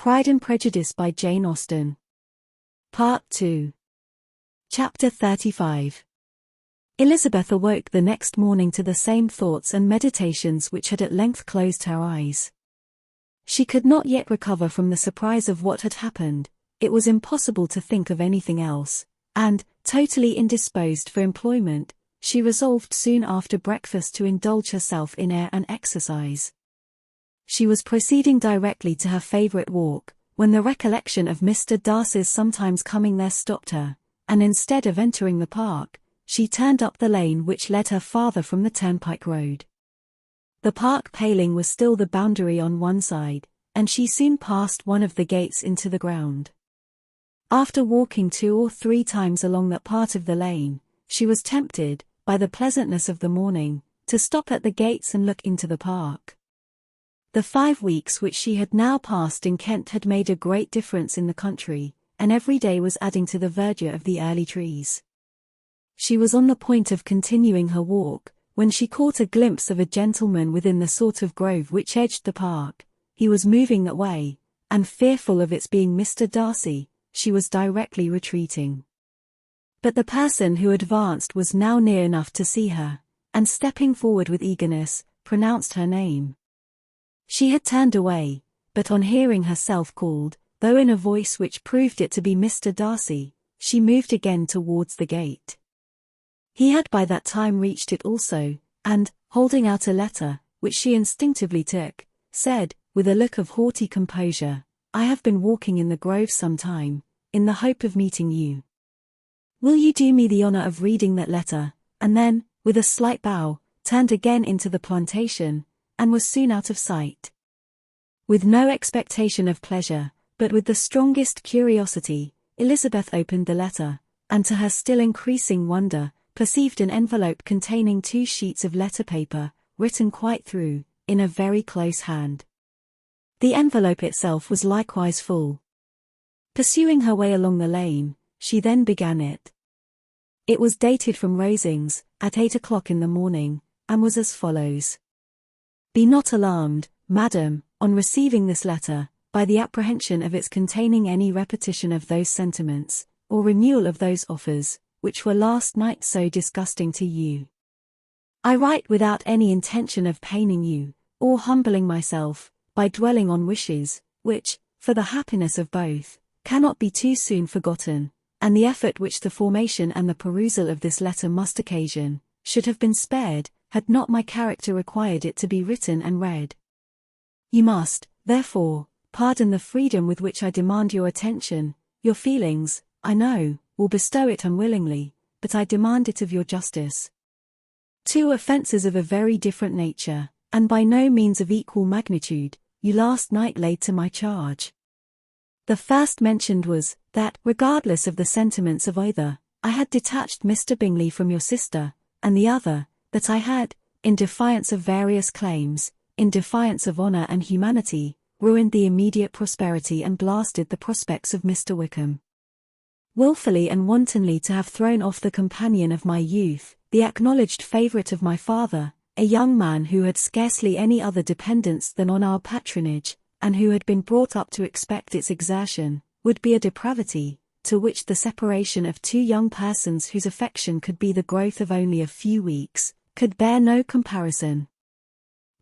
Pride and Prejudice by Jane Austen. Part 2. Chapter 35. Elizabeth awoke the next morning to the same thoughts and meditations which had at length closed her eyes. She could not yet recover from the surprise of what had happened. It was impossible to think of anything else, and, totally indisposed for employment, she resolved soon after breakfast to indulge herself in air and exercise. She was proceeding directly to her favourite walk, when the recollection of Mr. Darcy's sometimes coming there stopped her, and instead of entering the park, she turned up the lane which led her farther from the turnpike road. The park paling was still the boundary on one side, and she soon passed one of the gates into the ground. After walking 2 or 3 times along that part of the lane, she was tempted, by the pleasantness of the morning, to stop at the gates and look into the park. The 5 weeks which she had now passed in Kent had made a great difference in the country, and every day was adding to the verdure of the early trees. She was on the point of continuing her walk, when she caught a glimpse of a gentleman within the sort of grove which edged the park. He was moving that way, and fearful of its being Mr. Darcy, she was directly retreating. But the person who advanced was now near enough to see her, and stepping forward with eagerness, pronounced her name. She had turned away, but on hearing herself called, though in a voice which proved it to be Mr. Darcy, she moved again towards the gate. He had by that time reached it also, and, holding out a letter, which she instinctively took, said, with a look of haughty composure, "I have been walking in the grove some time, in the hope of meeting you. Will you do me the honour of reading that letter?" And then, with a slight bow, turned again into the plantation, and was soon out of sight. With no expectation of pleasure, but with the strongest curiosity, Elizabeth opened the letter, and to her still increasing wonder, perceived an envelope containing 2 sheets of letter paper, written quite through, in a very close hand. The envelope itself was likewise full. Pursuing her way along the lane, she then began it. It was dated from Rosings, at 8 o'clock in the morning, and was as follows. "Be not alarmed, madam, on receiving this letter, by the apprehension of its containing any repetition of those sentiments, or renewal of those offers, which were last night so disgusting to you. I write without any intention of paining you, or humbling myself, by dwelling on wishes, which, for the happiness of both, cannot be too soon forgotten, and the effort which the formation and the perusal of this letter must occasion, should have been spared, had not my character required it to be written and read. You must, therefore, pardon the freedom with which I demand your attention. Your feelings, I know, will bestow it unwillingly, but I demand it of your justice. 2 offences of a very different nature, and by no means of equal magnitude, you last night laid to my charge. The first mentioned was, that, regardless of the sentiments of either, I had detached Mr. Bingley from your sister, and the other, that I had, in defiance of various claims, in defiance of honour and humanity, ruined the immediate prosperity and blasted the prospects of Mr. Wickham. Wilfully and wantonly to have thrown off the companion of my youth, the acknowledged favourite of my father, a young man who had scarcely any other dependence than on our patronage, and who had been brought up to expect its exertion, would be a depravity, to which the separation of 2 young persons whose affection could be the growth of only a few weeks, could bear no comparison.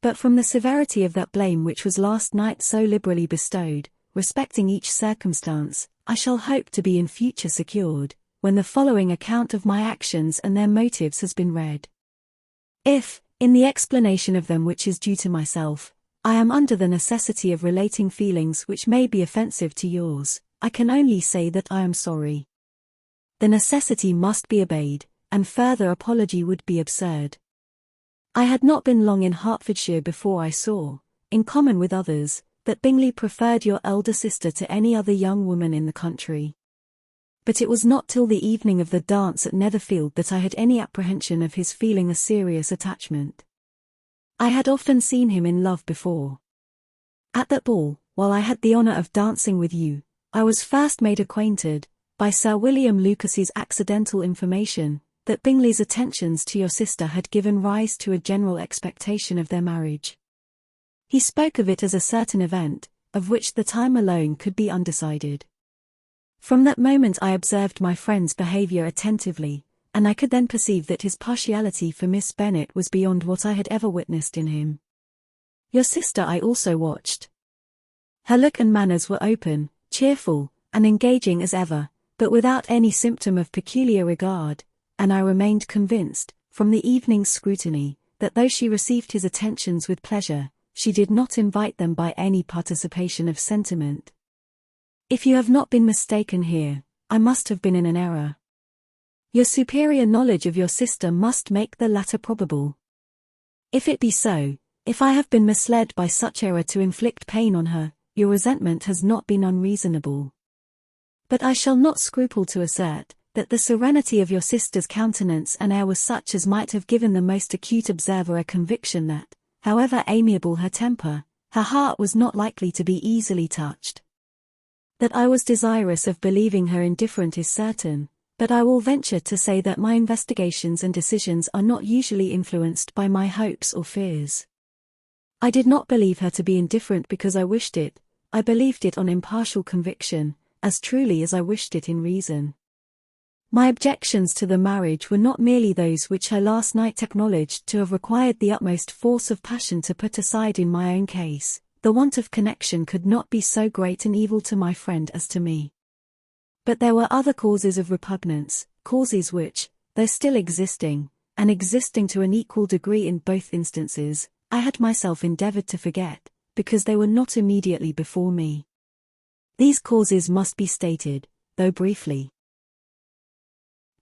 But from the severity of that blame which was last night so liberally bestowed, respecting each circumstance, I shall hope to be in future secured, when the following account of my actions and their motives has been read. If, in the explanation of them which is due to myself, I am under the necessity of relating feelings which may be offensive to yours, I can only say that I am sorry. The necessity must be obeyed, and further apology would be absurd. I had not been long in Hertfordshire before I saw, in common with others, that Bingley preferred your elder sister to any other young woman in the country. But it was not till the evening of the dance at Netherfield that I had any apprehension of his feeling a serious attachment. I had often seen him in love before. At that ball, while I had the honour of dancing with you, I was first made acquainted, by Sir William Lucas's accidental information, that Bingley's attentions to your sister had given rise to a general expectation of their marriage. He spoke of it as a certain event, of which the time alone could be undecided. From that moment I observed my friend's behavior attentively, and I could then perceive that his partiality for Miss Bennet was beyond what I had ever witnessed in him. Your sister I also watched. Her look and manners were open, cheerful, and engaging as ever, but without any symptom of peculiar regard, and I remained convinced, from the evening's scrutiny, that though she received his attentions with pleasure, she did not invite them by any participation of sentiment. If you have not been mistaken here, I must have been in an error. Your superior knowledge of your sister must make the latter probable. If it be so, if I have been misled by such error to inflict pain on her, your resentment has not been unreasonable. But I shall not scruple to assert, that the serenity of your sister's countenance and air was such as might have given the most acute observer a conviction that, however amiable her temper, her heart was not likely to be easily touched. That I was desirous of believing her indifferent is certain, but I will venture to say that my investigations and decisions are not usually influenced by my hopes or fears. I did not believe her to be indifferent because I wished it, I believed it on impartial conviction, as truly as I wished it in reason. My objections to the marriage were not merely those which I last night acknowledged to have required the utmost force of passion to put aside in my own case. The want of connection could not be so great an evil to my friend as to me. But there were other causes of repugnance, causes which, though still existing, and existing to an equal degree in both instances, I had myself endeavored to forget, because they were not immediately before me. These causes must be stated, though briefly.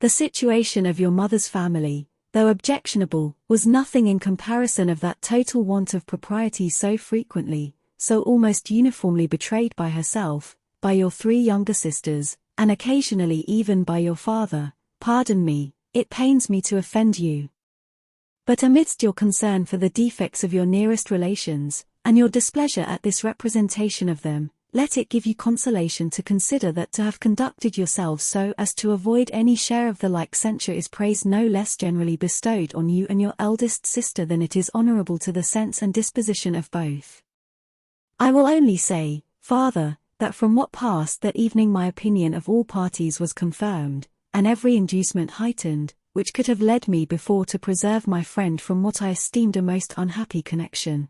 The situation of your mother's family, though objectionable, was nothing in comparison of that total want of propriety so frequently, so almost uniformly betrayed by herself, by your 3 younger sisters, and occasionally even by your father. Pardon me, it pains me to offend you. But amidst your concern for the defects of your nearest relations, and your displeasure at this representation of them, let it give you consolation to consider that to have conducted yourselves so as to avoid any share of the like censure is praise no less generally bestowed on you and your eldest sister than it is honorable to the sense and disposition of both. I will only say, Father, that from what passed that evening my opinion of all parties was confirmed, and every inducement heightened, which could have led me before to preserve my friend from what I esteemed a most unhappy connection.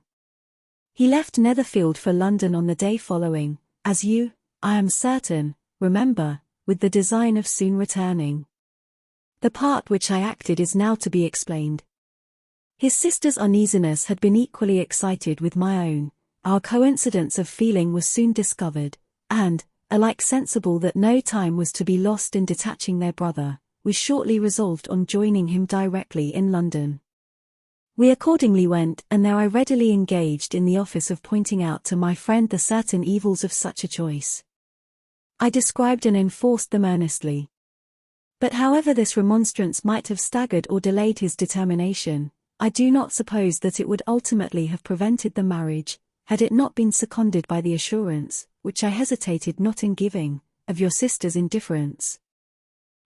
He left Netherfield for London on the day following, as you, I am certain, remember, with the design of soon returning. The part which I acted is now to be explained. His sister's uneasiness had been equally excited with my own. Our coincidence of feeling was soon discovered, and, alike sensible that no time was to be lost in detaching their brother, we shortly resolved on joining him directly in London. We accordingly went, and there I readily engaged in the office of pointing out to my friend the certain evils of such a choice. I described and enforced them earnestly. But however this remonstrance might have staggered or delayed his determination, I do not suppose that it would ultimately have prevented the marriage, had it not been seconded by the assurance, which I hesitated not in giving, of your sister's indifference.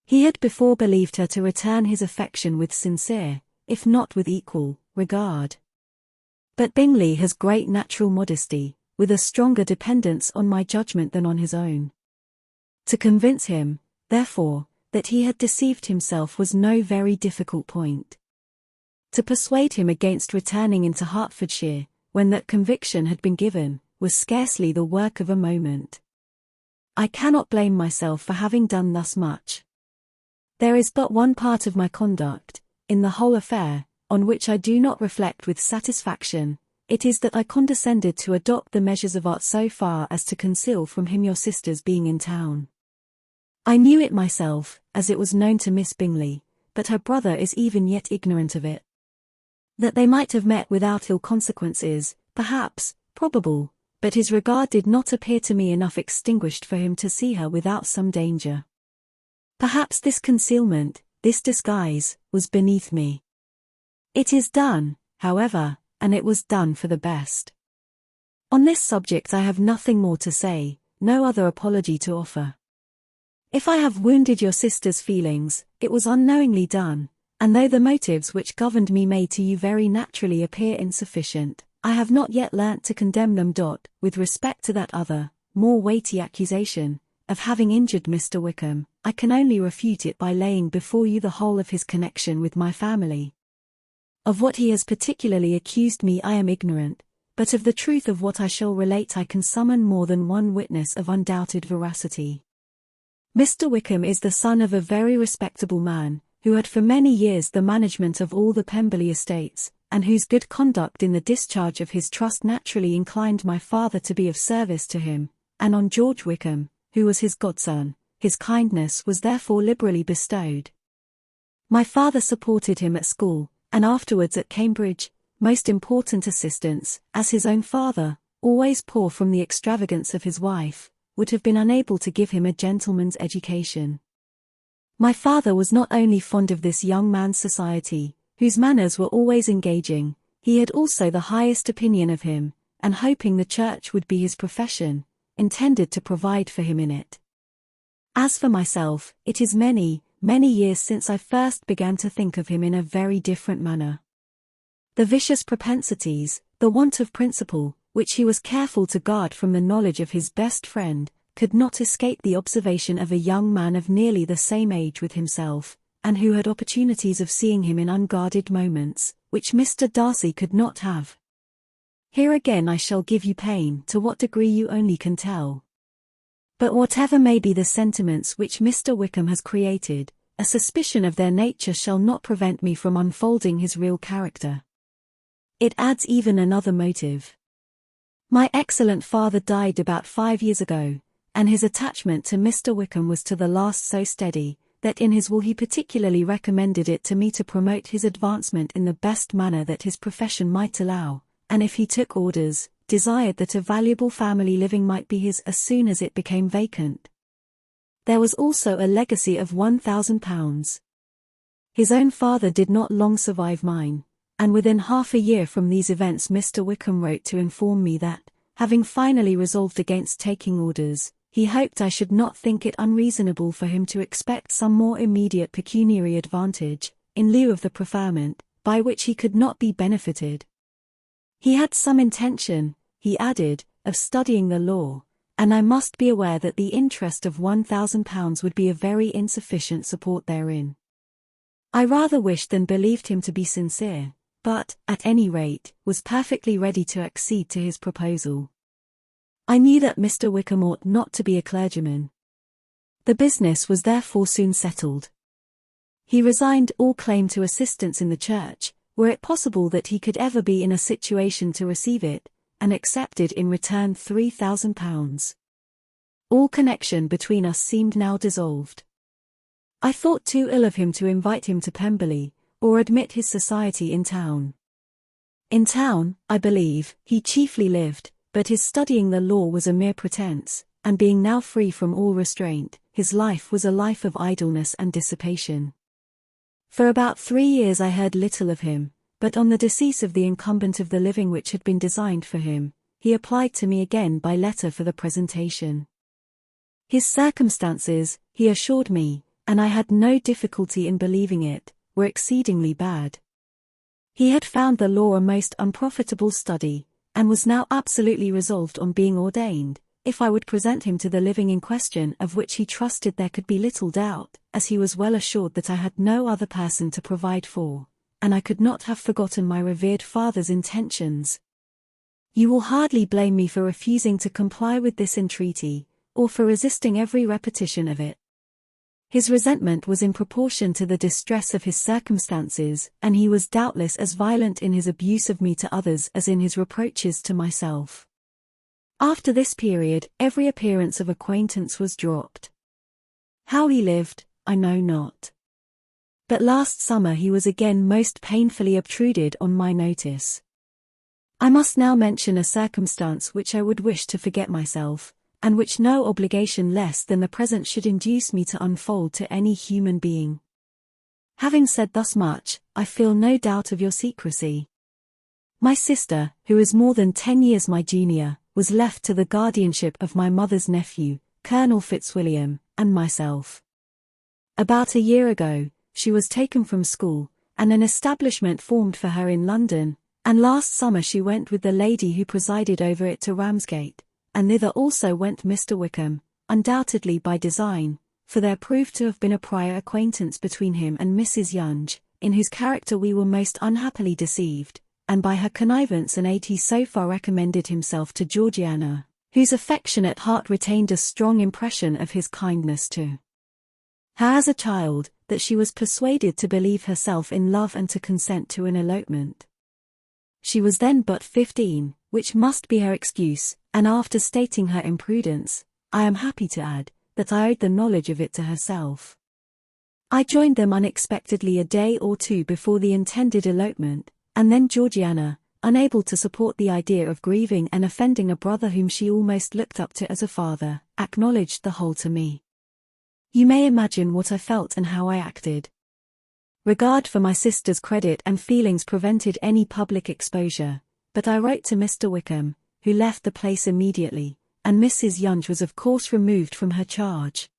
He had before believed her to return his affection with sincere, if not with equal, regard. But Bingley has great natural modesty, with a stronger dependence on my judgment than on his own. To convince him, therefore, that he had deceived himself was no very difficult point. To persuade him against returning into Hertfordshire, when that conviction had been given, was scarcely the work of a moment. I cannot blame myself for having done thus much. There is but one part of my conduct, in the whole affair, on which I do not reflect with satisfaction. It is that I condescended to adopt the measures of art so far as to conceal from him your sister's being in town. I knew it myself, as it was known to Miss Bingley, but her brother is even yet ignorant of it. That they might have met without ill consequences, perhaps, probable, but his regard did not appear to me enough extinguished for him to see her without some danger. Perhaps this concealment, this disguise, was beneath me. It is done, however, and it was done for the best. On this subject I have nothing more to say, no other apology to offer. If I have wounded your sister's feelings, it was unknowingly done, and though the motives which governed me may to you very naturally appear insufficient, I have not yet learnt to condemn them. With respect to that other, more weighty accusation, of having injured Mr. Wickham, I can only refute it by laying before you the whole of his connection with my family. Of what he has particularly accused me I am ignorant, but of the truth of what I shall relate I can summon more than one witness of undoubted veracity. Mr. Wickham is the son of a very respectable man, who had for many years the management of all the Pemberley estates, and whose good conduct in the discharge of his trust naturally inclined my father to be of service to him, and on George Wickham, who was his godson, his kindness was therefore liberally bestowed. My father supported him at school, and afterwards at Cambridge, most important assistance, as his own father, always poor from the extravagance of his wife, would have been unable to give him a gentleman's education. My father was not only fond of this young man's society, whose manners were always engaging, he had also the highest opinion of him, and hoping the church would be his profession, intended to provide for him in it. As for myself, it is many, many years since I first began to think of him in a very different manner. The vicious propensities, the want of principle, which he was careful to guard from the knowledge of his best friend, could not escape the observation of a young man of nearly the same age with himself, and who had opportunities of seeing him in unguarded moments, which Mr. Darcy could not have. Here again I shall give you pain, to what degree you only can tell. But whatever may be the sentiments which Mr. Wickham has created, a suspicion of their nature shall not prevent me from unfolding his real character. It adds even another motive. My excellent father died about 5 years ago, and his attachment to Mr. Wickham was to the last so steady, that in his will he particularly recommended it to me to promote his advancement in the best manner that his profession might allow, and if he took orders, desired that a valuable family living might be his as soon as it became vacant. There was also a legacy of £1,000. His own father did not long survive mine, and within half a year from these events Mr. Wickham wrote to inform me that, having finally resolved against taking orders, he hoped I should not think it unreasonable for him to expect some more immediate pecuniary advantage, in lieu of the preferment, by which he could not be benefited. He had some intention, he added, of studying the law, and I must be aware that the interest of £1,000 would be a very insufficient support therein. I rather wished than believed him to be sincere, but, at any rate, was perfectly ready to accede to his proposal. I knew that Mr. Wickham ought not to be a clergyman. The business was therefore soon settled. He resigned all claim to assistance in the church, were it possible that he could ever be in a situation to receive it, and accepted in return £3,000. All connection between us seemed now dissolved. I thought too ill of him to invite him to Pemberley, or admit his society in town. In town, I believe, he chiefly lived, but his studying the law was a mere pretence, and being now free from all restraint, his life was a life of idleness and dissipation. For about 3 years I heard little of him, but on the decease of the incumbent of the living which had been designed for him, he applied to me again by letter for the presentation. His circumstances, he assured me, and I had no difficulty in believing it, were exceedingly bad. He had found the law a most unprofitable study, and was now absolutely resolved on being ordained, if I would present him to the living in question, of which he trusted there could be little doubt, as he was well assured that I had no other person to provide for, and I could not have forgotten my revered father's intentions. You will hardly blame me for refusing to comply with this entreaty, or for resisting every repetition of it. His resentment was in proportion to the distress of his circumstances, and he was doubtless as violent in his abuse of me to others as in his reproaches to myself. After this period, every appearance of acquaintance was dropped. How he lived, I know not. But last summer he was again most painfully obtruded on my notice. I must now mention a circumstance which I would wish to forget myself, and which no obligation less than the present should induce me to unfold to any human being. Having said thus much, I feel no doubt of your secrecy. My sister, who is more than 10 years my junior, was left to the guardianship of my mother's nephew, Colonel Fitzwilliam, and myself. About a year ago, she was taken from school, and an establishment formed for her in London, And last summer she went with the lady who presided over it to Ramsgate, and thither also went Mr. Wickham, undoubtedly by design, for there proved to have been a prior acquaintance between him and Mrs. Yonge, in whose character we were most unhappily deceived, and by her connivance and aid he so far recommended himself to Georgiana, whose affectionate heart retained a strong impression of his kindness to her as a child, that she was persuaded to believe herself in love and to consent to an elopement. She was then but 15, which must be her excuse, and after stating her imprudence, I am happy to add, that I owed the knowledge of it to herself. I joined them unexpectedly a day or two before the intended elopement, and then Georgiana, unable to support the idea of grieving and offending a brother whom she almost looked up to as a father, acknowledged the whole to me. You may imagine what I felt and how I acted. Regard for my sister's credit and feelings prevented any public exposure, but I wrote to Mr. Wickham, who left the place immediately, and Mrs. Yonge was of course removed from her charge.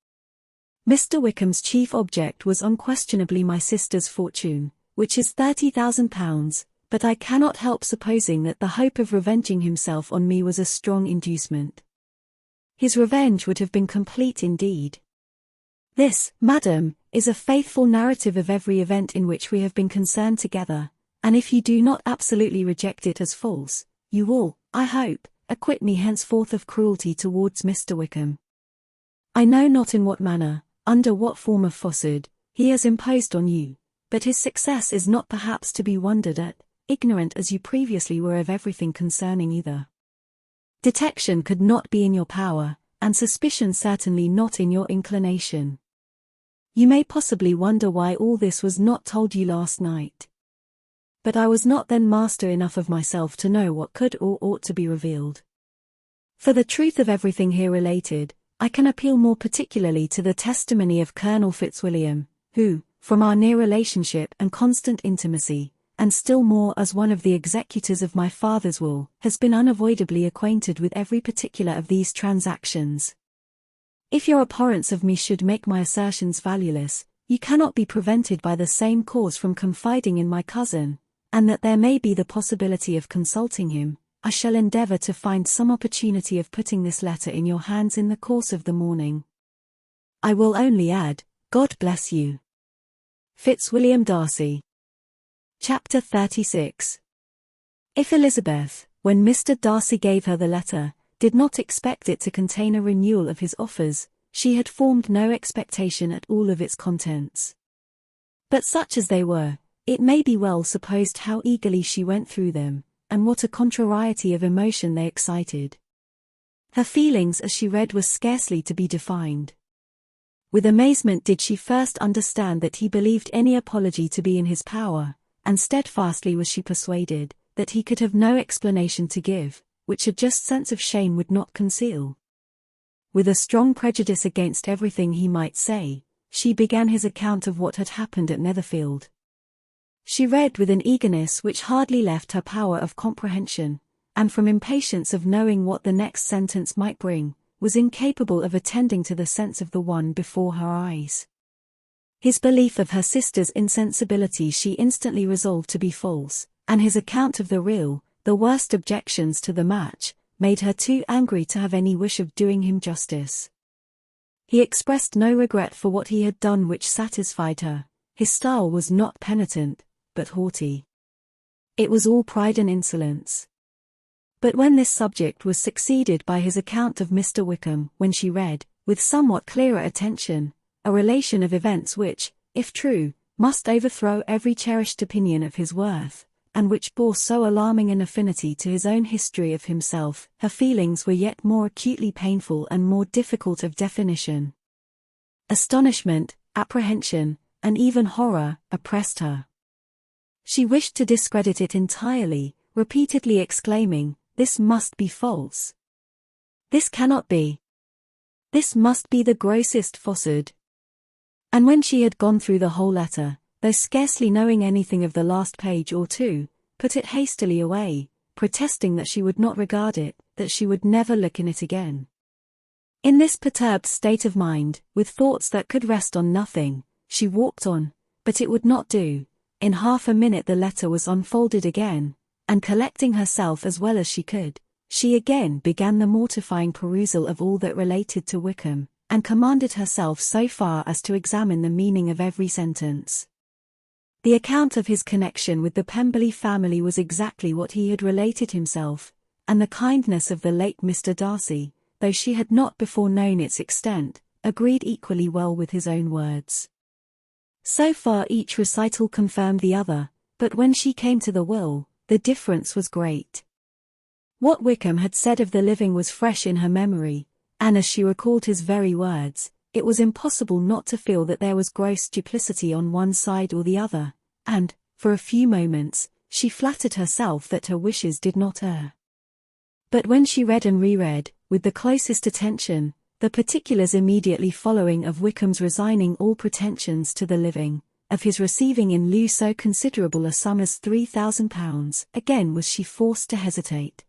Mr. Wickham's chief object was unquestionably my sister's fortune, which is £30,000, but I cannot help supposing that the hope of revenging himself on me was a strong inducement. His revenge would have been complete indeed. This, madam, is a faithful narrative of every event in which we have been concerned together, and if you do not absolutely reject it as false, you will, I hope, acquit me henceforth of cruelty towards Mr. Wickham. I know not in what manner, under what form of falsehood, he has imposed on you, but his success is not perhaps to be wondered at, ignorant as you previously were of everything concerning either. Detection could not be in your power, and suspicion certainly not in your inclination. You may possibly wonder why all this was not told you last night. But I was not then master enough of myself to know what could or ought to be revealed. For the truth of everything here related, I can appeal more particularly to the testimony of Colonel Fitzwilliam, who, from our near relationship and constant intimacy, and still more as one of the executors of my father's will, has been unavoidably acquainted with every particular of these transactions. If your abhorrence of me should make my assertions valueless, you cannot be prevented by the same cause from confiding in my cousin, and that there may be the possibility of consulting him, I shall endeavour to find some opportunity of putting this letter in your hands in the course of the morning. I will only add, God bless you. Fitzwilliam Darcy. Chapter 36. If Elizabeth, when Mr. Darcy gave her the letter, did not expect it to contain a renewal of his offers, she had formed no expectation at all of its contents. But such as they were, it may be well supposed how eagerly she went through them, and what a contrariety of emotion they excited. Her feelings as she read were scarcely to be defined. With amazement did she first understand that he believed any apology to be in his power, and steadfastly was she persuaded that he could have no explanation to give, which a just sense of shame would not conceal. With a strong prejudice against everything he might say, she began his account of what had happened at Netherfield. She read with an eagerness which hardly left her power of comprehension, and from impatience of knowing what the next sentence might bring, was incapable of attending to the sense of the one before her eyes. His belief of her sister's insensibility she instantly resolved to be false, and his account of the real, the worst objections to the match, made her too angry to have any wish of doing him justice. He expressed no regret for what he had done which satisfied her. His style was not penitent, but haughty. It was all pride and insolence. But when this subject was succeeded by his account of Mr. Wickham, when she read, with somewhat clearer attention, a relation of events which, if true, must overthrow every cherished opinion of his worth, and which bore so alarming an affinity to his own history of himself, her feelings were yet more acutely painful and more difficult of definition. Astonishment, apprehension, and even horror, oppressed her. She wished to discredit it entirely, repeatedly exclaiming, "This must be false. This cannot be. This must be the grossest falsehood." And when she had gone through the whole letter, though scarcely knowing anything of the last page or two, put it hastily away, protesting that she would not regard it, that she would never look in it again. In this perturbed state of mind, with thoughts that could rest on nothing, she walked on, but it would not do. In half a minute the letter was unfolded again, and collecting herself as well as she could, she again began the mortifying perusal of all that related to Wickham, and commanded herself so far as to examine the meaning of every sentence. The account of his connection with the Pemberley family was exactly what he had related himself, and the kindness of the late Mr. Darcy, though she had not before known its extent, agreed equally well with his own words. So far each recital confirmed the other, but when she came to the will, the difference was great. What Wickham had said of the living was fresh in her memory, and as she recalled his very words, it was impossible not to feel that there was gross duplicity on one side or the other, and, for a few moments, she flattered herself that her wishes did not err. But when she read and reread, with the closest attention, the particulars immediately following of Wickham's resigning all pretensions to the living, of his receiving in lieu so considerable a sum as £3,000, again was she forced to hesitate.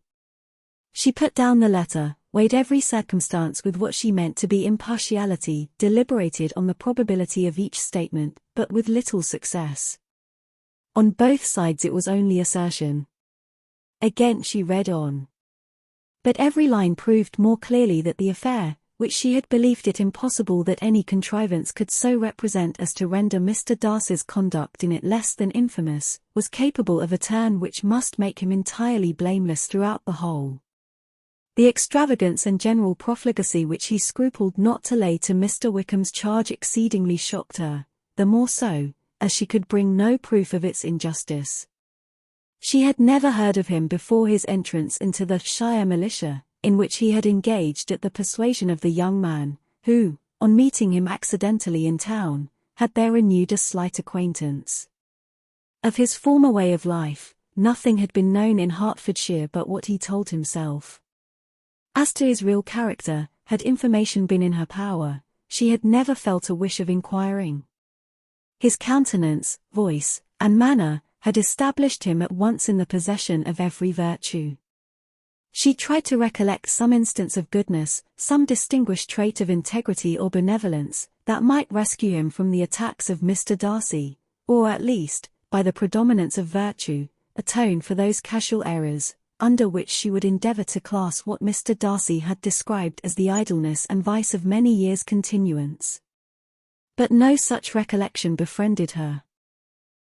She put down the letter, weighed every circumstance with what she meant to be impartiality, deliberated on the probability of each statement, but with little success. On both sides it was only assertion. Again she read on. But every line proved more clearly that the affair, which she had believed it impossible that any contrivance could so represent as to render Mr. Darcy's conduct in it less than infamous, was capable of a turn which must make him entirely blameless throughout the whole. The extravagance and general profligacy which he scrupled not to lay to Mr. Wickham's charge exceedingly shocked her, the more so, as she could bring no proof of its injustice. She had never heard of him before his entrance into the Shire militia, in which he had engaged at the persuasion of the young man, who, on meeting him accidentally in town, had there renewed a slight acquaintance. Of his former way of life, nothing had been known in Hertfordshire but what he told himself. As to his real character, had information been in her power, she had never felt a wish of inquiring. His countenance, voice, and manner had established him at once in the possession of every virtue. She tried to recollect some instance of goodness, some distinguished trait of integrity or benevolence, that might rescue him from the attacks of Mr. Darcy, or at least, by the predominance of virtue, atone for those casual errors, under which she would endeavour to class what Mr. Darcy had described as the idleness and vice of many years' continuance. But no such recollection befriended her.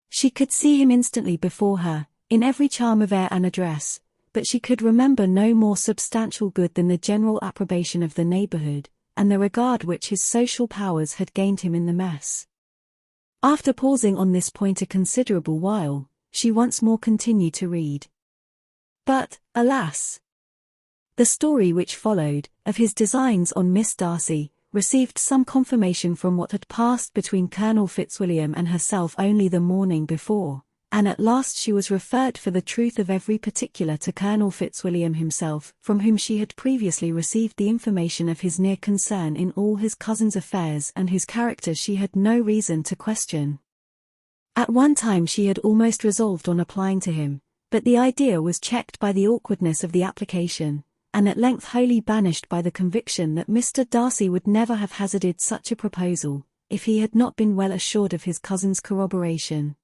She could see him instantly before her, in every charm of air and address, but she could remember no more substantial good than the general approbation of the neighbourhood, and the regard which his social powers had gained him in the mess. After pausing on this point a considerable while, she once more continued to read. But, alas! The story which followed, of his designs on Miss Darcy, received some confirmation from what had passed between Colonel Fitzwilliam and herself only the morning before, and at last she was referred for the truth of every particular to Colonel Fitzwilliam himself, from whom she had previously received the information of his near concern in all his cousin's affairs and whose character she had no reason to question. At one time she had almost resolved on applying to him, but the idea was checked by the awkwardness of the application, and at length wholly banished by the conviction that Mr. Darcy would never have hazarded such a proposal, if he had not been well assured of his cousin's corroboration.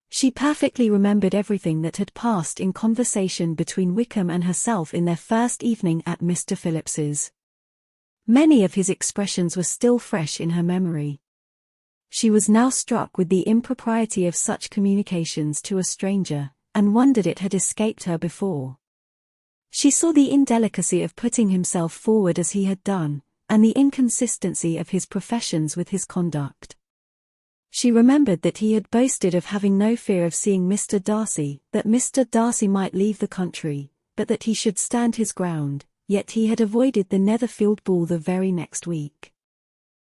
She perfectly remembered everything that had passed in conversation between Wickham and herself in their first evening at Mr. Phillips's. Many of his expressions were still fresh in her memory. She was now struck with the impropriety of such communications to a stranger, and wondered it had escaped her before. She saw the indelicacy of putting himself forward as he had done, and the inconsistency of his professions with his conduct. She remembered that he had boasted of having no fear of seeing Mr. Darcy, that Mr. Darcy might leave the country, but that he should stand his ground, yet he had avoided the Netherfield ball the very next week.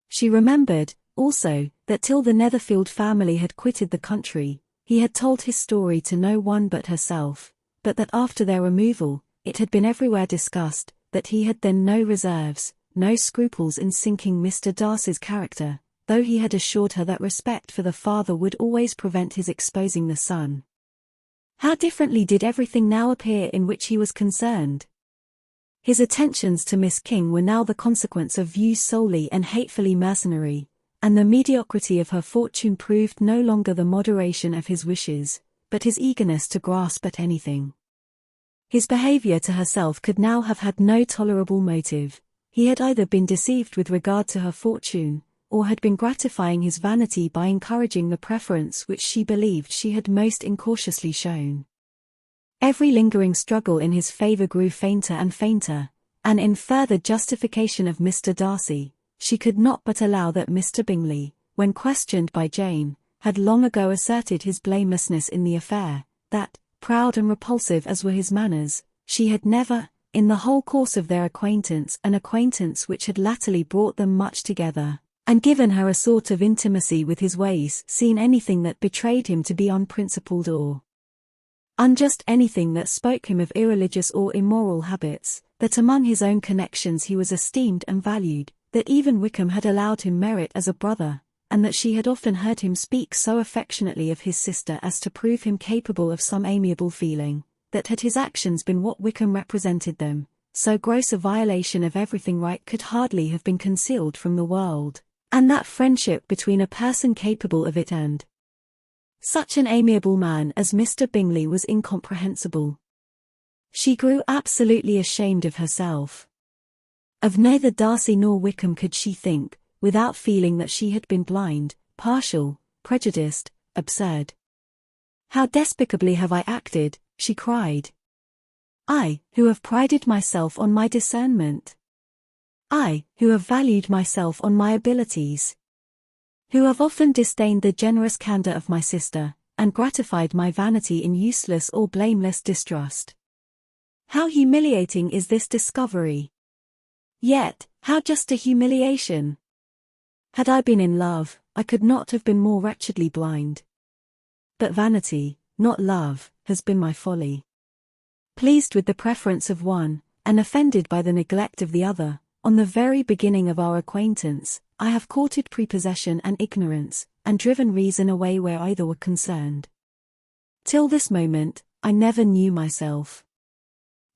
She remembered, also, that till the Netherfield family had quitted the country, he had told his story to no one but herself, but that after their removal, it had been everywhere discussed, that he had then no reserves, no scruples in sinking Mr. Darcy's character, though he had assured her that respect for the father would always prevent his exposing the son. How differently did everything now appear in which he was concerned! His attentions to Miss King were now the consequence of views solely and hatefully mercenary, and the mediocrity of her fortune proved no longer the moderation of his wishes, but his eagerness to grasp at anything. His behavior to herself could now have had no tolerable motive. He had either been deceived with regard to her fortune, or had been gratifying his vanity by encouraging the preference which she believed she had most incautiously shown. Every lingering struggle in his favor grew fainter and fainter, and in further justification of Mr. Darcy, she could not but allow that Mr. Bingley, when questioned by Jane, had long ago asserted his blamelessness in the affair, that, proud and repulsive as were his manners, she had never, in the whole course of their acquaintance, an acquaintance which had latterly brought them much together, and given her a sort of intimacy with his ways, seen anything that betrayed him to be unprincipled or unjust, anything that spoke him of irreligious or immoral habits, that among his own connections he was esteemed and valued, that even Wickham had allowed him merit as a brother, and that she had often heard him speak so affectionately of his sister as to prove him capable of some amiable feeling, that had his actions been what Wickham represented them, so gross a violation of everything right could hardly have been concealed from the world, and that friendship between a person capable of it and such an amiable man as Mr. Bingley was incomprehensible. She grew absolutely ashamed of herself. Of neither Darcy nor Wickham could she think, without feeling that she had been blind, partial, prejudiced, absurd. "How despicably have I acted," she cried. "I, who have prided myself on my discernment. I, who have valued myself on my abilities. Who have often disdained the generous candor of my sister, and gratified my vanity in useless or blameless distrust. How humiliating is this discovery! Yet, how just a humiliation! Had I been in love, I could not have been more wretchedly blind. But vanity, not love, has been my folly. Pleased with the preference of one, and offended by the neglect of the other, on the very beginning of our acquaintance, I have courted prepossession and ignorance, and driven reason away where either were concerned. Till this moment, I never knew myself."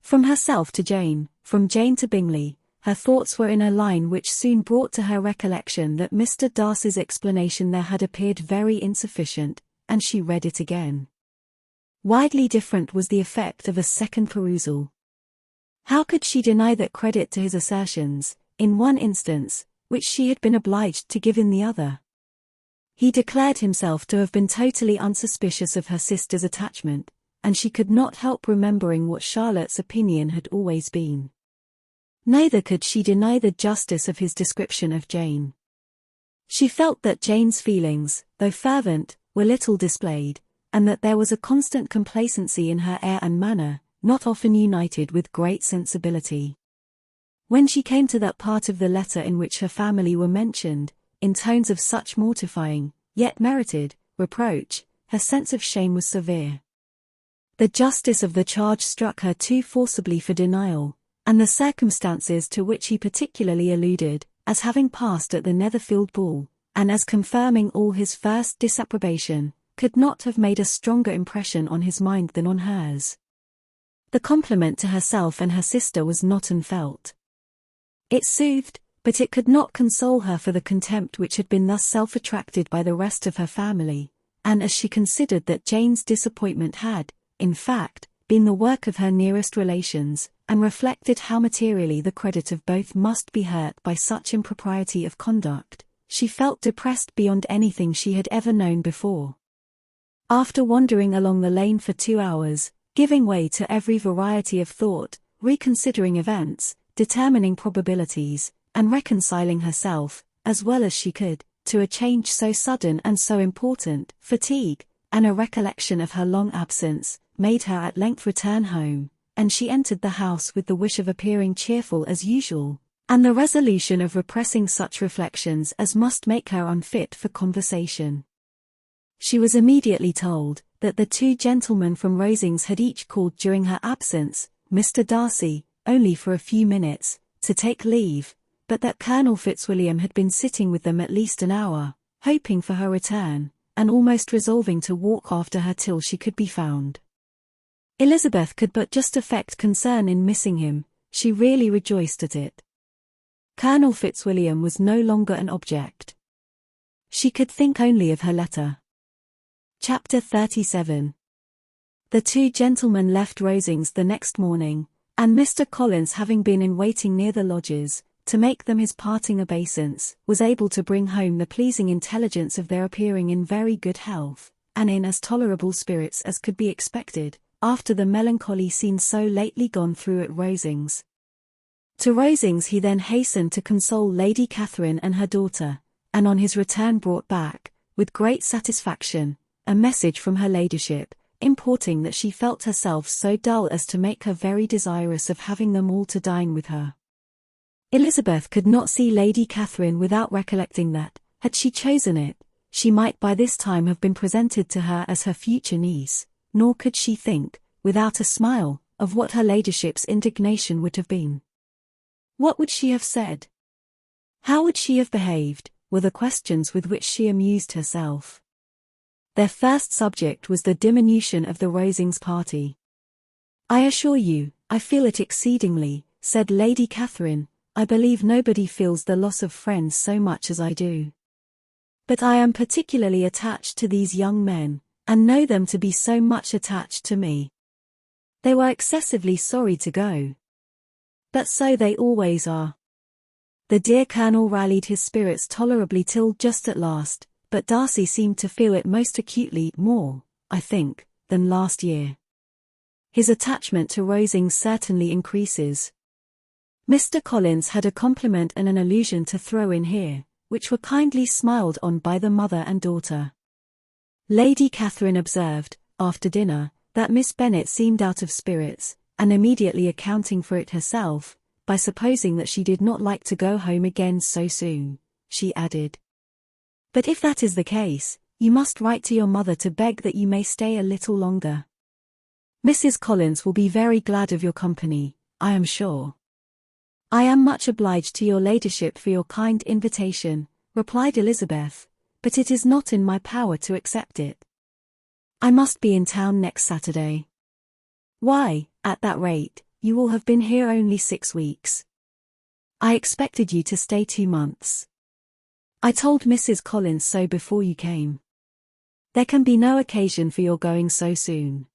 From herself to Jane, from Jane to Bingley, her thoughts were in a line which soon brought to her recollection that Mr. Darcy's explanation there had appeared very insufficient, and she read it again. Widely different was the effect of a second perusal. How could she deny that credit to his assertions, in one instance, which she had been obliged to give in the other? He declared himself to have been totally unsuspicious of her sister's attachment, and she could not help remembering what Charlotte's opinion had always been. Neither could she deny the justice of his description of Jane. She felt that Jane's feelings, though fervent, were little displayed, and that there was a constant complacency in her air and manner, not often united with great sensibility. When she came to that part of the letter in which her family were mentioned, in tones of such mortifying, yet merited, reproach, her sense of shame was severe. The justice of the charge struck her too forcibly for denial, and the circumstances to which he particularly alluded, as having passed at the Netherfield ball, and as confirming all his first disapprobation, could not have made a stronger impression on his mind than on hers. The compliment to herself and her sister was not unfelt. It soothed, but it could not console her for the contempt which had been thus self-attracted by the rest of her family, and as she considered that Jane's disappointment had, in fact, been the work of her nearest relations, and reflected how materially the credit of both must be hurt by such impropriety of conduct, she felt depressed beyond anything she had ever known before. After wandering along the lane for 2 hours, giving way to every variety of thought, reconsidering events, determining probabilities, and reconciling herself, as well as she could, to a change so sudden and so important, fatigue, and a recollection of her long absence, made her at length return home, and she entered the house with the wish of appearing cheerful as usual, and the resolution of repressing such reflections as must make her unfit for conversation. She was immediately told that the 2 gentlemen from Rosings had each called during her absence, Mr. Darcy, only for a few minutes, to take leave, but that Colonel Fitzwilliam had been sitting with them at least an hour, hoping for her return, and almost resolving to walk after her till she could be found. Elizabeth could but just affect concern in missing him, she really rejoiced at it. Colonel Fitzwilliam was no longer an object. She could think only of her letter. Chapter 37. The two gentlemen left Rosings the next morning, and Mr. Collins, having been in waiting near the lodges, to make them his parting obeisance, was able to bring home the pleasing intelligence of their appearing in very good health, and in as tolerable spirits as could be expected, after the melancholy scene so lately gone through at Rosings. To Rosings he then hastened to console Lady Catherine and her daughter, and on his return brought back, with great satisfaction, a message from her ladyship, importing that she felt herself so dull as to make her very desirous of having them all to dine with her. Elizabeth could not see Lady Catherine without recollecting that, had she chosen it, she might by this time have been presented to her as her future niece, nor could she think, without a smile, of what her ladyship's indignation would have been. What would she have said? How would she have behaved, were the questions with which she amused herself. Their first subject was the diminution of the Rosings party. "I assure you, I feel it exceedingly," said Lady Catherine. "I believe nobody feels the loss of friends so much as I do. But I am particularly attached to these young men, and know them to be so much attached to me. They were excessively sorry to go. But so they always are." The dear Colonel rallied his spirits tolerably till just at last, but Darcy seemed to feel it most acutely, more, I think, than last year. His attachment to Rosings certainly increases. Mr. Collins had a compliment and an allusion to throw in here, which were kindly smiled on by the mother and daughter. Lady Catherine observed, after dinner, that Miss Bennet seemed out of spirits, and immediately accounting for it herself, by supposing that she did not like to go home again so soon, she added, "But if that is the case, you must write to your mother to beg that you may stay a little longer. Mrs. Collins will be very glad of your company, I am sure." "I am much obliged to your ladyship for your kind invitation," replied Elizabeth, "but it is not in my power to accept it. I must be in town next Saturday." "Why, at that rate, you will have been here only 6 weeks. I expected you to stay 2 months. I told Mrs. Collins so before you came. There can be no occasion for your going so soon.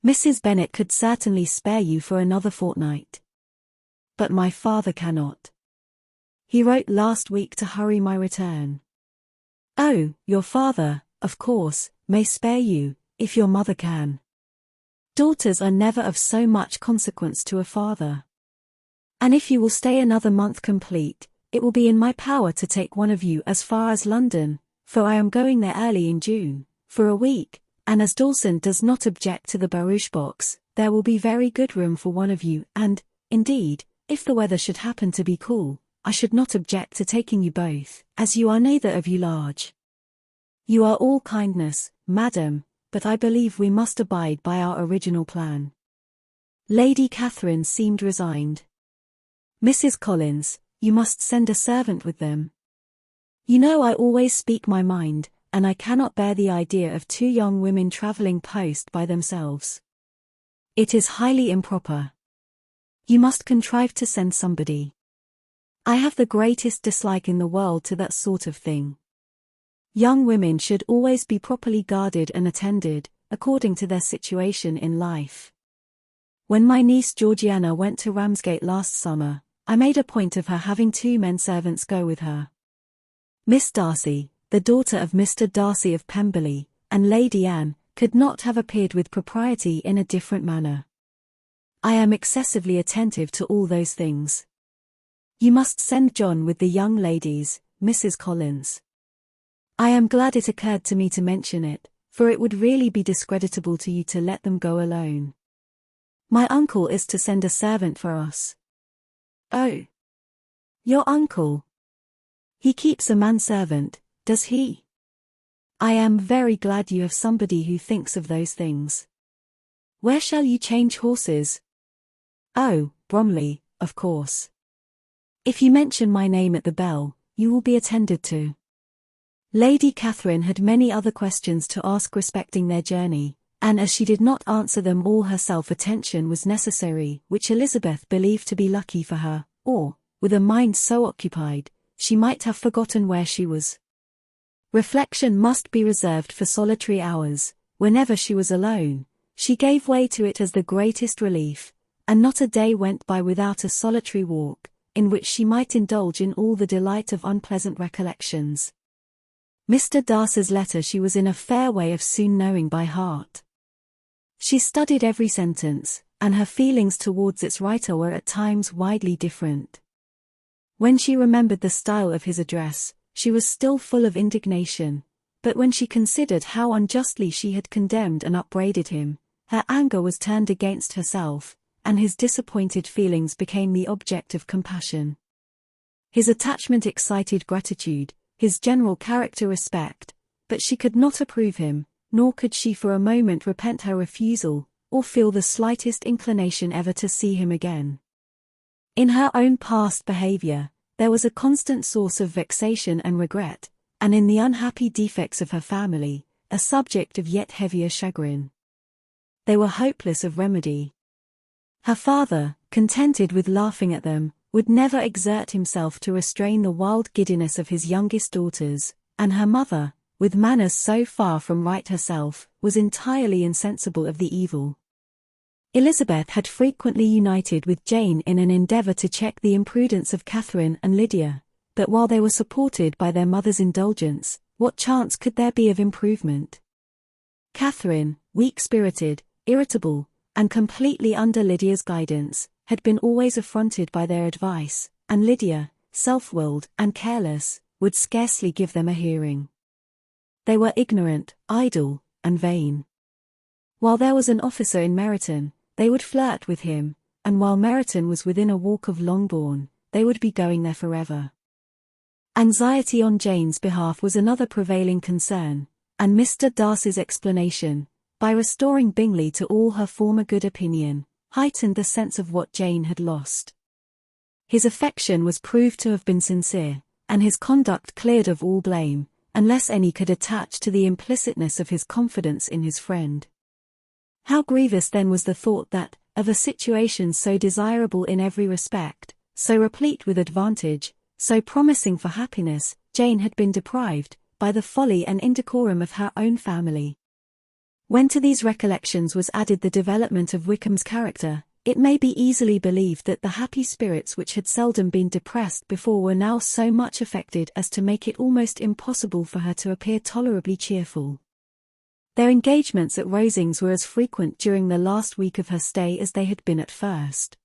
Mrs. Bennet could certainly spare you for another fortnight. But my father cannot. He wrote last week to hurry my return." "Oh, your father, of course, may spare you, if your mother can. Daughters are never of so much consequence to a father. And if you will stay another month complete, it will be in my power to take one of you as far as London, for I am going there early in June, for a week, and as Dawson does not object to the barouche box, there will be very good room for one of you, and, indeed, if the weather should happen to be cool, I should not object to taking you both, as you are neither of you large. You are all kindness, madam, but I believe we must abide by our original plan." Lady Catherine seemed resigned. "Mrs. Collins, you must send a servant with them. You know I always speak my mind, and I cannot bear the idea of 2 young women travelling post by themselves. It is highly improper. You must contrive to send somebody. I have the greatest dislike in the world to that sort of thing. Young women should always be properly guarded and attended, according to their situation in life. When my niece Georgiana went to Ramsgate last summer, I made a point of her having 2 men servants go with her. Miss Darcy, the daughter of Mr. Darcy of Pemberley, and Lady Anne, could not have appeared with propriety in a different manner. I am excessively attentive to all those things. You must send John with the young ladies, Mrs. Collins. I am glad it occurred to me to mention it, for it would really be discreditable to you to let them go alone. My uncle is to send a servant for us." "Oh. Your uncle? He keeps a manservant, does he? I am very glad you have somebody who thinks of those things. Where shall you change horses?" "Oh, Bromley, of course. If you mention my name at the bell, you will be attended to." Lady Catherine had many other questions to ask respecting their journey, and as she did not answer them all herself, attention was necessary, which Elizabeth believed to be lucky for her, or, with a mind so occupied, she might have forgotten where she was. Reflection must be reserved for solitary hours. Whenever she was alone, She gave way to it as the greatest relief, and not a day went by without a solitary walk, in which she might indulge in all the delight of unpleasant recollections. Mr. Darcy's letter she was in a fair way of soon knowing by heart. She studied every sentence, and her feelings towards its writer were at times widely different. When she remembered the style of his address, she was still full of indignation, but when she considered how unjustly she had condemned and upbraided him, her anger was turned against herself, and his disappointed feelings became the object of compassion. His attachment excited gratitude, his general character respect, but she could not approve him, nor could she for a moment repent her refusal, or feel the slightest inclination ever to see him again. In her own past behavior, there was a constant source of vexation and regret, and in the unhappy defects of her family, a subject of yet heavier chagrin. They were hopeless of remedy. Her father, contented with laughing at them, would never exert himself to restrain the wild giddiness of his youngest daughters, and her mother, with manners so far from right herself, was entirely insensible of the evil. Elizabeth had frequently united with Jane in an endeavour to check the imprudence of Catherine and Lydia, but while they were supported by their mother's indulgence, what chance could there be of improvement? Catherine, weak-spirited, irritable, and completely under Lydia's guidance, had been always affronted by their advice, and Lydia, self-willed and careless, would scarcely give them a hearing. They were ignorant, idle, and vain. While there was an officer in Meryton, they would flirt with him, and while Meryton was within a walk of Longbourn, they would be going there forever. Anxiety on Jane's behalf was another prevailing concern, and Mr. Darcy's explanation, by restoring Bingley to all her former good opinion, heightened the sense of what Jane had lost. His affection was proved to have been sincere, and his conduct cleared of all blame, unless any could attach to the implicitness of his confidence in his friend. How grievous then was the thought that, of a situation so desirable in every respect, so replete with advantage, so promising for happiness, Jane had been deprived, by the folly and indecorum of her own family. When to these recollections was added the development of Wickham's character, it may be easily believed that the happy spirits which had seldom been depressed before were now so much affected as to make it almost impossible for her to appear tolerably cheerful. Their engagements at Rosings were as frequent during the last week of her stay as they had been at first.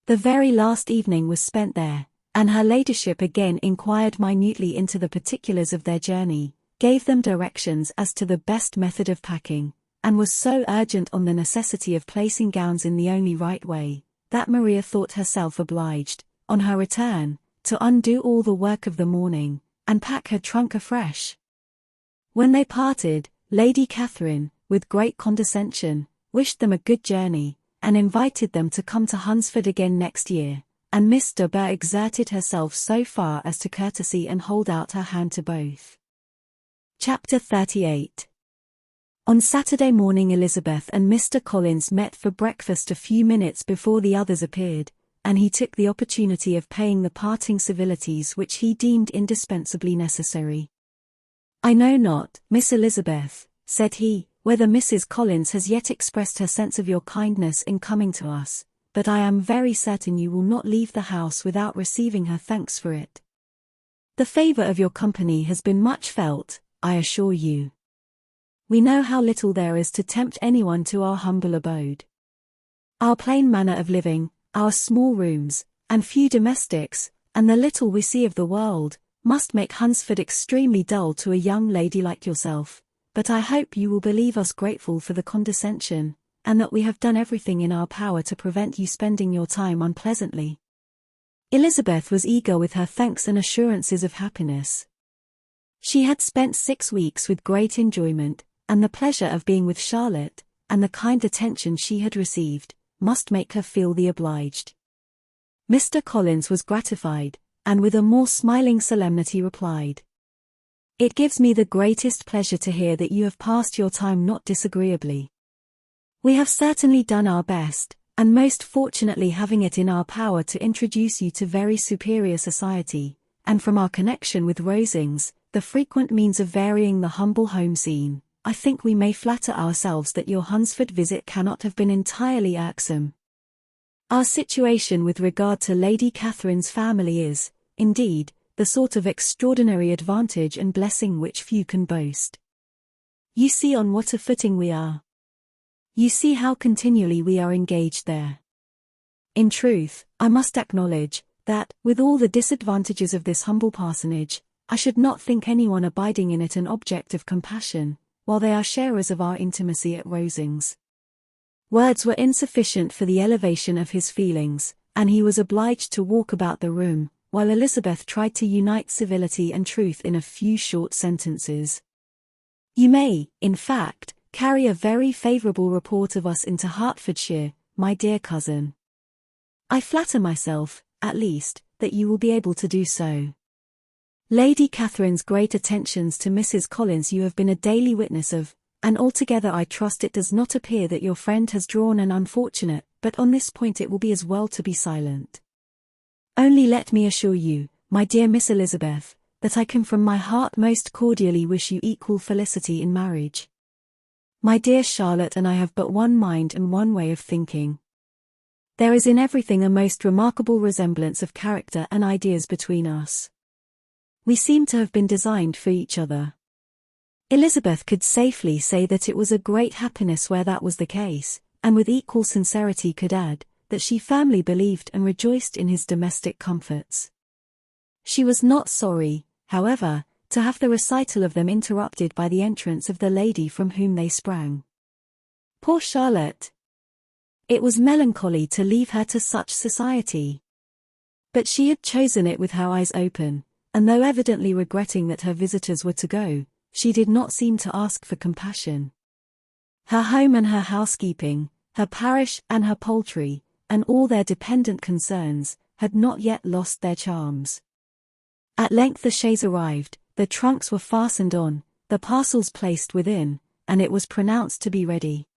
The very last evening was spent there, and her ladyship again inquired minutely into the particulars of their journey, gave them directions as to the best method of packing, and was so urgent on the necessity of placing gowns in the only right way, that Maria thought herself obliged, on her return, to undo all the work of the morning, and pack her trunk afresh. When they parted, Lady Catherine, with great condescension, wished them a good journey, and invited them to come to Hunsford again next year, and Miss de Bourgh exerted herself so far as to courtesy and hold out her hand to both. Chapter 38. On Saturday morning Elizabeth and Mr. Collins met for breakfast a few minutes before the others appeared, and he took the opportunity of paying the parting civilities which he deemed indispensably necessary. "I know not, Miss Elizabeth," said he, "whether Mrs. Collins has yet expressed her sense of your kindness in coming to us, but I am very certain you will not leave the house without receiving her thanks for it. The favour of your company has been much felt, I assure you. We know how little there is to tempt anyone to our humble abode. Our plain manner of living, our small rooms, and few domestics, and the little we see of the world, must make Hunsford extremely dull to a young lady like yourself, but I hope you will believe us grateful for the condescension, and that we have done everything in our power to prevent you spending your time unpleasantly." Elizabeth was eager with her thanks and assurances of happiness. She had spent 6 weeks with great enjoyment, and the pleasure of being with Charlotte, and the kind attention she had received, must make her feel the obliged. Mr. Collins was gratified, and with a more smiling solemnity replied, "It gives me the greatest pleasure to hear that you have passed your time not disagreeably. We have certainly done our best, and most fortunately having it in our power to introduce you to very superior society, and from our connection with Rosings, the frequent means of varying the humble home scene, I think we may flatter ourselves that your Hunsford visit cannot have been entirely irksome. Our situation with regard to Lady Catherine's family is, indeed, the sort of extraordinary advantage and blessing which few can boast. You see on what a footing we are. You see how continually we are engaged there. In truth, I must acknowledge that, with all the disadvantages of this humble parsonage, I should not think anyone abiding in it an object of compassion, while they are sharers of our intimacy at Rosings. Words were insufficient for the elevation of his feelings, and he was obliged to walk about the room, while Elizabeth tried to unite civility and truth in a few short sentences. You may, in fact, carry a very favourable report of us into Hertfordshire, my dear cousin. I flatter myself, at least, that you will be able to do so. Lady Catherine's great attentions to Mrs. Collins you have been a daily witness of, and altogether I trust it does not appear that your friend has drawn an unfortunate, but on this point it will be as well to be silent. Only let me assure you, my dear Miss Elizabeth, that I can from my heart most cordially wish you equal felicity in marriage. My dear Charlotte and I have but one mind and one way of thinking. There is in everything a most remarkable resemblance of character and ideas between us. We seem to have been designed for each other. Elizabeth could safely say that it was a great happiness where that was the case, and with equal sincerity could add, that she firmly believed and rejoiced in his domestic comforts. She was not sorry, however, to have the recital of them interrupted by the entrance of the lady from whom they sprang. Poor Charlotte! It was melancholy to leave her to such society. But she had chosen it with her eyes open, and though evidently regretting that her visitors were to go, she did not seem to ask for compassion. Her home and her housekeeping, her parish and her poultry, and all their dependent concerns, had not yet lost their charms. At length the chaise arrived, the trunks were fastened on, the parcels placed within, and it was pronounced to be ready.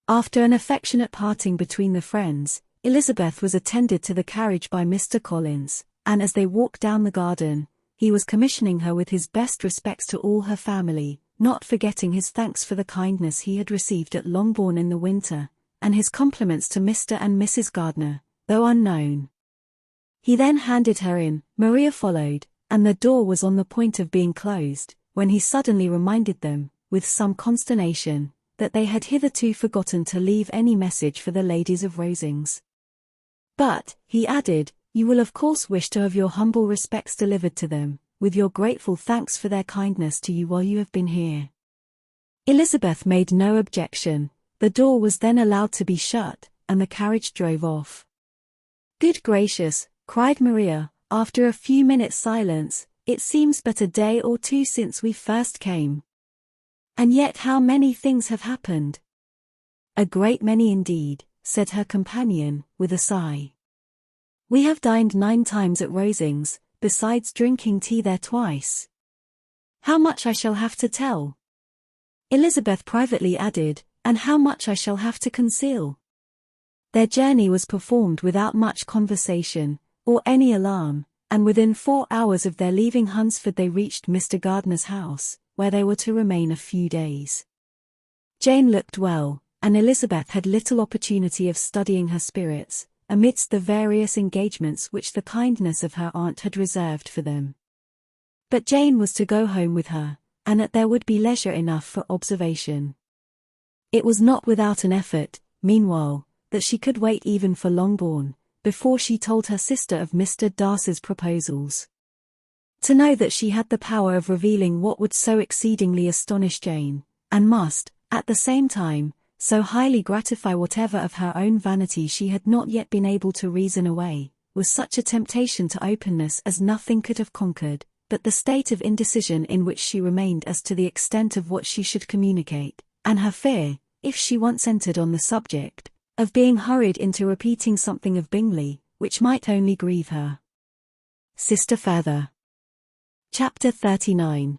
After an affectionate parting between the friends, Elizabeth was attended to the carriage by Mr. Collins, and as they walked down the garden, he was commissioning her with his best respects to all her family, not forgetting his thanks for the kindness he had received at Longbourn in the winter, and his compliments to Mr. and Mrs. Gardiner, though unknown. He then handed her in, Maria followed, and the door was on the point of being closed, when he suddenly reminded them, with some consternation, that they had hitherto forgotten to leave any message for the ladies of Rosings. But, he added, you will of course wish to have your humble respects delivered to them, with your grateful thanks for their kindness to you while you have been here. Elizabeth made no objection, the door was then allowed to be shut, and the carriage drove off. Good gracious, cried Maria, after a few minutes' silence, it seems but a day or two since we first came. And yet how many things have happened. A great many indeed, said her companion, with a sigh. We have dined 9 times at Rosings, besides drinking tea there twice. How much I shall have to tell. Elizabeth privately added, and how much I shall have to conceal. Their journey was performed without much conversation, or any alarm, and within 4 hours of their leaving Hunsford they reached Mr. Gardiner's house, where they were to remain a few days. Jane looked well, and Elizabeth had little opportunity of studying her spirits, amidst the various engagements which the kindness of her aunt had reserved for them. But Jane was to go home with her, and that there would be leisure enough for observation. It was not without an effort, meanwhile, that she could wait even for Longbourn, before she told her sister of Mr. Darcy's proposals. To know that she had the power of revealing what would so exceedingly astonish Jane, and must, at the same time, so highly gratify whatever of her own vanity she had not yet been able to reason away, was such a temptation to openness as nothing could have conquered, but the state of indecision in which she remained as to the extent of what she should communicate, and her fear, if she once entered on the subject, of being hurried into repeating something of Bingley, which might only grieve her. Sister Further. Chapter 39.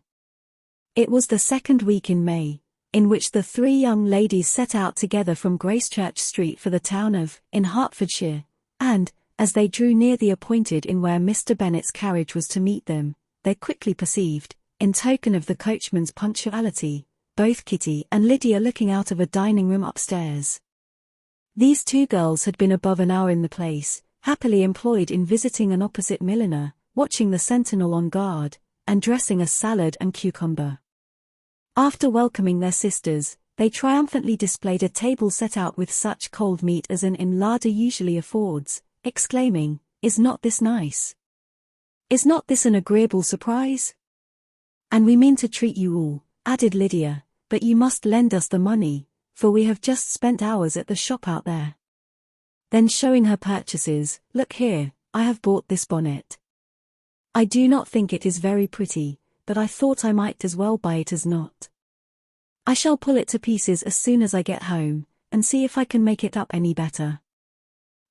It was the 2nd week in May, in which the 3 young ladies set out together from Gracechurch Street for the town of, in Hertfordshire, and, as they drew near the appointed inn where Mr. Bennet's carriage was to meet them, they quickly perceived, in token of the coachman's punctuality, both Kitty and Lydia looking out of a dining room upstairs. These two girls had been above an hour in the place, happily employed in visiting an opposite milliner, watching the sentinel on guard, and dressing a salad and cucumber. After welcoming their sisters, they triumphantly displayed a table set out with such cold meat as an inn larder usually affords, exclaiming, "Is not this nice? Is not this an agreeable surprise? And we mean to treat you all," added Lydia, "but you must lend us the money, for we have just spent hours at the shop out there." Then showing her purchases, "Look here, I have bought this bonnet. I do not think it is very pretty, but I thought I might as well buy it as not. I shall pull it to pieces as soon as I get home, and see if I can make it up any better."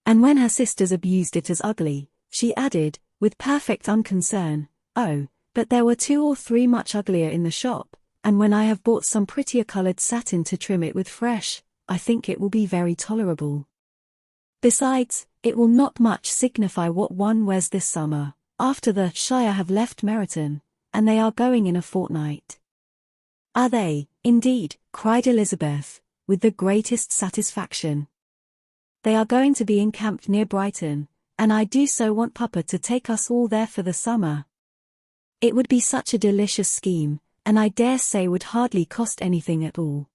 And when her sisters abused it as ugly, she added, with perfect unconcern, "Oh, but there were 2 or 3 much uglier in the shop, and when I have bought some prettier colored satin to trim it with fresh, I think it will be very tolerable. Besides, it will not much signify what one wears this summer, after the Shire have left Meryton, and they are going in a fortnight." "Are they, indeed?" cried Elizabeth, with the greatest satisfaction. "They are going to be encamped near Brighton, and I do so want Papa to take us all there for the summer. It would be such a delicious scheme, and I dare say would hardly cost anything at all.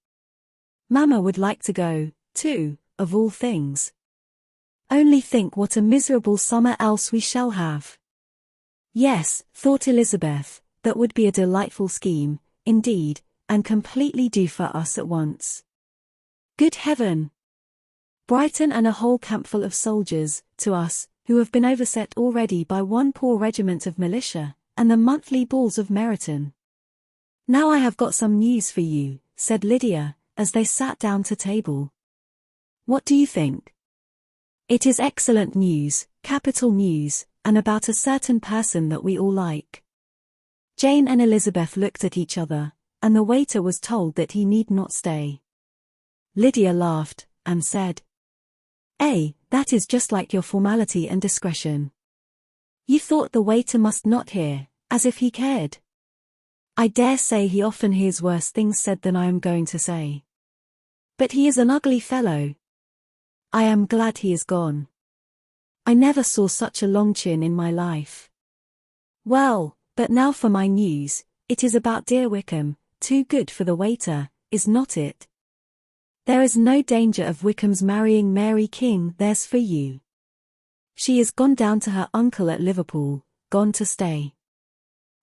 Mamma would like to go, too, of all things. Only think what a miserable summer else we shall have." "Yes," thought Elizabeth, "that would be a delightful scheme, indeed, and completely do for us at once. Good heaven! Brighton and a whole campful of soldiers, to us, who have been overset already by one poor regiment of militia, and the monthly balls of Meryton." "Now I have got some news for you," said Lydia, as they sat down to table. "What do you think?" "It is excellent news, capital news, and about a certain person that we all like." Jane and Elizabeth looked at each other, and the waiter was told that he need not stay. Lydia laughed, and said, That is just like your formality and discretion. You thought the waiter must not hear, as if he cared. I dare say he often hears worse things said than I am going to say. But he is an ugly fellow. I am glad he is gone. I never saw such a long chin in my life. Well, but now for my news. It is about dear Wickham, too good for the waiter, is not it? There is no danger of Wickham's marrying Mary King, there's for you. She is gone down to her uncle at Liverpool, gone to stay.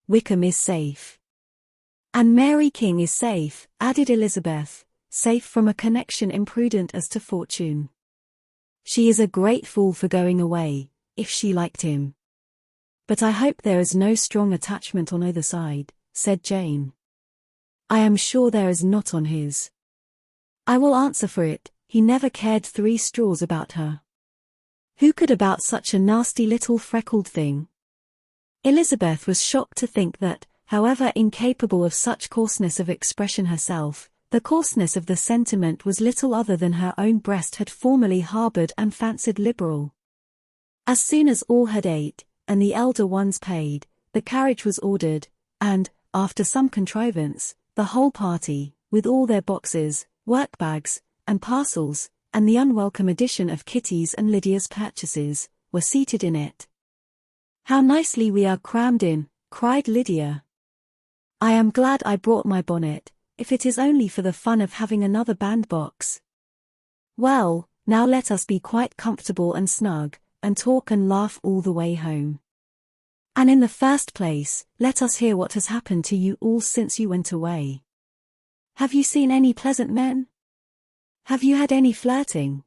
Wickham is safe. And Mary King is safe, added Elizabeth, safe from a connection imprudent as to fortune. She is a great fool for going away, if she liked him. But I hope there is no strong attachment on either side, said Jane. I am sure there is not on his. I will answer for it, he never cared 3 straws about her. Who could about such a nasty little freckled thing? Elizabeth was shocked to think that, however incapable of such coarseness of expression herself, the coarseness of the sentiment was little other than her own breast had formerly harbored and fancied liberal. As soon as all had ate, and the elder ones paid, the carriage was ordered, and, after some contrivance, the whole party, with all their boxes, workbags, and parcels, and the unwelcome addition of Kitty's and Lydia's purchases, were seated in it. How nicely we are crammed in, cried Lydia. I am glad I brought my bonnet, if it is only for the fun of having another bandbox. Well, now let us be quite comfortable and snug, and talk and laugh all the way home. And in the first place, let us hear what has happened to you all since you went away. Have you seen any pleasant men? Have you had any flirting?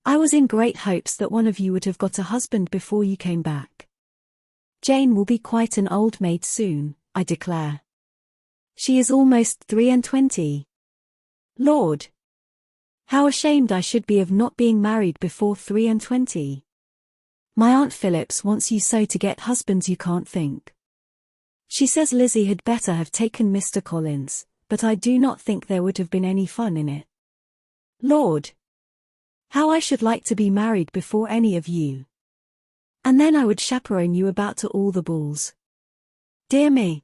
I was in great hopes that one of you would have got a husband before you came back. Jane will be quite an old maid soon, I declare. She is almost 23. Lord! How ashamed I should be of not being married before 23. My Aunt Phillips wants you so to get husbands you can't think. She says Lizzie had better have taken Mr. Collins, but I do not think there would have been any fun in it. Lord! How I should like to be married before any of you. And then I would chaperone you about to all the balls. Dear me!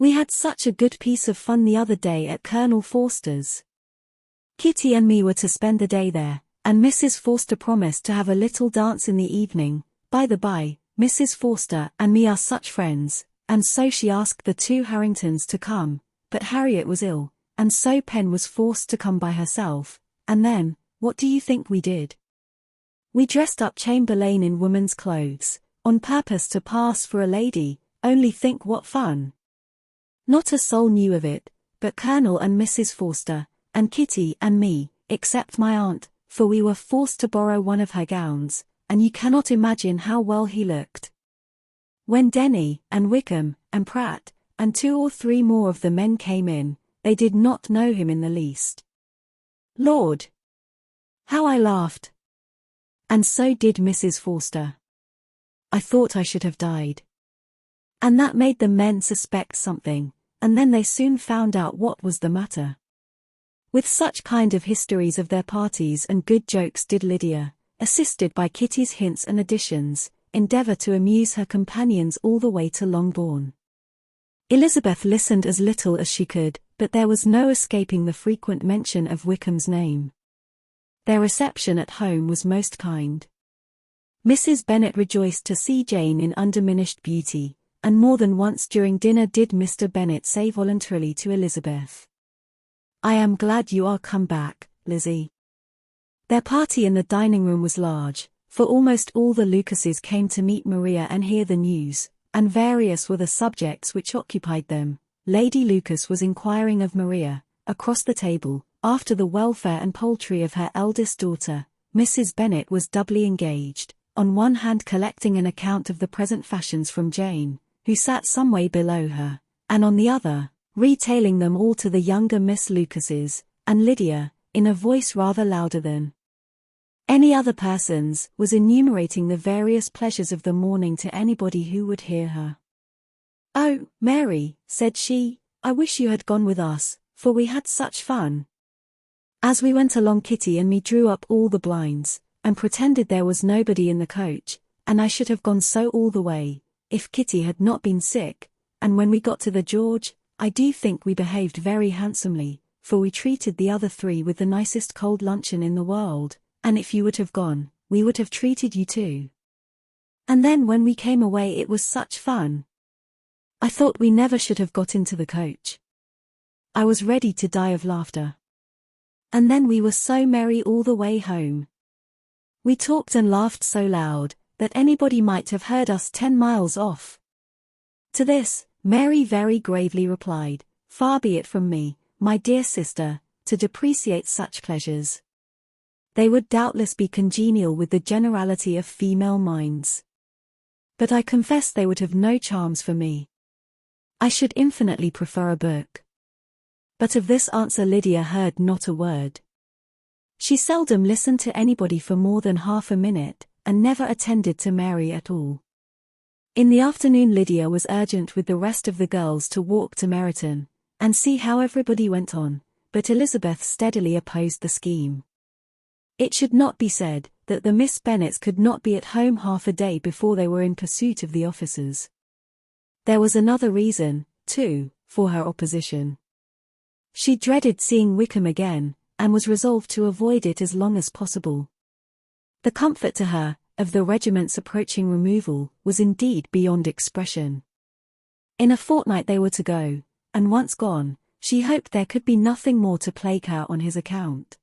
We had such a good piece of fun the other day at Colonel Forster's. Kitty and me were to spend the day there, and Mrs. Forster promised to have a little dance in the evening. By the by, Mrs. Forster and me are such friends, and so she asked the two Harringtons to come, but Harriet was ill, and so Pen was forced to come by herself, and then, what do you think we did? We dressed up Chamberlain in woman's clothes, on purpose to pass for a lady. Only think what fun. Not a soul knew of it, but Colonel and Mrs. Forster, and Kitty and me, except my aunt, for we were forced to borrow one of her gowns, and you cannot imagine how well he looked. When Denny, and Wickham, and Pratt, and 2 or 3 more of the men came in, they did not know him in the least. Lord! How I laughed! And so did Mrs. Forster. I thought I should have died. And that made the men suspect something, and then they soon found out what was the matter. With such kind of histories of their parties and good jokes did Lydia, assisted by Kitty's hints and additions, endeavour to amuse her companions all the way to Longbourn. Elizabeth listened as little as she could, but there was no escaping the frequent mention of Wickham's name. Their reception at home was most kind. Mrs. Bennet rejoiced to see Jane in undiminished beauty, and more than once during dinner did Mr. Bennet say voluntarily to Elizabeth, "I am glad you are come back, Lizzie." Their party in the dining room was large, for almost all the Lucases came to meet Maria and hear the news, and various were the subjects which occupied them. Lady Lucas was inquiring of Maria, across the table, after the welfare and poultry of her eldest daughter. Mrs. Bennet was doubly engaged, on one hand collecting an account of the present fashions from Jane, who sat some way below her, and on the other, retailing them all to the younger Miss Lucases, and Lydia, in a voice rather louder than any other person's, was enumerating the various pleasures of the morning to anybody who would hear her. "Oh, Mary," said she, "I wish you had gone with us, for we had such fun. As we went along Kitty and me drew up all the blinds, and pretended there was nobody in the coach, and I should have gone so all the way, if Kitty had not been sick, and when we got to the George, I do think we behaved very handsomely, for we treated the other 3 with the nicest cold luncheon in the world, and if you would have gone, we would have treated you too. And then when we came away it was such fun. I thought we never should have got into the coach. I was ready to die of laughter. And then we were so merry all the way home. We talked and laughed so loud, that anybody might have heard us 10 miles off." To this, Mary very gravely replied, "Far be it from me, my dear sister, to depreciate such pleasures. They would doubtless be congenial with the generality of female minds. But I confess they would have no charms for me. I should infinitely prefer a book." But of this answer Lydia heard not a word. She seldom listened to anybody for more than half a minute, and never attended to Mary at all. In the afternoon Lydia was urgent with the rest of the girls to walk to Meryton, and see how everybody went on, but Elizabeth steadily opposed the scheme. It should not be said that the Miss Bennets could not be at home half a day before they were in pursuit of the officers. There was another reason, too, for her opposition. She dreaded seeing Wickham again, and was resolved to avoid it as long as possible. The comfort to her, of the regiment's approaching removal, was indeed beyond expression. In a fortnight they were to go, and once gone, she hoped there could be nothing more to plague her on his account.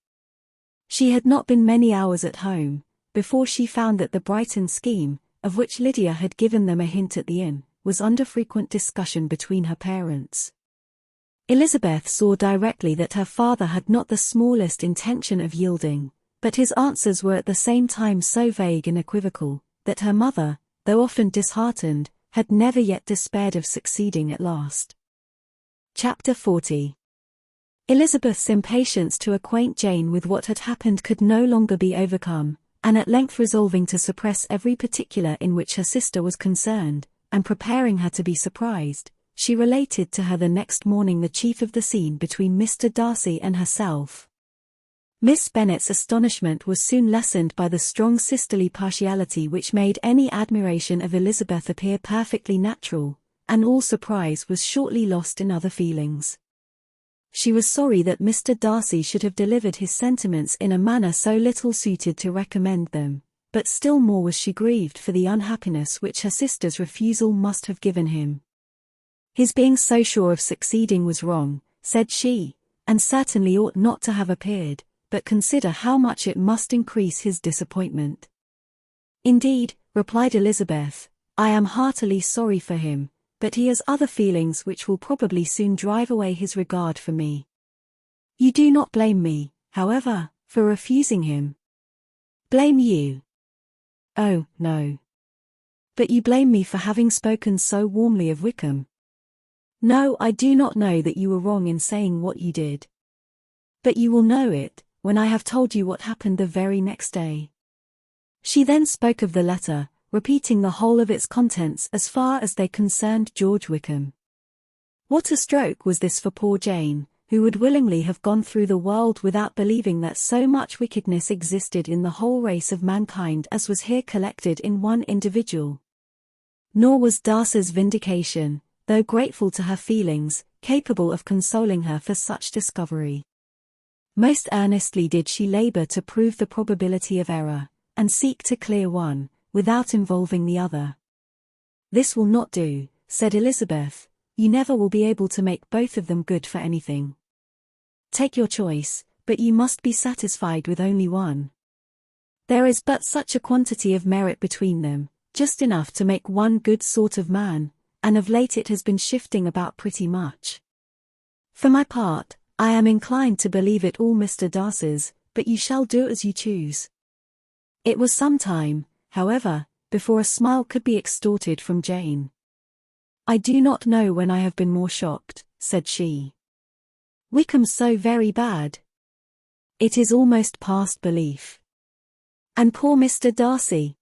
She had not been many hours at home, before she found that the Brighton scheme, of which Lydia had given them a hint at the inn, was under frequent discussion between her parents. Elizabeth saw directly that her father had not the smallest intention of yielding, but his answers were at the same time so vague and equivocal, that her mother, though often disheartened, had never yet despaired of succeeding at last. Chapter 40. Elizabeth's impatience to acquaint Jane with what had happened could no longer be overcome, and at length resolving to suppress every particular in which her sister was concerned, and preparing her to be surprised, she related to her the next morning the chief of the scene between Mr. Darcy and herself. Miss Bennet's astonishment was soon lessened by the strong sisterly partiality which made any admiration of Elizabeth appear perfectly natural, and all surprise was shortly lost in other feelings. She was sorry that Mr. Darcy should have delivered his sentiments in a manner so little suited to recommend them, but still more was she grieved for the unhappiness which her sister's refusal must have given him. His being so sure of succeeding was wrong, said she, and certainly ought not to have appeared, but consider how much it must increase his disappointment. Indeed, replied Elizabeth, I am heartily sorry for him, but he has other feelings which will probably soon drive away his regard for me. You do not blame me, however, for refusing him. Blame you? Oh, no. But you blame me for having spoken so warmly of Wickham. No, I do not know that you were wrong in saying what you did. But you will know it, when I have told you what happened the very next day. She then spoke of the letter, repeating the whole of its contents as far as they concerned George Wickham. What a stroke was this for poor Jane, who would willingly have gone through the world without believing that so much wickedness existed in the whole race of mankind as was here collected in one individual. Nor was Darcy's vindication, though grateful to her feelings, capable of consoling her for such discovery. Most earnestly did she labor to prove the probability of error, and seek to clear one, without involving the other. This will not do, said Elizabeth, you never will be able to make both of them good for anything. Take your choice, but you must be satisfied with only one. There is but such a quantity of merit between them, just enough to make one good sort of man, and of late it has been shifting about pretty much. For my part, I am inclined to believe it all Mr. Darcy's, but you shall do as you choose. It was some time, however, before a smile could be extorted from Jane. I do not know when I have been more shocked, said she. Wickham's so very bad. It is almost past belief. And poor Mr. Darcy.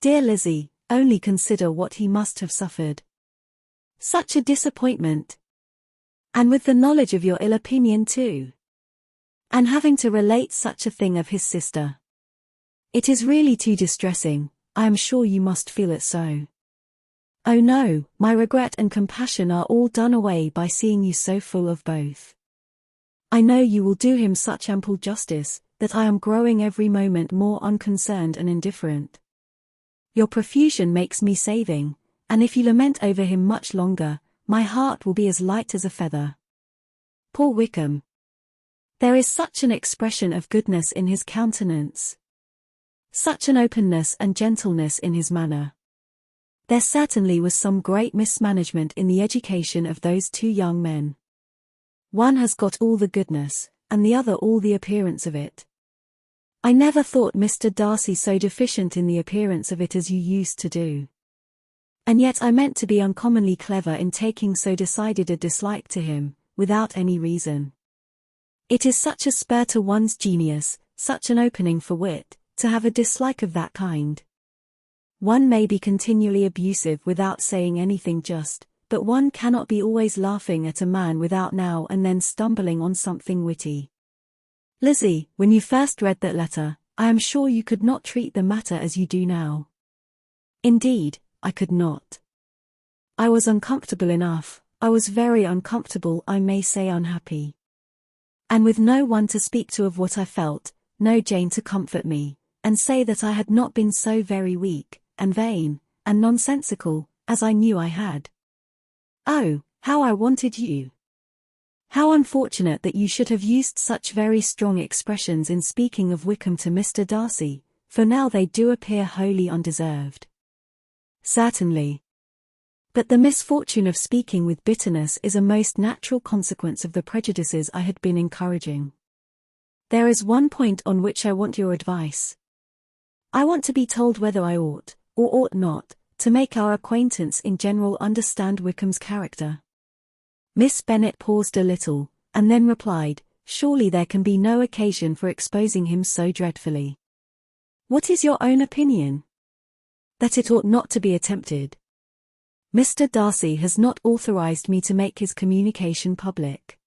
Dear Lizzie, only consider what he must have suffered. Such a disappointment. And with the knowledge of your ill opinion too. And having to relate such a thing of his sister. It is really too distressing, I am sure you must feel it so. Oh no, my regret and compassion are all done away by seeing you so full of both. I know you will do him such ample justice, that I am growing every moment more unconcerned and indifferent. Your profusion makes me saving, and if you lament over him much longer, my heart will be as light as a feather. Poor Wickham. There is such an expression of goodness in his countenance. Such an openness and gentleness in his manner. There certainly was some great mismanagement in the education of those two young men. One has got all the goodness, and the other all the appearance of it. I never thought Mr. Darcy so deficient in the appearance of it as you used to do. And yet I meant to be uncommonly clever in taking so decided a dislike to him, without any reason. It is such a spur to one's genius, such an opening for wit, to have a dislike of that kind. One may be continually abusive without saying anything just, but one cannot be always laughing at a man without now and then stumbling on something witty. Lizzie, when you first read that letter, I am sure you could not treat the matter as you do now. Indeed, I could not. I was uncomfortable enough, I was very uncomfortable, I may say unhappy. And with no one to speak to of what I felt, no Jane to comfort me, and say that I had not been so very weak, and vain, and nonsensical, as I knew I had. Oh, how I wanted you! How unfortunate that you should have used such very strong expressions in speaking of Wickham to Mr. Darcy, for now they do appear wholly undeserved. Certainly. But the misfortune of speaking with bitterness is a most natural consequence of the prejudices I had been encouraging. There is one point on which I want your advice. I want to be told whether I ought, or ought not, to make our acquaintance in general understand Wickham's character. Miss Bennet paused a little, and then replied, surely there can be no occasion for exposing him so dreadfully. What is your own opinion? That it ought not to be attempted. Mr. Darcy has not authorized me to make his communication public.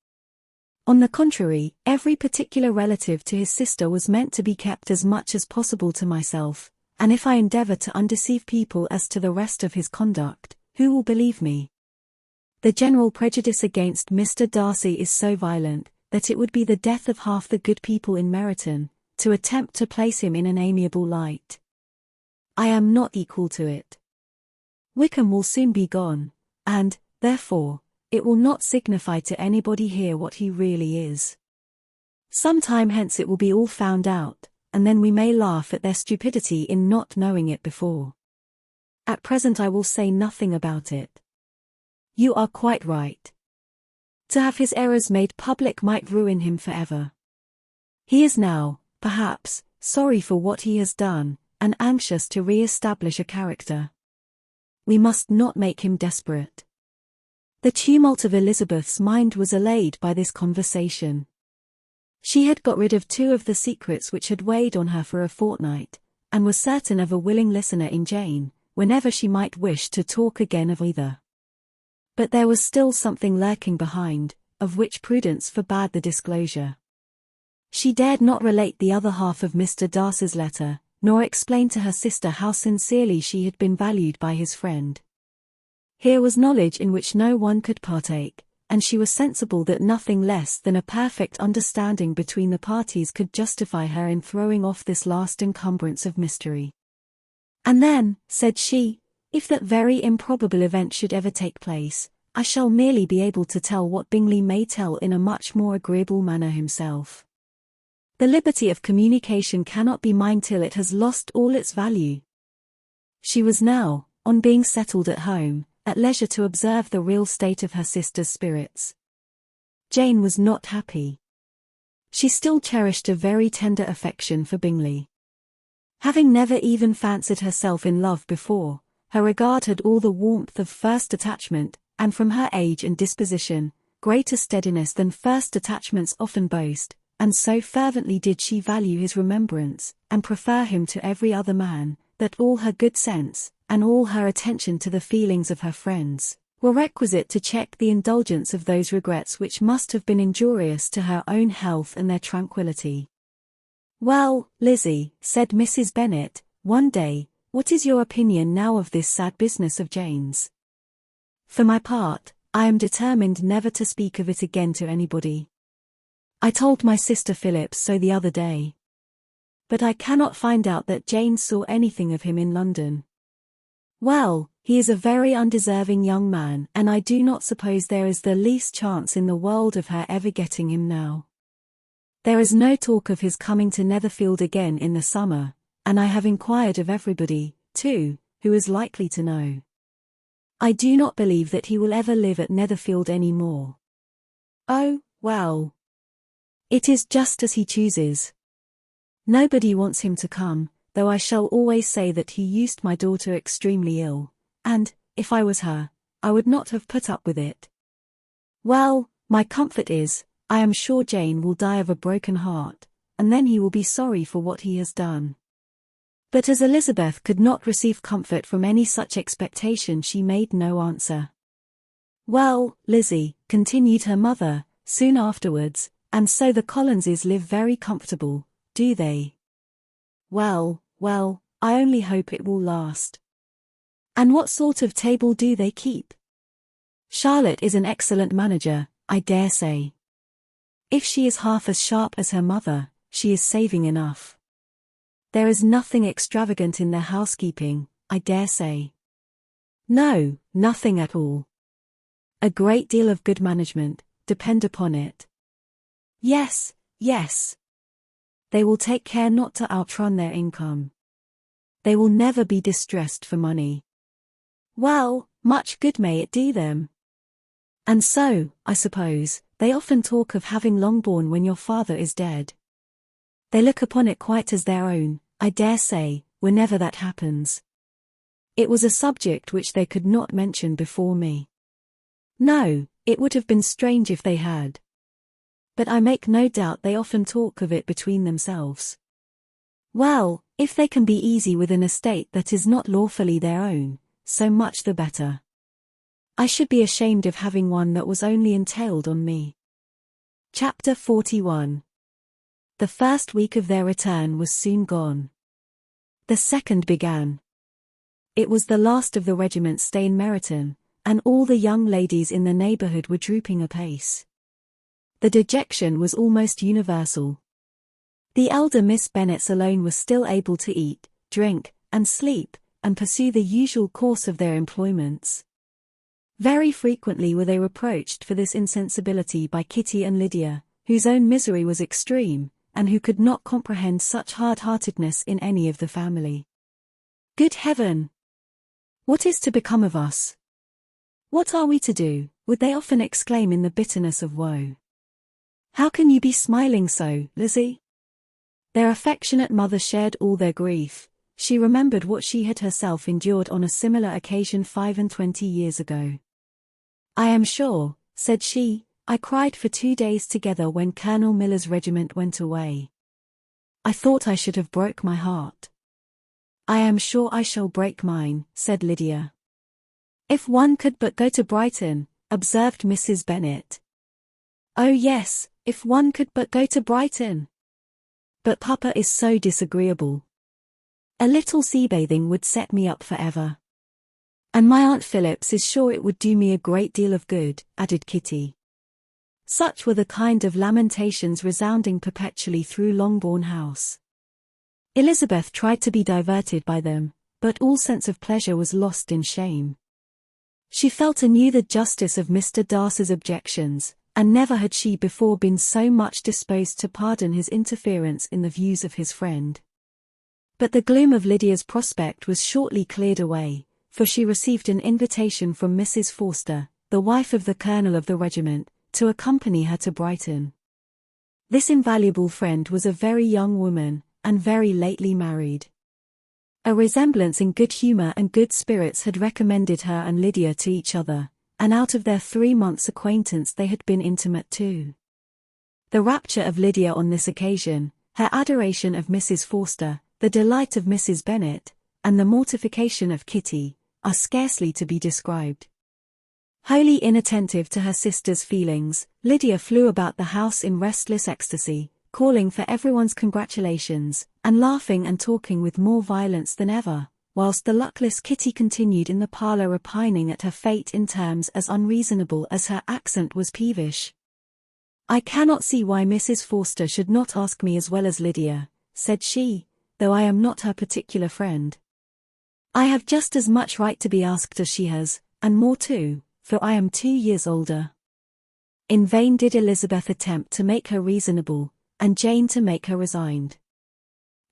On the contrary, every particular relative to his sister was meant to be kept as much as possible to myself, and if I endeavor to undeceive people as to the rest of his conduct, who will believe me? The general prejudice against Mr. Darcy is so violent, that it would be the death of half the good people in Meryton, to attempt to place him in an amiable light. I am not equal to it. Wickham will soon be gone, and, therefore, it will not signify to anybody here what he really is. Some time hence it will be all found out, and then we may laugh at their stupidity in not knowing it before. At present I will say nothing about it. You are quite right. To have his errors made public might ruin him forever. He is now, perhaps, sorry for what he has done, and anxious to re-establish a character. We must not make him desperate. The tumult of Elizabeth's mind was allayed by this conversation. She had got rid of 2 of the secrets which had weighed on her for a fortnight, and was certain of a willing listener in Jane, whenever she might wish to talk again of either. But there was still something lurking behind, of which prudence forbade the disclosure. She dared not relate the other half of Mr. Darcy's letter, nor explain to her sister how sincerely she had been valued by his friend. Here was knowledge in which no one could partake, and she was sensible that nothing less than a perfect understanding between the parties could justify her in throwing off this last encumbrance of mystery. And then, said she, if that very improbable event should ever take place, I shall merely be able to tell what Bingley may tell in a much more agreeable manner himself. The liberty of communication cannot be mine till it has lost all its value. She was now, on being settled at home, at leisure to observe the real state of her sister's spirits. Jane was not happy. She still cherished a very tender affection for Bingley. Having never even fancied herself in love before, her regard had all the warmth of first attachment, and from her age and disposition, greater steadiness than first attachments often boast, and so fervently did she value his remembrance, and prefer him to every other man, that all her good sense, and all her attention to the feelings of her friends, were requisite to check the indulgence of those regrets which must have been injurious to her own health and their tranquillity. "Well, Lizzie," said Mrs. Bennet, one day, "what is your opinion now of this sad business of Jane's?" "For my part, I am determined never to speak of it again to anybody. I told my sister Phillips so the other day. But I cannot find out that Jane saw anything of him in London. Well, he is a very undeserving young man, and I do not suppose there is the least chance in the world of her ever getting him now. There is no talk of his coming to Netherfield again in the summer, and I have inquired of everybody, too, who is likely to know. I do not believe that he will ever live at Netherfield any more. Oh, well. It is just as he chooses. Nobody wants him to come, though I shall always say that he used my daughter extremely ill, and, if I was her, I would not have put up with it. Well, my comfort is, I am sure Jane will die of a broken heart, and then he will be sorry for what he has done." But as Elizabeth could not receive comfort from any such expectation, she made no answer. "Well, Lizzie," continued her mother, soon afterwards, "and so the Collinses live very comfortable, do they?" Well, I only hope it will last." "And what sort of table do they keep?" "Charlotte is an excellent manager, I dare say. If she is half as sharp as her mother, she is saving enough. There is nothing extravagant in their housekeeping, I dare say." "No, nothing at all. A great deal of good management, depend upon it." Yes. They will take care not to outrun their income. They will never be distressed for money." "Well, much good may it do them. And so, I suppose, they often talk of having Longbourn when your father is dead. They look upon it quite as their own, I dare say, whenever that happens." It was a subject which they could not mention before me. "No, it would have been strange if they had. But I make no doubt they often talk of it between themselves." "Well, if they can be easy with an estate that is not lawfully their own, so much the better. I should be ashamed of having one that was only entailed on me." Chapter 41. The first week of their return was soon gone. The second began. It was the last of the regiment's stay in Meryton, and all the young ladies in the neighbourhood were drooping apace. The dejection was almost universal. The elder Miss Bennets alone was still able to eat, drink, and sleep, and pursue the usual course of their employments. Very frequently were they reproached for this insensibility by Kitty and Lydia, whose own misery was extreme, and who could not comprehend such hard-heartedness in any of the family. "Good heaven! What is to become of us? What are we to do?" would they often exclaim in the bitterness of woe. "How can you be smiling so, Lizzie?" Their affectionate mother shared all their grief. She remembered what she had herself endured on a similar occasion 25 years ago. "I am sure," said she, "I cried for 2 days together when Colonel Miller's regiment went away. I thought I should have broke my heart." "I am sure I shall break mine," said Lydia. "If one could but go to Brighton," observed Mrs. Bennet. "Oh yes, if one could but go to Brighton. But Papa is so disagreeable. A little sea bathing would set me up forever. And my Aunt Phillips is sure it would do me a great deal of good," added Kitty. Such were the kind of lamentations resounding perpetually through Longbourn House. Elizabeth tried to be diverted by them, but all sense of pleasure was lost in shame. She felt anew the justice of Mr. Darcy's objections, and never had she before been so much disposed to pardon his interference in the views of his friend. But the gloom of Lydia's prospect was shortly cleared away, for she received an invitation from Mrs. Forster, the wife of the colonel of the regiment, to accompany her to Brighton. This invaluable friend was a very young woman, and very lately married. A resemblance in good humour and good spirits had recommended her and Lydia to each other, and out of their 3 months' acquaintance they had been intimate too. The rapture of Lydia on this occasion, her adoration of Mrs. Forster, the delight of Mrs. Bennet, and the mortification of Kitty, are scarcely to be described. Wholly inattentive to her sister's feelings, Lydia flew about the house in restless ecstasy, calling for everyone's congratulations, and laughing and talking with more violence than ever, whilst the luckless Kitty continued in the parlour repining at her fate in terms as unreasonable as her accent was peevish. "I cannot see why Mrs. Forster should not ask me as well as Lydia," said she, "though I am not her particular friend. I have just as much right to be asked as she has, and more too, for I am 2 years older." In vain did Elizabeth attempt to make her reasonable, and Jane to make her resigned.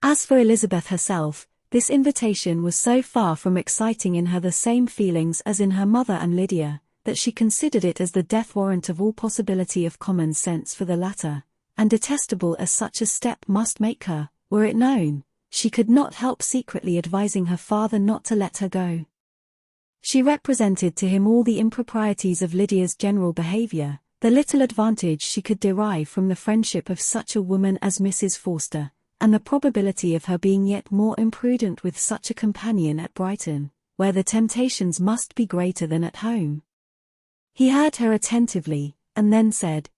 As for Elizabeth herself, this invitation was so far from exciting in her the same feelings as in her mother and Lydia, that she considered it as the death warrant of all possibility of common sense for the latter, and detestable as such a step must make her, were it known, she could not help secretly advising her father not to let her go. She represented to him all the improprieties of Lydia's general behaviour, the little advantage she could derive from the friendship of such a woman as Mrs. Forster, and the probability of her being yet more imprudent with such a companion at Brighton, where the temptations must be greater than at home. He heard her attentively, and then said,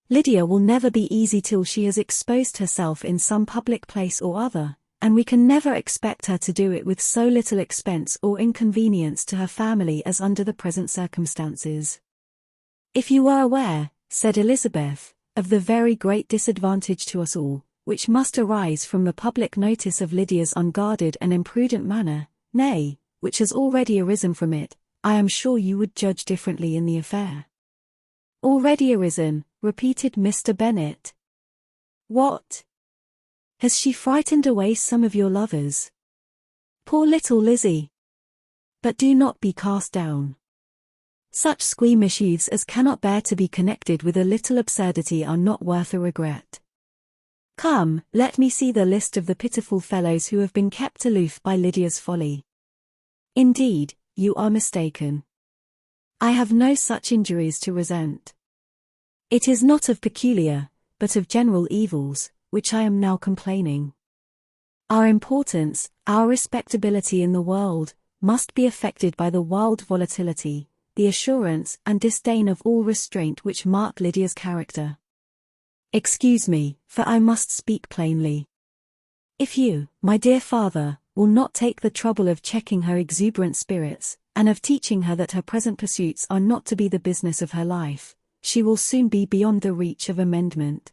"Lydia will never be easy till she has exposed herself in some public place or other, and we can never expect her to do it with so little expense or inconvenience to her family as under the present circumstances." "If you were aware," said Elizabeth, "of the very great disadvantage to us all, which must arise from the public notice of Lydia's unguarded and imprudent manner, nay, which has already arisen from it, I am sure you would judge differently in the affair." "Already arisen," repeated Mr. Bennet. "What? Has she frightened away some of your lovers? Poor little Lizzie! But do not be cast down. Such squeamish youths as cannot bear to be connected with a little absurdity are not worth a regret. Come, let me see the list of the pitiful fellows who have been kept aloof by Lydia's folly. Indeed, you are mistaken. I have no such injuries to resent. It is not of peculiar, but of general evils, which I am now complaining. Our importance, our respectability in the world, must be affected by the wild volatility, the assurance and disdain of all restraint which mark Lydia's character. Excuse me, for I must speak plainly. If you, my dear father, will not take the trouble of checking her exuberant spirits, and of teaching her that her present pursuits are not to be the business of her life, she will soon be beyond the reach of amendment.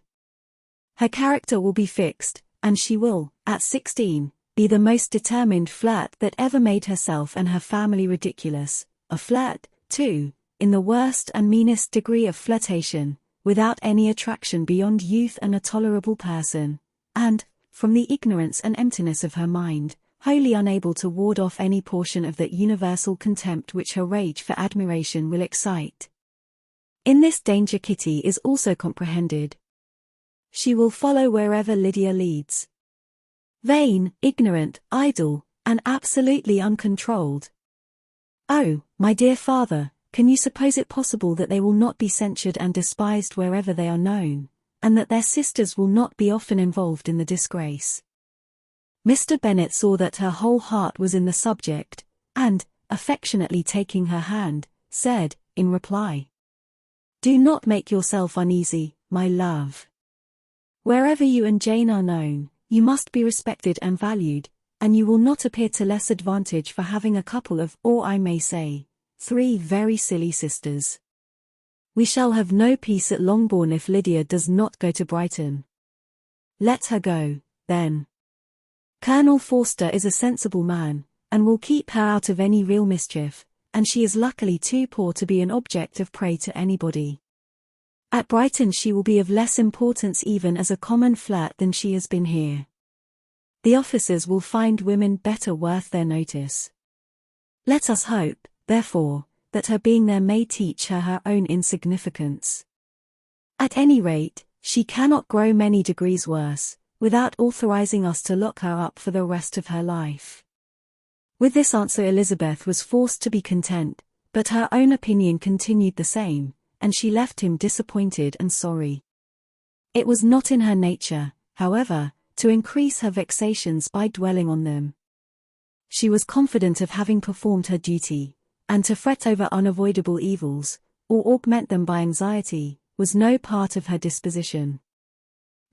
Her character will be fixed, and she will, at 16, be the most determined flirt that ever made herself and her family ridiculous, a flirt, too, in the worst and meanest degree of flirtation, without any attraction beyond youth and a tolerable person, and, from the ignorance and emptiness of her mind, wholly unable to ward off any portion of that universal contempt which her rage for admiration will excite. In this danger Kitty is also comprehended. She will follow wherever Lydia leads. Vain, ignorant, idle, and absolutely uncontrolled. Oh, my dear father, can you suppose it possible that they will not be censured and despised wherever they are known, and that their sisters will not be often involved in the disgrace? Mr. Bennet saw that her whole heart was in the subject, and, affectionately taking her hand, said, in reply, "Do not make yourself uneasy, my love. Wherever you and Jane are known, you must be respected and valued, and you will not appear to less advantage for having a couple of, or I may say, 3 very silly sisters. We shall have no peace at Longbourn if Lydia does not go to Brighton. Let her go, then. Colonel Forster is a sensible man, and will keep her out of any real mischief, and she is luckily too poor to be an object of prey to anybody. At Brighton she will be of less importance even as a common flirt than she has been here. The officers will find women better worth their notice. Let us hope, therefore, that her being there may teach her her own insignificance. At any rate, she cannot grow many degrees worse, without authorizing us to lock her up for the rest of her life." With this answer Elizabeth was forced to be content, but her own opinion continued the same, and she left him disappointed and sorry. It was not in her nature, however, to increase her vexations by dwelling on them. She was confident of having performed her duty, and to fret over unavoidable evils, or augment them by anxiety, was no part of her disposition.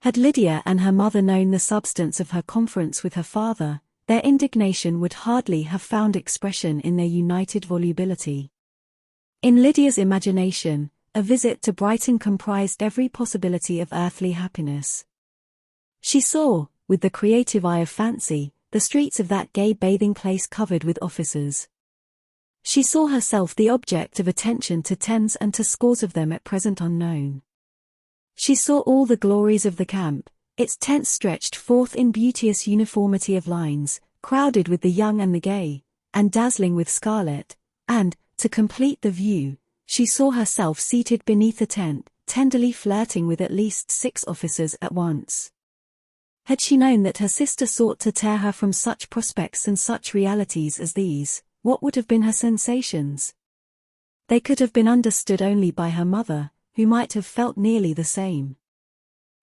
Had Lydia and her mother known the substance of her conference with her father, their indignation would hardly have found expression in their united volubility. In Lydia's imagination, a visit to Brighton comprised every possibility of earthly happiness. She saw, with the creative eye of fancy, the streets of that gay bathing place covered with officers. She saw herself the object of attention to tens and to scores of them at present unknown. She saw all the glories of the camp, its tents stretched forth in beauteous uniformity of lines, crowded with the young and the gay, and dazzling with scarlet, and, to complete the view, she saw herself seated beneath a tent, tenderly flirting with at least 6 officers at once. Had she known that her sister sought to tear her from such prospects and such realities as these, what would have been her sensations? They could have been understood only by her mother, who might have felt nearly the same.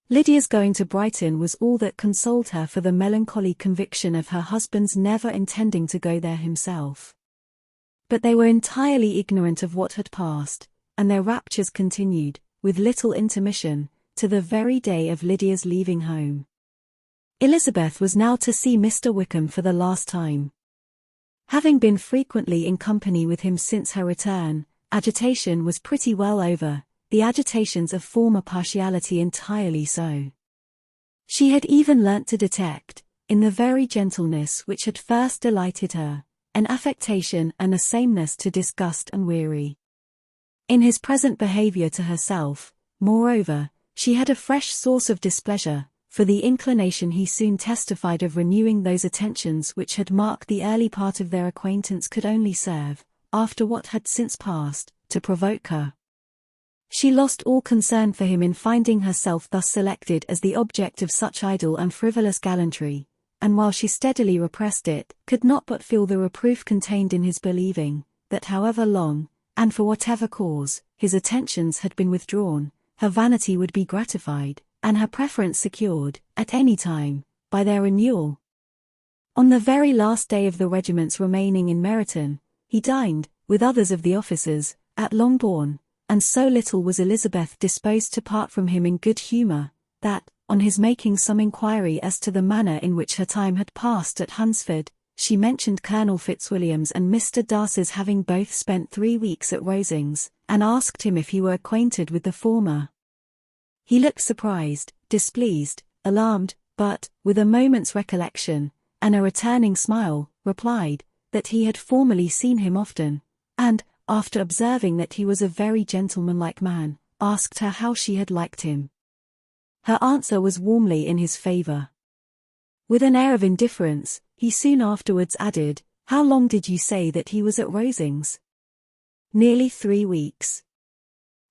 Lydia's going to Brighton was all that consoled her for the melancholy conviction of her husband's never intending to go there himself. But they were entirely ignorant of what had passed, and their raptures continued, with little intermission, to the very day of Lydia's leaving home. Elizabeth was now to see Mr. Wickham for the last time. Having been frequently in company with him since her return, agitation was pretty well over, the agitations of former partiality entirely so. She had even learnt to detect, in the very gentleness which had first delighted her, an affectation and a sameness to disgust and weary. In his present behaviour to herself, moreover, she had a fresh source of displeasure, for the inclination he soon testified of renewing those attentions which had marked the early part of their acquaintance could only serve, after what had since passed, to provoke her. She lost all concern for him in finding herself thus selected as the object of such idle and frivolous gallantry, and while she steadily repressed it, could not but feel the reproof contained in his believing, that however long, and for whatever cause, his attentions had been withdrawn, her vanity would be gratified, and her preference secured, at any time, by their renewal. On the very last day of the regiment's remaining in Meryton, he dined, with others of the officers, at Longbourn, and so little was Elizabeth disposed to part from him in good humour, that, on his making some inquiry as to the manner in which her time had passed at Hunsford, she mentioned Colonel Fitzwilliam's and Mr. Darcy's having both spent 3 weeks at Rosings, and asked him if he were acquainted with the former. He looked surprised, displeased, alarmed, but, with a moment's recollection, and a returning smile, replied, that he had formerly seen him often, and, after observing that he was a very gentlemanlike man, asked her how she had liked him. Her answer was warmly in his favour. With an air of indifference, he soon afterwards added, "How long did you say that he was at Rosings?" "Nearly 3 weeks."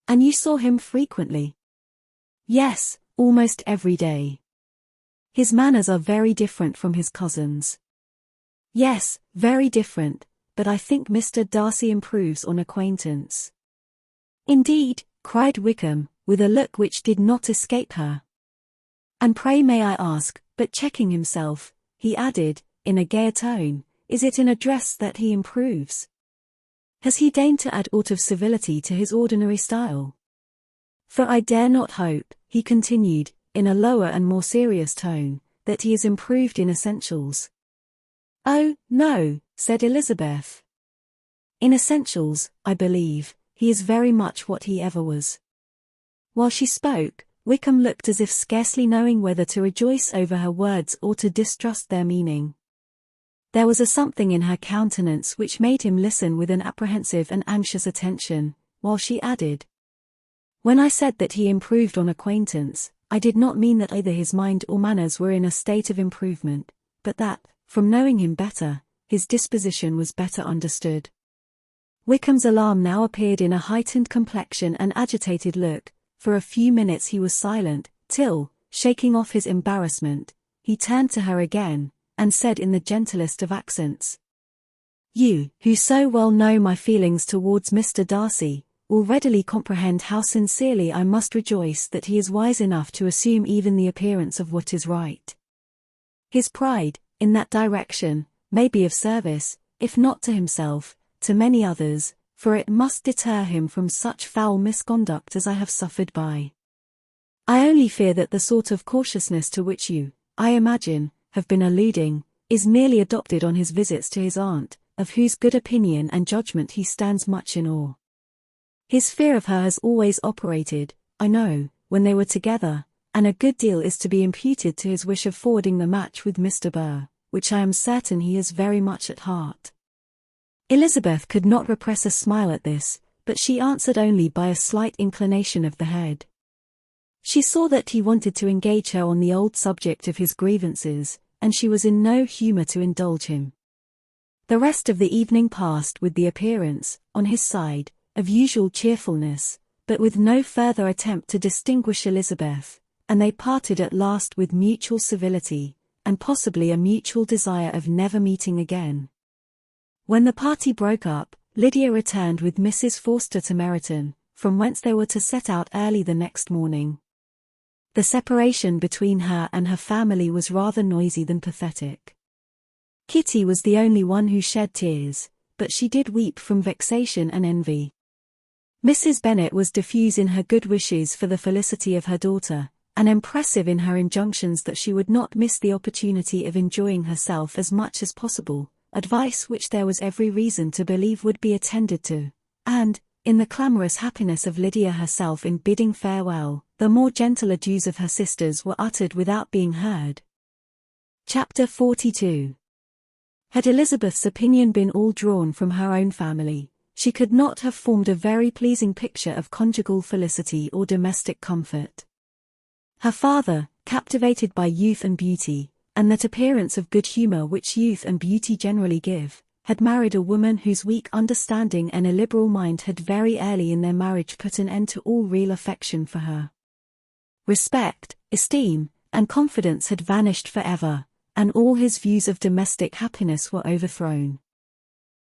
"And you saw him frequently?" "Yes, almost every day." "His manners are very different from his cousin's." "Yes, very different, but I think Mr. Darcy improves on acquaintance." "Indeed," cried Wickham, with a look which did not escape her. "And pray may I ask," but checking himself, he added, in a gayer tone, "is it in address that he improves? Has he deigned to add aught of civility to his ordinary style? For I dare not hope," he continued, in a lower and more serious tone, "that he is improved in essentials." "Oh, no," said Elizabeth. "In essentials, I believe, he is very much what he ever was." While she spoke, Wickham looked as if scarcely knowing whether to rejoice over her words or to distrust their meaning. There was a something in her countenance which made him listen with an apprehensive and anxious attention, while she added, "When I said that he improved on acquaintance, I did not mean that either his mind or manners were in a state of improvement, but that, from knowing him better, his disposition was better understood." Wickham's alarm now appeared in a heightened complexion and agitated look. For a few minutes he was silent, till, shaking off his embarrassment, he turned to her again, and said in the gentlest of accents, "You, who so well know my feelings towards Mr. Darcy, will readily comprehend how sincerely I must rejoice that he is wise enough to assume even the appearance of what is right. His pride, in that direction, may be of service, if not to himself, to many others, for it must deter him from such foul misconduct as I have suffered by. I only fear that the sort of cautiousness to which you, I imagine, have been alluding, is merely adopted on his visits to his aunt, of whose good opinion and judgment he stands much in awe. His fear of her has always operated, I know, when they were together, and a good deal is to be imputed to his wish of forwarding the match with Mr. Burr, which I am certain he has very much at heart." Elizabeth could not repress a smile at this, but she answered only by a slight inclination of the head. She saw that he wanted to engage her on the old subject of his grievances, and she was in no humour to indulge him. The rest of the evening passed with the appearance, on his side, of usual cheerfulness, but with no further attempt to distinguish Elizabeth, and they parted at last with mutual civility, and possibly a mutual desire of never meeting again. When the party broke up, Lydia returned with Mrs. Forster to Meryton, from whence they were to set out early the next morning. The separation between her and her family was rather noisy than pathetic. Kitty was the only one who shed tears, but she did weep from vexation and envy. Mrs. Bennet was diffuse in her good wishes for the felicity of her daughter, and impressive in her injunctions that she would not miss the opportunity of enjoying herself as much as possible, advice which there was every reason to believe would be attended to, and, in the clamorous happiness of Lydia herself in bidding farewell, the more gentle adieus of her sisters were uttered without being heard. Chapter 42. Had Elizabeth's opinion been all drawn from her own family, she could not have formed a very pleasing picture of conjugal felicity or domestic comfort. Her father, captivated by youth and beauty, and that appearance of good humour which youth and beauty generally give, had married a woman whose weak understanding and illiberal mind had very early in their marriage put an end to all real affection for her. Respect, esteem, and confidence had vanished forever, and all his views of domestic happiness were overthrown.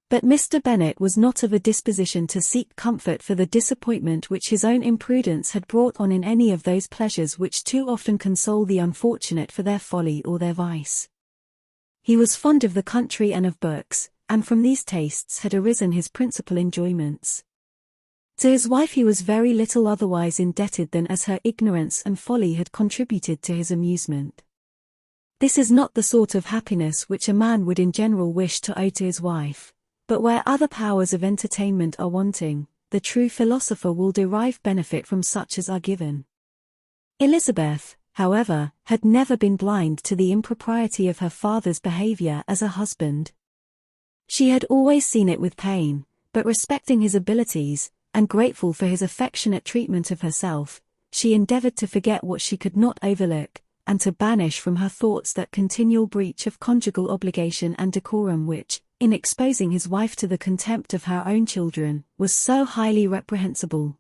But Mr. Bennet was not of a disposition to seek comfort for the disappointment which his own imprudence had brought on in any of those pleasures which too often console the unfortunate for their folly or their vice. He was fond of the country and of books, and from these tastes had arisen his principal enjoyments. To his wife he was very little otherwise indebted than as her ignorance and folly had contributed to his amusement. This is not the sort of happiness which a man would in general wish to owe to his wife, but where other powers of entertainment are wanting, the true philosopher will derive benefit from such as are given. Elizabeth, however, had never been blind to the impropriety of her father's behavior as a husband. She had always seen it with pain, but respecting his abilities, and grateful for his affectionate treatment of herself, she endeavored to forget what she could not overlook, and to banish from her thoughts that continual breach of conjugal obligation and decorum which, in exposing his wife to the contempt of her own children, was so highly reprehensible.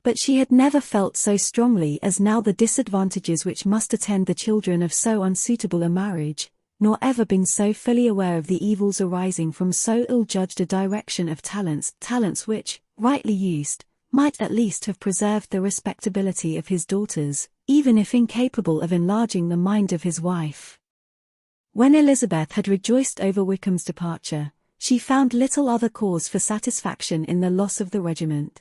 But she had never felt so strongly as now the disadvantages which must attend the children of so unsuitable a marriage, nor ever been so fully aware of the evils arising from so ill-judged a direction of talents which, rightly used, might at least have preserved the respectability of his daughters, even if incapable of enlarging the mind of his wife. When Elizabeth had rejoiced over Wickham's departure, she found little other cause for satisfaction in the loss of the regiment.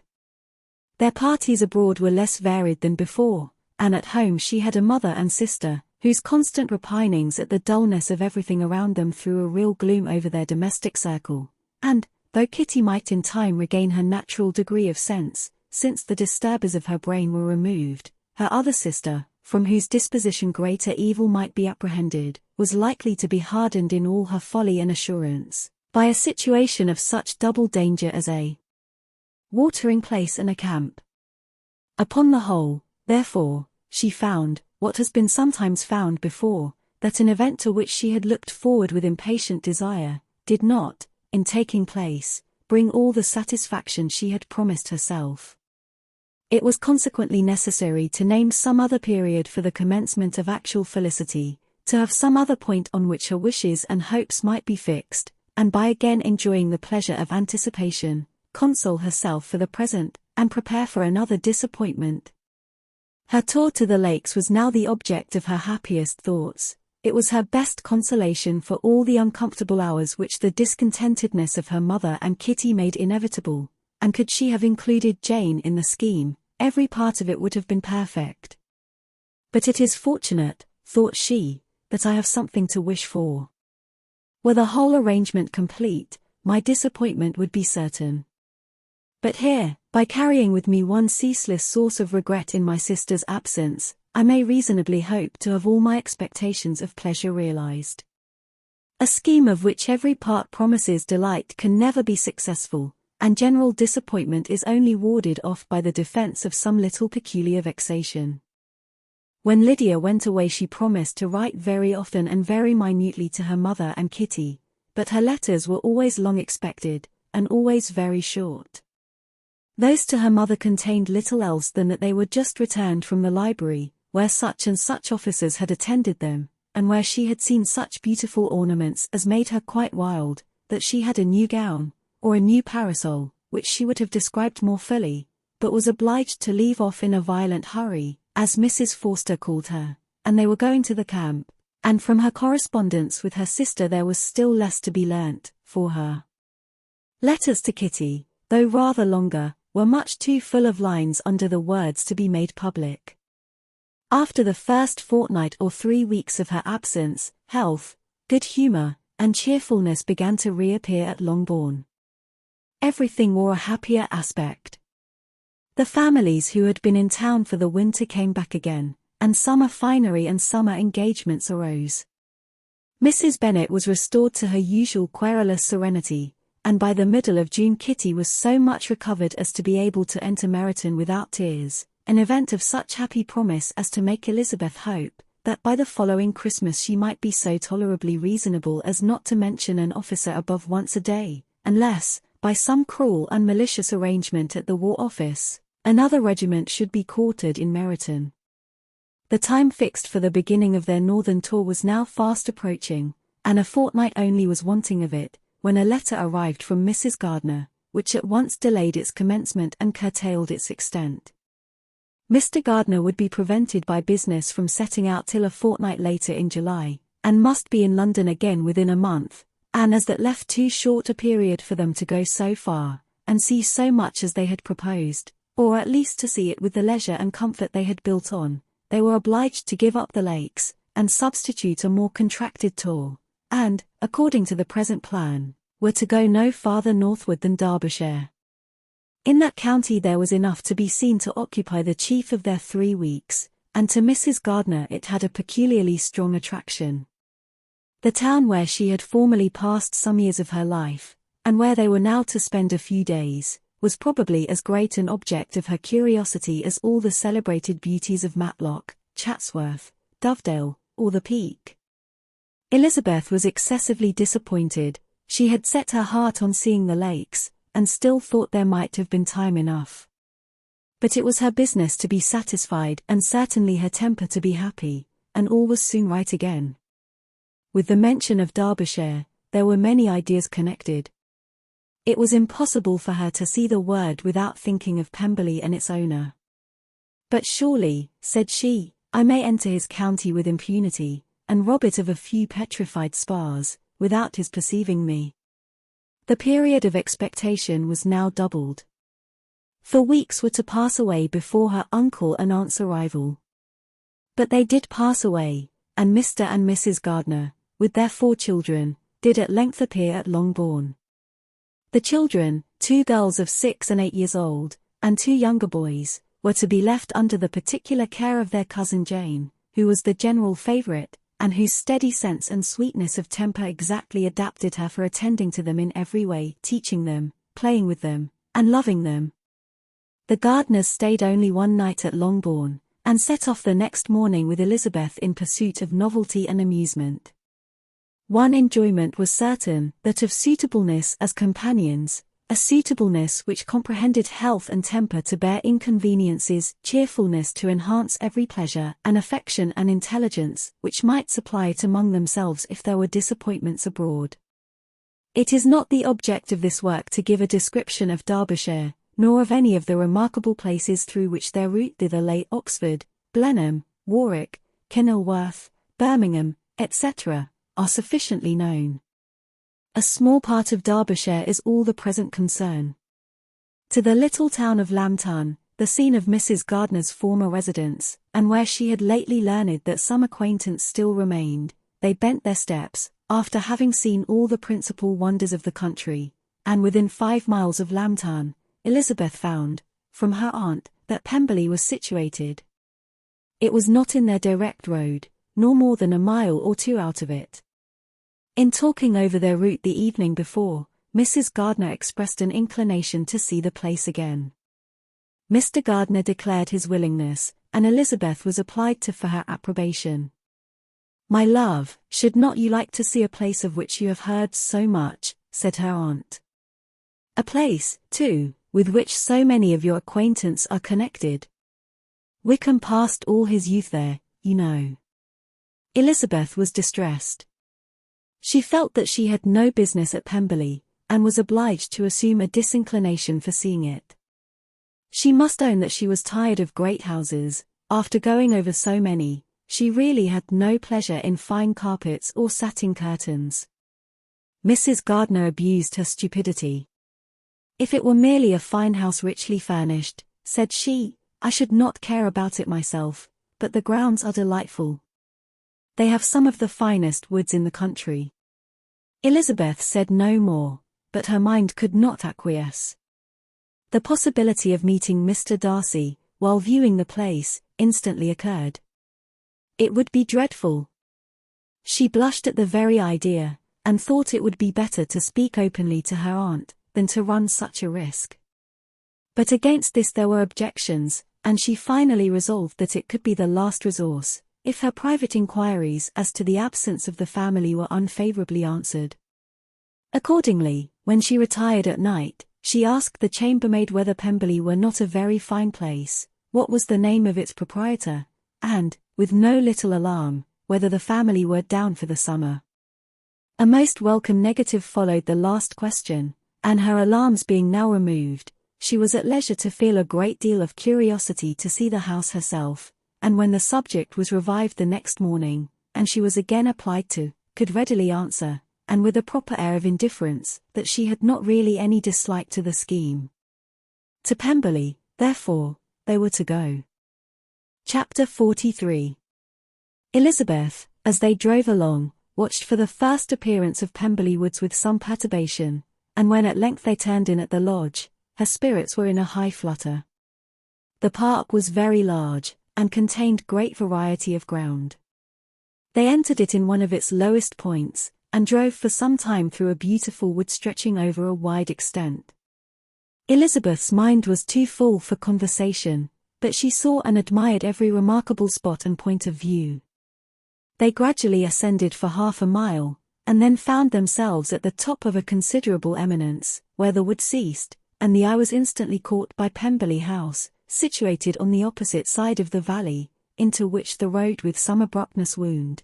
Their parties abroad were less varied than before, and at home she had a mother and sister, whose constant repinings at the dullness of everything around them threw a real gloom over their domestic circle, and, though Kitty might in time regain her natural degree of sense, since the disturbers of her brain were removed, her other sister, from whose disposition greater evil might be apprehended, was likely to be hardened in all her folly and assurance, by a situation of such double danger as a watering place and a camp. Upon the whole, therefore, she found, what has been sometimes found before, that an event to which she had looked forward with impatient desire, did not, in taking place, bring all the satisfaction she had promised herself. It was consequently necessary to name some other period for the commencement of actual felicity, to have some other point on which her wishes and hopes might be fixed, and by again enjoying the pleasure of anticipation, console herself for the present, and prepare for another disappointment. Her tour to the lakes was now the object of her happiest thoughts. It was her best consolation for all the uncomfortable hours which the discontentedness of her mother and Kitty made inevitable, and could she have included Jane in the scheme, every part of it would have been perfect. But it is fortunate, thought she, that I have something to wish for. Were the whole arrangement complete, my disappointment would be certain. But here, by carrying with me one ceaseless source of regret in my sister's absence, I may reasonably hope to have all my expectations of pleasure realized. A scheme of which every part promises delight can never be successful, and general disappointment is only warded off by the defense of some little peculiar vexation. When Lydia went away she promised to write very often and very minutely to her mother and Kitty, but her letters were always long expected, and always very short. Those to her mother contained little else than that they were just returned from the library, where such and such officers had attended them, and where she had seen such beautiful ornaments as made her quite wild, that she had a new gown, or a new parasol, which she would have described more fully, but was obliged to leave off in a violent hurry, as Mrs. Forster called her, and they were going to the camp, and from her correspondence with her sister there was still less to be learnt, for her. Letters to Kitty, though rather longer, were much too full of lines under the words to be made public. After the first fortnight or 3 weeks of her absence, health, good humour, and cheerfulness began to reappear at Longbourn. Everything wore a happier aspect. The families who had been in town for the winter came back again, and summer finery and summer engagements arose. Mrs. Bennet was restored to her usual querulous serenity, and by the middle of June Kitty was so much recovered as to be able to enter Meryton without tears, an event of such happy promise as to make Elizabeth hope, that by the following Christmas she might be so tolerably reasonable as not to mention an officer above once a day, unless, by some cruel and malicious arrangement at the War Office, another regiment should be quartered in Meryton. The time fixed for the beginning of their northern tour was now fast approaching, and a fortnight only was wanting of it, when a letter arrived from Mrs. Gardiner, which at once delayed its commencement and curtailed its extent. Mr. Gardiner would be prevented by business from setting out till a fortnight later in July, and must be in London again within a month, and as that left too short a period for them to go so far, and see so much as they had proposed, or at least to see it with the leisure and comfort they had built on, they were obliged to give up the lakes, and substitute a more contracted tour, and, according to the present plan, were to go no farther northward than Derbyshire. In that county there was enough to be seen to occupy the chief of their 3 weeks, and to Mrs. Gardiner it had a peculiarly strong attraction. The town where she had formerly passed some years of her life, and where they were now to spend a few days, was probably as great an object of her curiosity as all the celebrated beauties of Matlock, Chatsworth, Dovedale, or the Peak. Elizabeth was excessively disappointed. She had set her heart on seeing the lakes, and still thought there might have been time enough. But it was her business to be satisfied and certainly her temper to be happy, and all was soon right again. With the mention of Derbyshire, there were many ideas connected. It was impossible for her to see the word without thinking of Pemberley and its owner. But surely, said she, I may enter his county with impunity, and rob it of a few petrified spars, without his perceiving me. The period of expectation was now doubled. For weeks were to pass away before her uncle and aunt's arrival. But they did pass away, and Mr. and Mrs. Gardiner, with their 4 children, did at length appear at Longbourn. The children, 2 girls of 6 and 8 years old, and 2 younger boys, were to be left under the particular care of their cousin Jane, who was the general favourite, and whose steady sense and sweetness of temper exactly adapted her for attending to them in every way, teaching them, playing with them, and loving them. The Gardiners stayed only one night at Longbourn, and set off the next morning with Elizabeth in pursuit of novelty and amusement. One enjoyment was certain, that of suitableness as companions, a suitableness which comprehended health and temper to bear inconveniences, cheerfulness to enhance every pleasure, and affection and intelligence, which might supply it among themselves if there were disappointments abroad. It is not the object of this work to give a description of Derbyshire, nor of any of the remarkable places through which their route thither lay. Oxford, Blenheim, Warwick, Kenilworth, Birmingham, etc., are sufficiently known. A small part of Derbyshire is all the present concern. To the little town of Lambton, the scene of Mrs. Gardiner's former residence, and where she had lately learned that some acquaintance still remained, they bent their steps, after having seen all the principal wonders of the country, and within 5 miles of Lambton, Elizabeth found, from her aunt, that Pemberley was situated. It was not in their direct road, nor more than a mile or 2 out of it. In talking over their route the evening before, Mrs. Gardiner expressed an inclination to see the place again. Mr. Gardiner declared his willingness, and Elizabeth was applied to for her approbation. "My love, should not you like to see a place of which you have heard so much?" said her aunt. "A place, too, with which so many of your acquaintance are connected. Wickham passed all his youth there, you know." Elizabeth was distressed. She felt that she had no business at Pemberley, and was obliged to assume a disinclination for seeing it. She must own that she was tired of great houses. After going over so many, she really had no pleasure in fine carpets or satin curtains. Mrs. Gardiner abused her stupidity. "If it were merely a fine house richly furnished," said she, "I should not care about it myself, but the grounds are delightful. They have some of the finest woods in the country." Elizabeth said no more, but her mind could not acquiesce. The possibility of meeting Mr. Darcy, while viewing the place, instantly occurred. It would be dreadful. She blushed at the very idea, and thought it would be better to speak openly to her aunt, than to run such a risk. But against this there were objections, and she finally resolved that it could be the last resource, if her private inquiries as to the absence of the family were unfavorably answered. Accordingly, when she retired at night, she asked the chambermaid whether Pemberley were not a very fine place, what was the name of its proprietor, and, with no little alarm, whether the family were down for the summer. A most welcome negative followed the last question, and her alarms being now removed, she was at leisure to feel a great deal of curiosity to see the house herself, and when the subject was revived the next morning, and she was again applied to, could readily answer, and with a proper air of indifference, that she had not really any dislike to the scheme. To Pemberley, therefore, they were to go. Chapter 43. Elizabeth, as they drove along, watched for the first appearance of Pemberley Woods with some perturbation, and when at length they turned in at the lodge, her spirits were in a high flutter. The park was very large, and contained great variety of ground. They entered it in one of its lowest points, and drove for some time through a beautiful wood stretching over a wide extent. Elizabeth's mind was too full for conversation, but she saw and admired every remarkable spot and point of view. They gradually ascended for half a mile, and then found themselves at the top of a considerable eminence, where the wood ceased, and the eye was instantly caught by Pemberley House, situated on the opposite side of the valley, into which the road with some abruptness wound.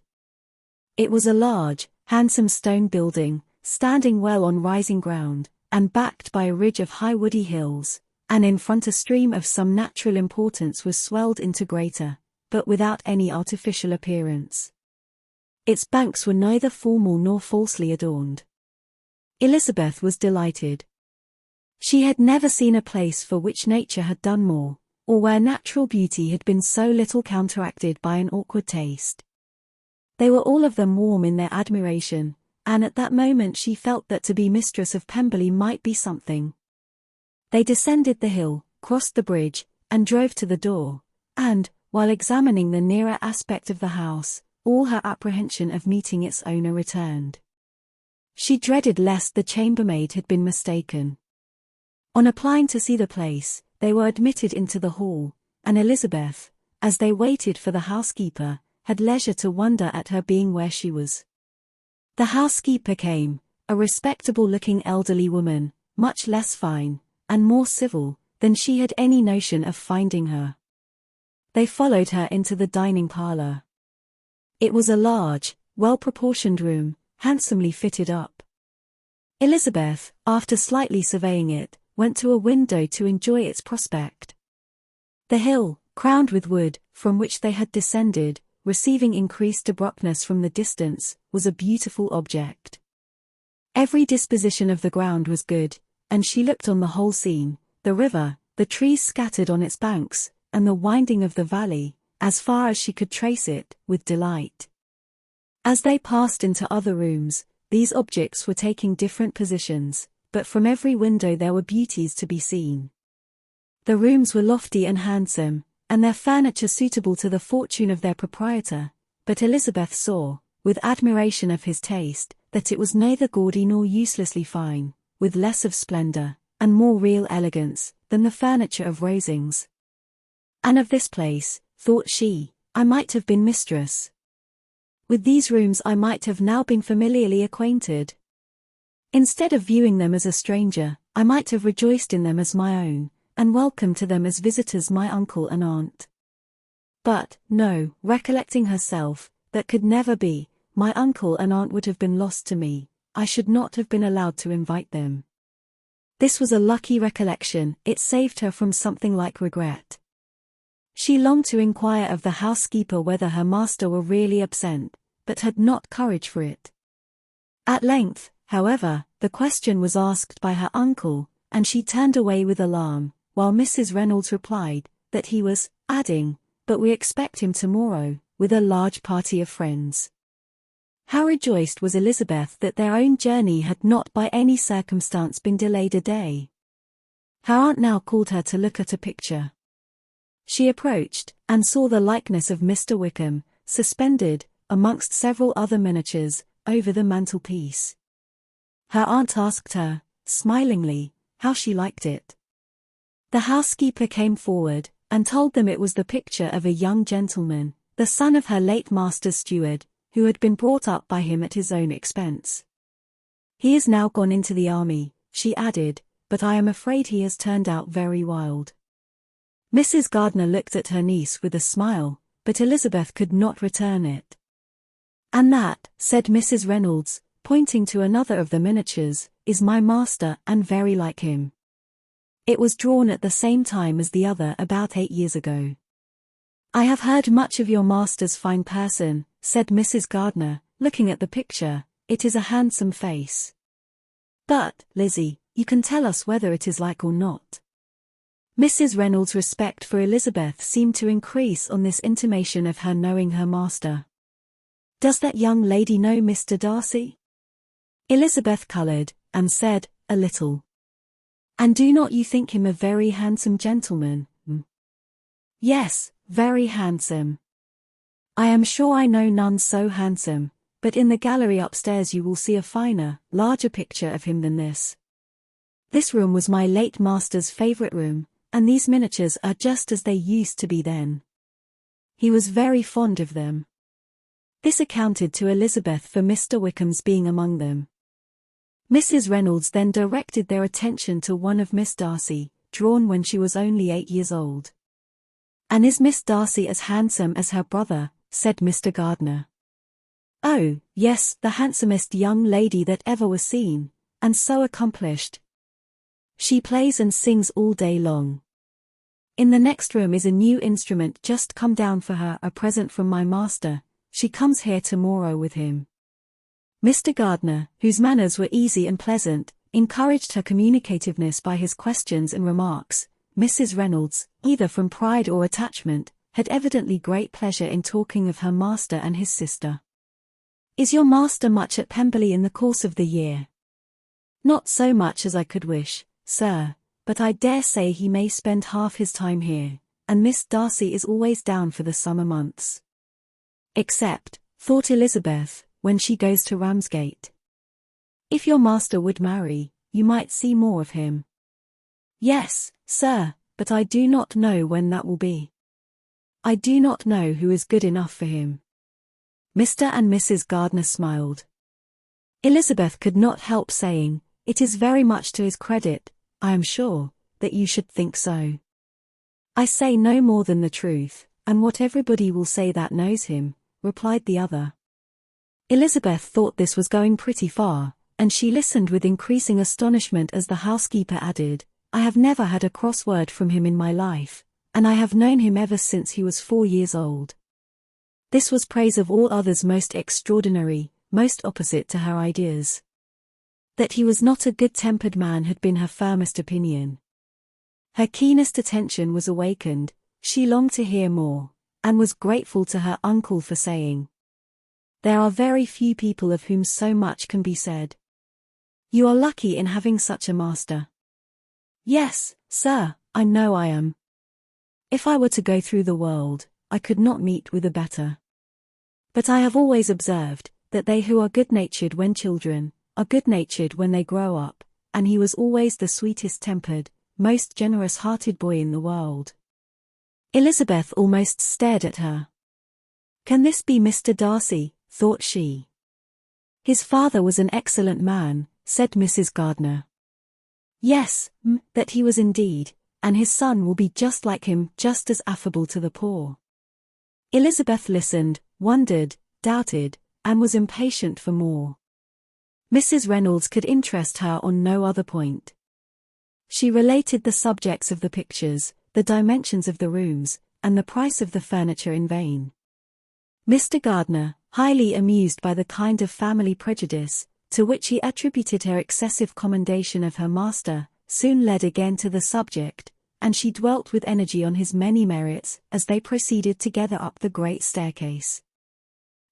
It was a large, handsome stone building, standing well on rising ground, and backed by a ridge of high woody hills, and in front a stream of some natural importance was swelled into greater, but without any artificial appearance. Its banks were neither formal nor falsely adorned. Elizabeth was delighted. She had never seen a place for which nature had done more, or where natural beauty had been so little counteracted by an awkward taste. They were all of them warm in their admiration, and at that moment she felt that to be mistress of Pemberley might be something. They descended the hill, crossed the bridge, and drove to the door, and, while examining the nearer aspect of the house, all her apprehension of meeting its owner returned. She dreaded lest the chambermaid had been mistaken. On applying to see the place, they were admitted into the hall, and Elizabeth, as they waited for the housekeeper, had leisure to wonder at her being where she was. The housekeeper came, a respectable-looking elderly woman, much less fine, and more civil, than she had any notion of finding her. They followed her into the dining parlour. It was a large, well-proportioned room, handsomely fitted up. Elizabeth, after slightly surveying it, went to a window to enjoy its prospect. The hill, crowned with wood, from which they had descended, receiving increased abruptness from the distance, was a beautiful object. Every disposition of the ground was good, and she looked on the whole scene, the river, the trees scattered on its banks, and the winding of the valley, as far as she could trace it, with delight. As they passed into other rooms, these objects were taking different positions, but from every window there were beauties to be seen. The rooms were lofty and handsome, and their furniture suitable to the fortune of their proprietor, but Elizabeth saw, with admiration of his taste, that it was neither gaudy nor uselessly fine, with less of splendour, and more real elegance, than the furniture of Rosings. And of this place, thought she, I might have been mistress. With these rooms I might have now been familiarly acquainted. Instead of viewing them as a stranger, I might have rejoiced in them as my own, and welcomed to them as visitors my uncle and aunt. But, no, recollecting herself, that could never be, my uncle and aunt would have been lost to me, I should not have been allowed to invite them. This was a lucky recollection, it saved her from something like regret. She longed to inquire of the housekeeper whether her master were really absent, but had not courage for it. At length, however, the question was asked by her uncle, and she turned away with alarm, while Mrs. Reynolds replied, that he was, adding, but we expect him tomorrow, with a large party of friends. How rejoiced was Elizabeth that their own journey had not by any circumstance been delayed a day. Her aunt now called her to look at a picture. She approached, and saw the likeness of Mr. Wickham, suspended, amongst several other miniatures, over the mantelpiece. Her aunt asked her, smilingly, how she liked it. The housekeeper came forward, and told them it was the picture of a young gentleman, the son of her late master's steward, who had been brought up by him at his own expense. He is now gone into the army, she added, but I am afraid he has turned out very wild. Mrs. Gardiner looked at her niece with a smile, but Elizabeth could not return it. And that, said Mrs. Reynolds, pointing to another of the miniatures, is my master and very like him. It was drawn at the same time as the other about 8 years ago. I have heard much of your master's fine person, said Mrs. Gardiner, looking at the picture, it is a handsome face. But, Lizzie, you can tell us whether it is like or not. Mrs. Reynolds' respect for Elizabeth seemed to increase on this intimation of her knowing her master. Does that young lady know Mr. Darcy? Elizabeth coloured, and said, a little. And do not you think him a very handsome gentleman? Yes, very handsome. I am sure I know none so handsome, but in the gallery upstairs you will see a finer, larger picture of him than this. This room was my late master's favourite room, and these miniatures are just as they used to be then. He was very fond of them. This accounted to Elizabeth for Mr. Wickham's being among them. Mrs. Reynolds then directed their attention to one of Miss Darcy, drawn when she was only 8 years old. And is Miss Darcy as handsome as her brother? Said Mr. Gardiner. Oh, yes, the handsomest young lady that ever was seen, and so accomplished. She plays and sings all day long. In the next room is a new instrument just come down for her, a present from my master. She comes here tomorrow with him. Mr. Gardiner, whose manners were easy and pleasant, encouraged her communicativeness by his questions and remarks. Mrs. Reynolds, either from pride or attachment, had evidently great pleasure in talking of her master and his sister. Is your master much at Pemberley in the course of the year? Not so much as I could wish, sir, but I dare say he may spend half his time here, and Miss Darcy is always down for the summer months. Except, thought Elizabeth, when she goes to Ramsgate. If your master would marry, you might see more of him. Yes, sir, but I do not know when that will be. I do not know who is good enough for him. Mr. and Mrs. Gardiner smiled. Elizabeth could not help saying, it is very much to his credit, I am sure, that you should think so. I say no more than the truth, and what everybody will say that knows him, replied the other. Elizabeth thought this was going pretty far, and she listened with increasing astonishment as the housekeeper added, I have never had a cross word from him in my life, and I have known him ever since he was 4 years old. This was praise of all others most extraordinary, most opposite to her ideas. That he was not a good-tempered man had been her firmest opinion. Her keenest attention was awakened, she longed to hear more, and was grateful to her uncle for saying, there are very few people of whom so much can be said. You are lucky in having such a master. Yes, sir, I know I am. If I were to go through the world, I could not meet with a better. But I have always observed, that they who are good-natured when children, are good-natured when they grow up, and he was always the sweetest-tempered, most generous-hearted boy in the world. Elizabeth almost stared at her. Can this be Mr. Darcy? Thought she. His father was an excellent man, said Mrs. Gardiner. Yes, that he was indeed, and his son will be just like him, just as affable to the poor. Elizabeth listened, wondered, doubted, and was impatient for more. Mrs. Reynolds could interest her on no other point. She related the subjects of the pictures, the dimensions of the rooms, and the price of the furniture in vain. Mr. Gardiner, highly amused by the kind of family prejudice, to which he attributed her excessive commendation of her master, soon led again to the subject, and she dwelt with energy on his many merits as they proceeded together up the great staircase.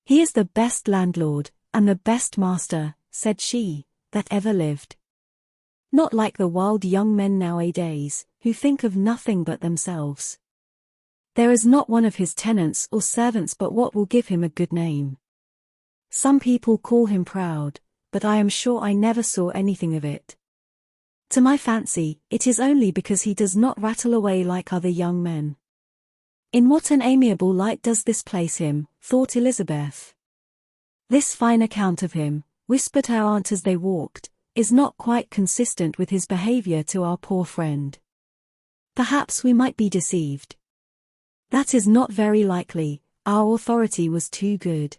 He is the best landlord, and the best master, said she, that ever lived. Not like the wild young men nowadays, who think of nothing but themselves. There is not one of his tenants or servants but what will give him a good name. Some people call him proud, but I am sure I never saw anything of it. To my fancy, it is only because he does not rattle away like other young men. In what an amiable light does this place him, thought Elizabeth. This fine account of him, whispered her aunt as they walked, is not quite consistent with his behavior to our poor friend. Perhaps we might be deceived. That is not very likely, our authority was too good.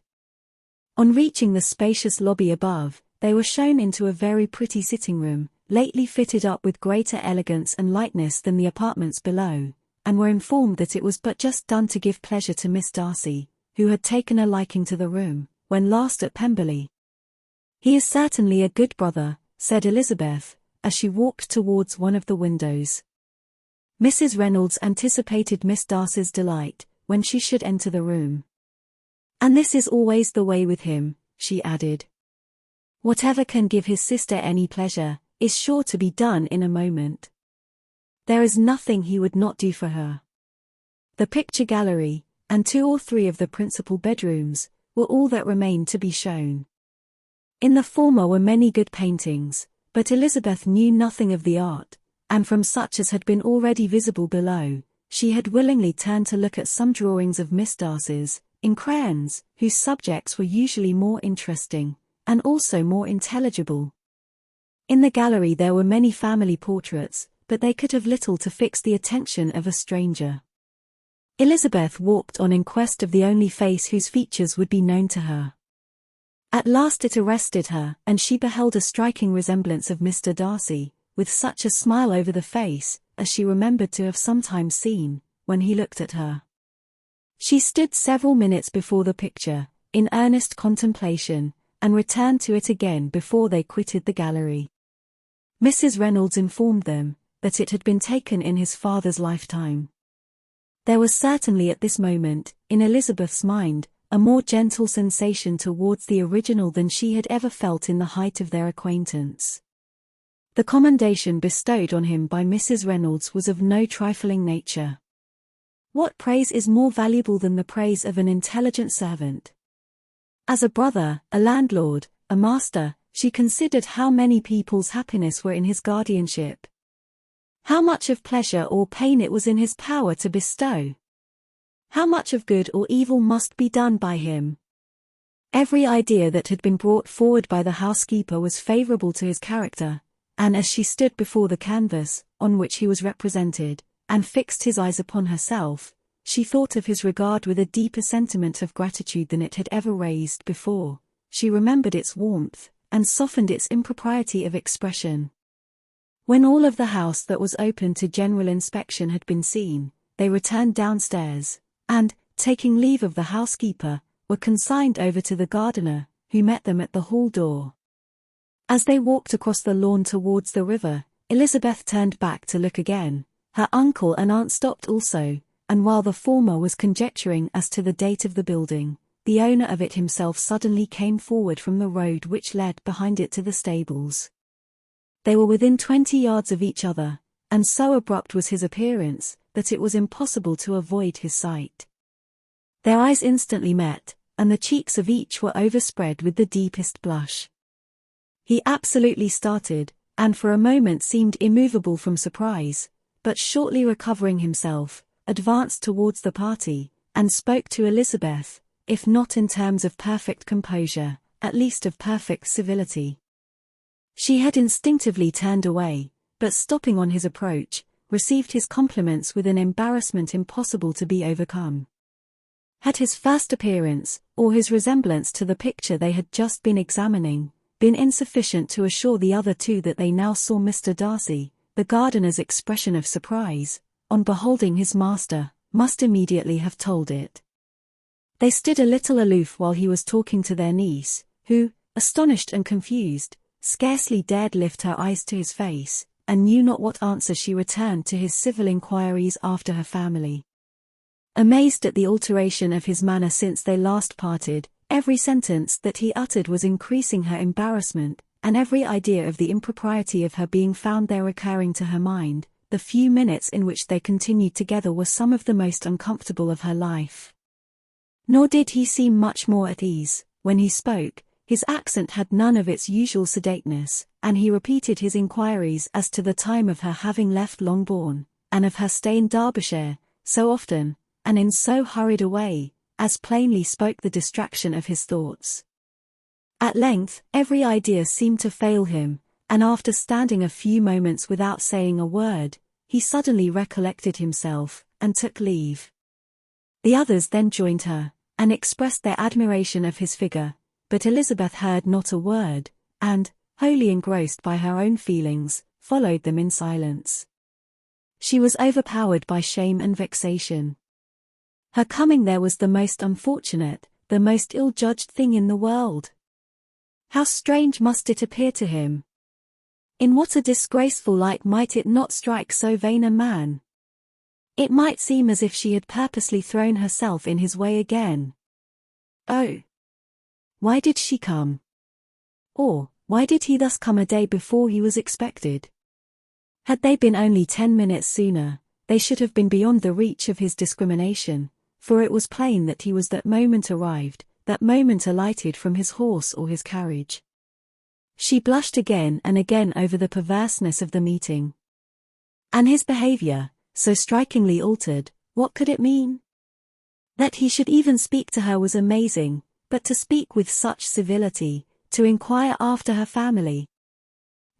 On reaching the spacious lobby above, they were shown into a very pretty sitting room, lately fitted up with greater elegance and lightness than the apartments below, and were informed that it was but just done to give pleasure to Miss Darcy, who had taken a liking to the room, when last at Pemberley. He is certainly a good brother, said Elizabeth, as she walked towards one of the windows. Mrs. Reynolds anticipated Miss Darcy's delight, when she should enter the room. And this is always the way with him, she added. Whatever can give his sister any pleasure, is sure to be done in a moment. There is nothing he would not do for her. The picture gallery, and 2 or 3 of the principal bedrooms, were all that remained to be shown. In the former were many good paintings, but Elizabeth knew nothing of the art, and from such as had been already visible below, she had willingly turned to look at some drawings of Miss Darcy's, in crayons, whose subjects were usually more interesting, and also more intelligible. In the gallery there were many family portraits, but they could have little to fix the attention of a stranger. Elizabeth walked on in quest of the only face whose features would be known to her. At last it arrested her, and she beheld a striking resemblance of Mr. Darcy, with such a smile over the face, as she remembered to have sometimes seen, when he looked at her. She stood several minutes before the picture, in earnest contemplation, and returned to it again before they quitted the gallery. Mrs. Reynolds informed them that it had been taken in his father's lifetime. There was certainly at this moment, in Elizabeth's mind, a more gentle sensation towards the original than she had ever felt in the height of their acquaintance. The commendation bestowed on him by Mrs. Reynolds was of no trifling nature. What praise is more valuable than the praise of an intelligent servant? As a brother, a landlord, a master, she considered how many people's happiness were in his guardianship. How much of pleasure or pain it was in his power to bestow. How much of good or evil must be done by him. Every idea that had been brought forward by the housekeeper was favorable to his character, and as she stood before the canvas, on which he was represented, and fixed his eyes upon herself, she thought of his regard with a deeper sentiment of gratitude than it had ever raised before. She remembered its warmth, and softened its impropriety of expression. When all of the house that was open to general inspection had been seen, they returned downstairs, and, taking leave of the housekeeper, were consigned over to the gardener, who met them at the hall door. As they walked across the lawn towards the river, Elizabeth turned back to look again. Her uncle and aunt stopped also, and while the former was conjecturing as to the date of the building, the owner of it himself suddenly came forward from the road which led behind it to the stables. They were within 20 yards of each other, and so abrupt was his appearance, that it was impossible to avoid his sight. Their eyes instantly met, and the cheeks of each were overspread with the deepest blush. He absolutely started, and for a moment seemed immovable from surprise, but shortly recovering himself, advanced towards the party, and spoke to Elizabeth, if not in terms of perfect composure, at least of perfect civility. She had instinctively turned away, but stopping on his approach, received his compliments with an embarrassment impossible to be overcome. Had his first appearance, or his resemblance to the picture they had just been examining, been insufficient to assure the other two that they now saw Mr. Darcy, the gardener's expression of surprise, on beholding his master, must immediately have told it. They stood a little aloof while he was talking to their niece, who, astonished and confused, scarcely dared lift her eyes to his face, and knew not what answer she returned to his civil inquiries after her family. Amazed at the alteration of his manner since they last parted, every sentence that he uttered was increasing her embarrassment, and every idea of the impropriety of her being found there recurring to her mind, the few minutes in which they continued together were some of the most uncomfortable of her life. Nor did he seem much more at ease. When he spoke, his accent had none of its usual sedateness, and he repeated his inquiries as to the time of her having left Longbourn, and of her stay in Derbyshire, so often, and in so hurried a way, as plainly spoke the distraction of his thoughts. At length, every idea seemed to fail him, and after standing a few moments without saying a word, he suddenly recollected himself, and took leave. The others then joined her, and expressed their admiration of his figure, but Elizabeth heard not a word, and, wholly engrossed by her own feelings, followed them in silence. She was overpowered by shame and vexation. Her coming there was the most unfortunate, the most ill-judged thing in the world. How strange must it appear to him! In what a disgraceful light might it not strike so vain a man! It might seem as if she had purposely thrown herself in his way again. Oh, why did she come? Or, why did he thus come a day before he was expected? Had they been only 10 minutes sooner, they should have been beyond the reach of his discrimination, for it was plain that he was that moment arrived, that moment alighted from his horse or his carriage. She blushed again and again over the perverseness of the meeting. And his behavior, so strikingly altered, what could it mean? That he should even speak to her was amazing, but to speak with such civility, to inquire after her family.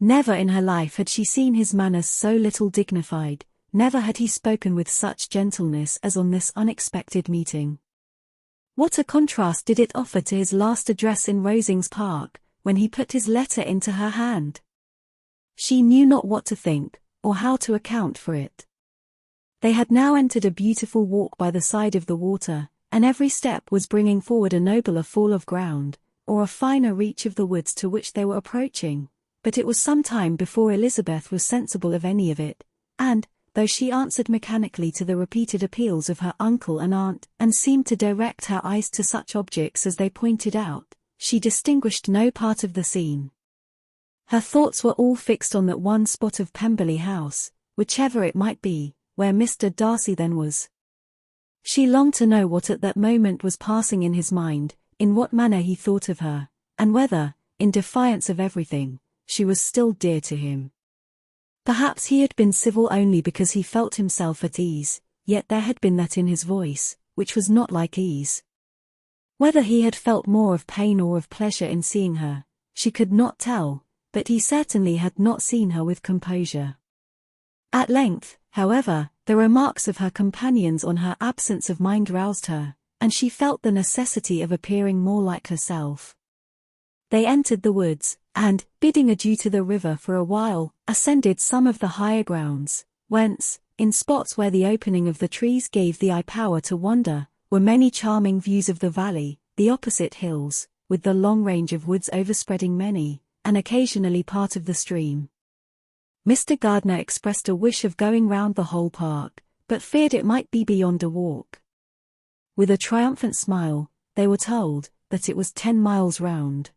Never in her life had she seen his manners so little dignified, never had he spoken with such gentleness as on this unexpected meeting. What a contrast did it offer to his last address in Rosings Park, when he put his letter into her hand. She knew not what to think, or how to account for it. They had now entered a beautiful walk by the side of the water, and every step was bringing forward a nobler fall of ground, or a finer reach of the woods to which they were approaching, but it was some time before Elizabeth was sensible of any of it, and, though she answered mechanically to the repeated appeals of her uncle and aunt, and seemed to direct her eyes to such objects as they pointed out, she distinguished no part of the scene. Her thoughts were all fixed on that one spot of Pemberley House, whichever it might be, where Mr. Darcy then was. She longed to know what at that moment was passing in his mind, in what manner he thought of her, and whether, in defiance of everything, she was still dear to him. Perhaps he had been civil only because he felt himself at ease, yet there had been that in his voice, which was not like ease. Whether he had felt more of pain or of pleasure in seeing her, she could not tell, but he certainly had not seen her with composure. At length, however, the remarks of her companions on her absence of mind roused her, and she felt the necessity of appearing more like herself. They entered the woods, and, bidding adieu to the river for a while, ascended some of the higher grounds, whence, in spots where the opening of the trees gave the eye power to wander, were many charming views of the valley, the opposite hills, with the long range of woods overspreading many, and occasionally part of the stream. Mr. Gardiner expressed a wish of going round the whole park, but feared it might be beyond a walk. With a triumphant smile, they were told that it was 10 miles round.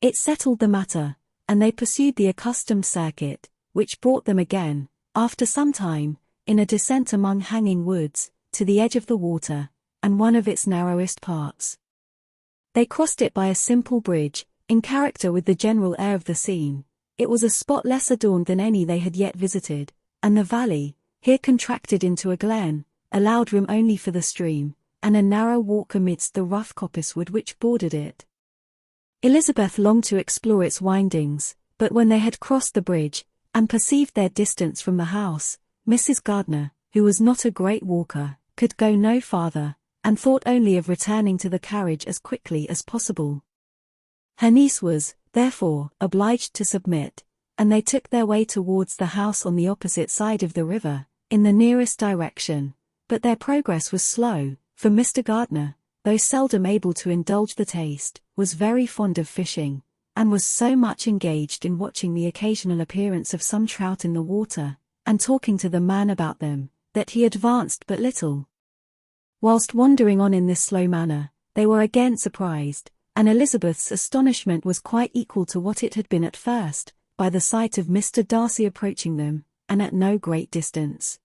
It settled the matter, and they pursued the accustomed circuit, which brought them again, after some time, in a descent among hanging woods, to the edge of the water, and one of its narrowest parts. They crossed it by a simple bridge, in character with the general air of the scene. It was a spot less adorned than any they had yet visited, and the valley, here contracted into a glen, allowed room only for the stream, and a narrow walk amidst the rough coppicewood which bordered it. Elizabeth longed to explore its windings, but when they had crossed the bridge, and perceived their distance from the house, Mrs. Gardiner, who was not a great walker, could go no farther, and thought only of returning to the carriage as quickly as possible. Her niece was, therefore, obliged to submit, and they took their way towards the house on the opposite side of the river, in the nearest direction, but their progress was slow, for Mr. Gardiner, though seldom able to indulge the taste, was very fond of fishing, and was so much engaged in watching the occasional appearance of some trout in the water, and talking to the man about them, that he advanced but little. Whilst wandering on in this slow manner, they were again surprised, and Elizabeth's astonishment was quite equal to what it had been at first, by the sight of Mr. Darcy approaching them, and at no great distance.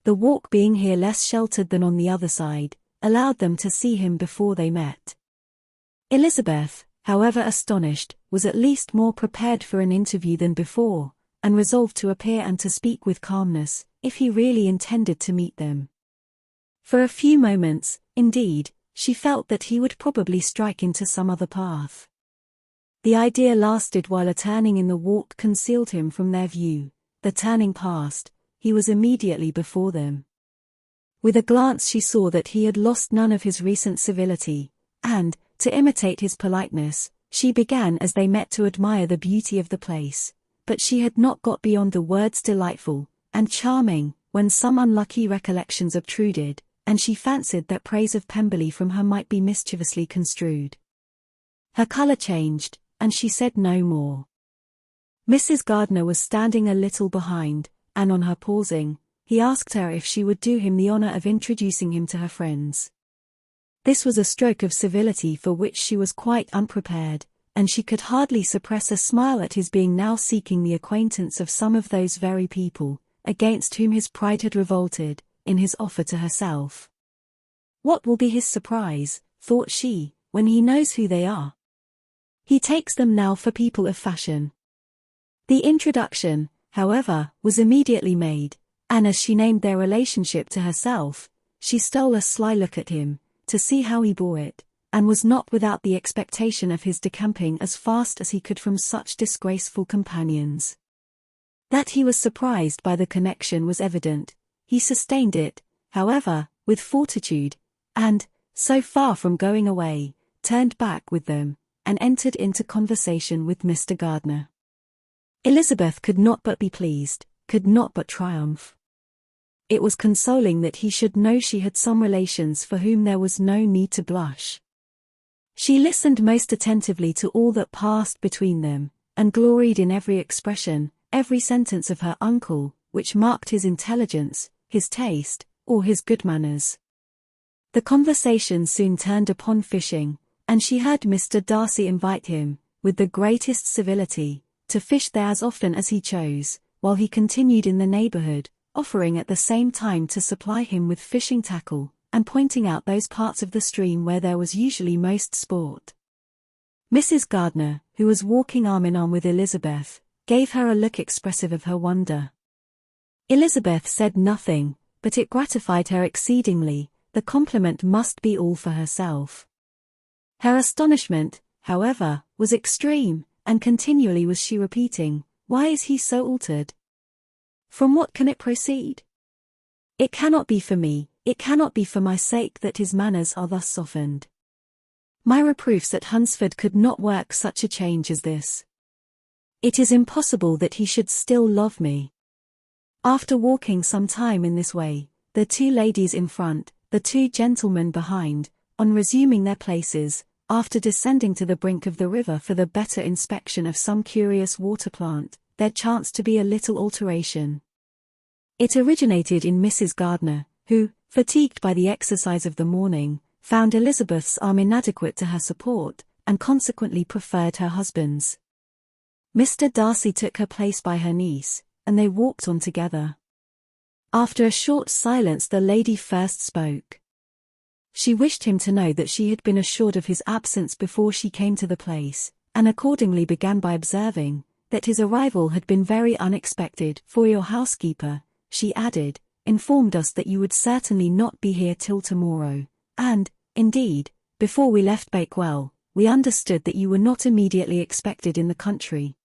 The walk being here less sheltered than on the other side, allowed them to see him before they met. Elizabeth, however astonished, was at least more prepared for an interview than before, and resolved to appear and to speak with calmness, if he really intended to meet them. For a few moments, indeed, she felt that he would probably strike into some other path. The idea lasted while a turning in the walk concealed him from their view. The turning past, he was immediately before them. With a glance she saw that he had lost none of his recent civility, and, to imitate his politeness, she began as they met to admire the beauty of the place, but she had not got beyond the words delightful and charming, when some unlucky recollections obtruded, and she fancied that praise of Pemberley from her might be mischievously construed. Her colour changed, and she said no more. Mrs. Gardiner was standing a little behind, and on her pausing, he asked her if she would do him the honour of introducing him to her friends. This was a stroke of civility for which she was quite unprepared, and she could hardly suppress a smile at his being now seeking the acquaintance of some of those very people, against whom his pride had revolted, in his offer to herself. What will be his surprise, thought she, when he knows who they are? He takes them now for people of fashion. The introduction, however, was immediately made, and as she named their relationship to herself, she stole a sly look at him, to see how he bore it, and was not without the expectation of his decamping as fast as he could from such disgraceful companions. That he was surprised by the connection was evident. He sustained it, however, with fortitude, and, so far from going away, turned back with them, and entered into conversation with Mr. Gardiner. Elizabeth could not but be pleased, could not but triumph. It was consoling that he should know she had some relations for whom there was no need to blush. She listened most attentively to all that passed between them, and gloried in every expression, every sentence of her uncle, which marked his intelligence, his taste, or his good manners. The conversation soon turned upon fishing, and she heard Mr. Darcy invite him, with the greatest civility, to fish there as often as he chose, while he continued in the neighbourhood, offering at the same time to supply him with fishing tackle, and pointing out those parts of the stream where there was usually most sport. Mrs. Gardiner, who was walking arm in arm with Elizabeth, gave her a look expressive of her wonder. Elizabeth said nothing, but it gratified her exceedingly. The compliment must be all for herself. Her astonishment, however, was extreme, and continually was she repeating, "Why is he so altered? From what can it proceed? It cannot be for me, it cannot be for my sake that his manners are thus softened. My reproofs at Hunsford could not work such a change as this. It is impossible that he should still love me." After walking some time in this way, the two ladies in front, the two gentlemen behind, on resuming their places, after descending to the brink of the river for the better inspection of some curious water plant, there chanced to be a little alteration. It originated in Mrs. Gardiner, who, fatigued by the exercise of the morning, found Elizabeth's arm inadequate to her support, and consequently preferred her husband's. Mr. Darcy took her place by her niece, and they walked on together. After a short silence the lady first spoke. She wished him to know that she had been assured of his absence before she came to the place, and accordingly began by observing, that his arrival had been very unexpected, for your housekeeper, she added, informed us that you would certainly not be here till tomorrow, and, indeed, before we left Bakewell, we understood that you were not immediately expected in the country.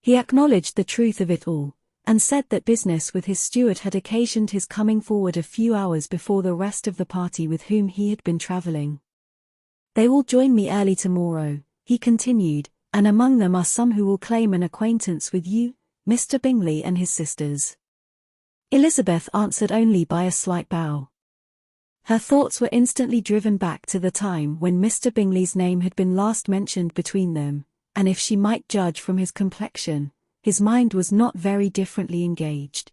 He acknowledged the truth of it all, and said that business with his steward had occasioned his coming forward a few hours before the rest of the party with whom he had been travelling. They will join me early tomorrow, he continued, and among them are some who will claim an acquaintance with you, Mr. Bingley and his sisters. Elizabeth answered only by a slight bow. Her thoughts were instantly driven back to the time when Mr. Bingley's name had been last mentioned between them, and if she might judge from his complexion, his mind was not very differently engaged.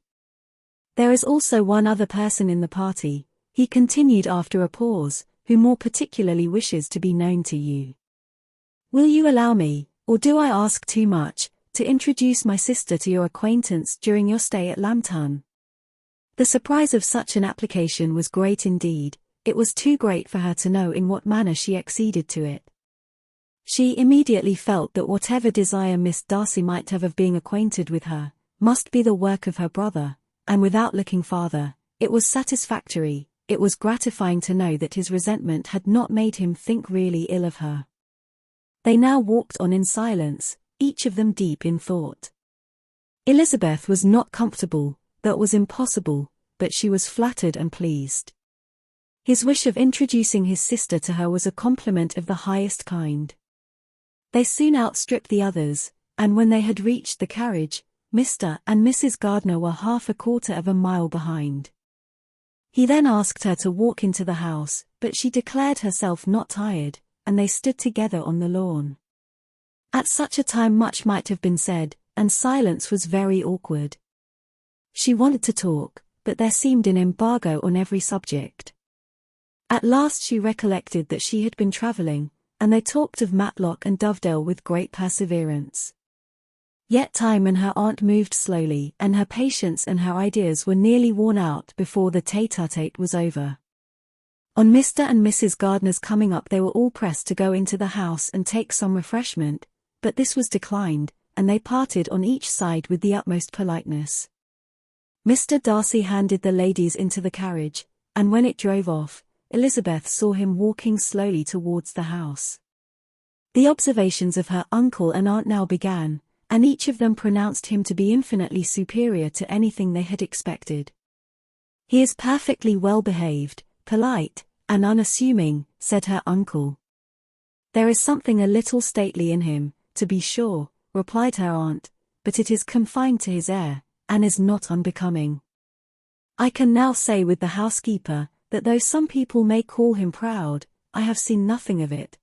There is also one other person in the party, he continued after a pause, who more particularly wishes to be known to you. Will you allow me, or do I ask too much, to introduce my sister to your acquaintance during your stay at Lambton? The surprise of such an application was great indeed. It was too great for her to know in what manner she acceded to it. She immediately felt that whatever desire Miss Darcy might have of being acquainted with her, must be the work of her brother, and without looking farther, it was satisfactory, it was gratifying to know that his resentment had not made him think really ill of her. They now walked on in silence, each of them deep in thought. Elizabeth was not comfortable, that was impossible, but she was flattered and pleased. His wish of introducing his sister to her was a compliment of the highest kind. They soon outstripped the others, and when they had reached the carriage, Mr. and Mrs. Gardiner were half a quarter of a mile behind. He then asked her to walk into the house, but she declared herself not tired, and they stood together on the lawn. At such a time much might have been said, and silence was very awkward. She wanted to talk, but there seemed an embargo on every subject. At last she recollected that she had been travelling, and they talked of Matlock and Dovedale with great perseverance. Yet time and her aunt moved slowly, and her patience and her ideas were nearly worn out before the tete-a-tete was over. On Mr. and Mrs. Gardiner's coming up, they were all pressed to go into the house and take some refreshment, but this was declined, and they parted on each side with the utmost politeness. Mr. Darcy handed the ladies into the carriage, and when it drove off, Elizabeth saw him walking slowly towards the house. The observations of her uncle and aunt now began, and each of them pronounced him to be infinitely superior to anything they had expected. "He is perfectly well behaved, polite, and unassuming," said her uncle. "There is something a little stately in him, to be sure," replied her aunt, "but it is confined to his air, and is not unbecoming. I can now say with the housekeeper, that though some people may call him proud, I have seen nothing of it.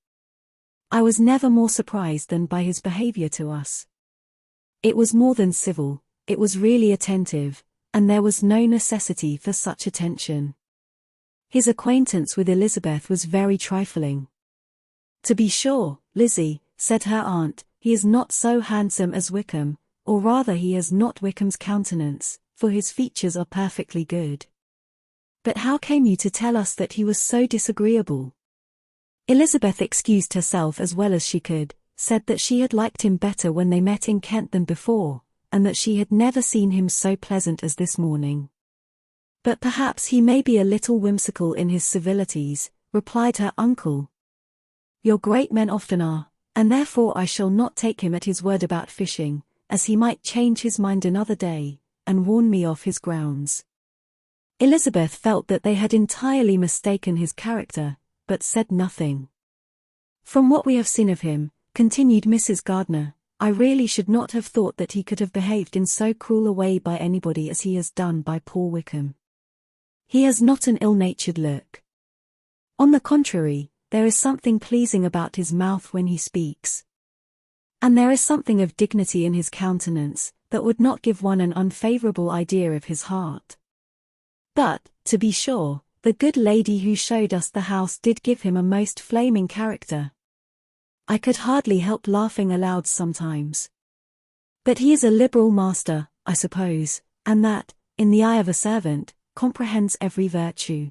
I was never more surprised than by his behavior to us. It was more than civil, it was really attentive, and there was no necessity for such attention. His acquaintance with Elizabeth was very trifling." "To be sure, Lizzie," said her aunt, "he is not so handsome as Wickham, or rather he has not Wickham's countenance, for his features are perfectly good. But how came you to tell us that he was so disagreeable?" Elizabeth excused herself as well as she could, said that she had liked him better when they met in Kent than before, and that she had never seen him so pleasant as this morning. "But perhaps he may be a little whimsical in his civilities," replied her uncle. "Your great men often are, and therefore I shall not take him at his word about fishing, as he might change his mind another day, and warn me off his grounds." Elizabeth felt that they had entirely mistaken his character, but said nothing. "From what we have seen of him," continued Mrs. Gardiner, "I really should not have thought that he could have behaved in so cruel a way by anybody as he has done by poor Wickham. He has not an ill-natured look. On the contrary, there is something pleasing about his mouth when he speaks. And there is something of dignity in his countenance, that would not give one an unfavourable idea of his heart. But, to be sure, the good lady who showed us the house did give him a most flaming character. I could hardly help laughing aloud sometimes. But he is a liberal master, I suppose, and that, in the eye of a servant, comprehends every virtue."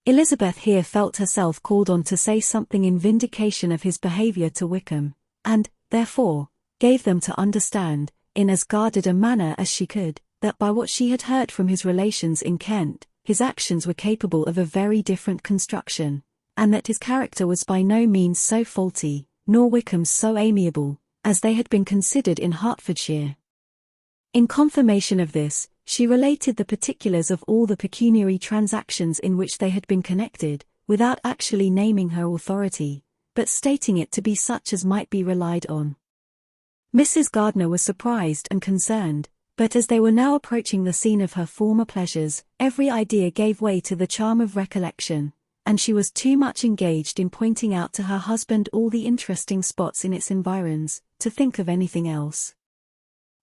Elizabeth here felt herself called on to say something in vindication of his behaviour to Wickham, and, therefore, gave them to understand, in as guarded a manner as she could, that by what she had heard from his relations in Kent, his actions were capable of a very different construction, and that his character was by no means so faulty, nor Wickham's so amiable, as they had been considered in Hertfordshire. In confirmation of this, she related the particulars of all the pecuniary transactions in which they had been connected, without actually naming her authority, but stating it to be such as might be relied on. Mrs. Gardiner was surprised and concerned, but as they were now approaching the scene of her former pleasures, every idea gave way to the charm of recollection, and she was too much engaged in pointing out to her husband all the interesting spots in its environs, to think of anything else.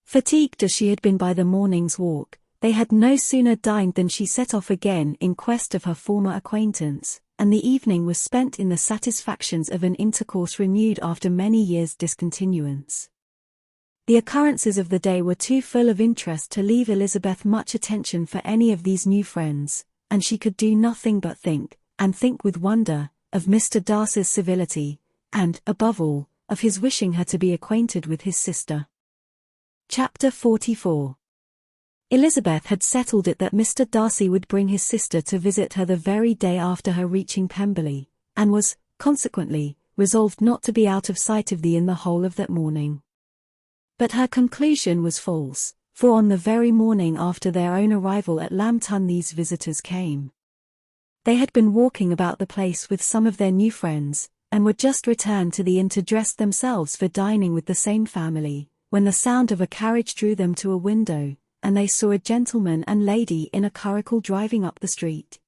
Fatigued as she had been by the morning's walk, they had no sooner dined than she set off again in quest of her former acquaintance, and the evening was spent in the satisfactions of an intercourse renewed after many years' discontinuance. The occurrences of the day were too full of interest to leave Elizabeth much attention for any of these new friends, and she could do nothing but think, and think with wonder, of Mr. Darcy's civility, and, above all, of his wishing her to be acquainted with his sister. Chapter 44. Elizabeth had settled it that Mr. Darcy would bring his sister to visit her the very day after her reaching Pemberley, and was, consequently, resolved not to be out of sight of thee in the whole of that morning. But her conclusion was false, for on the very morning after their own arrival at Lambton these visitors came. They had been walking about the place with some of their new friends, and were just returned to the inn to dress themselves for dining with the same family, when the sound of a carriage drew them to a window, and they saw a gentleman and lady in a curricle driving up the street.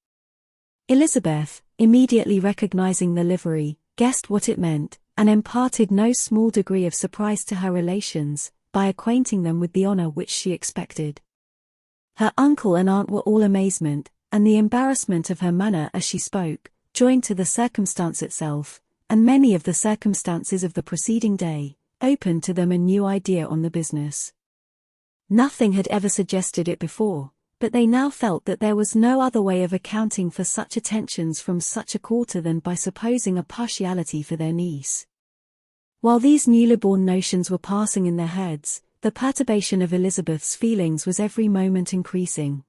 Elizabeth, immediately recognizing the livery, guessed what it meant, and imparted no small degree of surprise to her relations, by acquainting them with the honor which she expected. Her uncle and aunt were all amazement, and the embarrassment of her manner as she spoke, joined to the circumstance itself, and many of the circumstances of the preceding day, opened to them a new idea on the business. Nothing had ever suggested it before, but they now felt that there was no other way of accounting for such attentions from such a quarter than by supposing a partiality for their niece. While these newly born notions were passing in their heads, the perturbation of Elizabeth's feelings was every moment increasing.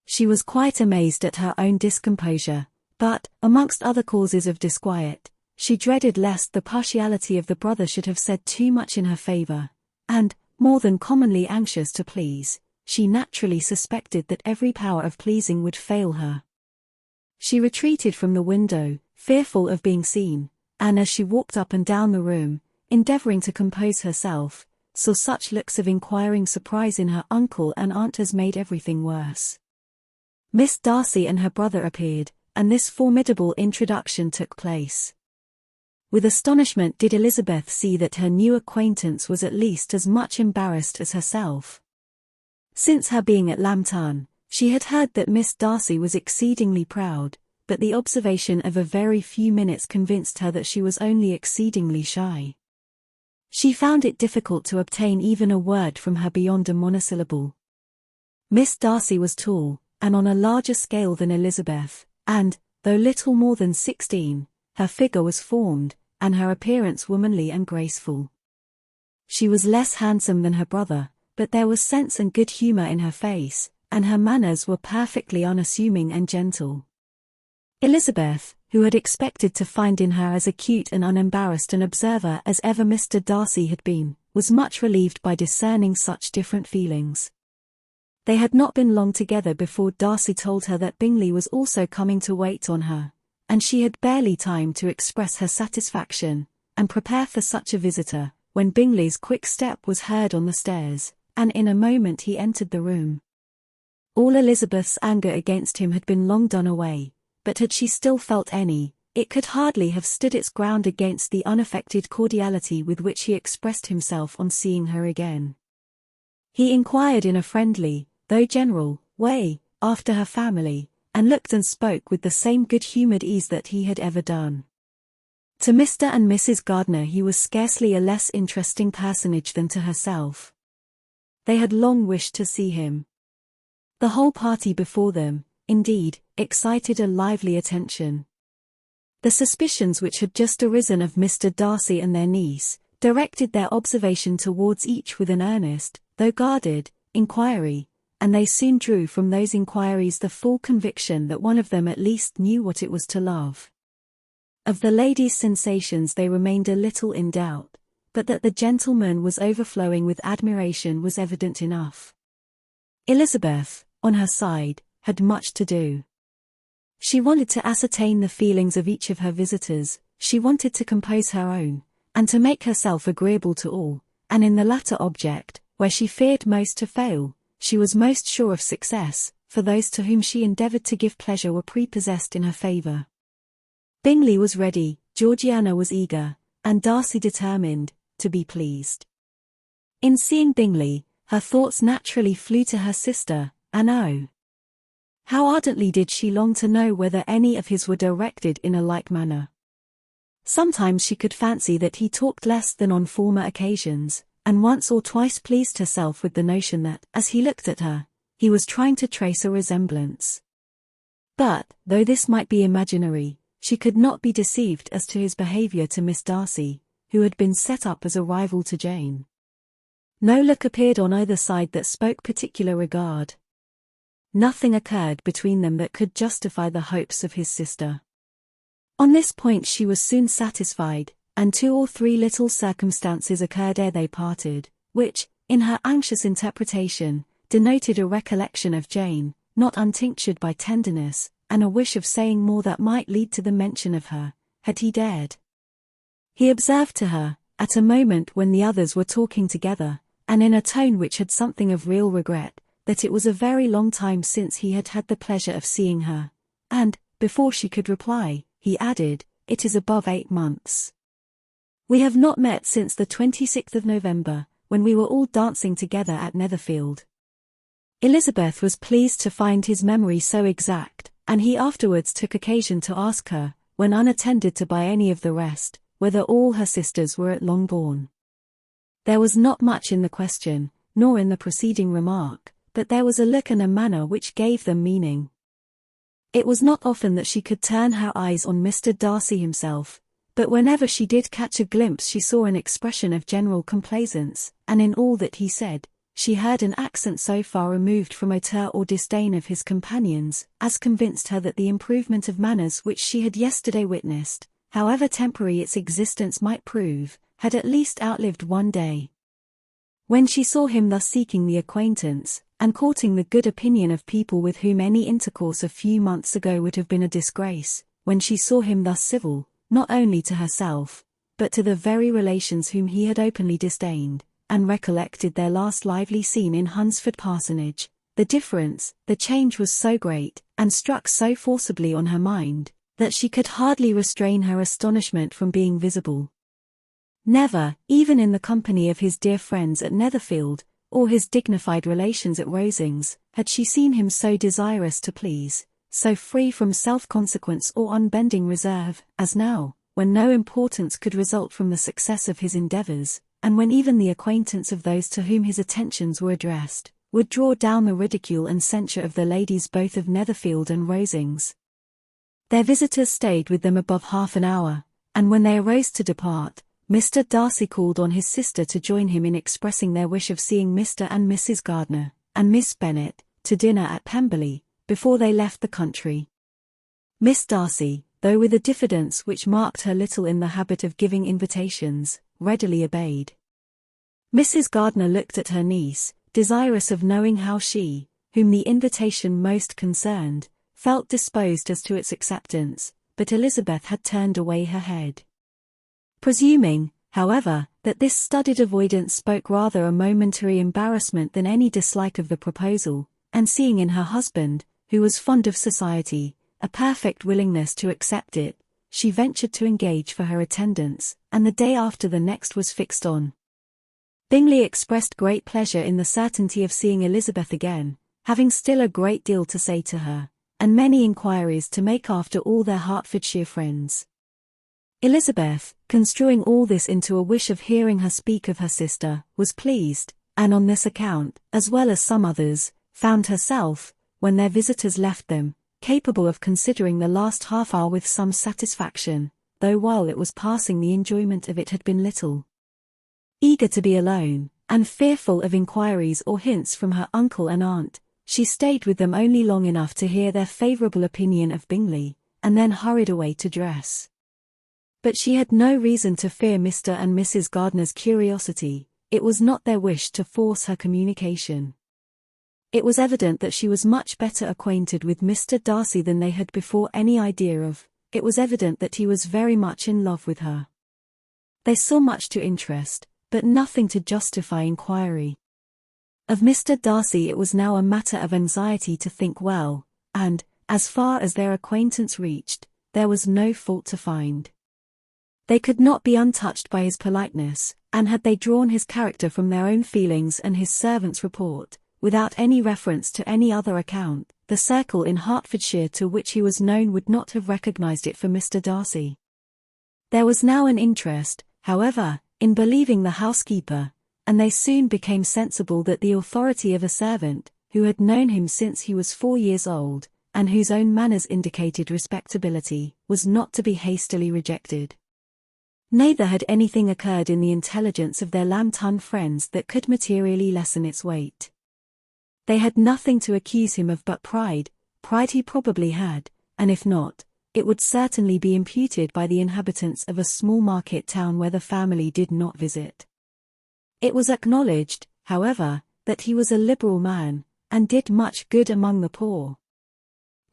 She was quite amazed at her own discomposure, but, amongst other causes of disquiet, she dreaded lest the partiality of the brother should have said too much in her favour, and, more than commonly anxious to please, she naturally suspected that every power of pleasing would fail her. She retreated from the window, fearful of being seen, and as she walked up and down the room, endeavouring to compose herself, saw such looks of inquiring surprise in her uncle and aunt as made everything worse. Miss Darcy and her brother appeared, and this formidable introduction took place. With astonishment did Elizabeth see that her new acquaintance was at least as much embarrassed as herself. Since her being at Lambton, she had heard that Miss Darcy was exceedingly proud, but the observation of a very few minutes convinced her that she was only exceedingly shy. She found it difficult to obtain even a word from her beyond a monosyllable. Miss Darcy was tall, and on a larger scale than Elizabeth, and, though little more than 16, her figure was formed, and her appearance womanly and graceful. She was less handsome than her brother, but there was sense and good humour in her face, and her manners were perfectly unassuming and gentle. Elizabeth, who had expected to find in her as acute and unembarrassed an observer as ever Mr. Darcy had been, was much relieved by discerning such different feelings. They had not been long together before Darcy told her that Bingley was also coming to wait on her, and she had barely time to express her satisfaction, and prepare for such a visitor, when Bingley's quick step was heard on the stairs, and in a moment he entered the room. All Elizabeth's anger against him had been long done away, but had she still felt any, it could hardly have stood its ground against the unaffected cordiality with which he expressed himself on seeing her again. He inquired in a friendly, though general, way, after her family, and looked and spoke with the same good-humoured ease that he had ever done. To Mr. and Mrs. Gardiner he was scarcely a less interesting personage than to herself. They had long wished to see him. The whole party before them, indeed, excited a lively attention. The suspicions which had just arisen of Mr. Darcy and their niece, directed their observation towards each with an earnest, though guarded, inquiry, and they soon drew from those inquiries the full conviction that one of them at least knew what it was to love. Of the lady's sensations they remained a little in doubt, but that the gentleman was overflowing with admiration was evident enough. Elizabeth, on her side, had much to do. She wanted to ascertain the feelings of each of her visitors, she wanted to compose her own, and to make herself agreeable to all, and in the latter object, where she feared most to fail, she was most sure of success, for those to whom she endeavoured to give pleasure were prepossessed in her favour. Bingley was ready, Georgiana was eager, and Darcy determined, to be pleased. In seeing Bingley, her thoughts naturally flew to her sister, and oh! how ardently did she long to know whether any of his were directed in a like manner. Sometimes she could fancy that he talked less than on former occasions, and once or twice pleased herself with the notion that, as he looked at her, he was trying to trace a resemblance. But, though this might be imaginary, she could not be deceived as to his behaviour to Miss Darcy, who had been set up as a rival to Jane. No look appeared on either side that spoke particular regard. Nothing occurred between them that could justify the hopes of his sister. On this point she was soon satisfied, and 2 or 3 little circumstances occurred ere they parted, which, in her anxious interpretation, denoted a recollection of Jane, not untinctured by tenderness, and a wish of saying more that might lead to the mention of her, had he dared. He observed to her, at a moment when the others were talking together, and in a tone which had something of real regret, that it was a very long time since he had had the pleasure of seeing her, and, before she could reply, he added, "It is above 8 months. We have not met since the 26th of November, when we were all dancing together at Netherfield." Elizabeth was pleased to find his memory so exact, and he afterwards took occasion to ask her, when unattended to by any of the rest, whether all her sisters were at Longbourn. There was not much in the question, nor in the preceding remark, but there was a look and a manner which gave them meaning. It was not often that she could turn her eyes on Mr. Darcy himself, but whenever she did catch a glimpse she saw an expression of general complaisance, and in all that he said, she heard an accent so far removed from hauteur or disdain of his companions, as convinced her that the improvement of manners which she had yesterday witnessed, however temporary its existence might prove, had at least outlived one day. When she saw him thus seeking the acquaintance, and courting the good opinion of people with whom any intercourse a few months ago would have been a disgrace, when she saw him thus civil, not only to herself, but to the very relations whom he had openly disdained, and recollected their last lively scene in Hunsford Parsonage, the difference, the change was so great, and struck so forcibly on her mind, that she could hardly restrain her astonishment from being visible. Never, even in the company of his dear friends at Netherfield, or his dignified relations at Rosings, had she seen him so desirous to please, so free from self-consequence or unbending reserve, as now, when no importance could result from the success of his endeavours, and when even the acquaintance of those to whom his attentions were addressed, would draw down the ridicule and censure of the ladies both of Netherfield and Rosings. Their visitors stayed with them above half an hour, and when they arose to depart, Mr. Darcy called on his sister to join him in expressing their wish of seeing Mr. and Mrs. Gardiner, and Miss Bennet, to dinner at Pemberley, before they left the country. Miss Darcy, though with a diffidence which marked her little in the habit of giving invitations, readily obeyed. Mrs. Gardiner looked at her niece, desirous of knowing how she, whom the invitation most concerned, felt disposed as to its acceptance, but Elizabeth had turned away her head. Presuming, however, that this studied avoidance spoke rather a momentary embarrassment than any dislike of the proposal, and seeing in her husband, who was fond of society, a perfect willingness to accept it, she ventured to engage for her attendance, and the day after the next was fixed on. Bingley expressed great pleasure in the certainty of seeing Elizabeth again, having still a great deal to say to her, and many inquiries to make after all their Hertfordshire friends. Elizabeth, construing all this into a wish of hearing her speak of her sister, was pleased, and on this account, as well as some others, found herself, when their visitors left them, capable of considering the last half-hour with some satisfaction, though while it was passing the enjoyment of it had been little. Eager to be alone, and fearful of inquiries or hints from her uncle and aunt, she stayed with them only long enough to hear their favourable opinion of Bingley, and then hurried away to dress. But she had no reason to fear Mr. and Mrs. Gardiner's curiosity. It was not their wish to force her communication. It was evident that she was much better acquainted with Mr. Darcy than they had before any idea of. It was evident that he was very much in love with her. They saw much to interest, but nothing to justify inquiry. Of Mr. Darcy it was now a matter of anxiety to think well, and, as far as their acquaintance reached, there was no fault to find. They could not be untouched by his politeness, and had they drawn his character from their own feelings and his servant's report, without any reference to any other account, the circle in Hertfordshire to which he was known would not have recognized it for Mr. Darcy. There was now an interest, however, in believing the housekeeper, and they soon became sensible that the authority of a servant, who had known him since he was 4 years old, and whose own manners indicated respectability, was not to be hastily rejected. Neither had anything occurred in the intelligence of their Lambton friends that could materially lessen its weight. They had nothing to accuse him of but pride he probably had, and if not, it would certainly be imputed by the inhabitants of a small market town where the family did not visit. It was acknowledged, however, that he was a liberal man, and did much good among the poor.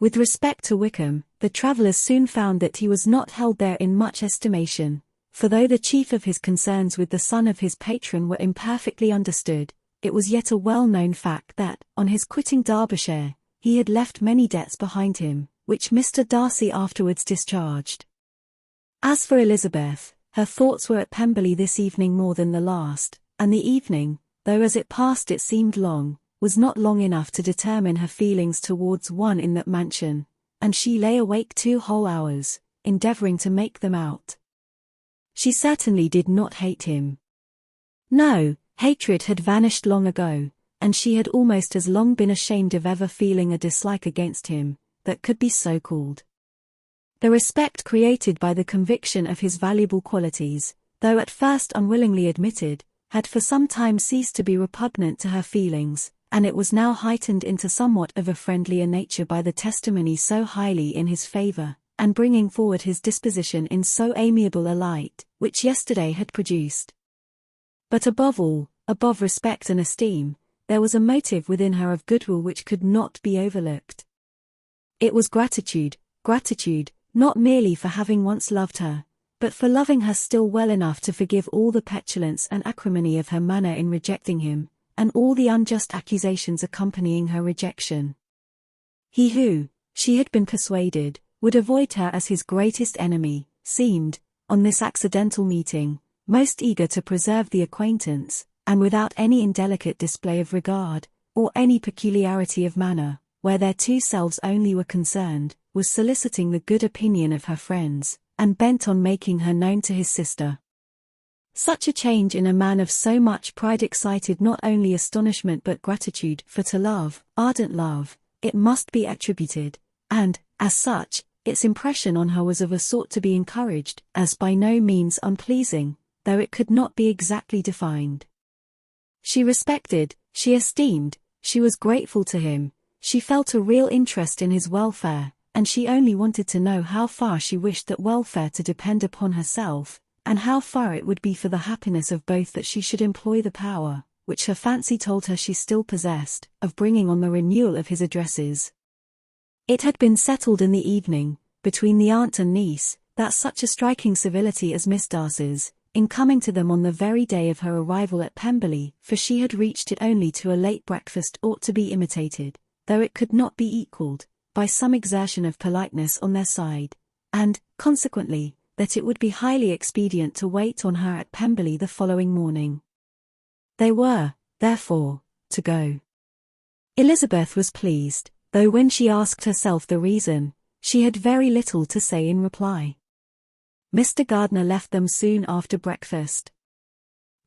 With respect to Wickham, the travellers soon found that he was not held there in much estimation, for though the chief of his concerns with the son of his patron were imperfectly understood, it was yet a well-known fact that, on his quitting Derbyshire, he had left many debts behind him, which Mr. Darcy afterwards discharged. As for Elizabeth, her thoughts were at Pemberley this evening more than the last, and the evening, though as it passed it seemed long, was not long enough to determine her feelings towards one in that mansion, and she lay awake 2 whole hours, endeavoring to make them out. She certainly did not hate him. No, hatred had vanished long ago, and she had almost as long been ashamed of ever feeling a dislike against him, that could be so called. The respect created by the conviction of his valuable qualities, though at first unwillingly admitted, had for some time ceased to be repugnant to her feelings, and it was now heightened into somewhat of a friendlier nature by the testimony so highly in his favor, and bringing forward his disposition in so amiable a light, which yesterday had produced. But above all, above respect and esteem, there was a motive within her of goodwill which could not be overlooked. It was gratitude, not merely for having once loved her, but for loving her still well enough to forgive all the petulance and acrimony of her manner in rejecting him, and all the unjust accusations accompanying her rejection. He who, she had been persuaded, would avoid her as his greatest enemy, seemed, on this accidental meeting, most eager to preserve the acquaintance, and without any indelicate display of regard, or any peculiarity of manner, where their two selves only were concerned, was soliciting the good opinion of her friends, and bent on making her known to his sister. Such a change in a man of so much pride excited not only astonishment but gratitude, for to love, ardent love, it must be attributed, and, as such, its impression on her was of a sort to be encouraged, as by no means unpleasing, though it could not be exactly defined. She respected, she esteemed, she was grateful to him, she felt a real interest in his welfare, and she only wanted to know how far she wished that welfare to depend upon herself, and how far it would be for the happiness of both that she should employ the power, which her fancy told her she still possessed, of bringing on the renewal of his addresses. It had been settled in the evening, between the aunt and niece, that such a striking civility as Miss Darcy's, in coming to them on the very day of her arrival at Pemberley, for she had reached it only to a late breakfast, ought to be imitated, though it could not be equalled, by some exertion of politeness on their side, and, consequently, that it would be highly expedient to wait on her at Pemberley the following morning. They were, therefore, to go. Elizabeth was pleased, though when she asked herself the reason, she had very little to say in reply. Mr. Gardiner left them soon after breakfast.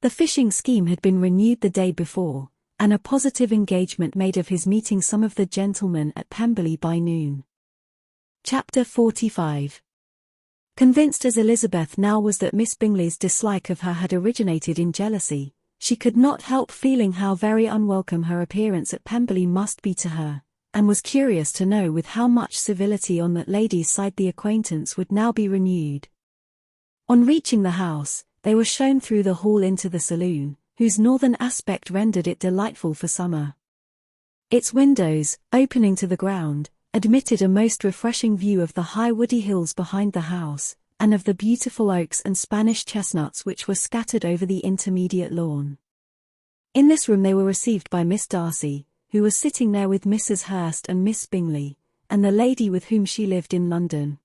The fishing scheme had been renewed the day before, and a positive engagement made of his meeting some of the gentlemen at Pemberley by noon. Chapter 45. Convinced as Elizabeth now was that Miss Bingley's dislike of her had originated in jealousy, she could not help feeling how very unwelcome her appearance at Pemberley must be to her, and was curious to know with how much civility on that lady's side the acquaintance would now be renewed. On reaching the house, they were shown through the hall into the saloon, whose northern aspect rendered it delightful for summer. Its windows, opening to the ground, admitted a most refreshing view of the high woody hills behind the house, and of the beautiful oaks and Spanish chestnuts which were scattered over the intermediate lawn. In this room they were received by Miss Darcy, who was sitting there with Mrs. Hurst and Miss Bingley, and the lady with whom she lived in London.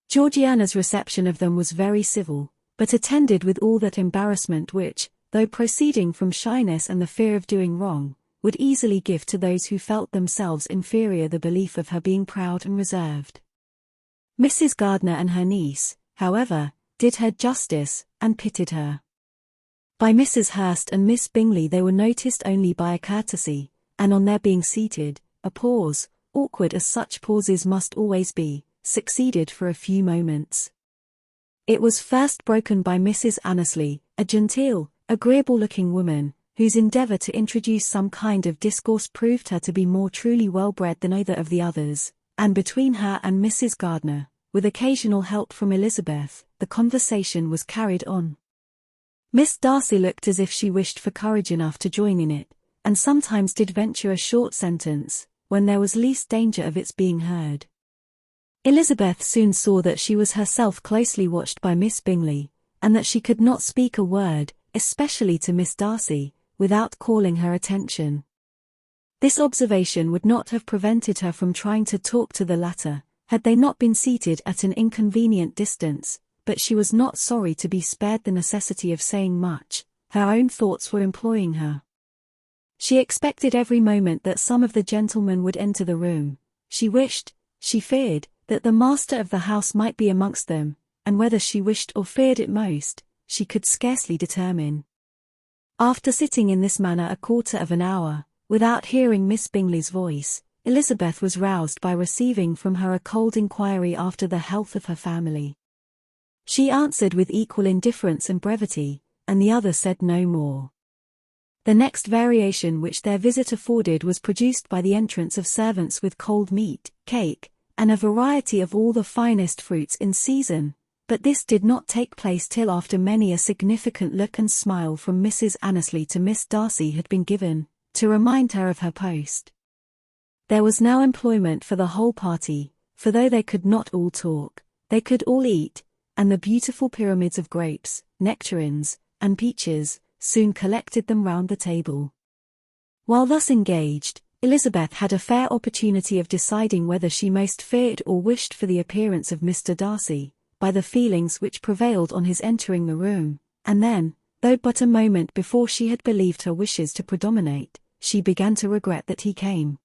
Georgiana's reception of them was very civil, but attended with all that embarrassment which, though proceeding from shyness and the fear of doing wrong, would easily give to those who felt themselves inferior the belief of her being proud and reserved. Mrs. Gardiner and her niece, however, did her justice, and pitied her. By Mrs. Hurst and Miss Bingley they were noticed only by a courtesy, and on their being seated, a pause, awkward as such pauses must always be, succeeded for a few moments. It was first broken by Mrs. Annesley, a genteel, agreeable-looking woman, whose endeavour to introduce some kind of discourse proved her to be more truly well-bred than either of the others, and between her and Mrs. Gardiner, with occasional help from Elizabeth, the conversation was carried on. Miss Darcy looked as if she wished for courage enough to join in it, and sometimes did venture a short sentence, when there was least danger of its being heard. Elizabeth soon saw that she was herself closely watched by Miss Bingley, and that she could not speak a word, especially to Miss Darcy, without calling her attention. This observation would not have prevented her from trying to talk to the latter, had they not been seated at an inconvenient distance, but she was not sorry to be spared the necessity of saying much, her own thoughts were employing her. She expected every moment that some of the gentlemen would enter the room. She wished, she feared, that the master of the house might be amongst them, and whether she wished or feared it most, she could scarcely determine. After sitting in this manner a quarter of an hour, without hearing Miss Bingley's voice, Elizabeth was roused by receiving from her a cold inquiry after the health of her family. She answered with equal indifference and brevity, and the other said no more. The next variation which their visit afforded was produced by the entrance of servants with cold meat, cake, and a variety of all the finest fruits in season, but this did not take place till after many a significant look and smile from Mrs. Annesley to Miss Darcy had been given, to remind her of her post. There was now employment for the whole party, for though they could not all talk, they could all eat, and the beautiful pyramids of grapes, nectarines, and peaches, soon collected them round the table. While thus engaged, Elizabeth had a fair opportunity of deciding whether she most feared or wished for the appearance of Mr. Darcy, by the feelings which prevailed on his entering the room, and then, though but a moment before she had believed her wishes to predominate, she began to regret that he came.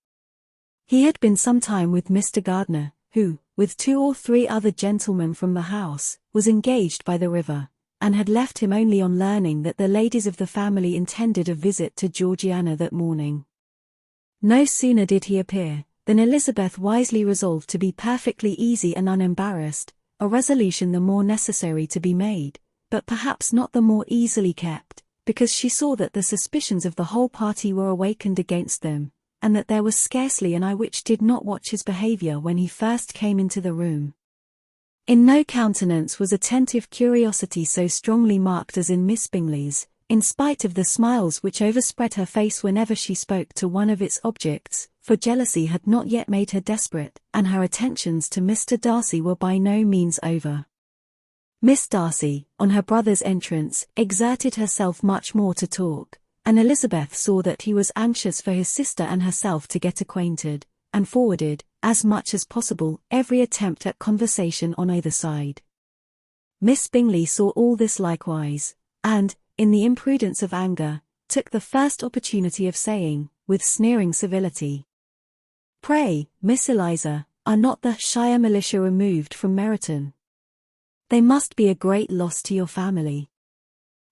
He had been some time with Mr. Gardiner, who, with 2 or 3 other gentlemen from the house, was engaged by the river, and had left him only on learning that the ladies of the family intended a visit to Georgiana that morning. No sooner did he appear, than Elizabeth wisely resolved to be perfectly easy and unembarrassed, a resolution the more necessary to be made, but perhaps not the more easily kept, because she saw that the suspicions of the whole party were awakened against them, and that there was scarcely an eye which did not watch his behaviour when he first came into the room. In no countenance was attentive curiosity so strongly marked as in Miss Bingley's, in spite of the smiles which overspread her face whenever she spoke to one of its objects, for jealousy had not yet made her desperate, and her attentions to Mr. Darcy were by no means over. Miss Darcy, on her brother's entrance, exerted herself much more to talk, and Elizabeth saw that he was anxious for his sister and herself to get acquainted, and forwarded, as much as possible, every attempt at conversation on either side. Miss Bingley saw all this likewise, and, in the imprudence of anger, took the first opportunity of saying, with sneering civility, "Pray, Miss Eliza, are not the Shire militia removed from Meryton? They must be a great loss to your family."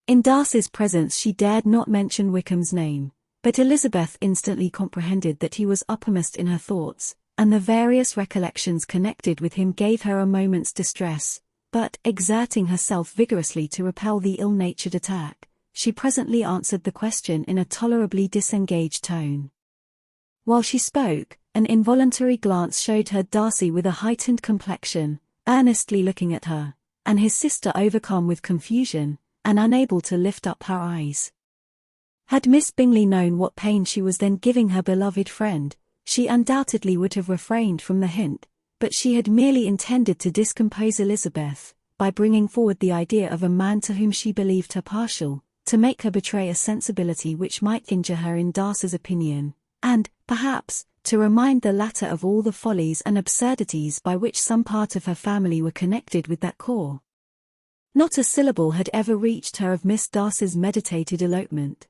In Darcy's presence she dared not mention Wickham's name, but Elizabeth instantly comprehended that he was uppermost in her thoughts, and the various recollections connected with him gave her a moment's distress, but, exerting herself vigorously to repel the ill-natured attack, she presently answered the question in a tolerably disengaged tone. While she spoke, an involuntary glance showed her Darcy with a heightened complexion, earnestly looking at her, and his sister overcome with confusion, and unable to lift up her eyes. Had Miss Bingley known what pain she was then giving her beloved friend, she undoubtedly would have refrained from the hint, but she had merely intended to discompose Elizabeth, by bringing forward the idea of a man to whom she believed her partial, to make her betray a sensibility which might injure her in Darcy's opinion, and, perhaps, to remind the latter of all the follies and absurdities by which some part of her family were connected with that corps. Not a syllable had ever reached her of Miss Darcy's meditated elopement.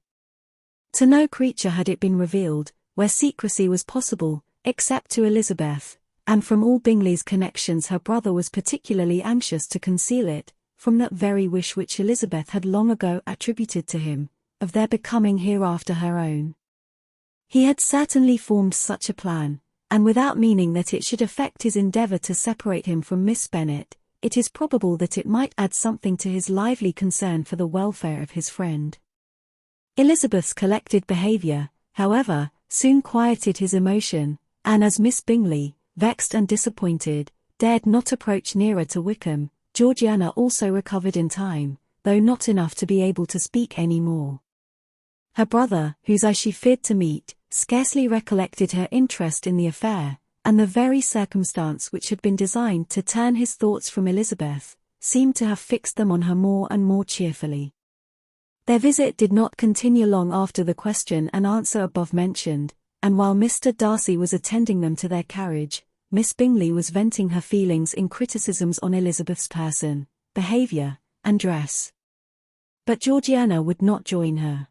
To no creature had it been revealed, where secrecy was possible, except to Elizabeth, and from all Bingley's connections her brother was particularly anxious to conceal it, from that very wish which Elizabeth had long ago attributed to him, of their becoming hereafter her own. He had certainly formed such a plan, and without meaning that it should affect his endeavour to separate him from Miss Bennet, it is probable that it might add something to his lively concern for the welfare of his friend. Elizabeth's collected behaviour, however, soon quieted his emotion, and as Miss Bingley, vexed and disappointed, dared not approach nearer to Wickham, Georgiana also recovered in time, though not enough to be able to speak any more. Her brother, whose eye she feared to meet, scarcely recollected her interest in the affair, and the very circumstance which had been designed to turn his thoughts from Elizabeth, seemed to have fixed them on her more and more cheerfully. Their visit did not continue long after the question and answer above mentioned, and while Mr. Darcy was attending them to their carriage, Miss Bingley was venting her feelings in criticisms on Elizabeth's person, behaviour, and dress. But Georgiana would not join her.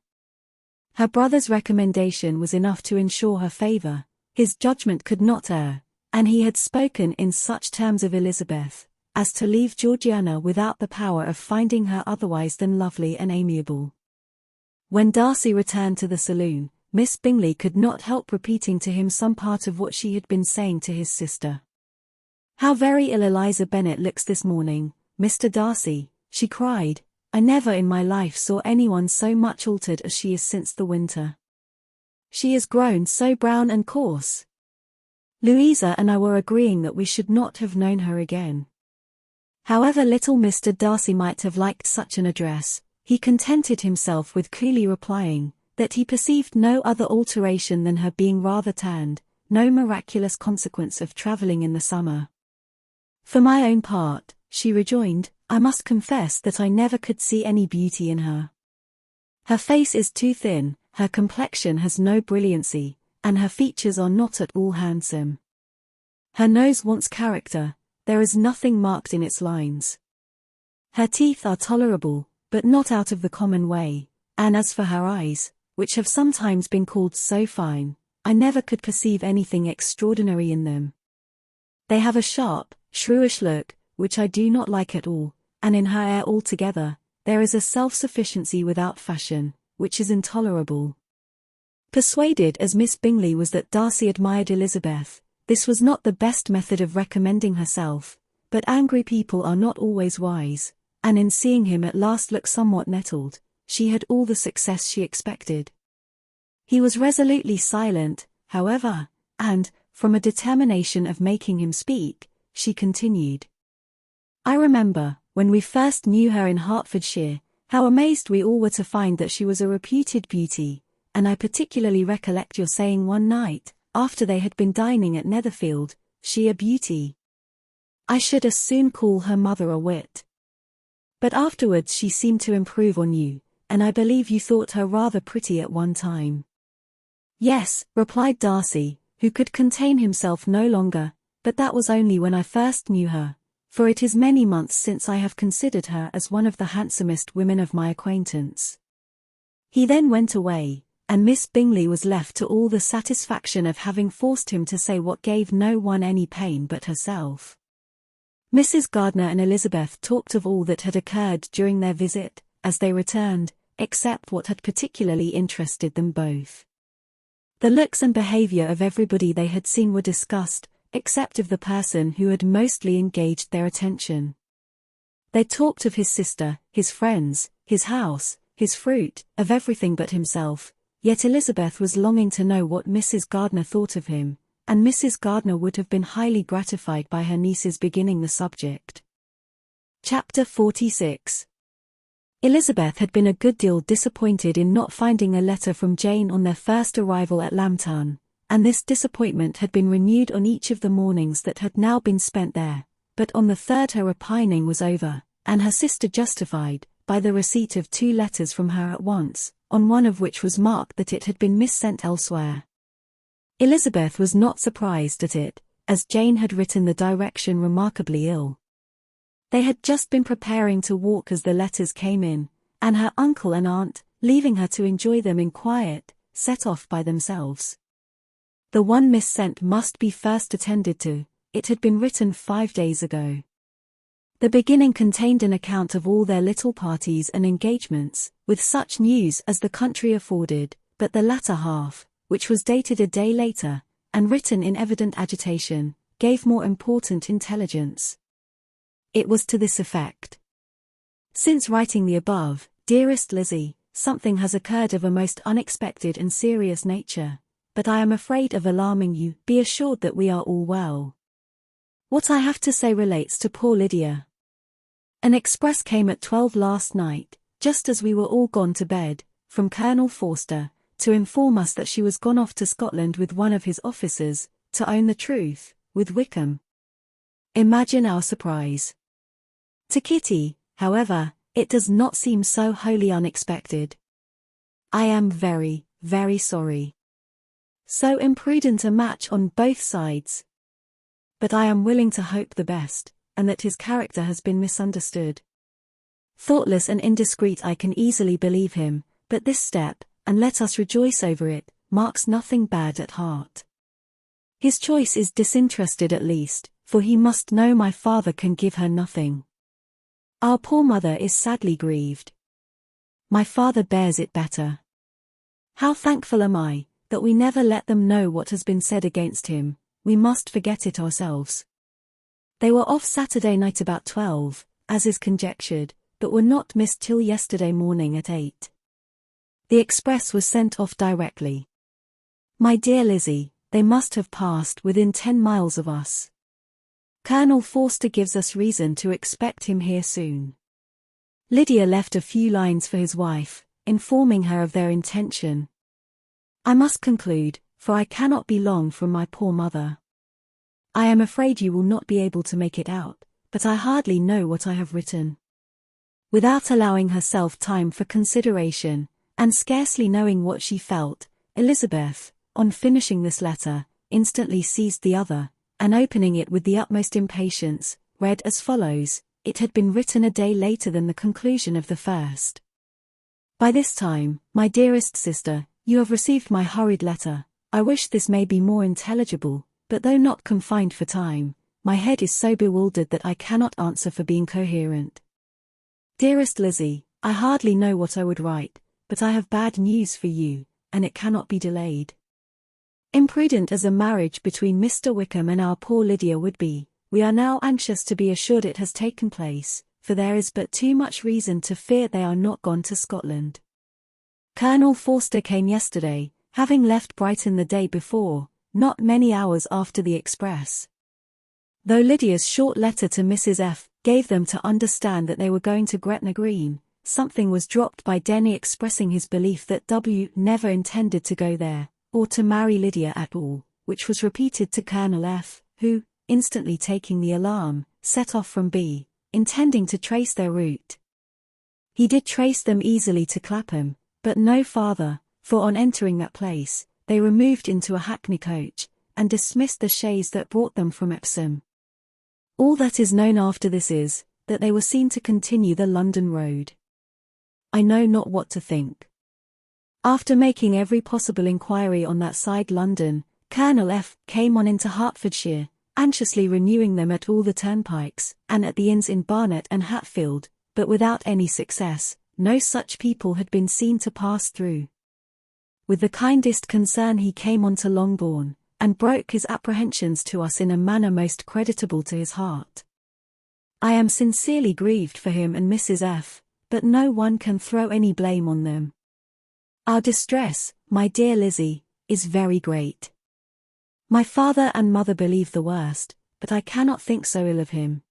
Her brother's recommendation was enough to ensure her favor. His judgment could not err, and he had spoken in such terms of Elizabeth as to leave Georgiana without the power of finding her otherwise than lovely and amiable. When Darcy returned to the saloon, Miss Bingley could not help repeating to him some part of what she had been saying to his sister. "How very ill Eliza Bennet looks this morning, Mr. Darcy," she cried. "I never in my life saw anyone so much altered as she is since the winter. She is grown so brown and coarse. Louisa and I were agreeing that we should not have known her again." However little Mr. Darcy might have liked such an address, he contented himself with coolly replying that he perceived no other alteration than her being rather tanned, no miraculous consequence of travelling in the summer. "For my own part," she rejoined, "I must confess that I never could see any beauty in her. Her face is too thin, her complexion has no brilliancy, and her features are not at all handsome. Her nose wants character, there is nothing marked in its lines. Her teeth are tolerable, but not out of the common way, and as for her eyes, which have sometimes been called so fine, I never could perceive anything extraordinary in them. They have a sharp, shrewish look, which I do not like at all, and in her air altogether, there is a self-sufficiency without fashion, which is intolerable." Persuaded as Miss Bingley was that Darcy admired Elizabeth, this was not the best method of recommending herself, but angry people are not always wise, and in seeing him at last look somewhat nettled, she had all the success she expected. He was resolutely silent, however, and, from a determination of making him speak, she continued. "I remember, when we first knew her in Hertfordshire, how amazed we all were to find that she was a reputed beauty, and I particularly recollect your saying one night, after they had been dining at Netherfield, 'She a beauty. I should as soon call her mother a wit.' But afterwards she seemed to improve on you, and I believe you thought her rather pretty at one time." "Yes," replied Darcy, who could contain himself no longer, "but that was only when I first knew her, for it is many months since I have considered her as one of the handsomest women of my acquaintance." He then went away, and Miss Bingley was left to all the satisfaction of having forced him to say what gave no one any pain but herself. Mrs. Gardiner and Elizabeth talked of all that had occurred during their visit, as they returned, except what had particularly interested them both. The looks and behavior of everybody they had seen were discussed, except of the person who had mostly engaged their attention. They talked of his sister, his friends, his house, his fruit, of everything but himself, yet Elizabeth was longing to know what Mrs. Gardiner thought of him, and Mrs. Gardiner would have been highly gratified by her niece's beginning the subject. Chapter 46. Elizabeth had been a good deal disappointed in not finding a letter from Jane on their first arrival at Lambton, and this disappointment had been renewed on each of the mornings that had now been spent there, but on the third her repining was over, and her sister justified, by the receipt of 2 letters from her at once, on one of which was marked that it had been missent elsewhere. Elizabeth was not surprised at it, as Jane had written the direction remarkably ill. They had just been preparing to walk as the letters came in, and her uncle and aunt, leaving her to enjoy them in quiet, set off by themselves. The one missent must be first attended to, it had been written 5 days ago. The beginning contained an account of all their little parties and engagements, with such news as the country afforded, but the latter half, which was dated a day later, and written in evident agitation, gave more important intelligence. It was to this effect. "Since writing the above, dearest Lizzie, something has occurred of a most unexpected and serious nature, but I am afraid of alarming you. Be assured that we are all well. What I have to say relates to poor Lydia. An express came at 12 last night, just as we were all gone to bed, from Colonel Forster, to inform us that she was gone off to Scotland with one of his officers, to own the truth, with Wickham. Imagine our surprise. To Kitty, however, it does not seem so wholly unexpected. I am very, very sorry. So imprudent a match on both sides. But I am willing to hope the best, and that his character has been misunderstood. Thoughtless and indiscreet I can easily believe him, but this step, and let us rejoice over it, marks nothing bad at heart. His choice is disinterested at least, for he must know my father can give her nothing. Our poor mother is sadly grieved. My father bears it better. How thankful am I, that we never let them know what has been said against him. We must forget it ourselves. They were off Saturday night about 12, as is conjectured, but were not missed till yesterday morning at 8. The express was sent off directly. My dear Lizzie, they must have passed within 10 miles of us. Colonel Forster gives us reason to expect him here soon. Lydia left a few lines for his wife, informing her of their intention. I must conclude, for I cannot be long from my poor mother. I am afraid you will not be able to make it out, but I hardly know what I have written. Without allowing herself time for consideration, and scarcely knowing what she felt, Elizabeth, on finishing this letter, instantly seized the other, and opening it with the utmost impatience, read as follows. It had been written a day later than the conclusion of the first. By this time, my dearest sister, you have received my hurried letter. I wish this may be more intelligible, but though not confined for time, my head is so bewildered that I cannot answer for being coherent. Dearest Lizzie, I hardly know what I would write, but I have bad news for you, and it cannot be delayed. Imprudent as a marriage between Mr. Wickham and our poor Lydia would be, we are now anxious to be assured it has taken place, for there is but too much reason to fear they are not gone to Scotland. Colonel Forster came yesterday, having left Brighton the day before, not many hours after the express. Though Lydia's short letter to Mrs. F. gave them to understand that they were going to Gretna Green, something was dropped by Denny expressing his belief that W. never intended to go there, or to marry Lydia at all, which was repeated to Colonel F., who, instantly taking the alarm, set off from B., intending to trace their route. He did trace them easily to Clapham, but no farther, for on entering that place, they removed into a hackney coach, and dismissed the chaise that brought them from Epsom. All that is known after this is, that they were seen to continue the London road. I know not what to think. After making every possible inquiry on that side London, Colonel F. came on into Hertfordshire, anxiously renewing them at all the turnpikes, and at the inns in Barnet and Hatfield, but without any success. No such people had been seen to pass through. With the kindest concern he came on to Longbourn, and broke his apprehensions to us in a manner most creditable to his heart. I am sincerely grieved for him and Mrs. F., but no one can throw any blame on them. Our distress, my dear Lizzie, is very great. My father and mother believe the worst, but I cannot think so ill of him.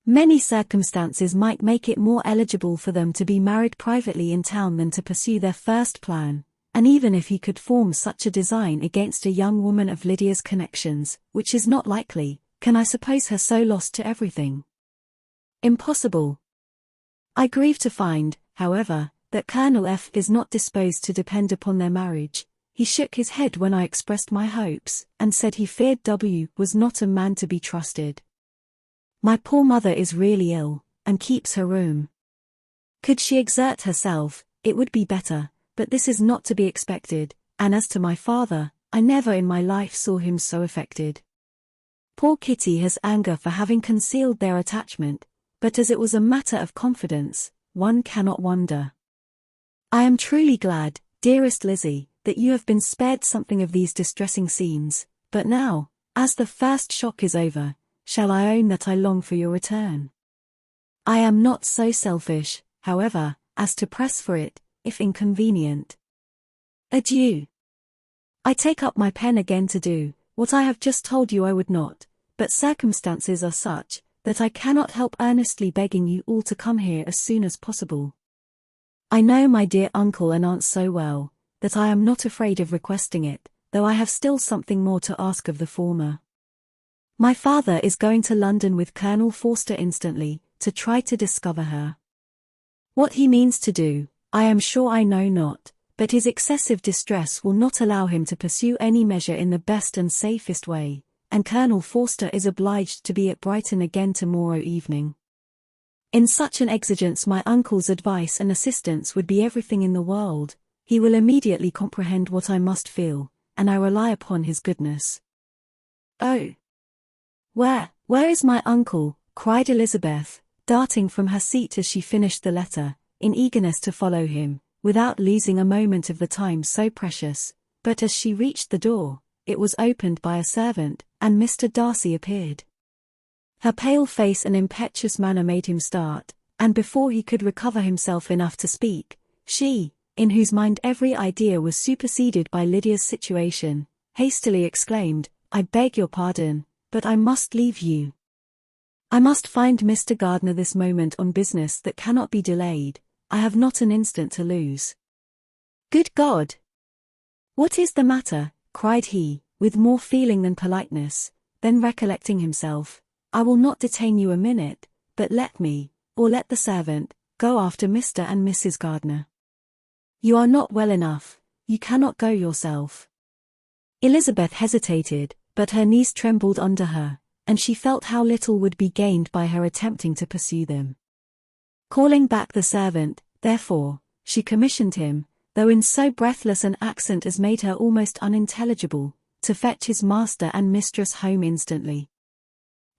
Many circumstances might make it more eligible for them to be married privately in town than to pursue their first plan, and even if he could form such a design against a young woman of Lydia's connections, which is not likely, can I suppose her so lost to everything? Impossible. I grieve to find, however, that Colonel F. is not disposed to depend upon their marriage. He shook his head when I expressed my hopes, and said he feared W. was not a man to be trusted. My poor mother is really ill, and keeps her room. Could she exert herself, it would be better, but this is not to be expected, and as to my father, I never in my life saw him so affected. Poor Kitty has anger for having concealed their attachment, but as it was a matter of confidence, one cannot wonder. I am truly glad, dearest Lizzie, that you have been spared something of these distressing scenes, but now, as the first shock is over, shall I own that I long for your return? I am not so selfish, however, as to press for it, if inconvenient. Adieu. I take up my pen again to do what I have just told you I would not, but circumstances are such, that I cannot help earnestly begging you all to come here as soon as possible. I know my dear uncle and aunt so well, that I am not afraid of requesting it, though I have still something more to ask of the former. My father is going to London with Colonel Forster instantly, to try to discover her. What he means to do, I am sure I know not, but his excessive distress will not allow him to pursue any measure in the best and safest way, and Colonel Forster is obliged to be at Brighton again tomorrow evening. In such an exigence my uncle's advice and assistance would be everything in the world. he will immediately comprehend what I must feel, and I rely upon his goodness. Oh! Where is my uncle? Cried Elizabeth, darting from her seat as she finished the letter, in eagerness to follow him, without losing a moment of the time so precious. But as she reached the door, it was opened by a servant, and Mr. Darcy appeared. Her pale face and impetuous manner made him start, and before he could recover himself enough to speak, she, in whose mind every idea was superseded by Lydia's situation, hastily exclaimed, "I beg your pardon, but I must leave you. I must find Mr. Gardiner this moment on business that cannot be delayed. I have not an instant to lose." "Good God! What is the matter?" cried he, with more feeling than politeness. Then recollecting himself, "I will not detain you a minute, but let me, or let the servant, go after Mr. and Mrs. Gardiner. You are not well enough, you cannot go yourself." Elizabeth hesitated, but her knees trembled under her, and she felt how little would be gained by her attempting to pursue them. Calling back the servant, therefore, she commissioned him, though in so breathless an accent as made her almost unintelligible, to fetch his master and mistress home instantly.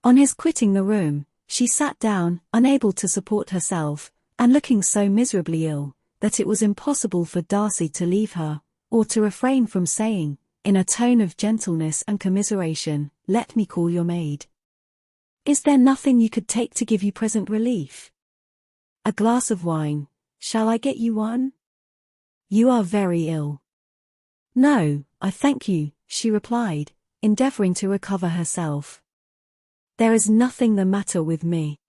On his quitting the room, she sat down, unable to support herself, and looking so miserably ill, that it was impossible for Darcy to leave her, or to refrain from saying, in a tone of gentleness and commiseration, "Let me call your maid. Is there nothing you could take to give you present relief? A glass of wine, shall I get you one? You are very ill." "No, I thank you," she replied, endeavoring to recover herself. "There is nothing the matter with me.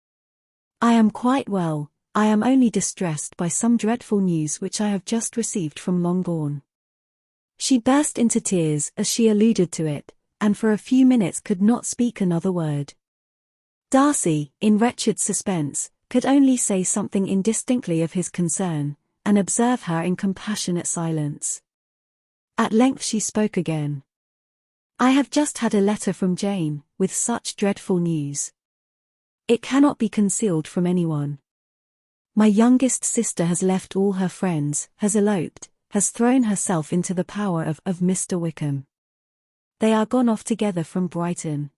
I am quite well, I am only distressed by some dreadful news which I have just received from Longbourn." She burst into tears as she alluded to it, and for a few minutes could not speak another word. Darcy, in wretched suspense, could only say something indistinctly of his concern, and observe her in compassionate silence. At length she spoke again. "I have just had a letter from Jane, with such dreadful news. It cannot be concealed from anyone. My youngest sister has left all her friends, has eloped, has thrown herself into the power of Mr. Wickham. They are gone off together from Brighton.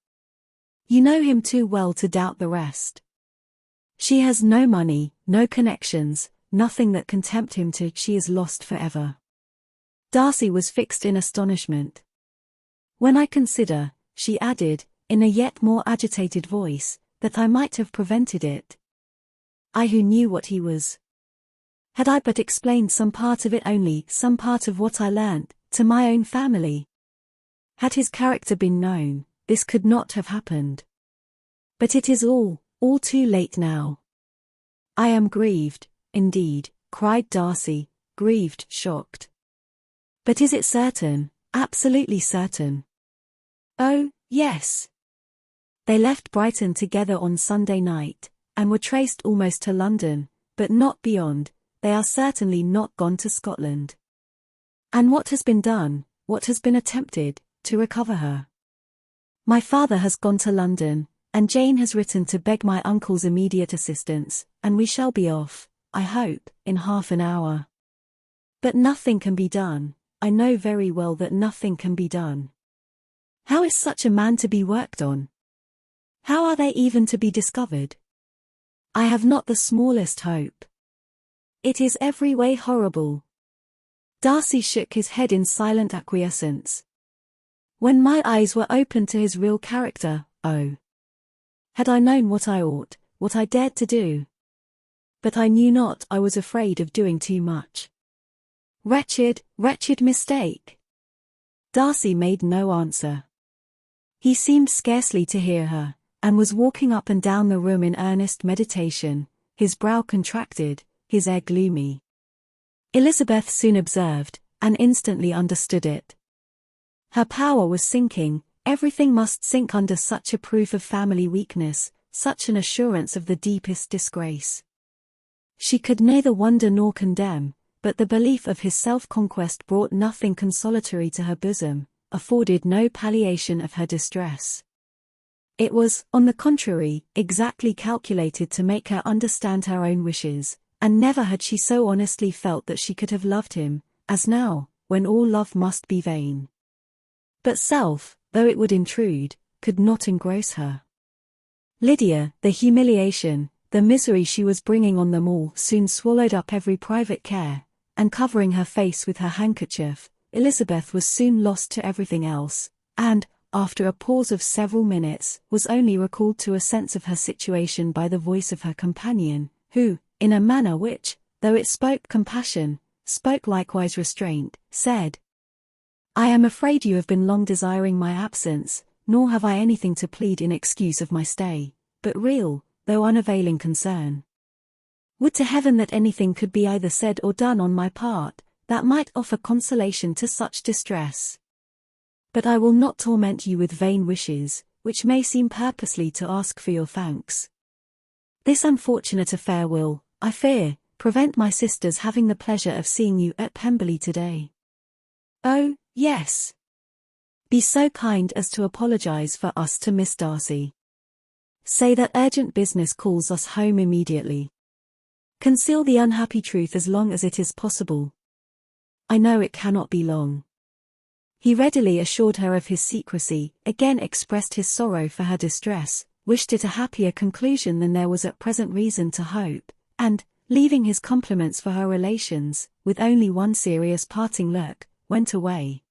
You know him too well to doubt the rest. She has no money, no connections, nothing that can tempt him to. She is lost forever." Darcy was fixed in astonishment. "When I consider," she added, in a yet more agitated voice, "that I might have prevented it. I who knew what he was. Had I but explained some part of it only, some part of what I learnt, to my own family. Had his character been known, this could not have happened. But it is all too late now. I am grieved, indeed," cried Darcy, grieved, shocked. "But is it certain, absolutely certain?" "Oh, yes. They left Brighton together on Sunday night, and were traced almost to London, but not beyond. They are certainly not gone to Scotland." "And what has been done, what has been attempted, to recover her?" "My father has gone to London, and Jane has written to beg my uncle's immediate assistance, and we shall be off, I hope, in half an hour. But nothing can be done, I know very well that nothing can be done. How is such a man to be worked on? How are they even to be discovered? I have not the smallest hope. It is every way horrible." Darcy shook his head in silent acquiescence. "When my eyes were opened to his real character, oh! Had I known what I ought, what I dared to do. But I knew not, I was afraid of doing too much. Wretched, wretched mistake!" Darcy made no answer. He seemed scarcely to hear her, and was walking up and down the room in earnest meditation, his brow contracted, his air gloomy. Elizabeth soon observed, and instantly understood it. Her power was sinking, everything must sink under such a proof of family weakness, such an assurance of the deepest disgrace. She could neither wonder nor condemn, but the belief of his self-conquest brought nothing consolatory to her bosom, afforded no palliation of her distress. It was, on the contrary, exactly calculated to make her understand her own wishes, and never had she so honestly felt that she could have loved him, as now, when all love must be vain. But self, though it would intrude, could not engross her. Lydia, the humiliation, the misery she was bringing on them all soon swallowed up every private care, and covering her face with her handkerchief, Elizabeth was soon lost to everything else, and, after a pause of several minutes, was only recalled to a sense of her situation by the voice of her companion, who, in a manner which, though it spoke compassion, spoke likewise restraint, said, "I am afraid you have been long desiring my absence, nor have I anything to plead in excuse of my stay, but real, though unavailing concern. Would to heaven that anything could be either said or done on my part, that might offer consolation to such distress. But I will not torment you with vain wishes, which may seem purposely to ask for your thanks. This unfortunate affair will, I fear, prevent my sister's having the pleasure of seeing you at Pemberley today. Oh, yes. Be so kind as to apologize for us to Miss Darcy. Say that urgent business calls us home immediately. Conceal the unhappy truth as long as it is possible. I know it cannot be long." He readily assured her of his secrecy, again expressed his sorrow for her distress, wished it a happier conclusion than there was at present reason to hope, and, leaving his compliments for her relations, with only one serious parting look, went away.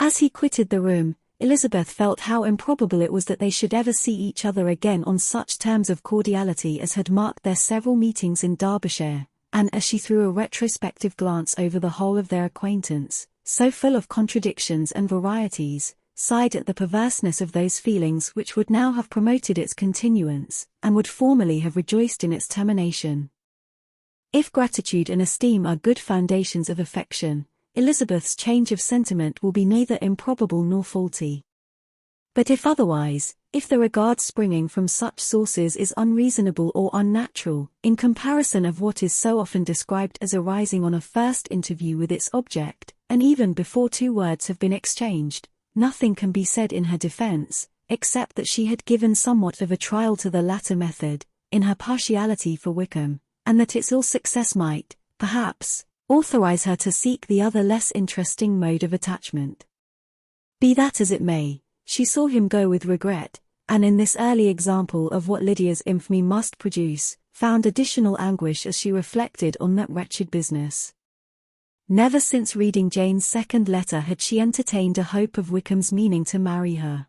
As he quitted the room, Elizabeth felt how improbable it was that they should ever see each other again on such terms of cordiality as had marked their several meetings in Derbyshire, and as she threw a retrospective glance over the whole of their acquaintance, so full of contradictions and varieties, sighed at the perverseness of those feelings which would now have promoted its continuance, and would formerly have rejoiced in its termination. If gratitude and esteem are good foundations of affection, Elizabeth's change of sentiment will be neither improbable nor faulty. But if otherwise, if the regard springing from such sources is unreasonable or unnatural, in comparison of what is so often described as arising on a first interview with its object, and even before two words have been exchanged, nothing can be said in her defense, except that she had given somewhat of a trial to the latter method, in her partiality for Wickham, and that its ill success might, perhaps, authorize her to seek the other less interesting mode of attachment. Be that as it may, she saw him go with regret, and in this early example of what Lydia's infamy must produce, found additional anguish as she reflected on that wretched business. Never since reading Jane's second letter had she entertained a hope of Wickham's meaning to marry her.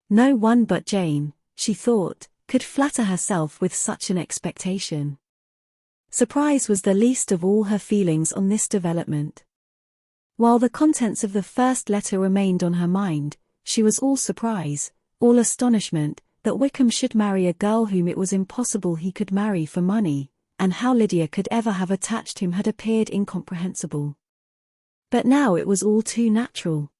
No one but Jane, she thought, could flatter herself with such an expectation. Surprise was the least of all her feelings on this development. While the contents of the first letter remained on her mind, she was all surprise, all astonishment, that Wickham should marry a girl whom it was impossible he could marry for money, and how Lydia could ever have attached him had appeared incomprehensible. But now it was all too natural.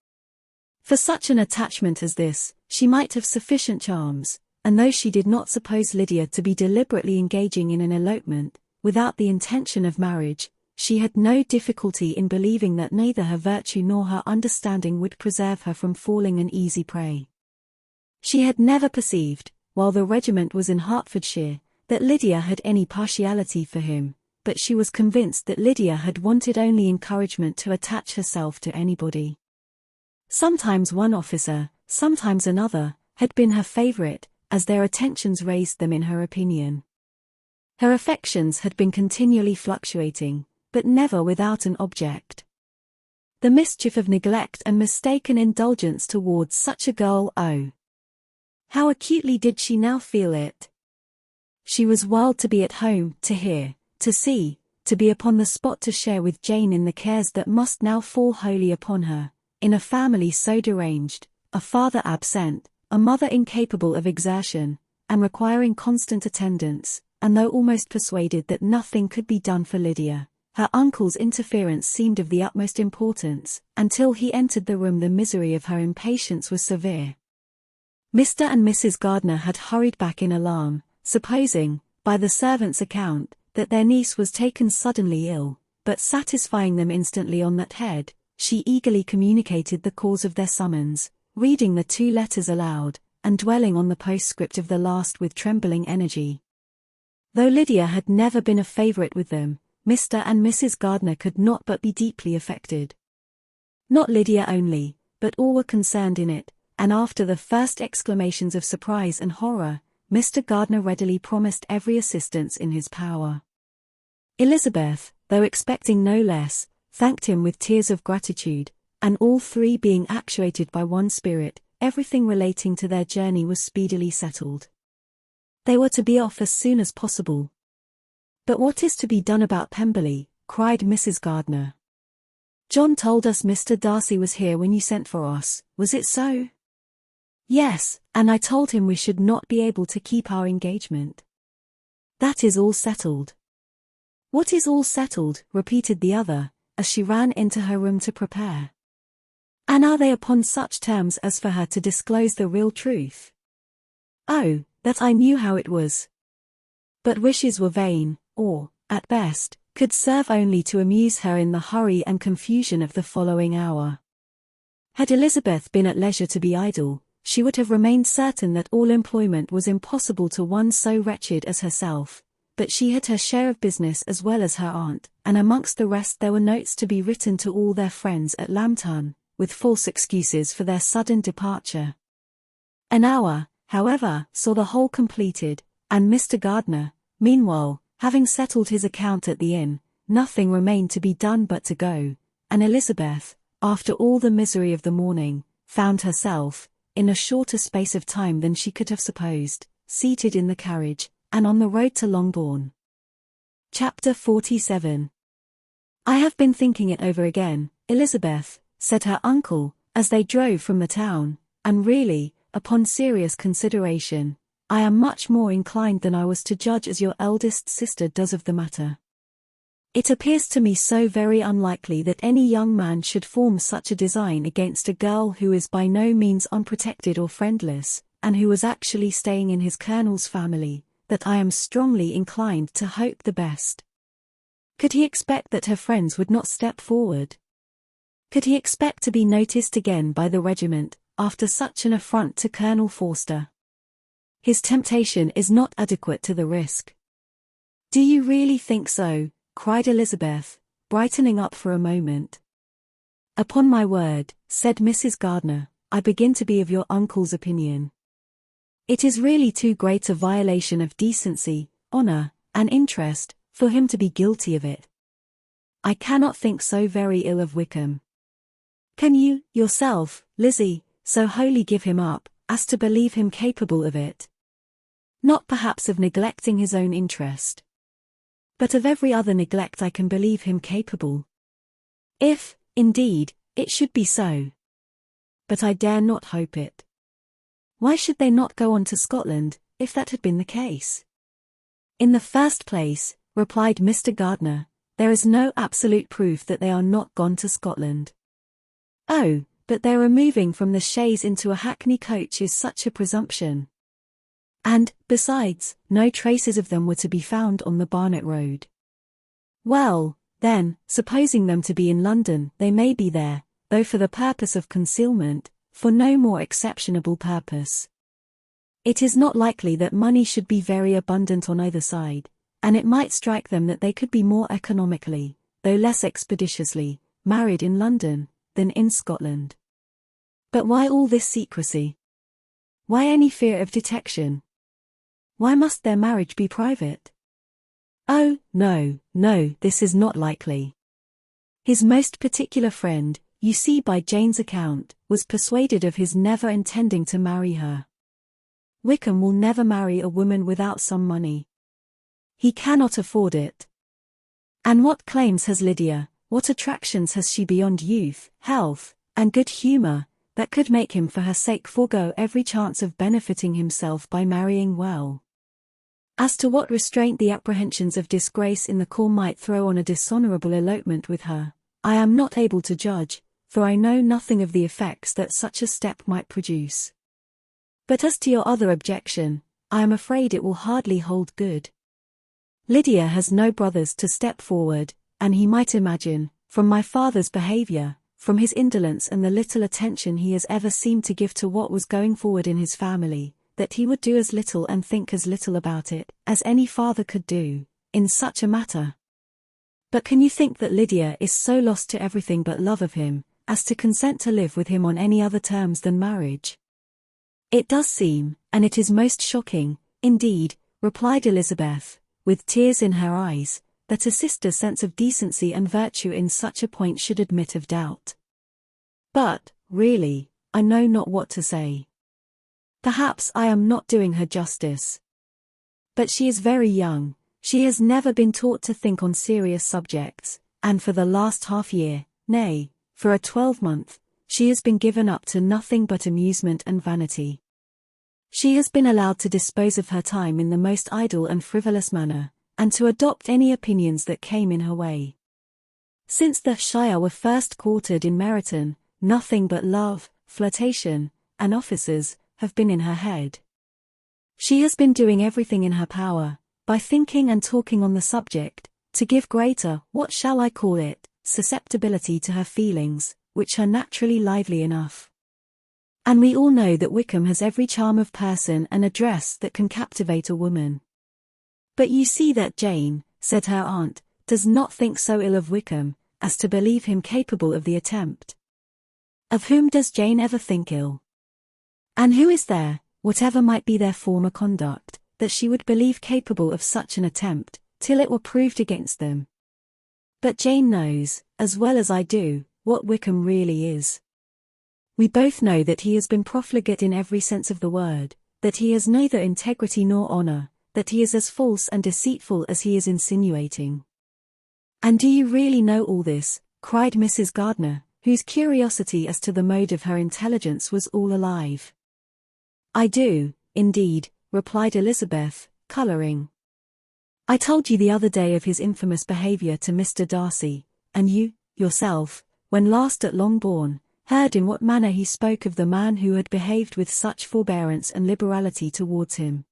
For such an attachment as this, she might have sufficient charms, and though she did not suppose Lydia to be deliberately engaging in an elopement, without the intention of marriage, she had no difficulty in believing that neither her virtue nor her understanding would preserve her from falling an easy prey. She had never perceived, while the regiment was in Hertfordshire, that Lydia had any partiality for him, but she was convinced that Lydia had wanted only encouragement to attach herself to anybody. Sometimes one officer, sometimes another, had been her favourite, as their attentions raised them in her opinion. Her affections had been continually fluctuating, but never without an object. The mischief of neglect and mistaken indulgence towards such a girl, oh! How acutely did she now feel it! She was wild to be at home, to hear, to see, to be upon the spot to share with Jane in the cares that must now fall wholly upon her, in a family so deranged, a father absent, a mother incapable of exertion, and requiring constant attendance. And though almost persuaded that nothing could be done for Lydia, her uncle's interference seemed of the utmost importance. Until he entered the room the misery of her impatience was severe. Mr. and Mrs. Gardiner had hurried back in alarm, supposing, by the servant's account, that their niece was taken suddenly ill, but satisfying them instantly on that head, she eagerly communicated the cause of their summons, reading the two letters aloud, and dwelling on the postscript of the last with trembling energy. Though Lydia had never been a favourite with them, Mr. and Mrs. Gardiner could not but be deeply affected. Not Lydia only, but all were concerned in it, and after the first exclamations of surprise and horror, Mr. Gardiner readily promised every assistance in his power. Elizabeth, though expecting no less, thanked him with tears of gratitude, and all three being actuated by one spirit, everything relating to their journey was speedily settled. They were to be off as soon as possible. "But what is to be done about Pemberley?" cried Mrs. Gardiner. "John told us Mr. Darcy was here when you sent for us, was it so?" "Yes, and I told him we should not be able to keep our engagement." "That is all settled." "What is all settled?" repeated the other, as she ran into her room to prepare. "And are they upon such terms as for her to disclose the real truth?" "Oh, that I knew how it was." But wishes were vain, or, at best, could serve only to amuse her in the hurry and confusion of the following hour. Had Elizabeth been at leisure to be idle, she would have remained certain that all employment was impossible to one so wretched as herself, but she had her share of business as well as her aunt, and amongst the rest there were notes to be written to all their friends at Lambton, with false excuses for their sudden departure. An hour, however, saw the whole completed, and Mr. Gardiner, meanwhile, having settled his account at the inn, nothing remained to be done but to go, and Elizabeth, after all the misery of the morning, found herself, in a shorter space of time than she could have supposed, seated in the carriage, and on the road to Longbourn. Chapter 47. "I have been thinking it over again, Elizabeth," said her uncle, as they drove from the town, "and really, upon serious consideration, I am much more inclined than I was to judge as your eldest sister does of the matter. It appears to me so very unlikely that any young man should form such a design against a girl who is by no means unprotected or friendless, and who was actually staying in his colonel's family, that I am strongly inclined to hope the best. Could he expect that her friends would not step forward? Could he expect to be noticed again by the regiment, after such an affront to Colonel Forster? His temptation is not adequate to the risk." "Do you really think so?" cried Elizabeth, brightening up for a moment. "Upon my word," said Mrs. Gardiner, "I begin to be of your uncle's opinion. It is really too great a violation of decency, honor, and interest, for him to be guilty of it. I cannot think so very ill of Wickham. Can you, yourself, Lizzie, so wholly give him up, as to believe him capable of it? Not perhaps of neglecting his own interest, but of every other neglect I can believe him capable. If, indeed, it should be so. But I dare not hope it. Why should they not go on to Scotland, if that had been the case?" "In the first place," replied Mr. Gardiner, "there is no absolute proof that they are not gone to Scotland." "Oh, but their removing from the chaise into a hackney coach is such a presumption. And, besides, no traces of them were to be found on the Barnet road." "Well, then, supposing them to be in London, they may be there, though for the purpose of concealment, for no more exceptionable purpose. It is not likely that money should be very abundant on either side, and it might strike them that they could be more economically, though less expeditiously, married in London, than in Scotland. But why all this secrecy? Why any fear of detection? Why must their marriage be private? Oh, no, no, this is not likely. His most particular friend, you see by Jane's account, was persuaded of his never intending to marry her. Wickham will never marry a woman without some money. He cannot afford it. And what claims has Lydia, what attractions has she beyond youth, health, and good humor, that could make him for her sake forego every chance of benefiting himself by marrying well? As to what restraint the apprehensions of disgrace in the corps might throw on a dishonorable elopement with her, I am not able to judge, for I know nothing of the effects that such a step might produce. But as to your other objection, I am afraid it will hardly hold good. Lydia has no brothers to step forward, and he might imagine, from my father's behavior, from his indolence and the little attention he has ever seemed to give to what was going forward in his family, that he would do as little and think as little about it, as any father could do, in such a matter. But can you think that Lydia is so lost to everything but love of him, as to consent to live with him on any other terms than marriage? It does seem, and it is most shocking, indeed, replied Elizabeth, with tears in her eyes, that a sister's sense of decency and virtue in such a point should admit of doubt. But, really, I know not what to say. Perhaps I am not doing her justice. But she is very young, she has never been taught to think on serious subjects, and for the last half-year, nay, for a 12-month, she has been given up to nothing but amusement and vanity. She has been allowed to dispose of her time in the most idle and frivolous manner, and to adopt any opinions that came in her way. Since the Shire were first quartered in Meryton, nothing but love, flirtation, and officers have been in her head. She has been doing everything in her power, by thinking and talking on the subject, to give greater, what shall I call it, susceptibility to her feelings, which are naturally lively enough. And we all know that Wickham has every charm of person and address that can captivate a woman. But you see that Jane, said her aunt, does not think so ill of Wickham, as to believe him capable of the attempt. Of whom does Jane ever think ill? And who is there, whatever might be their former conduct, that she would believe capable of such an attempt, till it were proved against them? But Jane knows, as well as I do, what Wickham really is. We both know that he has been profligate in every sense of the word, that he has neither integrity nor honor, that he is as false and deceitful as he is insinuating. And do you really know all this? Cried Mrs. Gardiner, whose curiosity as to the mode of her intelligence was all alive. I do, indeed, replied Elizabeth, colouring. I told you the other day of his infamous behaviour to Mr. Darcy, and you, yourself, when last at Longbourn, heard in what manner he spoke of the man who had behaved with such forbearance and liberality towards him.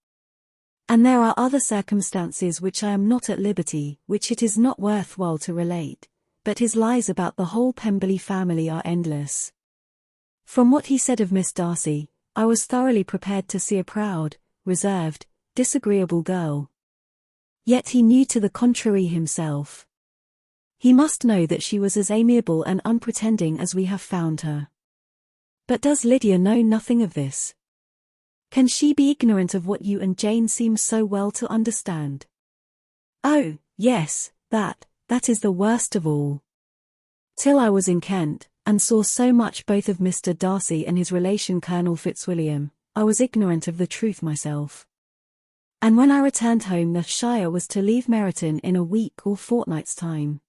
And there are other circumstances which I am not at liberty, which it is not worth while to relate, but his lies about the whole Pemberley family are endless. From what he said of Miss Darcy, I was thoroughly prepared to see a proud, reserved, disagreeable girl. Yet he knew to the contrary himself. He must know that she was as amiable and unpretending as we have found her. But does Lydia know nothing of this? Can she be ignorant of what you and Jane seem so well to understand? Oh, yes, that is the worst of all. Till I was in Kent, and saw so much both of Mr. Darcy and his relation Colonel Fitzwilliam, I was ignorant of the truth myself. And when I returned home the Shire was to leave Meryton in a week or fortnight's time.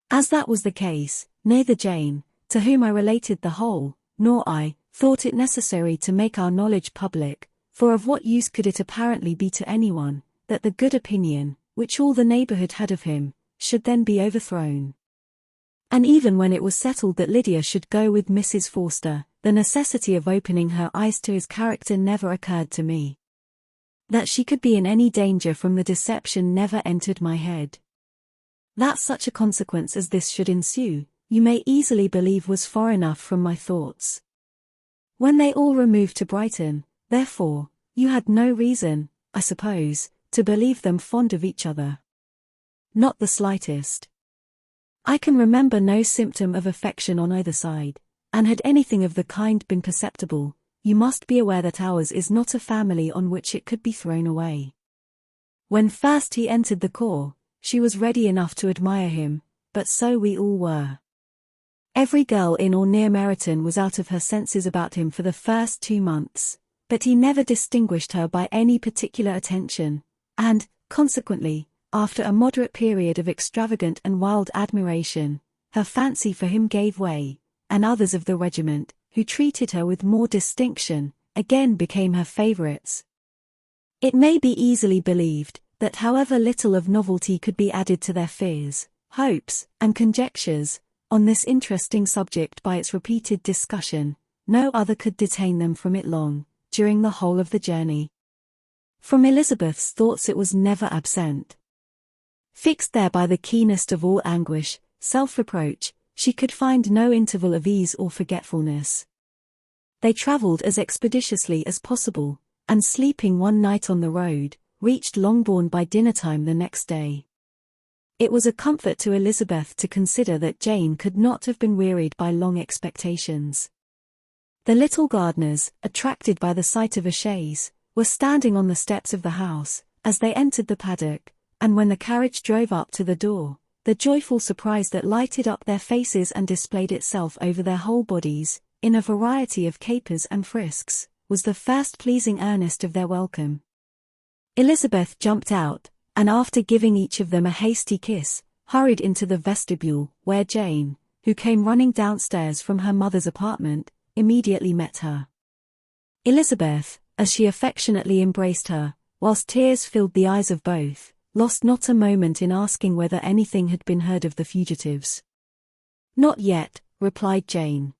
As that was the case, neither Jane, to whom I related the whole, nor I, thought it necessary to make our knowledge public, for of what use could it apparently be to anyone, that the good opinion, which all the neighbourhood had of him, should then be overthrown. And even when it was settled that Lydia should go with Mrs. Forster, the necessity of opening her eyes to his character never occurred to me. That she could be in any danger from the deception never entered my head. That such a consequence as this should ensue, you may easily believe was far enough from my thoughts. When they all removed to Brighton, therefore, you had no reason, I suppose, to believe them fond of each other. Not the slightest. I can remember no symptom of affection on either side, and had anything of the kind been perceptible, you must be aware that ours is not a family on which it could be thrown away. When first he entered the corps, she was ready enough to admire him, but so we all were. Every girl in or near Meryton was out of her senses about him for the first 2 months, but he never distinguished her by any particular attention, and, consequently, after a moderate period of extravagant and wild admiration, her fancy for him gave way, and others of the regiment, who treated her with more distinction, again became her favourites. It may be easily believed, that however little of novelty could be added to their fears, hopes, and conjectures, on this interesting subject by its repeated discussion, no other could detain them from it long, during the whole of the journey. From Elizabeth's thoughts it was never absent. Fixed there by the keenest of all anguish, self-reproach, she could find no interval of ease or forgetfulness. They travelled as expeditiously as possible, and sleeping one night on the road, reached Longbourn by dinner-time the next day. It was a comfort to Elizabeth to consider that Jane could not have been wearied by long expectations. The little gardeners, attracted by the sight of a chaise, were standing on the steps of the house, as they entered the paddock, and when the carriage drove up to the door, the joyful surprise that lighted up their faces and displayed itself over their whole bodies, in a variety of capers and frisks, was the first pleasing earnest of their welcome. Elizabeth jumped out, and after giving each of them a hasty kiss, hurried into the vestibule, where Jane, who came running downstairs from her mother's apartment, immediately met her. Elizabeth, as she affectionately embraced her, whilst tears filled the eyes of both, lost not a moment in asking whether anything had been heard of the fugitives. "Not yet," replied Jane.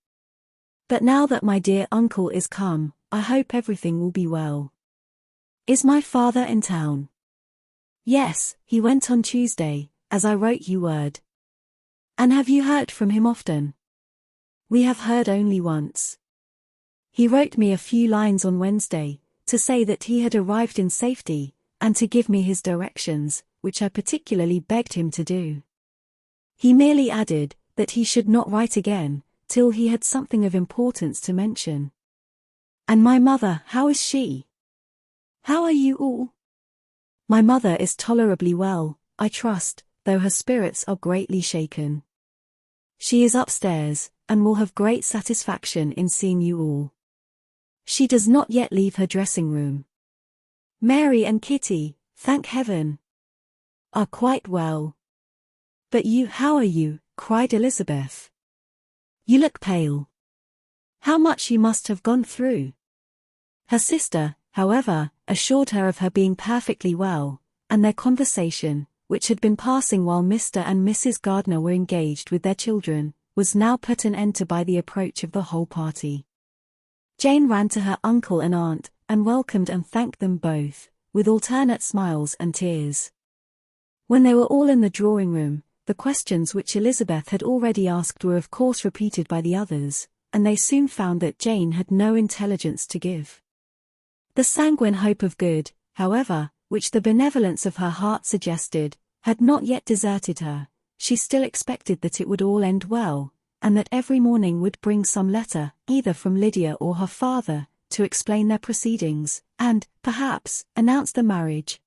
"But now that my dear uncle is come, I hope everything will be well. Is my father in town?" "Yes, he went on Tuesday, as I wrote you word." "And have you heard from him often?" "We have heard only once. He wrote me a few lines on Wednesday, to say that he had arrived in safety, and to give me his directions, which I particularly begged him to do. He merely added, that he should not write again, till he had something of importance to mention." "And my mother, how is she? How are you all?" "My mother is tolerably well, I trust, though her spirits are greatly shaken. She is upstairs, and will have great satisfaction in seeing you all. She does not yet leave her dressing-room. Mary and Kitty, thank heaven, are quite well." "But you, how are you?" cried Elizabeth. "You look pale. How much you must have gone through." Her sister, however, assured her of her being perfectly well, and their conversation, which had been passing while Mr. and Mrs. Gardiner were engaged with their children, was now put an end to by the approach of the whole party. Jane ran to her uncle and aunt, and welcomed and thanked them both, with alternate smiles and tears. When they were all in the drawing-room, the questions which Elizabeth had already asked were of course repeated by the others, and they soon found that Jane had no intelligence to give. The sanguine hope of good, however, which the benevolence of her heart suggested, had not yet deserted her. She still expected that it would all end well, and that every morning would bring some letter, either from Lydia or her father, to explain their proceedings, and, perhaps, announce the marriage.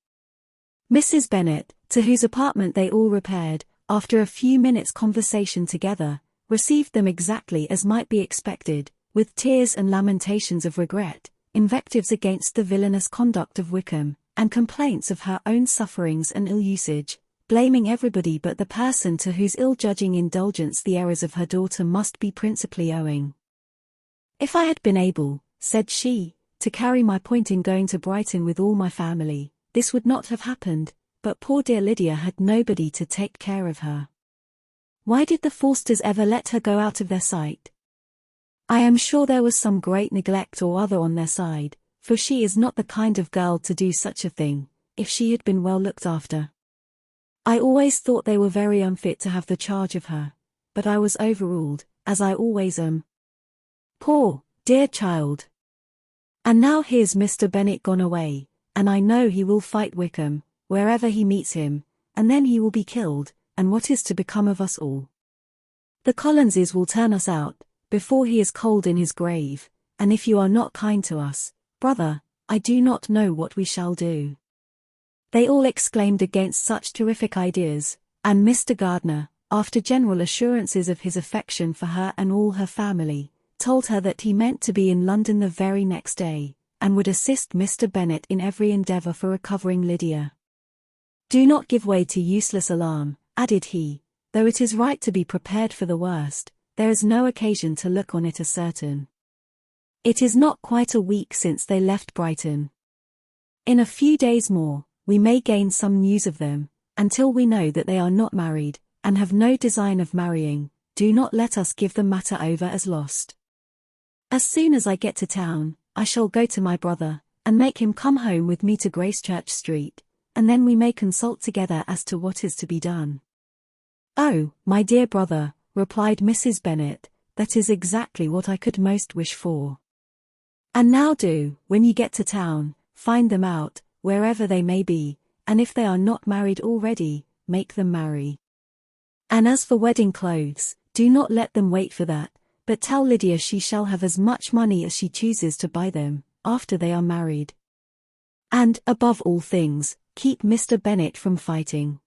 Mrs. Bennet, to whose apartment they all repaired, after a few minutes' conversation together, received them exactly as might be expected, with tears and lamentations of regret, invectives against the villainous conduct of Wickham, and complaints of her own sufferings and ill-usage, blaming everybody but the person to whose ill-judging indulgence the errors of her daughter must be principally owing. "If I had been able," said she, "to carry my point in going to Brighton with all my family, this would not have happened, but poor dear Lydia had nobody to take care of her. Why did the Forsters ever let her go out of their sight? I am sure there was some great neglect or other on their side, for she is not the kind of girl to do such a thing, if she had been well looked after. I always thought they were very unfit to have the charge of her, but I was overruled, as I always am. Poor, dear child. And now here's Mr. Bennet gone away, and I know he will fight Wickham, wherever he meets him, and then he will be killed, and what is to become of us all? The Collinses will turn us out, before he is cold in his grave, and if you are not kind to us, brother, I do not know what we shall do." They all exclaimed against such terrific ideas, and Mr. Gardiner, after general assurances of his affection for her and all her family, told her that he meant to be in London the very next day, and would assist Mr. Bennet in every endeavour for recovering Lydia. "Do not give way to useless alarm," added he, "though it is right to be prepared for the worst, there is no occasion to look on it as certain. It is not quite a week since they left Brighton. In a few days more, we may gain some news of them, until we know that they are not married, and have no design of marrying. Do not let us give the matter over as lost. As soon as I get to town, I shall go to my brother, and make him come home with me to Gracechurch Street, and then we may consult together as to what is to be done." "Oh, my dear brother," replied Mrs. Bennet, "that is exactly what I could most wish for. And now do, when you get to town, find them out, wherever they may be, and if they are not married already, make them marry. And as for wedding clothes, do not let them wait for that, but tell Lydia she shall have as much money as she chooses to buy them, after they are married. And, above all things, keep Mr. Bennet from fighting.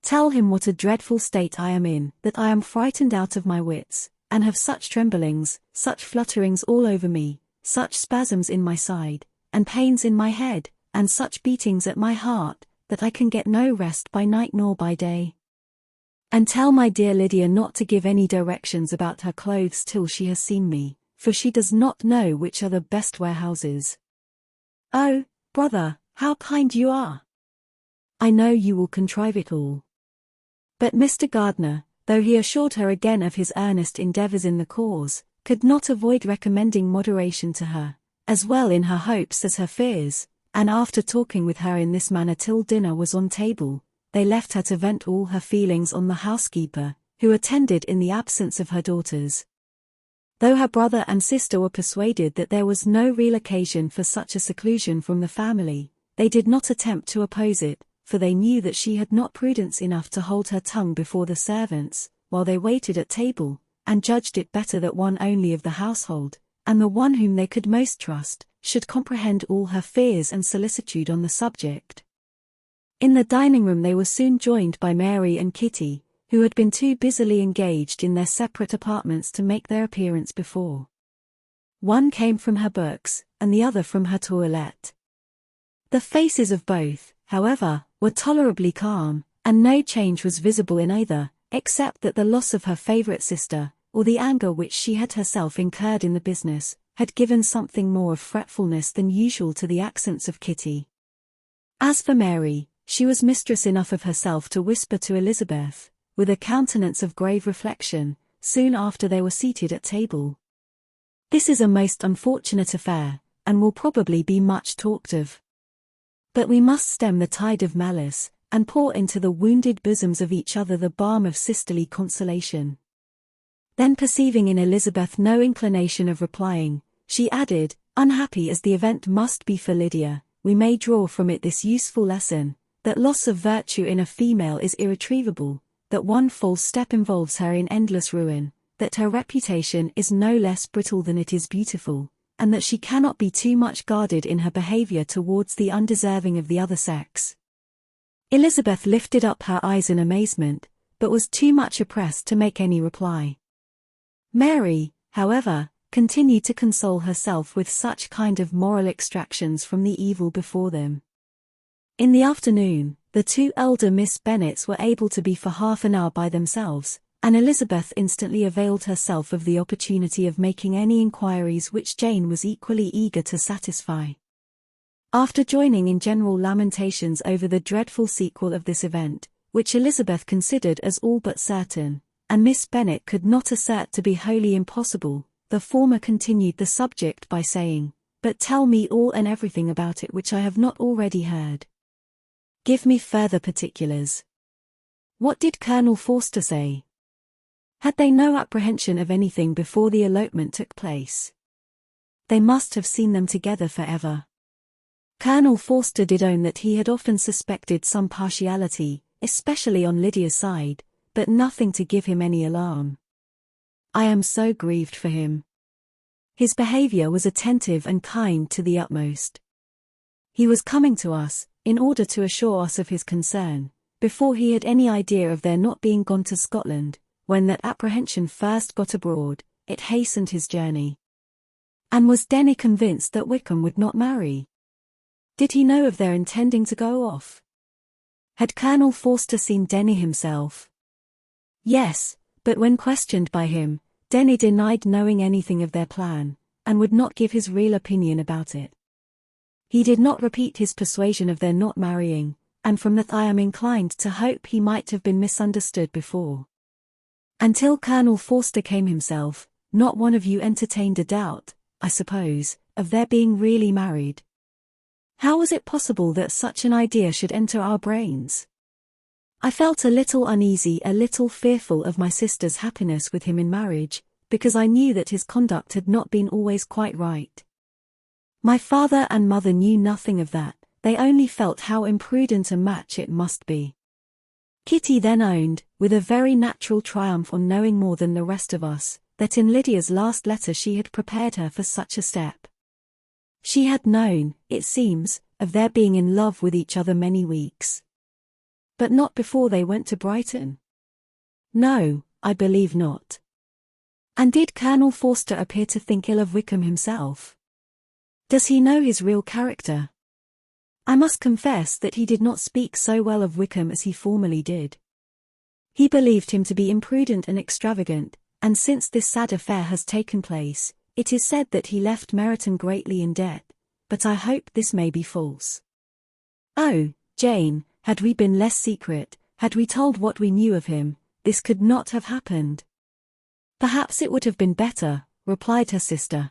Tell him what a dreadful state I am in, that I am frightened out of my wits, and have such tremblings, such flutterings all over me, such spasms in my side, and pains in my head, and such beatings at my heart, that I can get no rest by night nor by day. And tell my dear Lydia not to give any directions about her clothes till she has seen me, for she does not know which are the best warehouses. Oh, brother, how kind you are! I know you will contrive it all. But Mr. Gardiner, though he assured her again of his earnest endeavours in the cause, could not avoid recommending moderation to her, as well in her hopes as her fears, and after talking with her in this manner till dinner was on table, they left her to vent all her feelings on the housekeeper, who attended in the absence of her daughters. Though her brother and sister were persuaded that there was no real occasion for such a seclusion from the family, they did not attempt to oppose it, for they knew that she had not prudence enough to hold her tongue before the servants, while they waited at table, and judged it better that one only of the household, and the one whom they could most trust, should comprehend all her fears and solicitude on the subject. In the dining-room they were soon joined by Mary and Kitty, who had been too busily engaged in their separate apartments to make their appearance before. One came from her books, and the other from her toilette. The faces of both, however, were tolerably calm, and no change was visible in either, except that the loss of her favourite sister, or the anger which she had herself incurred in the business, had given something more of fretfulness than usual to the accents of Kitty. As for Mary, she was mistress enough of herself to whisper to Elizabeth, with a countenance of grave reflection, soon after they were seated at table. "This is a most unfortunate affair, and will probably be much talked of. But we must stem the tide of malice, and pour into the wounded bosoms of each other the balm of sisterly consolation." Then perceiving in Elizabeth no inclination of replying, she added, "Unhappy as the event must be for Lydia, we may draw from it this useful lesson, that loss of virtue in a female is irretrievable, that one false step involves her in endless ruin, that her reputation is no less brittle than it is beautiful, and that she cannot be too much guarded in her behaviour towards the undeserving of the other sex." Elizabeth lifted up her eyes in amazement, but was too much oppressed to make any reply. Mary, however, continued to console herself with such kind of moral extractions from the evil before them. In the afternoon, the two elder Miss Bennets were able to be for half an hour by themselves, and Elizabeth instantly availed herself of the opportunity of making any inquiries which Jane was equally eager to satisfy. After joining in general lamentations over the dreadful sequel of this event, which Elizabeth considered as all but certain, and Miss Bennet could not assert to be wholly impossible, the former continued the subject by saying, "But tell me all and everything about it which I have not already heard. Give me further particulars. What did Colonel Forster say? Had they no apprehension of anything before the elopement took place? They must have seen them together forever." Colonel Forster did own that he had often suspected some partiality, especially on Lydia's side, but nothing to give him any alarm. "I am so grieved for him. His behaviour was attentive and kind to the utmost. He was coming to us, in order to assure us of his concern, before he had any idea of their not being gone to Scotland. When that apprehension first got abroad, it hastened his journey." And was Denny convinced that Wickham would not marry? Did he know of their intending to go off? Had Colonel Forster seen Denny himself? Yes, but when questioned by him, Denny denied knowing anything of their plan, and would not give his real opinion about it. He did not repeat his persuasion of their not marrying, and from that I am inclined to hope he might have been misunderstood before. Until Colonel Forster came himself, not one of you entertained a doubt, I suppose, of their being really married. How was it possible that such an idea should enter our brains? I felt a little uneasy, a little fearful of my sister's happiness with him in marriage, because I knew that his conduct had not been always quite right. My father and mother knew nothing of that, they only felt how imprudent a match it must be. Kitty then owned, with a very natural triumph on knowing more than the rest of us, that in Lydia's last letter she had prepared her for such a step. She had known, it seems, of their being in love with each other many weeks. But not before they went to Brighton. No, I believe not. And did Colonel Forster appear to think ill of Wickham himself? Does he know his real character? I must confess that he did not speak so well of Wickham as he formerly did. He believed him to be imprudent and extravagant, and since this sad affair has taken place, it is said that he left Meryton greatly in debt, but I hope this may be false. Oh, Jane, had we been less secret, had we told what we knew of him, this could not have happened. Perhaps it would have been better, replied her sister.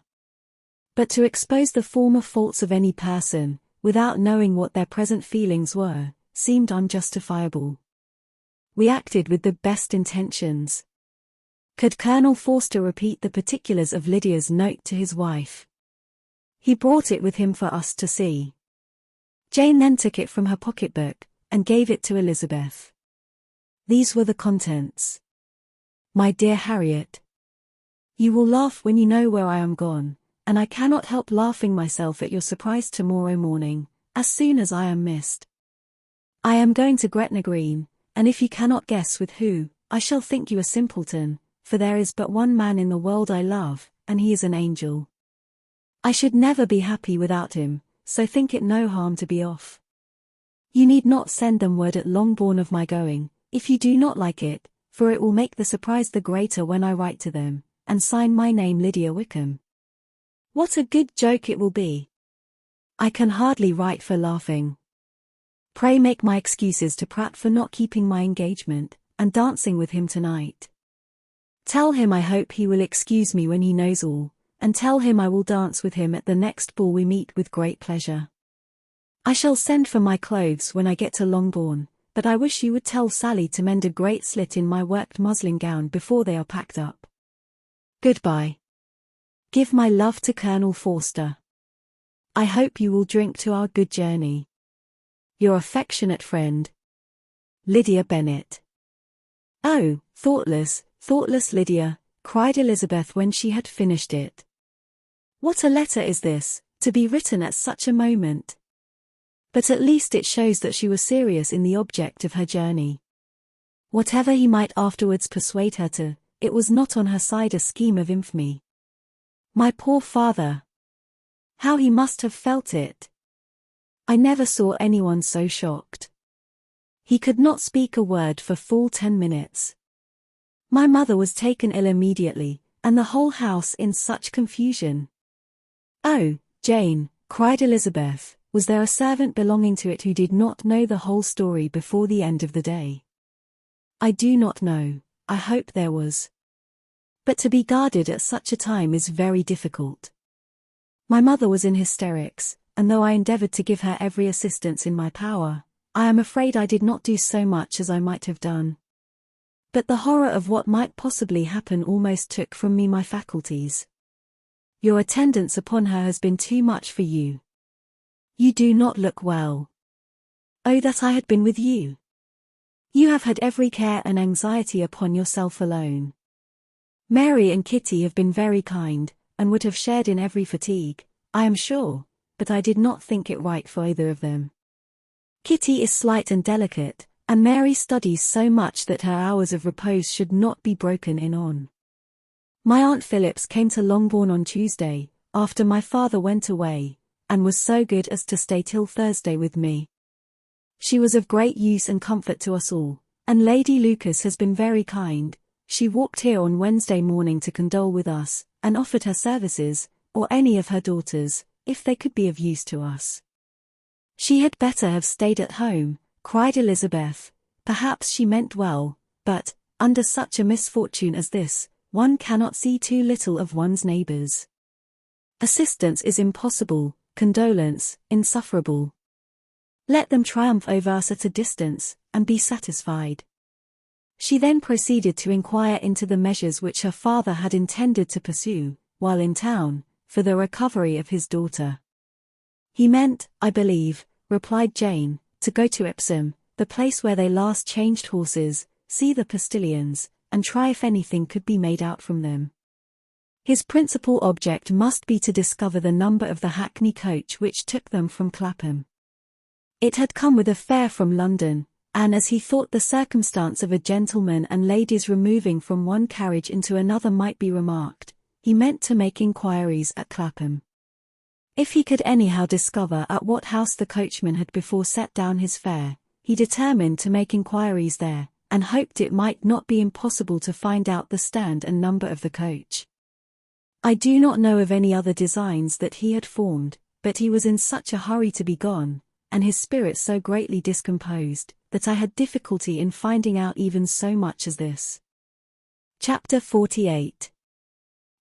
But to expose the former faults of any person, without knowing what their present feelings were, seemed unjustifiable. We acted with the best intentions. Could Colonel Forster repeat the particulars of Lydia's note to his wife? He brought it with him for us to see. Jane then took it from her pocketbook, and gave it to Elizabeth. These were the contents. My dear Harriet, you will laugh when you know where I am gone, and I cannot help laughing myself at your surprise tomorrow morning, as soon as I am missed. I am going to Gretna Green, and if you cannot guess with who, I shall think you a simpleton, for there is but one man in the world I love, and he is an angel. I should never be happy without him, so think it no harm to be off. You need not send them word at Longbourn of my going, if you do not like it, for it will make the surprise the greater when I write to them, and sign my name Lydia Wickham. What a good joke it will be! I can hardly write for laughing. Pray make my excuses to Pratt for not keeping my engagement, and dancing with him tonight. Tell him I hope he will excuse me when he knows all, and tell him I will dance with him at the next ball we meet with great pleasure. I shall send for my clothes when I get to Longbourn, but I wish you would tell Sally to mend a great slit in my worked muslin gown before they are packed up. Goodbye. Give my love to Colonel Forster. I hope you will drink to our good journey. Your affectionate friend, Lydia Bennet. Oh, thoughtless Lydia, cried Elizabeth when she had finished it. What a letter is this, to be written at such a moment. But at least it shows that she was serious in the object of her journey. Whatever he might afterwards persuade her to, it was not on her side a scheme of infamy. My poor father! How he must have felt it! I never saw anyone so shocked. He could not speak a word for full 10 minutes. My mother was taken ill immediately, and the whole house in such confusion. Oh, Jane, cried Elizabeth, was there a servant belonging to it who did not know the whole story before the end of the day? I do not know, I hope there was. But to be guarded at such a time is very difficult. My mother was in hysterics, and though I endeavored to give her every assistance in my power, I am afraid I did not do so much as I might have done. But the horror of what might possibly happen almost took from me my faculties. Your attendance upon her has been too much for you. You do not look well. Oh, that I had been with you! You have had every care and anxiety upon yourself alone. Mary and Kitty have been very kind, and would have shared in every fatigue, I am sure, but I did not think it right for either of them. Kitty is slight and delicate, and Mary studies so much that her hours of repose should not be broken in on. My Aunt Phillips came to Longbourn on Tuesday, after my father went away, and was so good as to stay till Thursday with me. She was of great use and comfort to us all, and Lady Lucas has been very kind. She walked here on Wednesday morning to condole with us, and offered her services, or any of her daughters, if they could be of use to us. She had better have stayed at home, cried Elizabeth. Perhaps she meant well, but, under such a misfortune as this, one cannot see too little of one's neighbours. Assistance is impossible, condolence, insufferable. Let them triumph over us at a distance, and be satisfied. She then proceeded to inquire into the measures which her father had intended to pursue, while in town, for the recovery of his daughter. He meant, I believe, replied Jane, to go to Epsom, the place where they last changed horses, see the postilions, and try if anything could be made out from them. His principal object must be to discover the number of the hackney coach which took them from Clapham. It had come with a fare from London, and as he thought the circumstance of a gentleman and ladies removing from one carriage into another might be remarked, he meant to make inquiries at Clapham. If he could anyhow discover at what house the coachman had before set down his fare, he determined to make inquiries there, and hoped it might not be impossible to find out the stand and number of the coach. I do not know of any other designs that he had formed, but he was in such a hurry to be gone, and his spirits so greatly discomposed, that I had difficulty in finding out even so much as this. Chapter 48.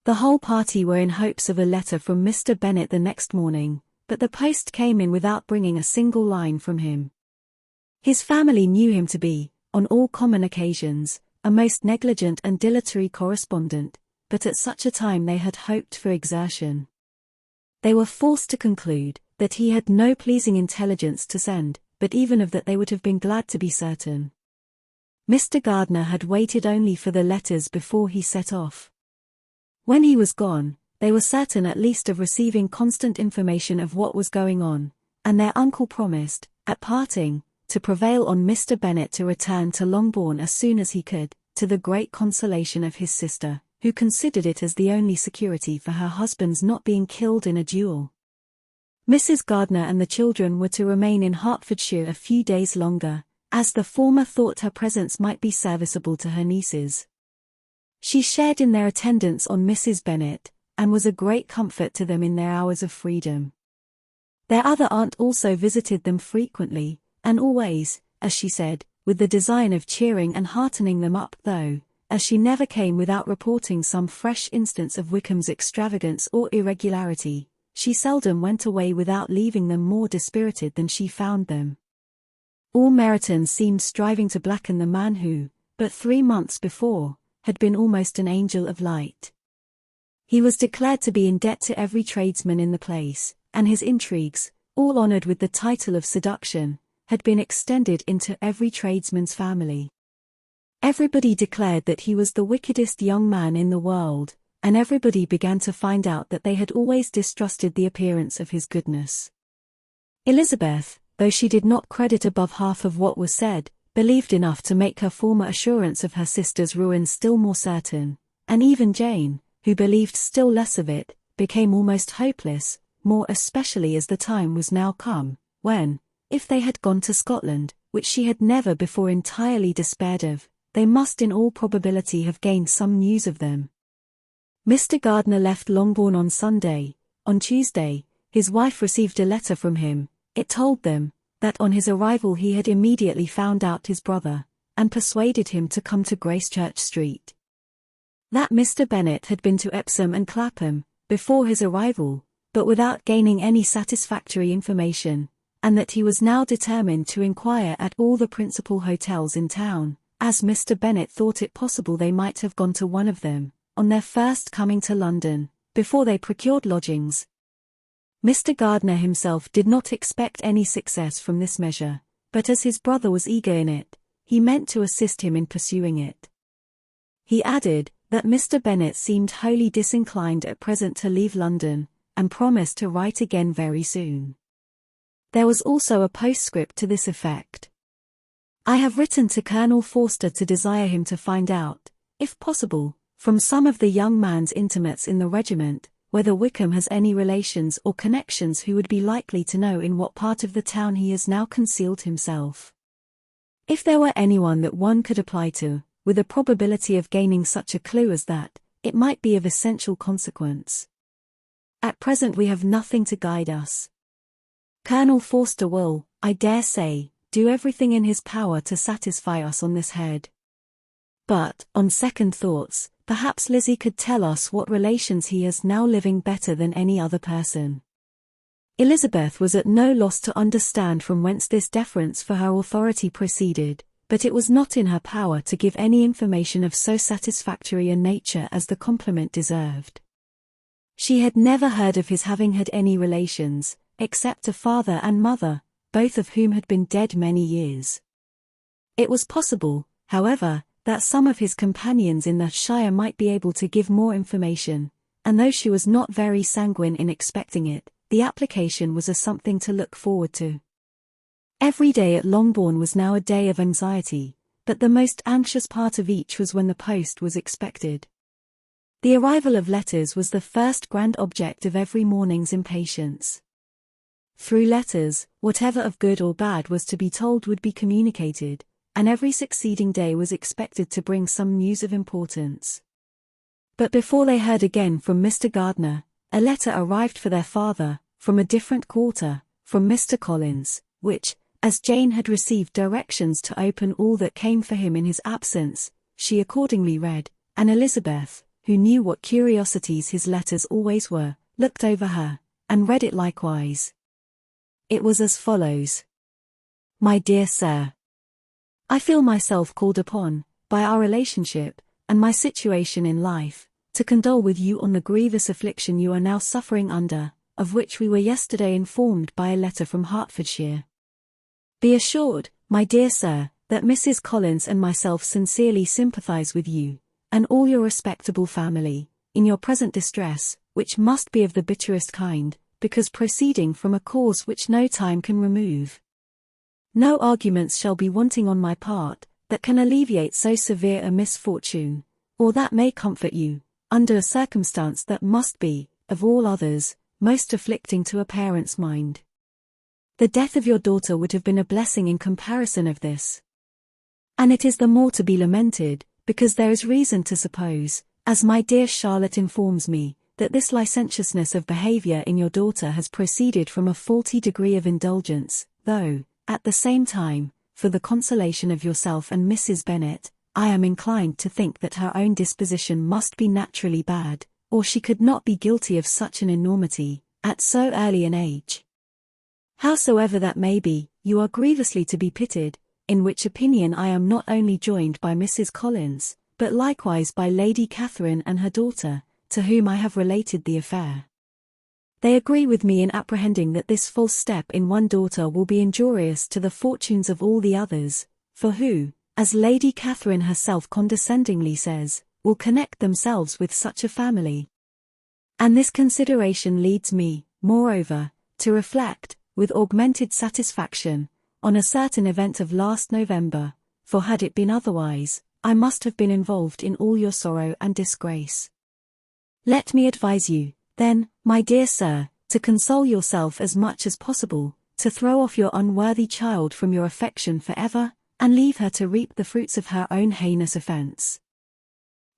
The whole party were in hopes of a letter from Mr. Bennet the next morning, but the post came in without bringing a single line from him. His family knew him to be, on all common occasions, a most negligent and dilatory correspondent, but at such a time they had hoped for exertion. They were forced to conclude that he had no pleasing intelligence to send, but even of that they would have been glad to be certain. Mr. Gardiner had waited only for the letters before he set off. When he was gone, they were certain at least of receiving constant information of what was going on, and their uncle promised, at parting, to prevail on Mr. Bennet to return to Longbourn as soon as he could, to the great consolation of his sister, who considered it as the only security for her husband's not being killed in a duel. Mrs. Gardiner and the children were to remain in Hertfordshire a few days longer, as the former thought her presence might be serviceable to her nieces. She shared in their attendance on Mrs. Bennet, and was a great comfort to them in their hours of freedom. Their other aunt also visited them frequently, and always, as she said, with the design of cheering and heartening them up, though, as she never came without reporting some fresh instance of Wickham's extravagance or irregularity, she seldom went away without leaving them more dispirited than she found them. All Meryton seemed striving to blacken the man who, but 3 months before, had been almost an angel of light. He was declared to be in debt to every tradesman in the place, and his intrigues, all honoured with the title of seduction, had been extended into every tradesman's family. Everybody declared that he was the wickedest young man in the world, and everybody began to find out that they had always distrusted the appearance of his goodness. Elizabeth, though she did not credit above half of what was said, believed enough to make her former assurance of her sister's ruin still more certain, and even Jane, who believed still less of it, became almost hopeless, more especially as the time was now come, when, if they had gone to Scotland, which she had never before entirely despaired of, they must in all probability have gained some news of them. Mr. Gardiner left Longbourn on Sunday. On Tuesday, his wife received a letter from him. It told them that on his arrival he had immediately found out his brother, and persuaded him to come to Gracechurch Street. That Mr. Bennet had been to Epsom and Clapham, before his arrival, but without gaining any satisfactory information, and that he was now determined to inquire at all the principal hotels in town, as Mr. Bennet thought it possible they might have gone to one of them, on their first coming to London, before they procured lodgings. Mr. Gardiner himself did not expect any success from this measure, but as his brother was eager in it, he meant to assist him in pursuing it. He added, that Mr. Bennet seemed wholly disinclined at present to leave London, and promised to write again very soon. There was also a postscript to this effect. I have written to Colonel Forster to desire him to find out, if possible, from some of the young man's intimates in the regiment, whether Wickham has any relations or connections who would be likely to know in what part of the town he has now concealed himself. If there were anyone that one could apply to, with a probability of gaining such a clue as that, it might be of essential consequence. At present we have nothing to guide us. Colonel Forster will, I dare say, do everything in his power to satisfy us on this head. But, on second thoughts, perhaps Lizzie could tell us what relations he has now living better than any other person. Elizabeth was at no loss to understand from whence this deference for her authority proceeded, but it was not in her power to give any information of so satisfactory a nature as the compliment deserved. She had never heard of his having had any relations, except a father and mother, both of whom had been dead many years. It was possible, however, that some of his companions in the shire might be able to give more information, and though she was not very sanguine in expecting it, the application was something to look forward to. Every day at Longbourn was now a day of anxiety, but the most anxious part of each was when the post was expected. The arrival of letters was the first grand object of every morning's impatience. Through letters, whatever of good or bad was to be told would be communicated, and every succeeding day was expected to bring some news of importance. But before they heard again from Mr. Gardiner, a letter arrived for their father, from a different quarter, from Mr. Collins, which, as Jane had received directions to open all that came for him in his absence, she accordingly read, and Elizabeth, who knew what curiosities his letters always were, looked over her, and read it likewise. It was as follows. My dear Sir, I feel myself called upon, by our relationship, and my situation in life, to condole with you on the grievous affliction you are now suffering under, of which we were yesterday informed by a letter from Hertfordshire. Be assured, my dear Sir, that Mrs. Collins and myself sincerely sympathize with you, and all your respectable family, in your present distress, which must be of the bitterest kind, because proceeding from a cause which no time can remove. No arguments shall be wanting on my part, that can alleviate so severe a misfortune, or that may comfort you, under a circumstance that must be, of all others, most afflicting to a parent's mind. The death of your daughter would have been a blessing in comparison of this. And it is the more to be lamented, because there is reason to suppose, as my dear Charlotte informs me, that this licentiousness of behavior in your daughter has proceeded from a faulty degree of indulgence, though, at the same time, for the consolation of yourself and Mrs. Bennet, I am inclined to think that her own disposition must be naturally bad, or she could not be guilty of such an enormity, at so early an age. Howsoever that may be, you are grievously to be pitied, in which opinion I am not only joined by Mrs. Collins, but likewise by Lady Catherine and her daughter, to whom I have related the affair. They agree with me in apprehending that this false step in one daughter will be injurious to the fortunes of all the others, for who, as Lady Catherine herself condescendingly says, will connect themselves with such a family. And this consideration leads me, moreover, to reflect, with augmented satisfaction, on a certain event of last November, for had it been otherwise, I must have been involved in all your sorrow and disgrace. Let me advise you, then, my dear Sir, to console yourself as much as possible, to throw off your unworthy child from your affection forever, and leave her to reap the fruits of her own heinous offence.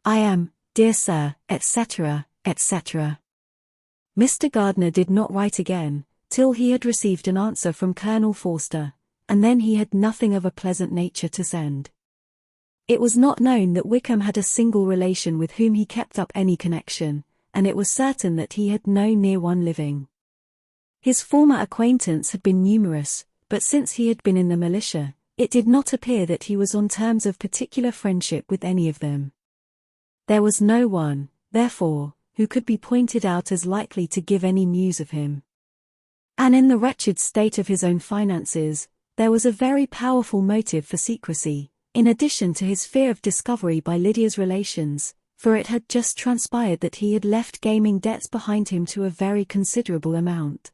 I am, dear Sir, etc., etc. Mr. Gardiner did not write again, till he had received an answer from Colonel Forster, and then he had nothing of a pleasant nature to send. It was not known that Wickham had a single relation with whom he kept up any connection, and it was certain that he had no near one living. His former acquaintance had been numerous, but since he had been in the militia, it did not appear that he was on terms of particular friendship with any of them. There was no one, therefore, who could be pointed out as likely to give any news of him. And in the wretched state of his own finances, there was a very powerful motive for secrecy, in addition to his fear of discovery by Lydia's relations, for it had just transpired that he had left gaming debts behind him to a very considerable amount.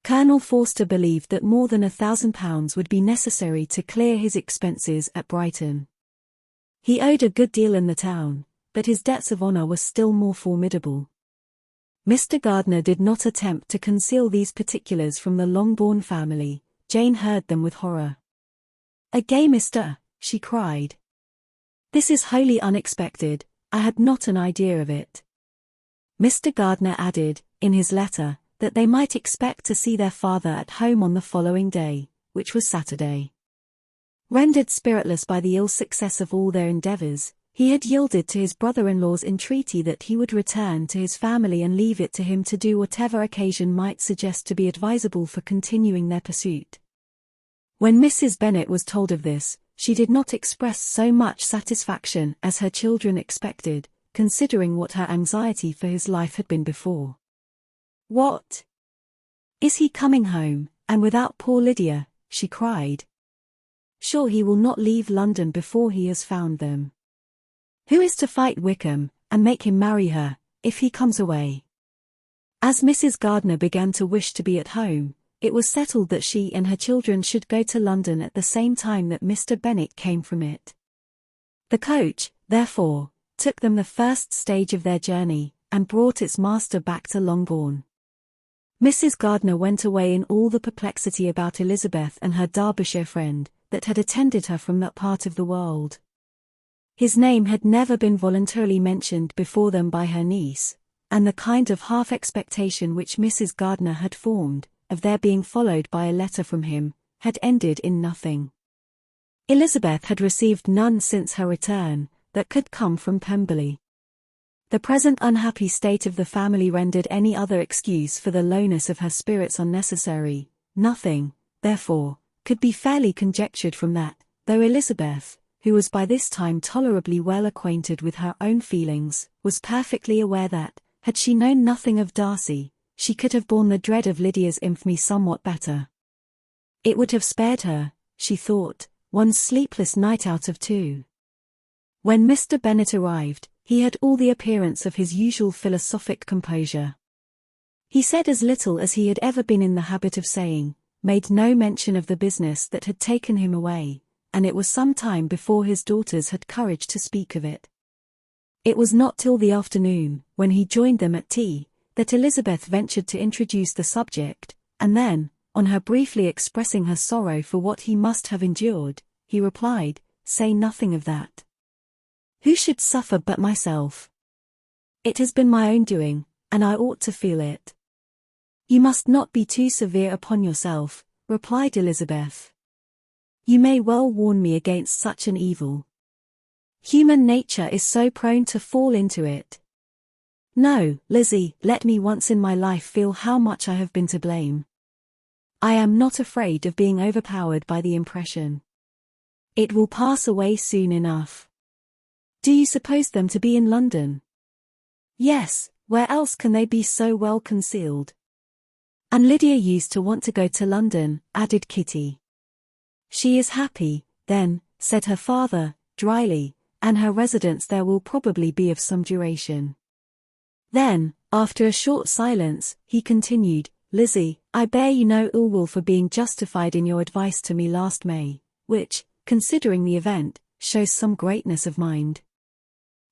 Colonel Forster believed that more than £1,000 would be necessary to clear his expenses at Brighton. He owed a good deal in the town, but his debts of honour were still more formidable. Mr. Gardiner did not attempt to conceal these particulars from the Longbourn family. Jane heard them with horror. "A gamester!" she cried. "This is wholly unexpected. I had not an idea of it." Mr. Gardiner added, in his letter, that they might expect to see their father at home on the following day, which was Saturday. Rendered spiritless by the ill success of all their endeavours, he had yielded to his brother-in-law's entreaty that he would return to his family and leave it to him to do whatever occasion might suggest to be advisable for continuing their pursuit. When Mrs. Bennet was told of this, she did not express so much satisfaction as her children expected, considering what her anxiety for his life had been before. "What? Is he coming home, and without poor Lydia?" she cried. Sure he will not leave London before he has found them. Who is to fight Wickham, and make him marry her, if he comes away? As Mrs. Gardiner began to wish to be at home, it was settled that she and her children should go to London at the same time that Mr. Bennet came from it. The coach, therefore, took them the first stage of their journey, and brought its master back to Longbourn. Mrs. Gardiner went away in all the perplexity about Elizabeth and her Derbyshire friend, that had attended her from that part of the world. His name had never been voluntarily mentioned before them by her niece, and the kind of half-expectation which Mrs. Gardiner had formed, of their being followed by a letter from him, had ended in nothing. Elizabeth had received none since her return, that could come from Pemberley. The present unhappy state of the family rendered any other excuse for the lowness of her spirits unnecessary. Nothing, therefore, could be fairly conjectured from that, though Elizabeth, who was by this time tolerably well acquainted with her own feelings, was perfectly aware that, had she known nothing of Darcy, she could have borne the dread of Lydia's infamy somewhat better. It would have spared her, she thought, one sleepless night out of two. When Mr. Bennet arrived, he had all the appearance of his usual philosophic composure. He said as little as he had ever been in the habit of saying, made no mention of the business that had taken him away, and it was some time before his daughters had courage to speak of it. It was not till the afternoon, when he joined them at tea, that Elizabeth ventured to introduce the subject, and then, on her briefly expressing her sorrow for what he must have endured, he replied, "Say nothing of that. Who should suffer but myself? It has been my own doing, and I ought to feel it." "You must not be too severe upon yourself," replied Elizabeth. "You may well warn me against such an evil. Human nature is so prone to fall into it. No, Lizzie, let me once in my life feel how much I have been to blame. I am not afraid of being overpowered by the impression. It will pass away soon enough." "Do you suppose them to be in London?" "Yes, where else can they be so well concealed?" "And Lydia used to want to go to London," added Kitty. "She is happy, then," said her father, dryly, "and her residence there will probably be of some duration." Then, after a short silence, he continued, "Lizzie, I bear you no ill will for being justified in your advice to me last May, which, considering the event, shows some greatness of mind."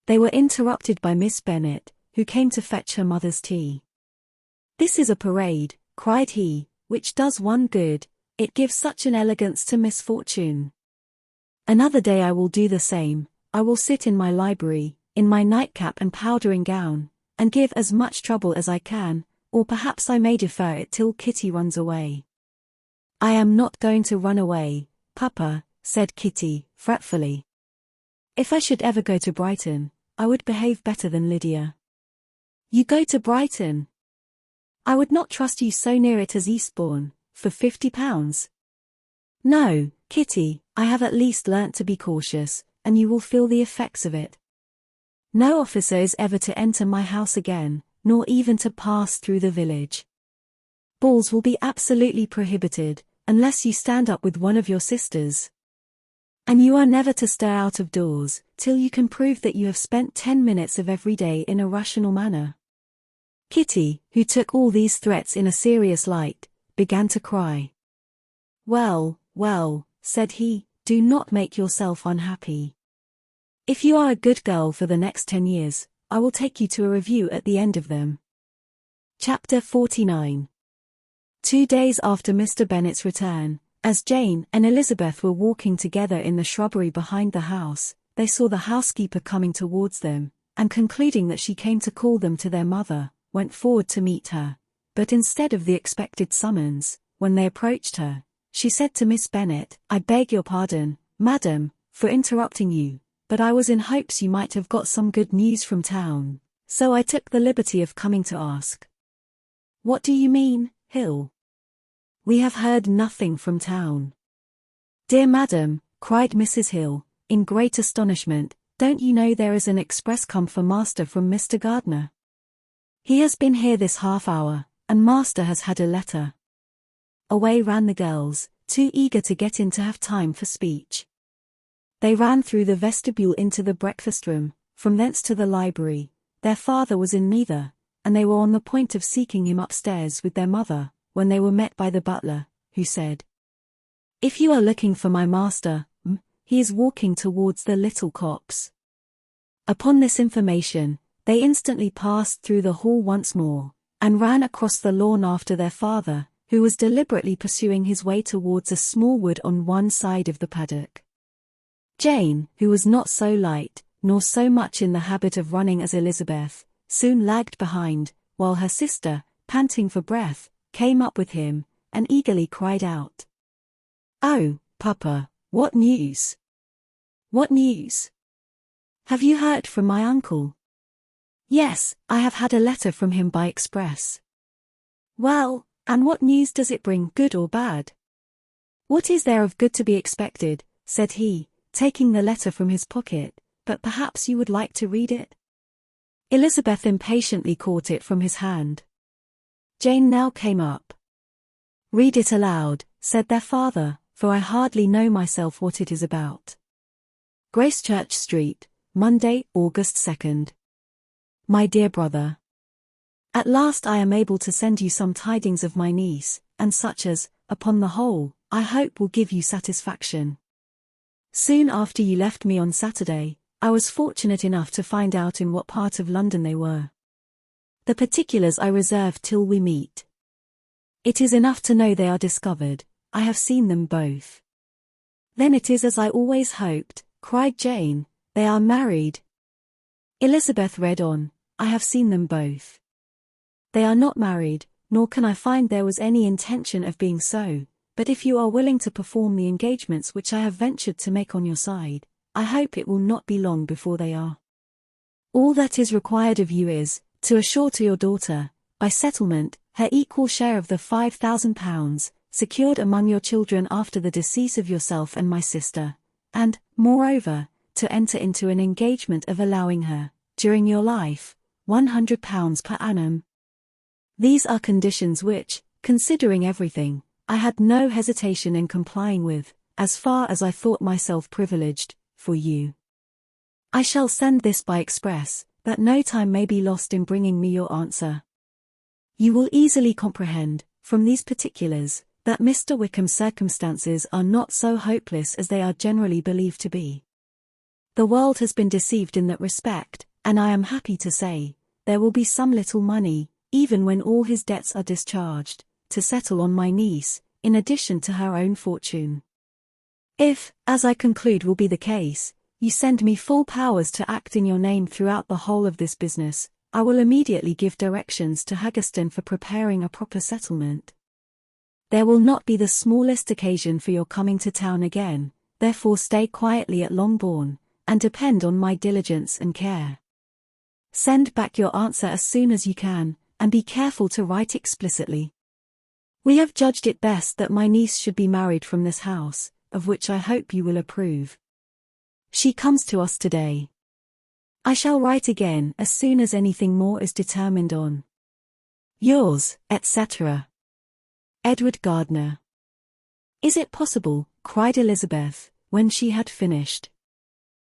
They were interrupted by Miss Bennet, who came to fetch her mother's tea. "This is a parade," cried he, "which does one good, it gives such an elegance to misfortune. Another day I will do the same. I will sit in my library, in my nightcap and powdering gown, and give as much trouble as I can, or perhaps I may defer it till Kitty runs away." "I am not going to run away, Papa," said Kitty, fretfully. "If I should ever go to Brighton, I would behave better than Lydia." "You go to Brighton? I would not trust you so near it as Eastbourne, for £50. No, Kitty, I have at least learnt to be cautious, and you will feel the effects of it. No officer is ever to enter my house again, nor even to pass through the village. Balls will be absolutely prohibited, unless you stand up with one of your sisters. And you are never to stir out of doors, till you can prove that you have spent 10 minutes of every day in a rational manner." Kitty, who took all these threats in a serious light, began to cry. "Well, well," said he, "do not make yourself unhappy. If you are a good girl for the next 10 years, I will take you to a review at the end of them." Chapter 49. 2 days after Mr. Bennet's return, as Jane and Elizabeth were walking together in the shrubbery behind the house, they saw the housekeeper coming towards them, and concluding that she came to call them to their mother, went forward to meet her, but instead of the expected summons, when they approached her, she said to Miss Bennet, "I beg your pardon, madam, for interrupting you, but I was in hopes you might have got some good news from town, so I took the liberty of coming to ask." "What do you mean, Hill?" "We have heard nothing from town." "Dear madam," cried Mrs. Hill, in great astonishment, "don't you know there is an express come for master from Mr. Gardiner? He has been here this half hour, and master has had a letter." Away ran the girls, too eager to get in to have time for speech. They ran through the vestibule into the breakfast room, from thence to the library. Their father was in neither, and they were on the point of seeking him upstairs with their mother, when they were met by the butler, who said, "If you are looking for my master, he is walking towards the little copse." Upon this information, they instantly passed through the hall once more, and ran across the lawn after their father, who was deliberately pursuing his way towards a small wood on one side of the paddock. Jane, who was not so light, nor so much in the habit of running as Elizabeth, soon lagged behind, while her sister, panting for breath, came up with him, and eagerly cried out, "Oh, Papa, what news? What news? Have you heard from my uncle?" "Yes, I have had a letter from him by express." "Well, and what news does it bring, good or bad?" "What is there of good to be expected?" said he, taking the letter from his pocket, "but perhaps you would like to read it?" Elizabeth impatiently caught it from his hand. Jane now came up. "Read it aloud," said their father, "for I hardly know myself what it is about." Gracechurch Street, Monday, August 2nd. My dear brother, at last I am able to send you some tidings of my niece, and such as, upon the whole, I hope will give you satisfaction. Soon after you left me on Saturday, I was fortunate enough to find out in what part of London they were. The particulars I reserve till we meet. It is enough to know they are discovered. I have seen them both. Then it is as I always hoped, cried Jane, they are married. Elizabeth read on, I have seen them both. They are not married, nor can I find there was any intention of being so, but if you are willing to perform the engagements which I have ventured to make on your side, I hope it will not be long before they are. All that is required of you is, to assure to your daughter, by settlement, her equal share of the £5,000, secured among your children after the decease of yourself and my sister, and, moreover, to enter into an engagement of allowing her, during your life, £100 per annum. These are conditions which, considering everything, I had no hesitation in complying with, as far as I thought myself privileged, for you. I shall send this by express, that no time may be lost in bringing me your answer. You will easily comprehend, from these particulars, that Mr. Wickham's circumstances are not so hopeless as they are generally believed to be. The world has been deceived in that respect, and I am happy to say, there will be some little money, even when all his debts are discharged, to settle on my niece, in addition to her own fortune. If, as I conclude will be the case, you send me full powers to act in your name throughout the whole of this business, I will immediately give directions to Haggerston for preparing a proper settlement. There will not be the smallest occasion for your coming to town again, therefore stay quietly at Longbourn, and depend on my diligence and care. Send back your answer as soon as you can, and be careful to write explicitly. We have judged it best that my niece should be married from this house, of which I hope you will approve. She comes to us today. I shall write again as soon as anything more is determined on. Yours, etc. Edward Gardner. Is it possible, cried Elizabeth, when she had finished.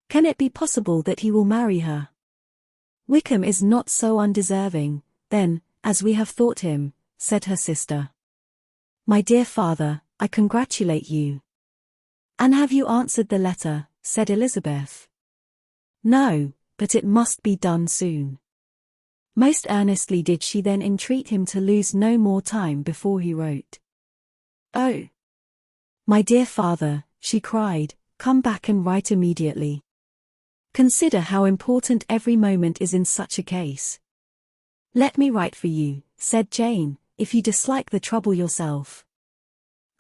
Can it be possible that he will marry her? Wickham is not so undeserving, then, as we have thought him, said her sister. My dear father, I congratulate you. And have you answered the letter, said Elizabeth. No, but it must be done soon. Most earnestly did she then entreat him to lose no more time before he wrote. Oh, my dear father, she cried, come back and write immediately. Consider how important every moment is in such a case. Let me write for you, said Jane, if you dislike the trouble yourself.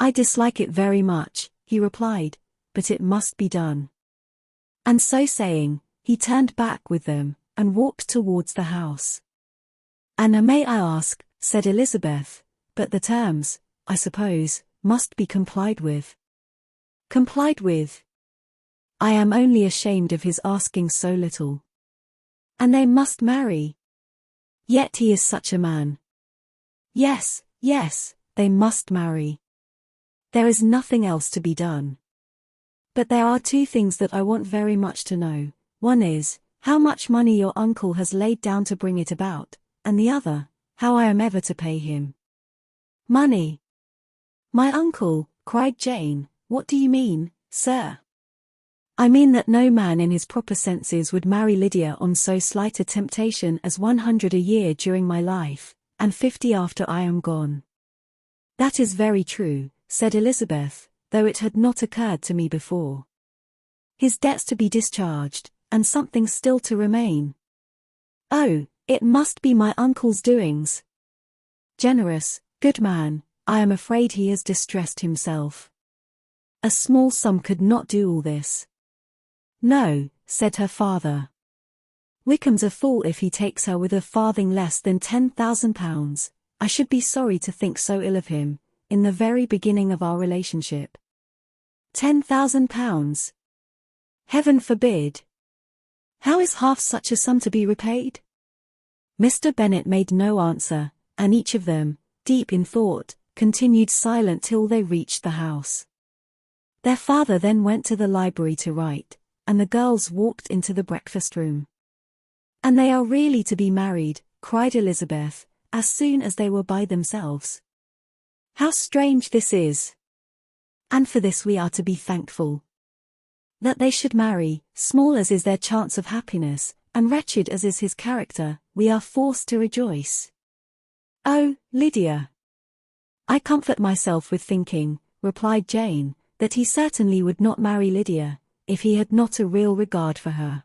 I dislike it very much, he replied, but it must be done. And so saying, he turned back with them, and walked towards the house. And may I ask, said Elizabeth, but the terms, I suppose, must be complied with. Complied with? I am only ashamed of his asking so little. And they must marry. Yet he is such a man. Yes, yes, they must marry. There is nothing else to be done. But there are two things that I want very much to know. One is, how much money your uncle has laid down to bring it about, and the other, how I am ever to pay him. Money. My uncle, cried Jane, what do you mean, sir? I mean that no man in his proper senses would marry Lydia on so slight a temptation as 100 a year during my life, and 50 after I am gone. That is very true, said Elizabeth, though it had not occurred to me before. His debts to be discharged, and something still to remain. Oh, it must be my uncle's doings. Generous, good man, I am afraid he has distressed himself. A small sum could not do all this. No, said her father. Wickham's a fool if he takes her with a farthing less than £10,000. I should be sorry to think so ill of him, in the very beginning of our relationship. £10,000? Heaven forbid! How is half such a sum to be repaid? Mr. Bennet made no answer, and each of them, deep in thought, continued silent till they reached the house. Their father then went to the library to write, and the girls walked into the breakfast-room. And they are really to be married, cried Elizabeth, as soon as they were by themselves. How strange this is! And for this we are to be thankful. That they should marry, small as is their chance of happiness, and wretched as is his character, we are forced to rejoice. Oh, Lydia! I comfort myself with thinking, replied Jane, that he certainly would not marry Lydia, if he had not a real regard for her.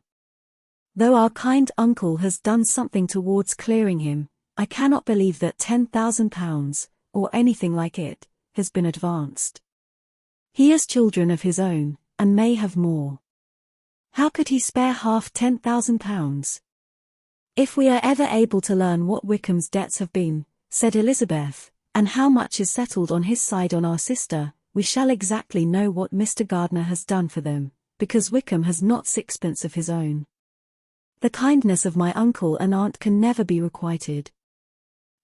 Though our kind uncle has done something towards clearing him, I cannot believe that £10,000, or anything like it, has been advanced. He has children of his own, and may have more. How could he spare half £10,000? If we are ever able to learn what Wickham's debts have been, said Elizabeth, and how much is settled on his side on our sister, we shall exactly know what Mr. Gardiner has done for them, because Wickham has not sixpence of his own. The kindness of my uncle and aunt can never be requited.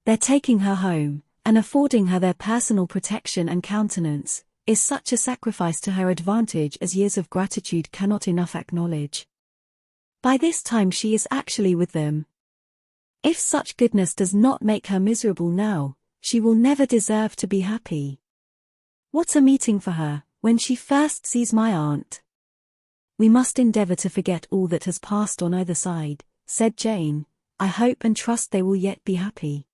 Their taking her home, and affording her their personal protection and countenance, is such a sacrifice to her advantage as years of gratitude cannot enough acknowledge. By this time she is actually with them. If such goodness does not make her miserable now, she will never deserve to be happy. What a meeting for her, when she first sees my aunt. We must endeavour to forget all that has passed on either side, said Jane. I hope and trust they will yet be happy.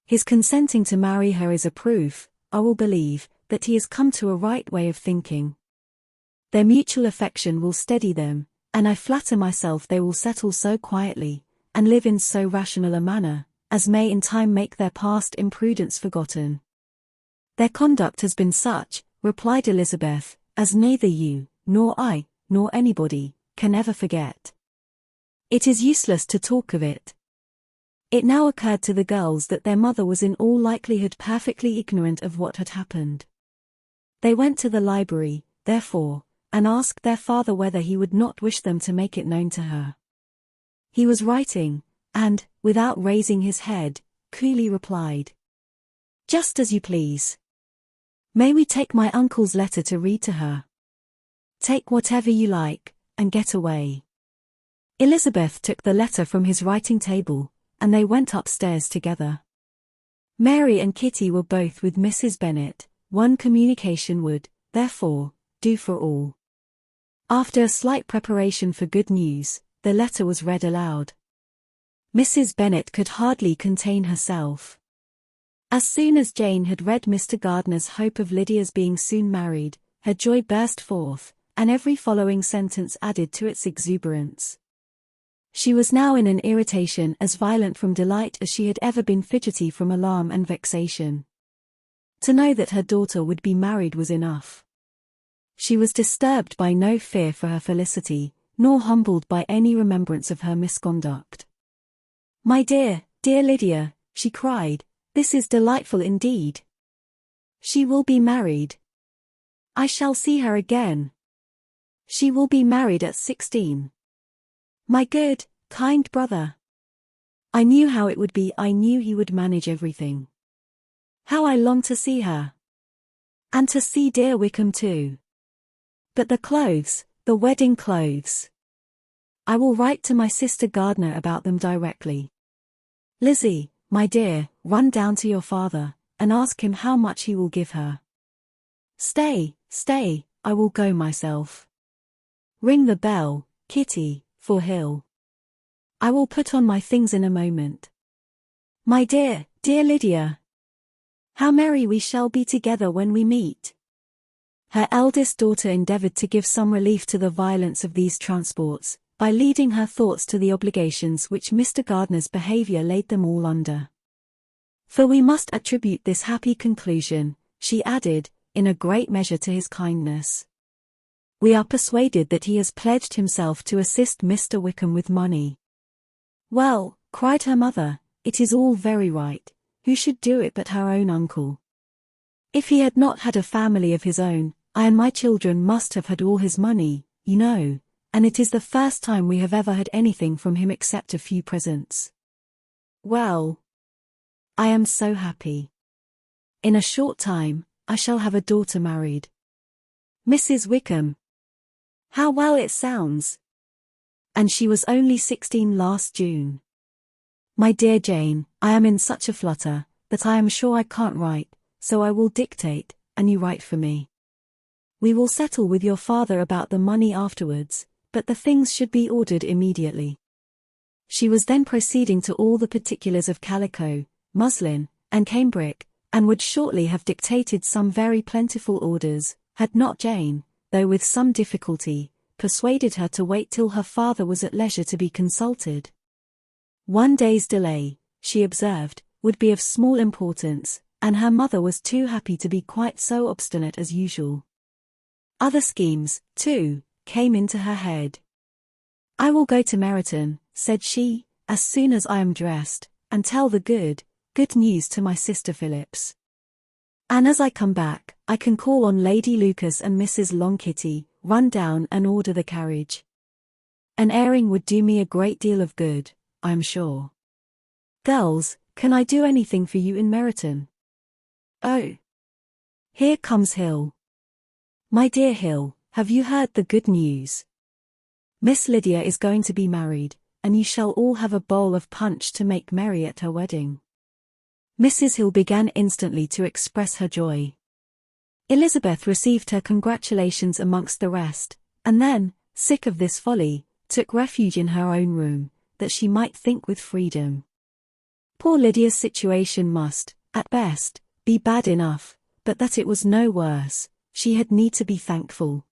His consenting to marry her is a proof, I will believe, that he has come to a right way of thinking. Their mutual affection will steady them, and I flatter myself they will settle so quietly, and live in so rational a manner, as may in time make their past imprudence forgotten. Their conduct has been such, replied Elizabeth, as neither you, nor I, nor anybody, can ever forget. It is useless to talk of it. It now occurred to the girls that their mother was in all likelihood perfectly ignorant of what had happened. They went to the library, therefore, and asked their father whether he would not wish them to make it known to her. He was writing, and, without raising his head, coolly replied, "Just as you please. May we take my uncle's letter to read to her?" "Take whatever you like, and get away." Elizabeth took the letter from his writing table, and they went upstairs together. Mary and Kitty were both with Mrs. Bennet. One communication would, therefore, do for all. After a slight preparation for good news, the letter was read aloud. Mrs. Bennet could hardly contain herself. As soon as Jane had read Mr. Gardiner's hope of Lydia's being soon married, her joy burst forth, and every following sentence added to its exuberance. She was now in an irritation as violent from delight as she had ever been fidgety from alarm and vexation. To know that her daughter would be married was enough. She was disturbed by no fear for her felicity, nor humbled by any remembrance of her misconduct. "My dear, dear Lydia," she cried, "this is delightful indeed. She will be married. I shall see her again. She will be married at 16. My good, kind brother. I knew how it would be, I knew he would manage everything. How I long to see her. And to see dear Wickham too. But the clothes, the wedding clothes. I will write to my sister Gardner about them directly. Lizzie, my dear, run down to your father, and ask him how much he will give her. Stay, I will go myself. Ring the bell, Kitty, for Hill. I will put on my things in a moment. My dear Lydia. How merry we shall be together when we meet. Her eldest daughter endeavored to give some relief to the violence of these transports, by leading her thoughts to the obligations which Mr. Gardner's behavior laid them all under. For we must attribute this happy conclusion, she added, in a great measure to his kindness. We are persuaded that he has pledged himself to assist Mr. Wickham with money. Well, cried her mother, it is all very right, who should do it but her own uncle? If he had not had a family of his own, I and my children must have had all his money, you know, and it is the first time we have ever had anything from him except a few presents. Well, I am so happy. In a short time, I shall have a daughter married. Mrs. Wickham. How well it sounds. And she was only 16 last June. My dear Jane, I am in such a flutter, that I am sure I can't write, so I will dictate, and you write for me. We will settle with your father about the money afterwards, but the things should be ordered immediately. She was then proceeding to all the particulars of calico, muslin, and cambric, and would shortly have dictated some very plentiful orders, had not Jane, though with some difficulty, persuaded her to wait till her father was at leisure to be consulted. One day's delay, she observed, would be of small importance, and her mother was too happy to be quite so obstinate as usual. Other schemes, too, came into her head. I will go to Meryton, said she, as soon as I am dressed, and tell the good news to my sister Phillips. And as I come back, I can call on Lady Lucas and Mrs. Longkitty, run down and order the carriage. An airing would do me a great deal of good, I am sure. Girls, can I do anything for you in Meryton? Oh! Here comes Hill. My dear Hill, have you heard the good news? Miss Lydia is going to be married, and you shall all have a bowl of punch to make merry at her wedding. Mrs. Hill began instantly to express her joy. Elizabeth received her congratulations amongst the rest, and then, sick of this folly, took refuge in her own room, that she might think with freedom. Poor Lydia's situation must, at best, be bad enough, but that it was no worse, she had need to be thankful.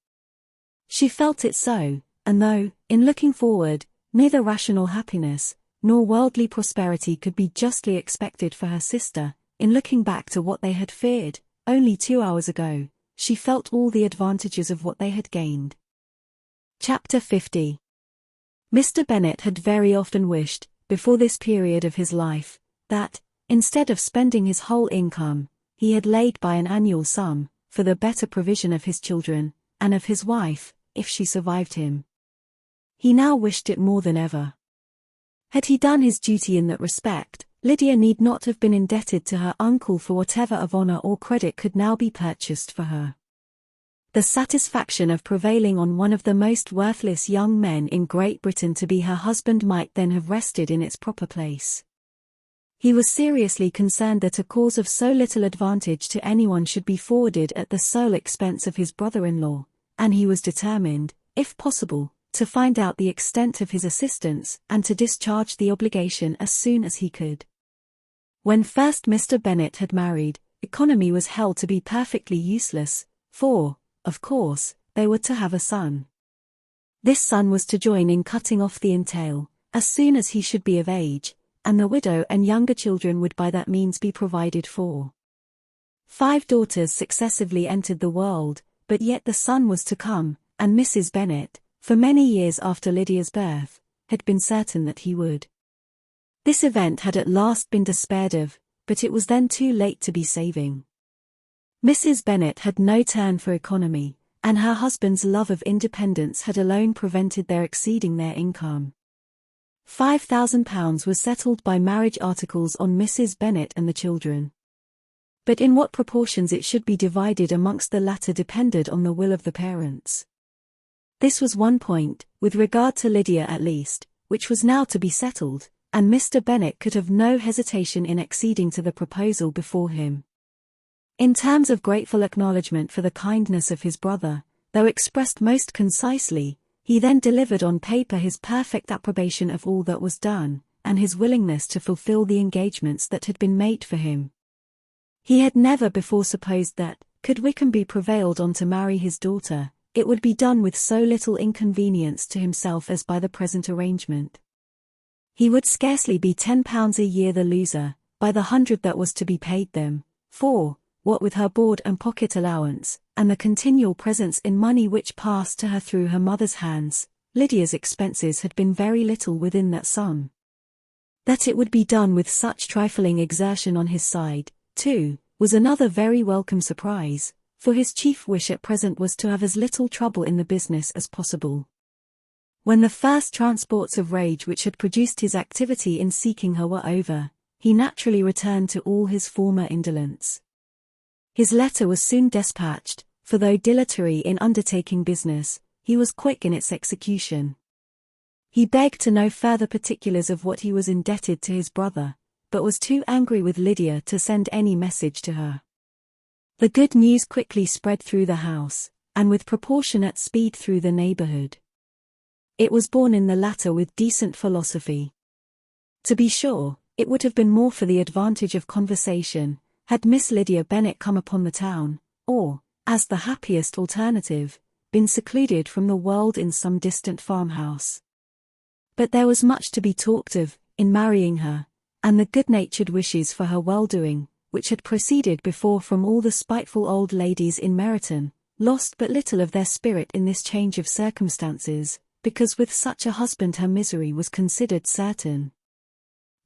She felt it so, and though, in looking forward, neither rational happiness, nor worldly prosperity could be justly expected for her sister, in looking back to what they had feared, only 2 hours ago, she felt all the advantages of what they had gained. Chapter 50. Mr. Bennet had very often wished, before this period of his life, that, instead of spending his whole income, he had laid by an annual sum, for the better provision of his children, and of his wife, if she survived him. He now wished it more than ever. Had he done his duty in that respect, Lydia need not have been indebted to her uncle for whatever of honour or credit could now be purchased for her. The satisfaction of prevailing on one of the most worthless young men in Great Britain to be her husband might then have rested in its proper place. He was seriously concerned that a cause of so little advantage to anyone should be forwarded at the sole expense of his brother-in-law, and he was determined, if possible, to find out the extent of his assistance and to discharge the obligation as soon as he could. When first Mr. Bennet had married, economy was held to be perfectly useless, for, of course, they were to have a son. This son was to join in cutting off the entail, as soon as he should be of age, and the widow and younger children would by that means be provided for. 5 daughters successively entered the world, but yet the son was to come, and Mrs. Bennet, for many years after Lydia's birth, had been certain that he would. This event had at last been despaired of, but it was then too late to be saving. Mrs. Bennet had no turn for economy, and her husband's love of independence had alone prevented their exceeding their income. £5,000 was settled by marriage articles on Mrs. Bennet and the children. but in what proportions it should be divided amongst the latter depended on the will of the parents. This was one point, with regard to Lydia at least, which was now to be settled, and Mr. Bennet could have no hesitation in acceding to the proposal before him. In terms of grateful acknowledgment for the kindness of his brother, though expressed most concisely, he then delivered on paper his perfect approbation of all that was done, and his willingness to fulfill the engagements that had been made for him. He had never before supposed that, could Wickham be prevailed on to marry his daughter, it would be done with so little inconvenience to himself as by the present arrangement. He would scarcely be £10 a year the loser, by the 100 that was to be paid them, for, what with her board and pocket allowance, and the continual presents in money which passed to her through her mother's hands, Lydia's expenses had been very little within that sum. That it would be done with such trifling exertion on his side, too, was another very welcome surprise, for his chief wish at present was to have as little trouble in the business as possible. When the first transports of rage which had produced his activity in seeking her were over, he naturally returned to all his former indolence. His letter was soon despatched, for though dilatory in undertaking business, he was quick in its execution. He begged to know further particulars of what he was indebted to his brother, but was too angry with Lydia to send any message to her. The good news quickly spread through the house, and with proportionate speed through the neighborhood. It was borne in the latter with decent philosophy. To be sure, it would have been more for the advantage of conversation, had Miss Lydia Bennet come upon the town, or, as the happiest alternative, been secluded from the world in some distant farmhouse. But there was much to be talked of, in marrying her, and the good-natured wishes for her well-doing, which had proceeded before from all the spiteful old ladies in Meryton, lost but little of their spirit in this change of circumstances, because with such a husband her misery was considered certain.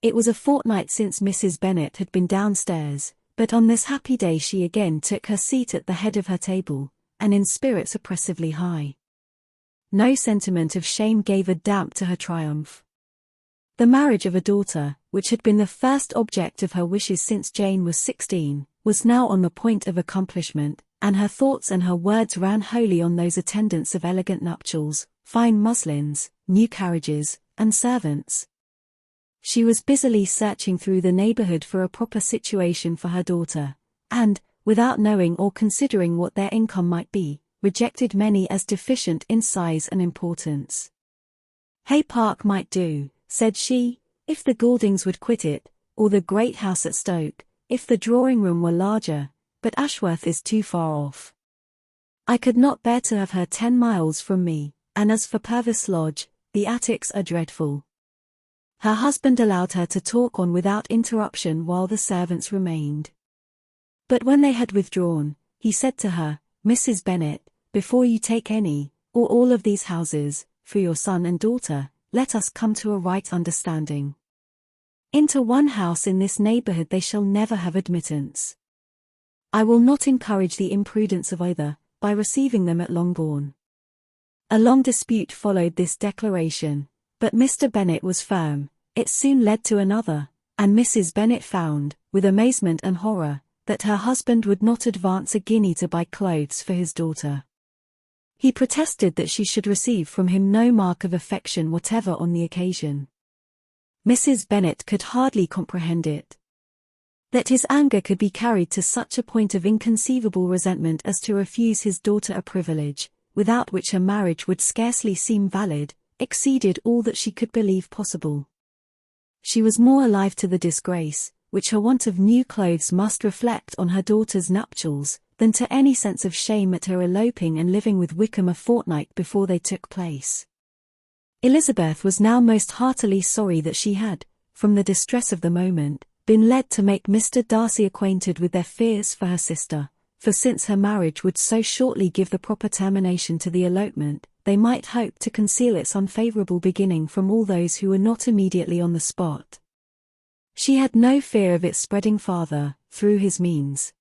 It was a fortnight since Mrs. Bennet had been downstairs, but on this happy day she again took her seat at the head of her table, and in spirits oppressively high. No sentiment of shame gave a damp to her triumph. The marriage of a daughter, which had been the first object of her wishes since Jane was 16, was now on the point of accomplishment, and her thoughts and her words ran wholly on those attendants of elegant nuptials, fine muslins, new carriages, and servants. She was busily searching through the neighborhood for a proper situation for her daughter, and, without knowing or considering what their income might be, rejected many as deficient in size and importance. Hay Park might do, said she, if the Gouldings would quit it, or the great house at Stoke, if the drawing-room were larger, but Ashworth is too far off. I could not bear to have her 10 miles from me, and as for Purvis Lodge, the attics are dreadful. Her husband allowed her to talk on without interruption while the servants remained. But when they had withdrawn, he said to her, Mrs. Bennet, before you take any, or all of these houses, for your son and daughter, let us come to a right understanding. Into one house in this neighborhood they shall never have admittance. I will not encourage the imprudence of either, by receiving them at Longbourn. A long dispute followed this declaration, but Mr. Bennet was firm. It soon led to another, and Mrs. Bennet found, with amazement and horror, that her husband would not advance a guinea to buy clothes for his daughter. He protested that she should receive from him no mark of affection whatever on the occasion. Mrs. Bennet could hardly comprehend it. That his anger could be carried to such a point of inconceivable resentment as to refuse his daughter a privilege, without which a marriage would scarcely seem valid, exceeded all that she could believe possible. She was more alive to the disgrace, which her want of new clothes must reflect on her daughter's nuptials, than to any sense of shame at her eloping and living with Wickham a fortnight before they took place. Elizabeth was now most heartily sorry that she had, from the distress of the moment, been led to make Mr. Darcy acquainted with their fears for her sister, for since her marriage would so shortly give the proper termination to the elopement, they might hope to conceal its unfavorable beginning from all those who were not immediately on the spot. She had no fear of its spreading farther, through his means.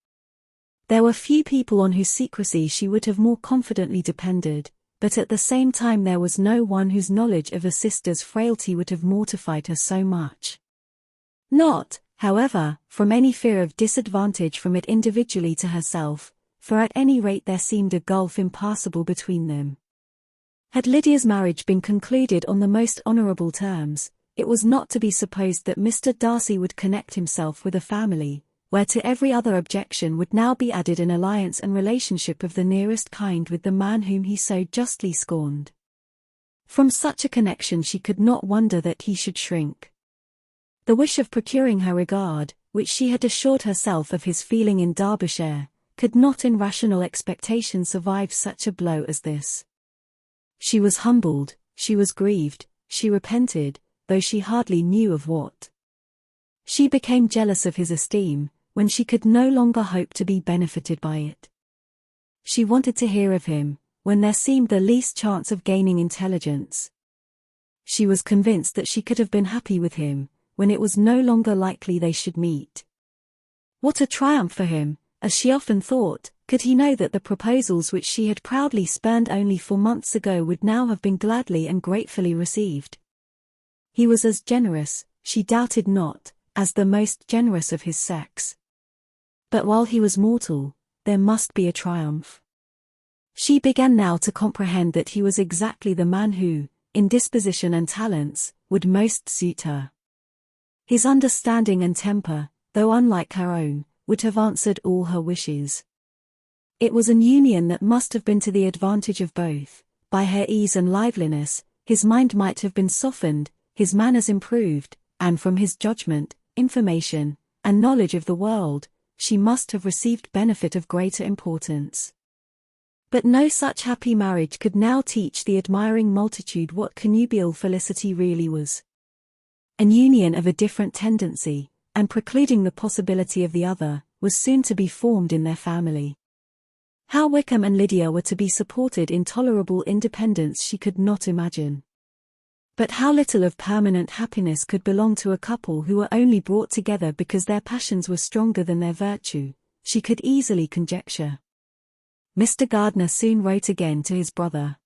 There were few people on whose secrecy she would have more confidently depended, but at the same time there was no one whose knowledge of a sister's frailty would have mortified her so much. Not, however, from any fear of disadvantage from it individually to herself, for at any rate there seemed a gulf impassable between them. Had Lydia's marriage been concluded on the most honourable terms, it was not to be supposed that Mr. Darcy would connect himself with a family, where to every other objection would now be added an alliance and relationship of the nearest kind with the man whom he so justly scorned. From such a connection she could not wonder that he should shrink. The wish of procuring her regard, which she had assured herself of his feeling in Derbyshire, could not in rational expectation survive such a blow as this. She was humbled, she was grieved, she repented, though she hardly knew of what. She became jealous of his esteem, when she could no longer hope to be benefited by it. She wanted to hear of him, when there seemed the least chance of gaining intelligence. She was convinced that she could have been happy with him, when it was no longer likely they should meet. What a triumph for him, as she often thought, could he know that the proposals which she had proudly spurned only 4 months ago would now have been gladly and gratefully received. He was as generous, she doubted not, as the most generous of his sex. But while he was mortal, there must be a triumph. She began now to comprehend that he was exactly the man who, in disposition and talents, would most suit her. His understanding and temper, though unlike her own, would have answered all her wishes. It was an union that must have been to the advantage of both. By her ease and liveliness, his mind might have been softened, his manners improved, and from his judgment, information, and knowledge of the world, she must have received benefit of greater importance. But no such happy marriage could now teach the admiring multitude what connubial felicity really was. An union of a different tendency, and precluding the possibility of the other, was soon to be formed in their family. How Wickham and Lydia were to be supported in tolerable independence she could not imagine. But how little of permanent happiness could belong to a couple who were only brought together because their passions were stronger than their virtue, she could easily conjecture. Mr. Gardiner soon wrote again to his brother.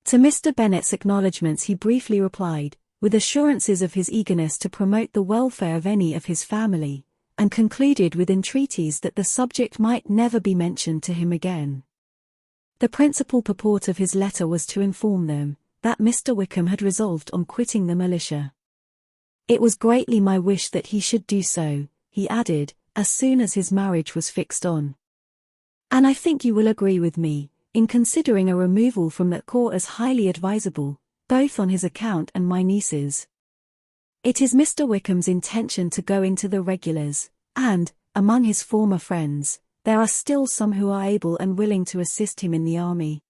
To Mr. Bennet's acknowledgments he briefly replied, with assurances of his eagerness to promote the welfare of any of his family, and concluded with entreaties that the subject might never be mentioned to him again. The principal purport of his letter was to inform them that Mr. Wickham had resolved on quitting the militia. It was greatly my wish that he should do so, he added, as soon as his marriage was fixed on. And I think you will agree with me, in considering a removal from that corps as highly advisable, both on his account and my niece's. It is Mr. Wickham's intention to go into the regulars, and, among his former friends, there are still some who are able and willing to assist him in the army.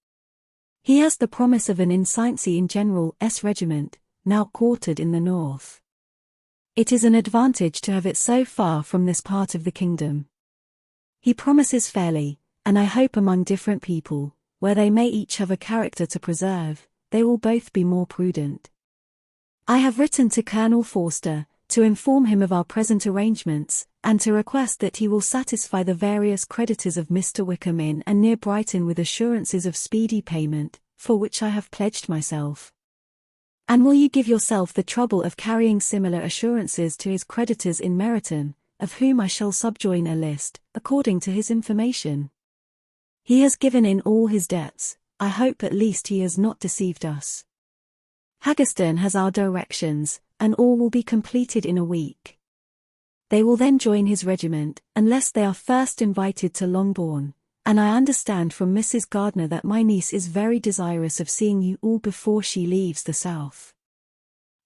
He has the promise of an ensign in General S. Regiment, now quartered in the north. It is an advantage to have it so far from this part of the kingdom. He promises fairly, and I hope among different people, where they may each have a character to preserve, they will both be more prudent. I have written to Colonel Forster, to inform him of our present arrangements, and to request that he will satisfy the various creditors of Mr. Wickham in and near Brighton with assurances of speedy payment, for which I have pledged myself. And will you give yourself the trouble of carrying similar assurances to his creditors in Meryton, of whom I shall subjoin a list, according to his information? He has given in all his debts. I hope at least he has not deceived us. Haggerston has our directions, and all will be completed in a week. They will then join his regiment, unless they are first invited to Longbourn, and I understand from Mrs. Gardiner that my niece is very desirous of seeing you all before she leaves the south.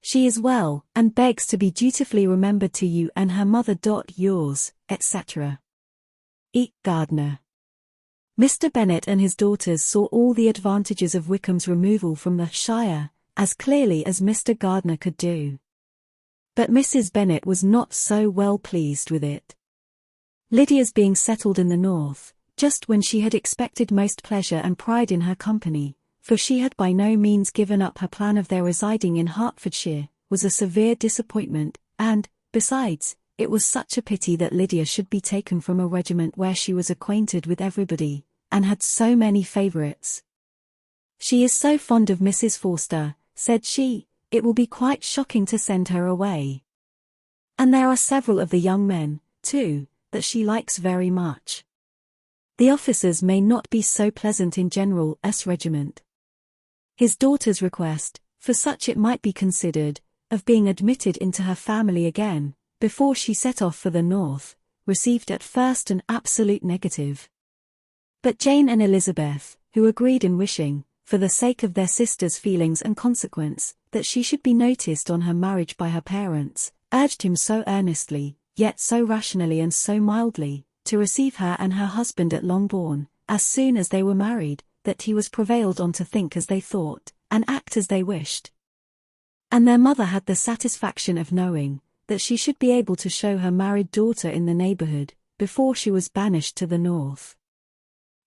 She is well, and begs to be dutifully remembered to you and her mother. Yours, etc. E. Gardiner. Mr. Bennet and his daughters saw all the advantages of Wickham's removal from the shire, as clearly as Mr. Gardiner could do. But Mrs. Bennet was not so well pleased with it. Lydia's being settled in the north, just when she had expected most pleasure and pride in her company, for she had by no means given up her plan of their residing in Hertfordshire, was a severe disappointment, and, besides, it was such a pity that Lydia should be taken from a regiment where she was acquainted with everybody, and had so many favourites. She is so fond of Mrs. Forster, said she, it will be quite shocking to send her away. And there are several of the young men, too, that she likes very much. The officers may not be so pleasant in General S. regiment. His daughter's request, for such it might be considered, of being admitted into her family again, before she set off for the north, received at first an absolute negative. But Jane and Elizabeth, who agreed in wishing, for the sake of their sister's feelings and consequence, that she should be noticed on her marriage by her parents, urged him so earnestly, yet so rationally and so mildly, to receive her and her husband at Longbourn, as soon as they were married, that he was prevailed on to think as they thought, and act as they wished. And their mother had the satisfaction of knowing, that she should be able to show her married daughter in the neighborhood, before she was banished to the north.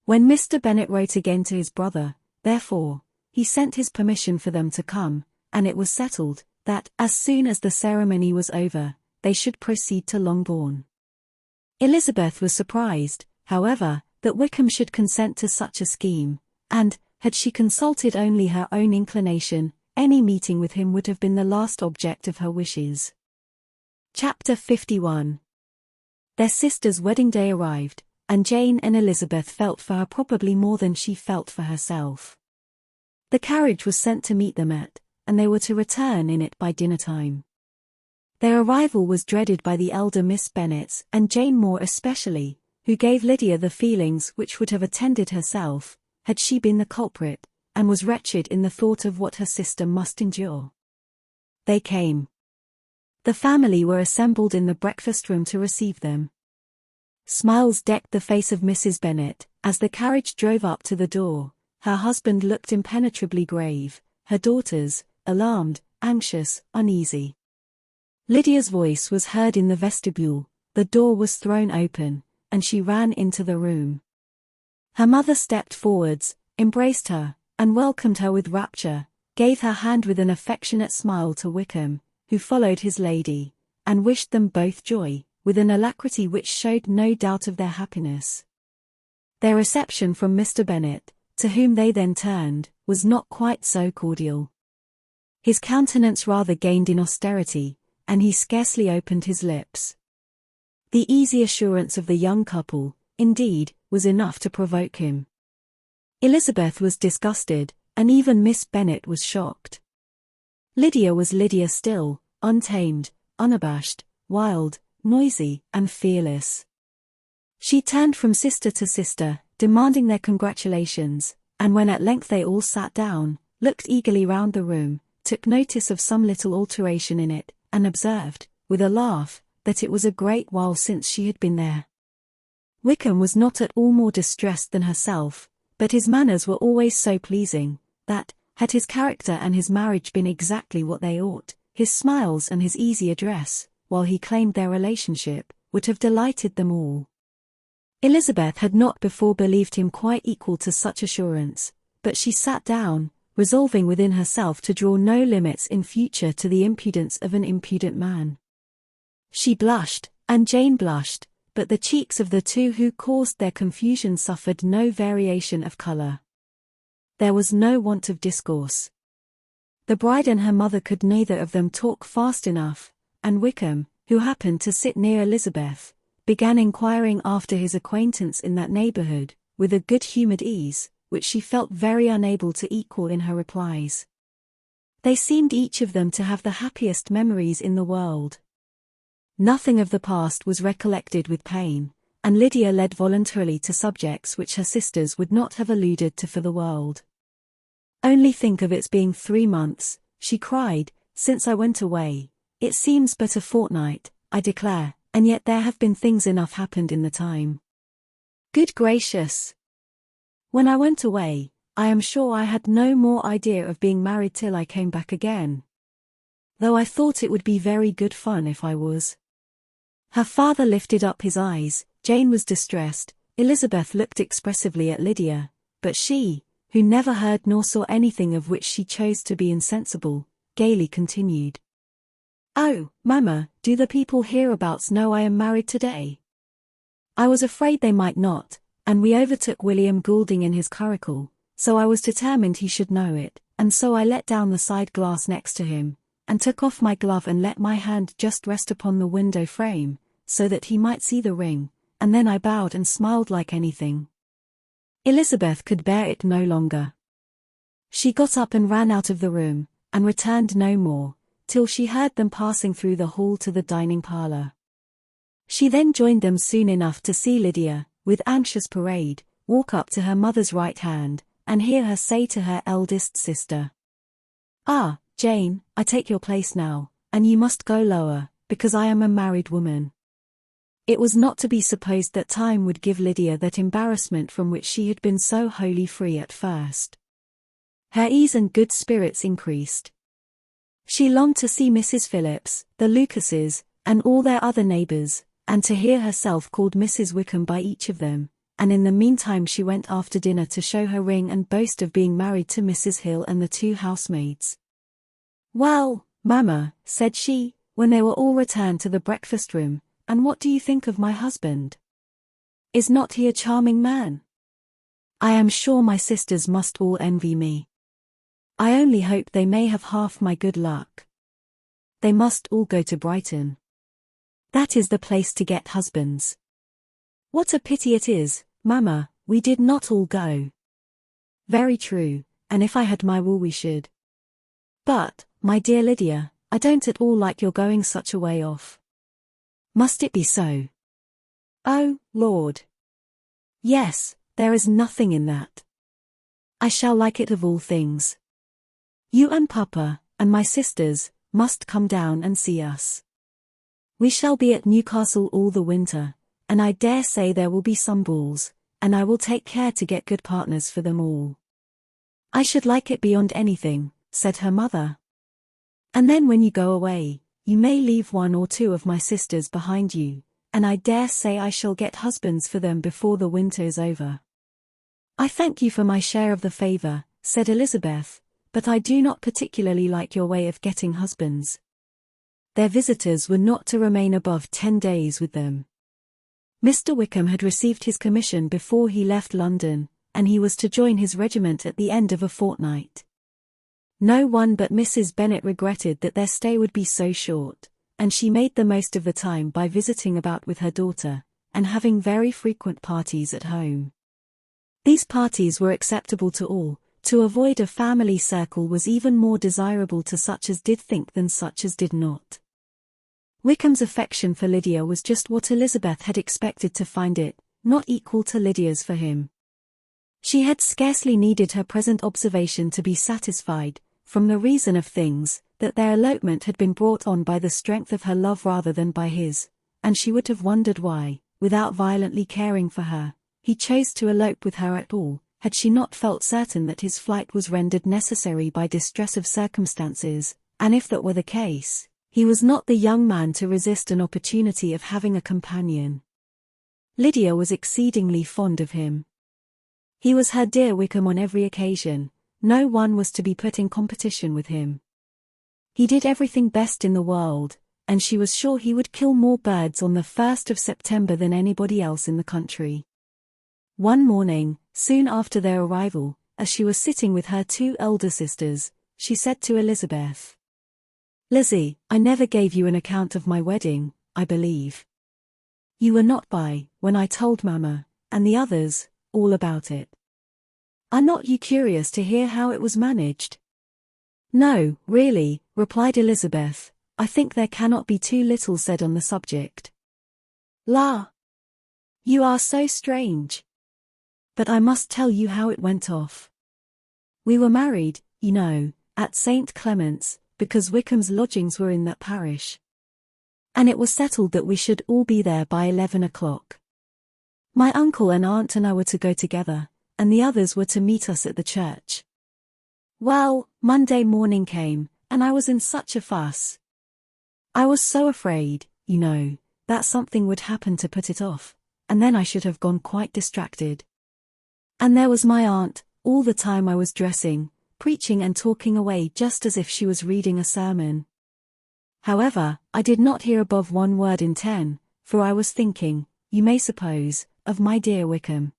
When Mr. Bennet wrote again to his brother, therefore, he sent his permission for them to come, and it was settled, that, as soon as the ceremony was over, they should proceed to Longbourn. Elizabeth was surprised, however, that Wickham should consent to such a scheme, and, had she consulted only her own inclination, any meeting with him would have been the last object of her wishes. Chapter 51. Their sister's wedding day arrived, and Jane and Elizabeth felt for her probably more than she felt for herself. The carriage was sent to meet them and they were to return in it by dinner time. Their arrival was dreaded by the elder Miss Bennets, and Jane more especially, who gave Lydia the feelings which would have attended herself, had she been the culprit, and was wretched in the thought of what her sister must endure. They came. The family were assembled in the breakfast-room to receive them. Smiles decked the face of Mrs. Bennet, as the carriage drove up to the door. Her husband looked impenetrably grave, her daughters, alarmed, anxious, uneasy. Lydia's voice was heard in the vestibule, the door was thrown open, and she ran into the room. Her mother stepped forwards, embraced her, and welcomed her with rapture, gave her hand with an affectionate smile to Wickham, who followed his lady, and wished them both joy, with an alacrity which showed no doubt of their happiness. Their reception from Mr. Bennet, to whom they then turned, was not quite so cordial. His countenance rather gained in austerity, and he scarcely opened his lips. The easy assurance of the young couple, indeed, was enough to provoke him. Elizabeth was disgusted, and even Miss Bennet was shocked. Lydia was Lydia still, untamed, unabashed, wild, noisy, and fearless. She turned from sister to sister, demanding their congratulations, and when at length they all sat down, looked eagerly round the room, took notice of some little alteration in it, and observed, with a laugh, that it was a great while since she had been there. Wickham was not at all more distressed than herself, but his manners were always so pleasing, that, had his character and his marriage been exactly what they ought, his smiles and his easy address, while he claimed their relationship, would have delighted them all. Elizabeth had not before believed him quite equal to such assurance, but she sat down, resolving within herself to draw no limits in future to the impudence of an impudent man. She blushed, and Jane blushed, but the cheeks of the two who caused their confusion suffered no variation of colour. There was no want of discourse. The bride and her mother could neither of them talk fast enough, and Wickham, who happened to sit near Elizabeth, began inquiring after his acquaintance in that neighbourhood, with a good-humoured ease, which she felt very unable to equal in her replies. They seemed each of them to have the happiest memories in the world. Nothing of the past was recollected with pain, and Lydia led voluntarily to subjects which her sisters would not have alluded to for the world. "Only think of its being 3 months, she cried, since I went away. It seems but a fortnight, I declare, and yet there have been things enough happened in the time. Good gracious! When I went away, I am sure I had no more idea of being married till I came back again. Though I thought it would be very good fun if I was." Her father lifted up his eyes, Jane was distressed, Elizabeth looked expressively at Lydia, but she, who never heard nor saw anything of which she chose to be insensible, gaily continued. "Oh, Mamma, do the people hereabouts know I am married today? I was afraid they might not, and we overtook William Goulding in his curricle, so I was determined he should know it, and so I let down the side glass next to him, and took off my glove and let my hand just rest upon the window frame, so that he might see the ring, and then I bowed and smiled like anything. Elizabeth could bear it no longer. She got up and ran out of the room, and returned no more, till she heard them passing through the hall to the dining parlour. She then joined them soon enough to see Lydia, with anxious parade, walk up to her mother's right hand, and hear her say to her eldest sister, "Ah, Jane, I take your place now, and you must go lower, because I am a married woman." It was not to be supposed that time would give Lydia that embarrassment from which she had been so wholly free at first. Her ease and good spirits increased. She longed to see Mrs. Phillips, the Lucases, and all their other neighbours, and to hear herself called Mrs. Wickham by each of them, and in the meantime she went after dinner to show her ring and boast of being married to Mrs. Hill and the 2 housemaids. "Well, Mamma," said she, when they were all returned to the breakfast room, "and what do you think of my husband? Is not he a charming man? I am sure my sisters must all envy me. I only hope they may have half my good luck. They must all go to Brighton. That is the place to get husbands. What a pity it is, Mamma, we did not all go." "Very true, and if I had my will we should. But, my dear Lydia, I don't at all like your going such a way off." "Must it be so?" "Oh, Lord! Yes, there is nothing in that. I shall like it of all things. You and Papa, and my sisters, must come down and see us. We shall be at Newcastle all the winter, and I dare say there will be some balls, and I will take care to get good partners for them all." "I should like it beyond anything," said her mother. "And then when you go away, you may leave 1 or 2 of my sisters behind you, and I dare say I shall get husbands for them before the winter is over." "I thank you for my share of the favour," said Elizabeth, "but I do not particularly like your way of getting husbands." Their visitors were not to remain above 10 days with them. Mr. Wickham had received his commission before he left London, and he was to join his regiment at the end of a fortnight. No one but Mrs. Bennet regretted that their stay would be so short, and she made the most of the time by visiting about with her daughter, and having very frequent parties at home. These parties were acceptable to all. To avoid a family circle was even more desirable to such as did think than such as did not. Wickham's affection for Lydia was just what Elizabeth had expected to find it, not equal to Lydia's for him. She had scarcely needed her present observation to be satisfied, from the reason of things, that their elopement had been brought on by the strength of her love rather than by his, and she would have wondered why, without violently caring for her, he chose to elope with her at all, had she not felt certain that his flight was rendered necessary by distress of circumstances, and if that were the case, he was not the young man to resist an opportunity of having a companion. Lydia was exceedingly fond of him. He was her dear Wickham on every occasion, no one was to be put in competition with him. He did everything best in the world, and she was sure he would kill more birds on the 1st of September than anybody else in the country. One morning, soon after their arrival, as she was sitting with her 2 elder sisters, she said to Elizabeth, "Lizzie, I never gave you an account of my wedding, I believe. You were not by, when I told Mamma, and the others, all about it. Are not you curious to hear how it was managed?" "No, really," replied Elizabeth, "I think there cannot be too little said on the subject." "La! You are so strange. But I must tell you how it went off. We were married, you know, at St. Clement's, because Wickham's lodgings were in that parish. And it was settled that we should all be there by 11 o'clock. My uncle and aunt and I were to go together, and the others were to meet us at the church. Well, Monday morning came, and I was in such a fuss. I was so afraid, you know, that something would happen to put it off, and then I should have gone quite distracted. And there was my aunt, all the time I was dressing, preaching and talking away just as if she was reading a sermon. However, I did not hear above 1 word in 10, for I was thinking, you may suppose, of my dear Wickham.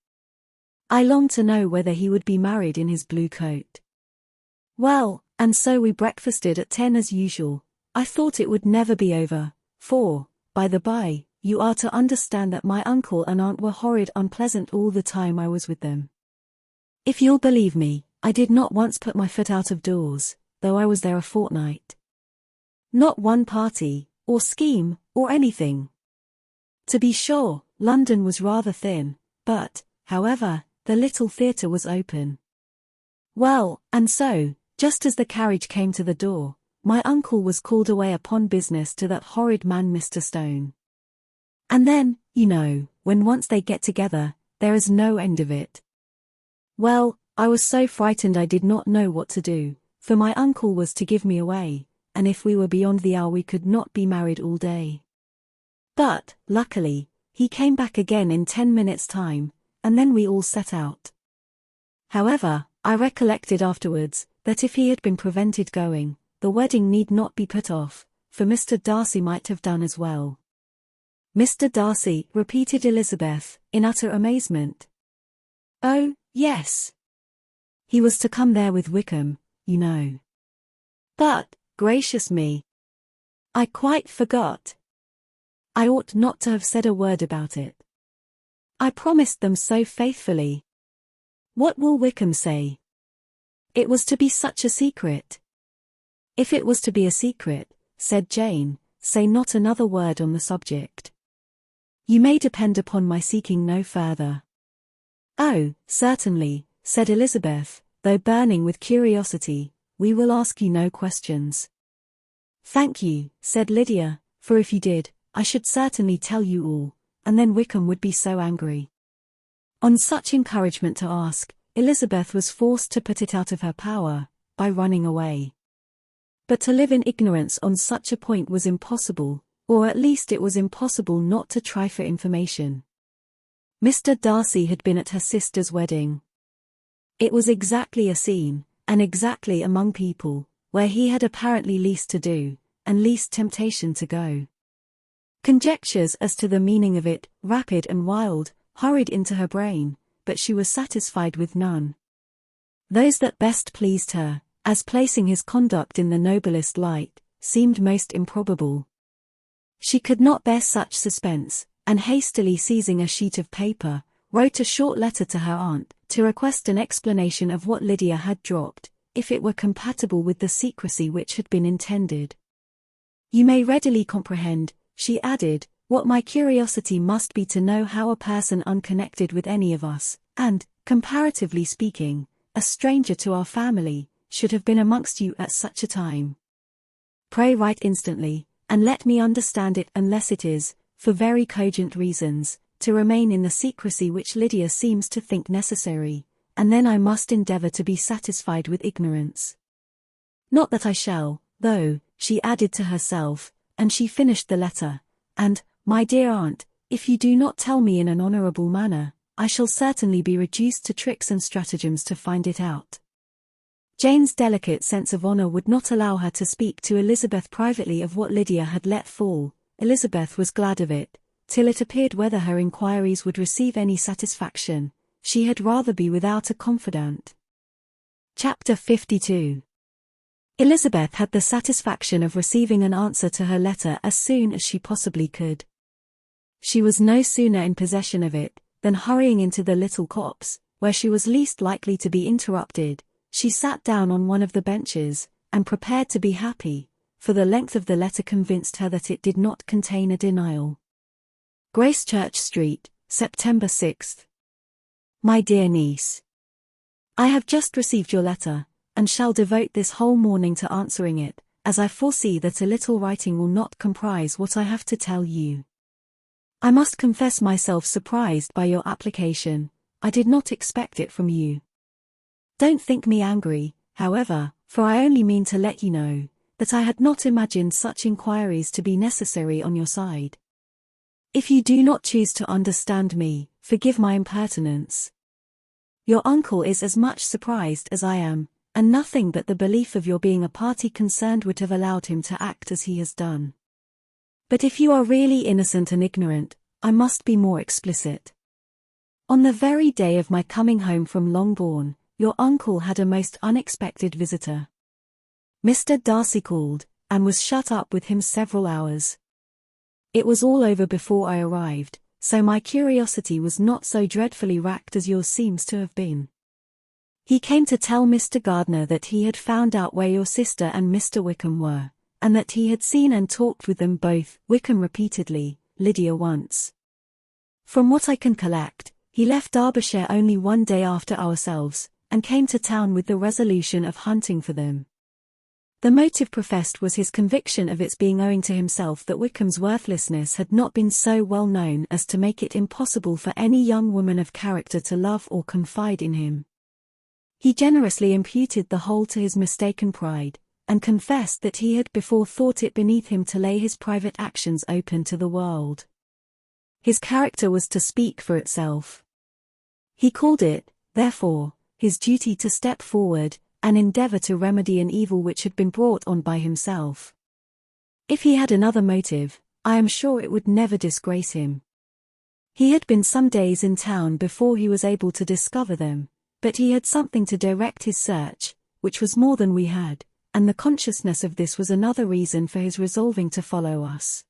I longed to know whether he would be married in his blue coat. Well, And so we breakfasted at 10 as usual. I thought it would never be over, for, by the by, you are to understand that my uncle and aunt were horrid unpleasant all the time I was with them. If you'll believe me, I did not once put my foot out of doors, though I was there a fortnight. Not one party, or scheme, or anything. To be sure, London was rather thin, but, however, the little theatre was open. Well, and so, just as the carriage came to the door, my uncle was called away upon business to that horrid man Mr. Stone. And then, you know, when once they get together, there is no end of it. Well, I was so frightened I did not know what to do, for my uncle was to give me away, and if we were beyond the hour we could not be married all day. But, luckily, he came back again in 10 minutes' time, and then we all set out. However, I recollected afterwards, that if he had been prevented going, the wedding need not be put off, for Mr. Darcy might have done as well. Mr. Darcy, repeated Elizabeth, in utter amazement. Oh, yes. He was to come there with Wickham, you know. But, gracious me! I quite forgot. I ought not to have said a word about it. I promised them so faithfully. What will Wickham say? It was to be such a secret. If it was to be a secret, said Jane, say not another word on the subject. You may depend upon my seeking no further. Oh, certainly, said Elizabeth, though burning with curiosity, we will ask you no questions. Thank you, said Lydia, for if you did, I should certainly tell you all, and then Wickham would be so angry. On such encouragement to ask, Elizabeth was forced to put it out of her power, by running away. But to live in ignorance on such a point was impossible, or at least it was impossible not to try for information. Mr. Darcy had been at her sister's wedding. It was exactly a scene, and exactly among people, where he had apparently least to do, and least temptation to go. Conjectures as to the meaning of it, rapid and wild, hurried into her brain, but she was satisfied with none. Those that best pleased her, as placing his conduct in the noblest light, seemed most improbable. She could not bear such suspense, and hastily seizing a sheet of paper, wrote a short letter to her aunt, to request an explanation of what Lydia had dropped, if it were compatible with the secrecy which had been intended. You may readily comprehend, she added, what my curiosity must be to know how a person unconnected with any of us, and, comparatively speaking, a stranger to our family, should have been amongst you at such a time. Pray write instantly, and let me understand it unless it is, for very cogent reasons, to remain in the secrecy which Lydia seems to think necessary, and then I must endeavour to be satisfied with ignorance. Not that I shall, though, she added to herself, and she finished the letter, and, my dear aunt, if you do not tell me in an honourable manner, I shall certainly be reduced to tricks and stratagems to find it out. Jane's delicate sense of honour would not allow her to speak to Elizabeth privately of what Lydia had let fall. Elizabeth was glad of it, till it appeared whether her inquiries would receive any satisfaction. She had rather be without a confidant. Chapter 52. Elizabeth had the satisfaction of receiving an answer to her letter as soon as she possibly could. She was no sooner in possession of it, than hurrying into the little copse, where she was least likely to be interrupted, she sat down on one of the benches, and prepared to be happy, for the length of the letter convinced her that it did not contain a denial. Gracechurch Street, September 6th. My dear niece, I have just received your letter, and shall devote this whole morning to answering it, as I foresee that a little writing will not comprise what I have to tell you. I must confess myself surprised by your application. I did not expect it from you. Don't think me angry, however, for I only mean to let you know that I had not imagined such inquiries to be necessary on your side. If you do not choose to understand me, forgive my impertinence. Your uncle is as much surprised as I am, and nothing but the belief of your being a party concerned would have allowed him to act as he has done. But if you are really innocent and ignorant, I must be more explicit. On the very day of my coming home from Longbourn, your uncle had a most unexpected visitor. Mr. Darcy called, and was shut up with him several hours. It was all over before I arrived, so my curiosity was not so dreadfully racked as yours seems to have been. He came to tell Mr. Gardner that he had found out where your sister and Mr. Wickham were, and that he had seen and talked with them both, Wickham repeatedly, Lydia once. From what I can collect, he left Derbyshire only one day after ourselves, and came to town with the resolution of hunting for them. The motive professed was his conviction of its being owing to himself that Wickham's worthlessness had not been so well known as to make it impossible for any young woman of character to love or confide in him. He generously imputed the whole to his mistaken pride, and confessed that he had before thought it beneath him to lay his private actions open to the world. His character was to speak for itself. He called it, therefore, his duty to step forward, and endeavor to remedy an evil which had been brought on by himself. If he had another motive, I am sure it would never disgrace him. He had been some days in town before he was able to discover them, but he had something to direct his search, which was more than we had, and the consciousness of this was another reason for his resolving to follow us.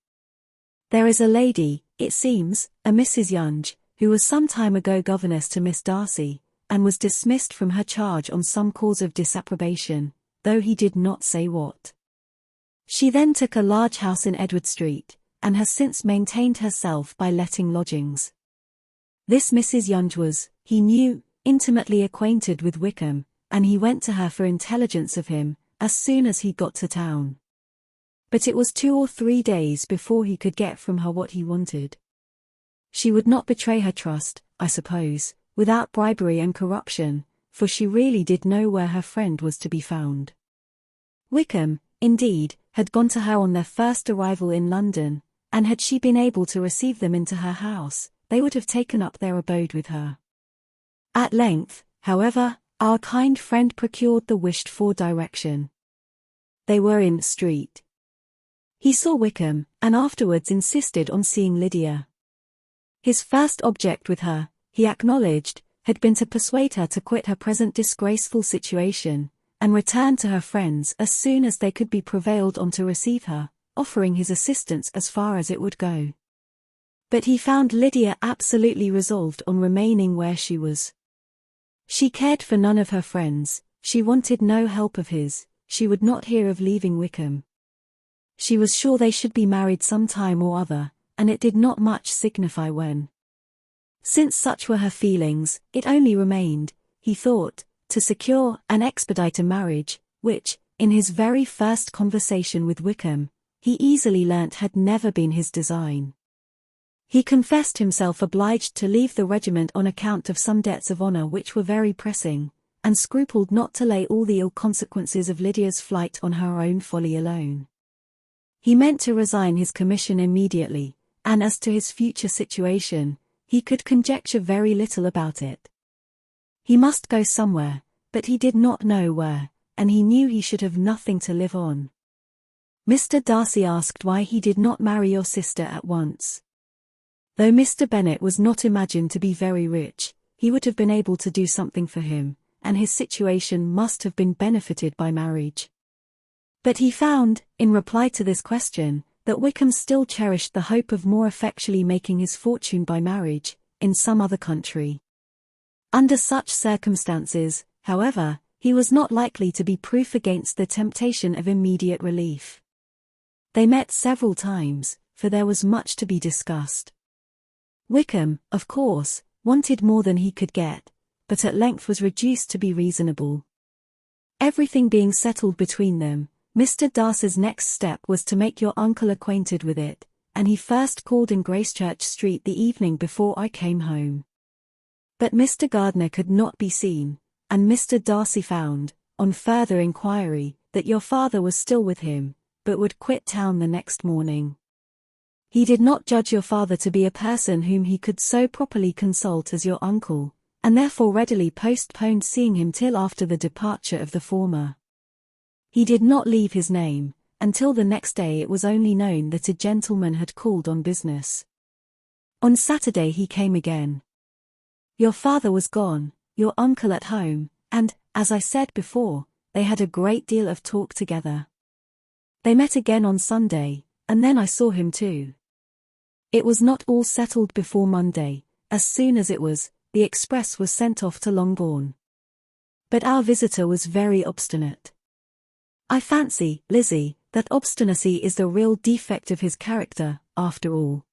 There is a lady, it seems, a Mrs. Young, who was some time ago governess to Miss Darcy, and was dismissed from her charge on some cause of disapprobation, though he did not say what. She then took a large house in Edward Street, and has since maintained herself by letting lodgings. This Mrs. Young was, he knew, intimately acquainted with Wickham, and he went to her for intelligence of him, as soon as he got to town. But it was 2 or 3 days before he could get from her what he wanted. She would not betray her trust, I suppose, without bribery and corruption, for she really did know where her friend was to be found. Wickham, indeed, had gone to her on their first arrival in London, and had she been able to receive them into her house, they would have taken up their abode with her. At length, however, our kind friend procured the wished-for direction. They were in Street. He saw Wickham, and afterwards insisted on seeing Lydia. His first object with her, he acknowledged, had been to persuade her to quit her present disgraceful situation, and return to her friends as soon as they could be prevailed on to receive her, offering his assistance as far as it would go. But he found Lydia absolutely resolved on remaining where she was. She cared for none of her friends, she wanted no help of his, she would not hear of leaving Wickham. She was sure they should be married some time or other, and it did not much signify when. Since such were her feelings, it only remained, he thought, to secure and expedite a marriage, which, in his very first conversation with Wickham, he easily learnt had never been his design. He confessed himself obliged to leave the regiment on account of some debts of honour which were very pressing, and scrupled not to lay all the ill consequences of Lydia's flight on her own folly alone. He meant to resign his commission immediately, and as to his future situation, he could conjecture very little about it. He must go somewhere, but he did not know where, and he knew he should have nothing to live on. Mr. Darcy asked why he did not marry your sister at once. Though Mr. Bennet was not imagined to be very rich, he would have been able to do something for him, and his situation must have been benefited by marriage. But he found, in reply to this question, that Wickham still cherished the hope of more effectually making his fortune by marriage, in some other country. Under such circumstances, however, he was not likely to be proof against the temptation of immediate relief. They met several times, for there was much to be discussed. Wickham, of course, wanted more than he could get, but at length was reduced to be reasonable. Everything being settled between them, Mr. Darcy's next step was to make your uncle acquainted with it, and he first called in Gracechurch Street the evening before I came home. But Mr. Gardner could not be seen, and Mr. Darcy found, on further inquiry, that your father was still with him, but would quit town the next morning. He did not judge your father to be a person whom he could so properly consult as your uncle, and therefore readily postponed seeing him till after the departure of the former. He did not leave his name, until the next day it was only known that a gentleman had called on business. On Saturday he came again. Your father was gone, your uncle at home, and, as I said before, they had a great deal of talk together. They met again on Sunday, and then I saw him too. It was not all settled before Monday. As soon as it was, the express was sent off to Longbourn. But our visitor was very obstinate. I fancy, Lizzie, that obstinacy is the real defect of his character, after all.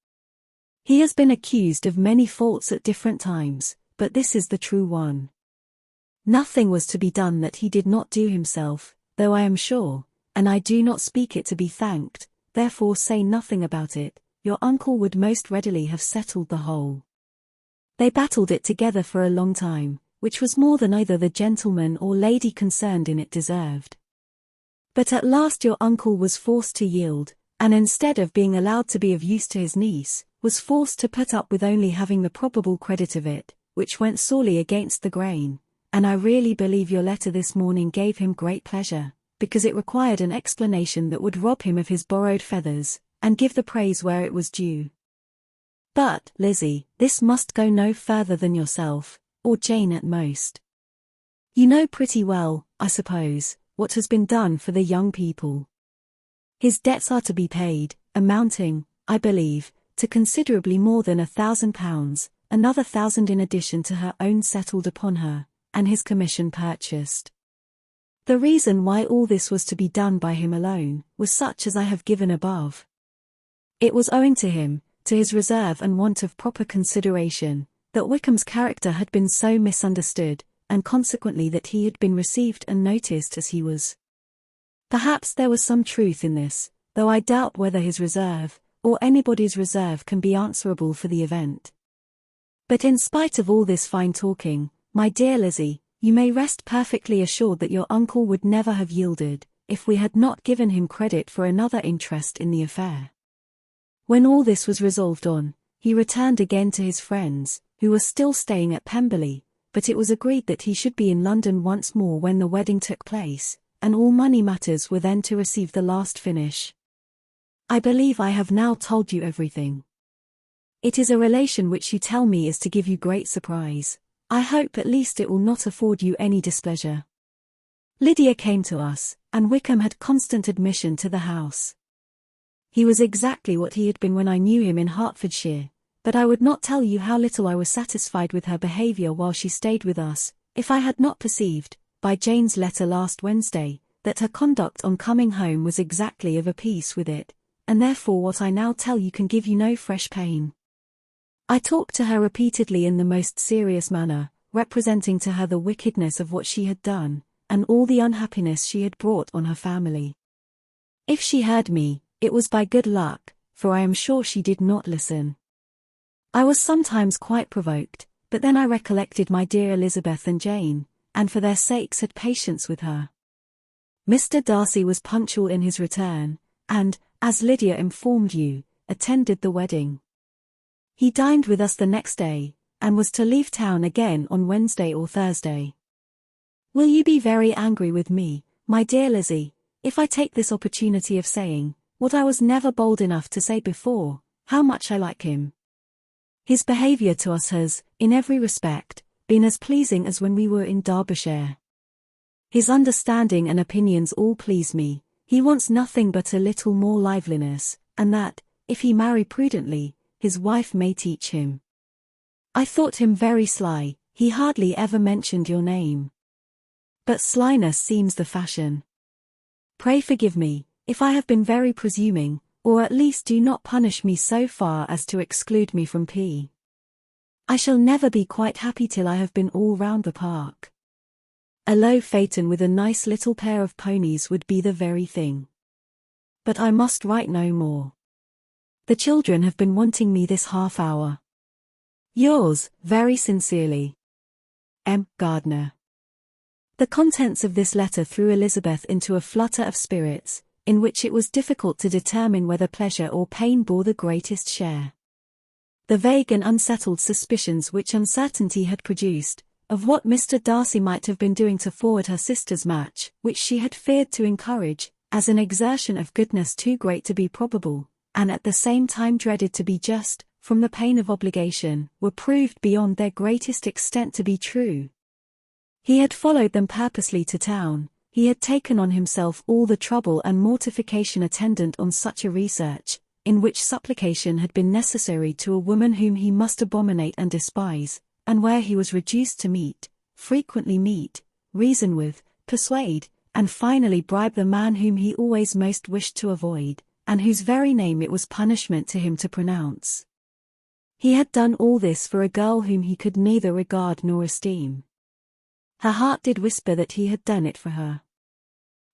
He has been accused of many faults at different times, but this is the true one. Nothing was to be done that he did not do himself, though I am sure, and I do not speak it to be thanked, therefore say nothing about it, your uncle would most readily have settled the whole. They battled it together for a long time, which was more than either the gentleman or lady concerned in it deserved. But at last your uncle was forced to yield, and instead of being allowed to be of use to his niece, was forced to put up with only having the probable credit of it, which went sorely against the grain, and I really believe your letter this morning gave him great pleasure, because it required an explanation that would rob him of his borrowed feathers, and give the praise where it was due. But, Lizzie, this must go no further than yourself, or Jane at most. You know pretty well, I suppose, what has been done for the young people. His debts are to be paid, amounting, I believe, to considerably more than £1,000, another 1,000 in addition to her own settled upon her, and his commission purchased. The reason why all this was to be done by him alone, was such as I have given above. It was owing to him, to his reserve and want of proper consideration, that Wickham's character had been so misunderstood, and consequently that he had been received and noticed as he was. Perhaps there was some truth in this, though I doubt whether his reserve, or anybody's reserve can be answerable for the event. But in spite of all this fine talking, my dear Lizzie, you may rest perfectly assured that your uncle would never have yielded, if we had not given him credit for another interest in the affair. When all this was resolved on, he returned again to his friends, who were still staying at Pemberley, but it was agreed that he should be in London once more when the wedding took place, and all money matters were then to receive the last finish. I believe I have now told you everything. It is a relation which you tell me is to give you great surprise. I hope at least it will not afford you any displeasure. Lydia came to us, and Wickham had constant admission to the house. He was exactly what he had been when I knew him in Hertfordshire, but I would not tell you how little I was satisfied with her behaviour while she stayed with us, if I had not perceived, by Jane's letter last Wednesday, that her conduct on coming home was exactly of a piece with it, and therefore what I now tell you can give you no fresh pain. I talked to her repeatedly in the most serious manner, representing to her the wickedness of what she had done, and all the unhappiness she had brought on her family. If she heard me, it was by good luck, for I am sure she did not listen. I was sometimes quite provoked, but then I recollected my dear Elizabeth and Jane, and for their sakes had patience with her. Mr. Darcy was punctual in his return, and, as Lydia informed you, attended the wedding. He dined with us the next day, and was to leave town again on Wednesday or Thursday. Will you be very angry with me, my dear Lizzie, if I take this opportunity of saying, what I was never bold enough to say before, how much I like him? His behaviour to us has, in every respect, been as pleasing as when we were in Derbyshire. His understanding and opinions all please me. He wants nothing but a little more liveliness, and that, if he marry prudently, his wife may teach him. I thought him very sly, he hardly ever mentioned your name. But slyness seems the fashion. Pray forgive me, if I have been very presuming, or at least do not punish me so far as to exclude me from P. I shall never be quite happy till I have been all round the park. A low phaeton with a nice little pair of ponies would be the very thing. But I must write no more. The children have been wanting me this half hour. Yours, very sincerely, M. Gardner. The contents of this letter threw Elizabeth into a flutter of spirits, in which it was difficult to determine whether pleasure or pain bore the greatest share. The vague and unsettled suspicions which uncertainty had produced, of what Mr. Darcy might have been doing to forward her sister's match, which she had feared to encourage, as an exertion of goodness too great to be probable, and at the same time dreaded to be just, from the pain of obligation, were proved beyond their greatest extent to be true. He had followed them purposely to town, he had taken on himself all the trouble and mortification attendant on such a research, in which supplication had been necessary to a woman whom he must abominate and despise, and where he was reduced to frequently meet, reason with, persuade, and finally bribe the man whom he always most wished to avoid, and whose very name it was punishment to him to pronounce. He had done all this for a girl whom he could neither regard nor esteem. Her heart did whisper that he had done it for her.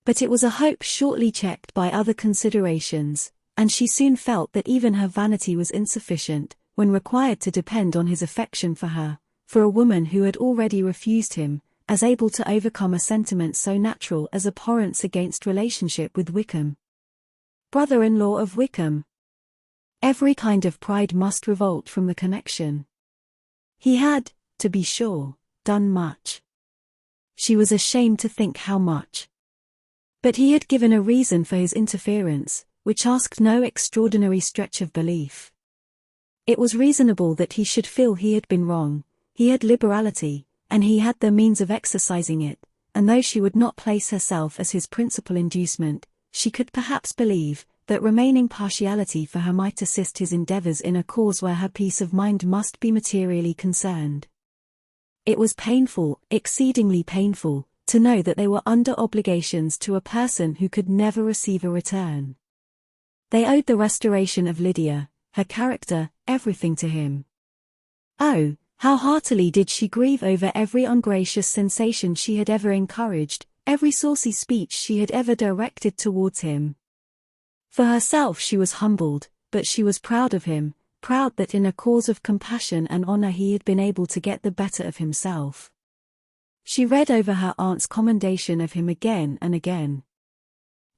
But it was a hope shortly checked by other considerations, and she soon felt that even her vanity was insufficient, when required to depend on his affection for a woman who had already refused him, as able to overcome a sentiment so natural as abhorrence against relationship with Wickham. Brother-in-law of Wickham. Every kind of pride must revolt from the connection. He had, to be sure, done much. She was ashamed to think how much. But he had given a reason for his interference, which asked no extraordinary stretch of belief. It was reasonable that he should feel he had been wrong. He had liberality, and he had the means of exercising it, and though she would not place herself as his principal inducement, she could perhaps believe that remaining partiality for her might assist his endeavors in a cause where her peace of mind must be materially concerned. It was painful, exceedingly painful, to know that they were under obligations to a person who could never receive a return. They owed the restoration of Lydia, her character, everything to him. Oh, how heartily did she grieve over every ungracious sensation she had ever encouraged, every saucy speech she had ever directed towards him. For herself she was humbled, but she was proud of him, proud that in a cause of compassion and honor he had been able to get the better of himself. She read over her aunt's commendation of him again and again.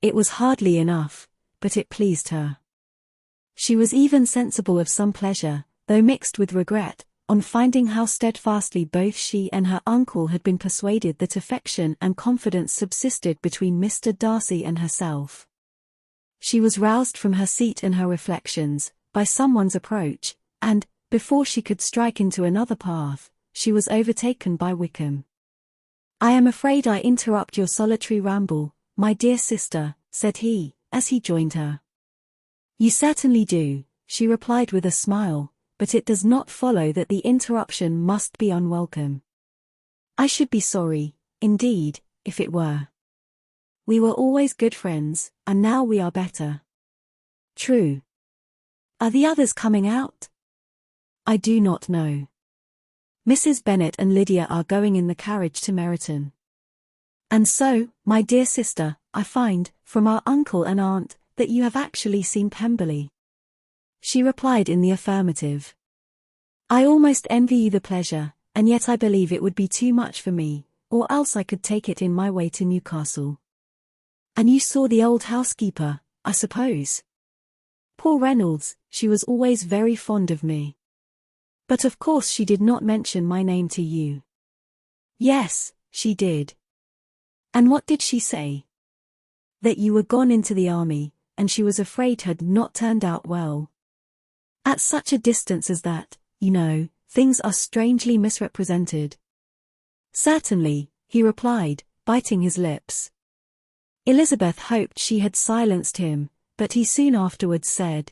It was hardly enough, but it pleased her. She was even sensible of some pleasure, though mixed with regret, on finding how steadfastly both she and her uncle had been persuaded that affection and confidence subsisted between Mr. Darcy and herself. She was roused from her seat and her reflections, by someone's approach, and, before she could strike into another path, she was overtaken by Wickham. "I am afraid I interrupt your solitary ramble, my dear sister," said he, as he joined her. "You certainly do," she replied with a smile, "but it does not follow that the interruption must be unwelcome. I should be sorry, indeed, if it were. We were always good friends, and now we are better." "True. Are the others coming out?" "I do not know. Mrs. Bennet and Lydia are going in the carriage to Meryton." "And so, my dear sister, I find, from our uncle and aunt, that you have actually seen Pemberley." She replied in the affirmative. "I almost envy you the pleasure, and yet I believe it would be too much for me, or else I could take it in my way to Newcastle." "And you saw the old housekeeper, I suppose?" "Poor Reynolds, she was always very fond of me. But of course she did not mention my name to you." "Yes, she did." "And what did she say?" "That you were gone into the army, and she was afraid had not turned out well. At such a distance as that, you know, things are strangely misrepresented." "Certainly," he replied, biting his lips. Elizabeth hoped she had silenced him, but he soon afterwards said,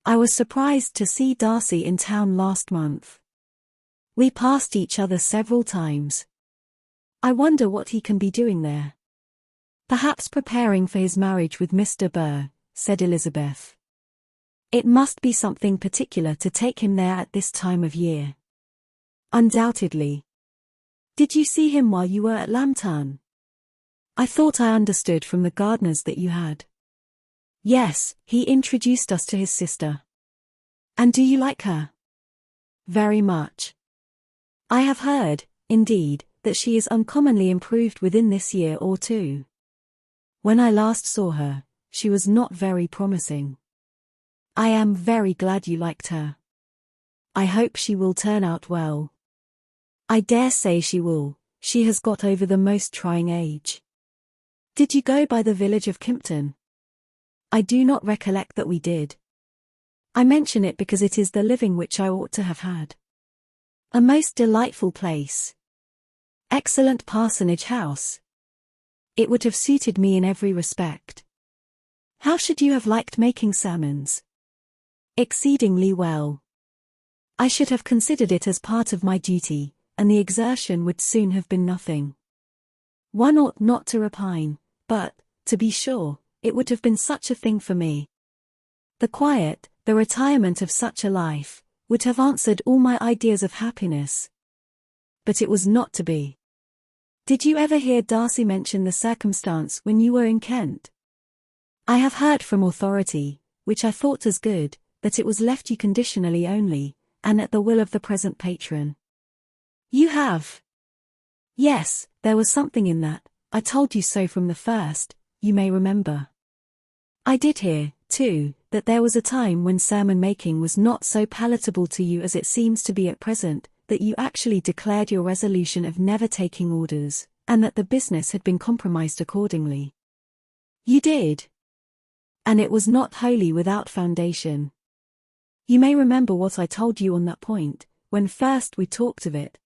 "I was surprised to see Darcy in town last month. We passed each other several times. I wonder what he can be doing there." "Perhaps preparing for his marriage with Mr. Burr," said Elizabeth. "It must be something particular to take him there at this time of year." "Undoubtedly. Did you see him while you were at Lambton?" "I thought I understood from the gardeners that you had." "Yes, he introduced us to his sister." "And do you like her?" "Very much. I have heard, indeed, that she is uncommonly improved within this year or two. When I last saw her, she was not very promising." "I am very glad you liked her. I hope she will turn out well." "I dare say she will. She has got over the most trying age." "Did you go by the village of Kimpton?" "I do not recollect that we did. I mention it because it is the living which I ought to have had. A most delightful place. Excellent parsonage house. It would have suited me in every respect. How should you have liked making sermons? Exceedingly well. I should have considered it as part of my duty, and the exertion would soon have been nothing. One ought not to repine, but, to be sure, it would have been such a thing for me. The quiet, the retirement of such a life, would have answered all my ideas of happiness. But it was not to be. Did you ever hear Darcy mention the circumstance when you were in Kent? I have heard from authority, which I thought as good, that it was left you conditionally only, and at the will of the present patron. You have? Yes, there was something in that. I told you so from the first, you may remember. I did hear, too, that there was a time when sermon-making was not so palatable to you as it seems to be at present, that you actually declared your resolution of never taking orders, and that the business had been compromised accordingly. You did. And it was not wholly without foundation. You may remember what I told you on that point, when first we talked of it.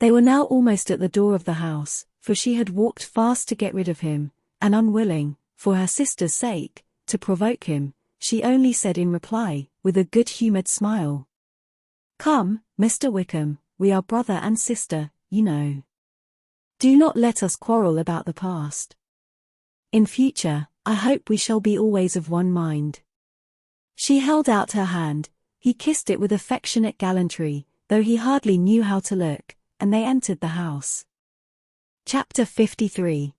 They were now almost at the door of the house, for she had walked fast to get rid of him, and unwilling, for her sister's sake, to provoke him, she only said in reply, with a good-humoured smile, "Come, Mr. Wickham, we are brother and sister, you know. Do not let us quarrel about the past. In future, I hope we shall be always of one mind." She held out her hand, he kissed it with affectionate gallantry, though he hardly knew how to look, and they entered the house. Chapter 53.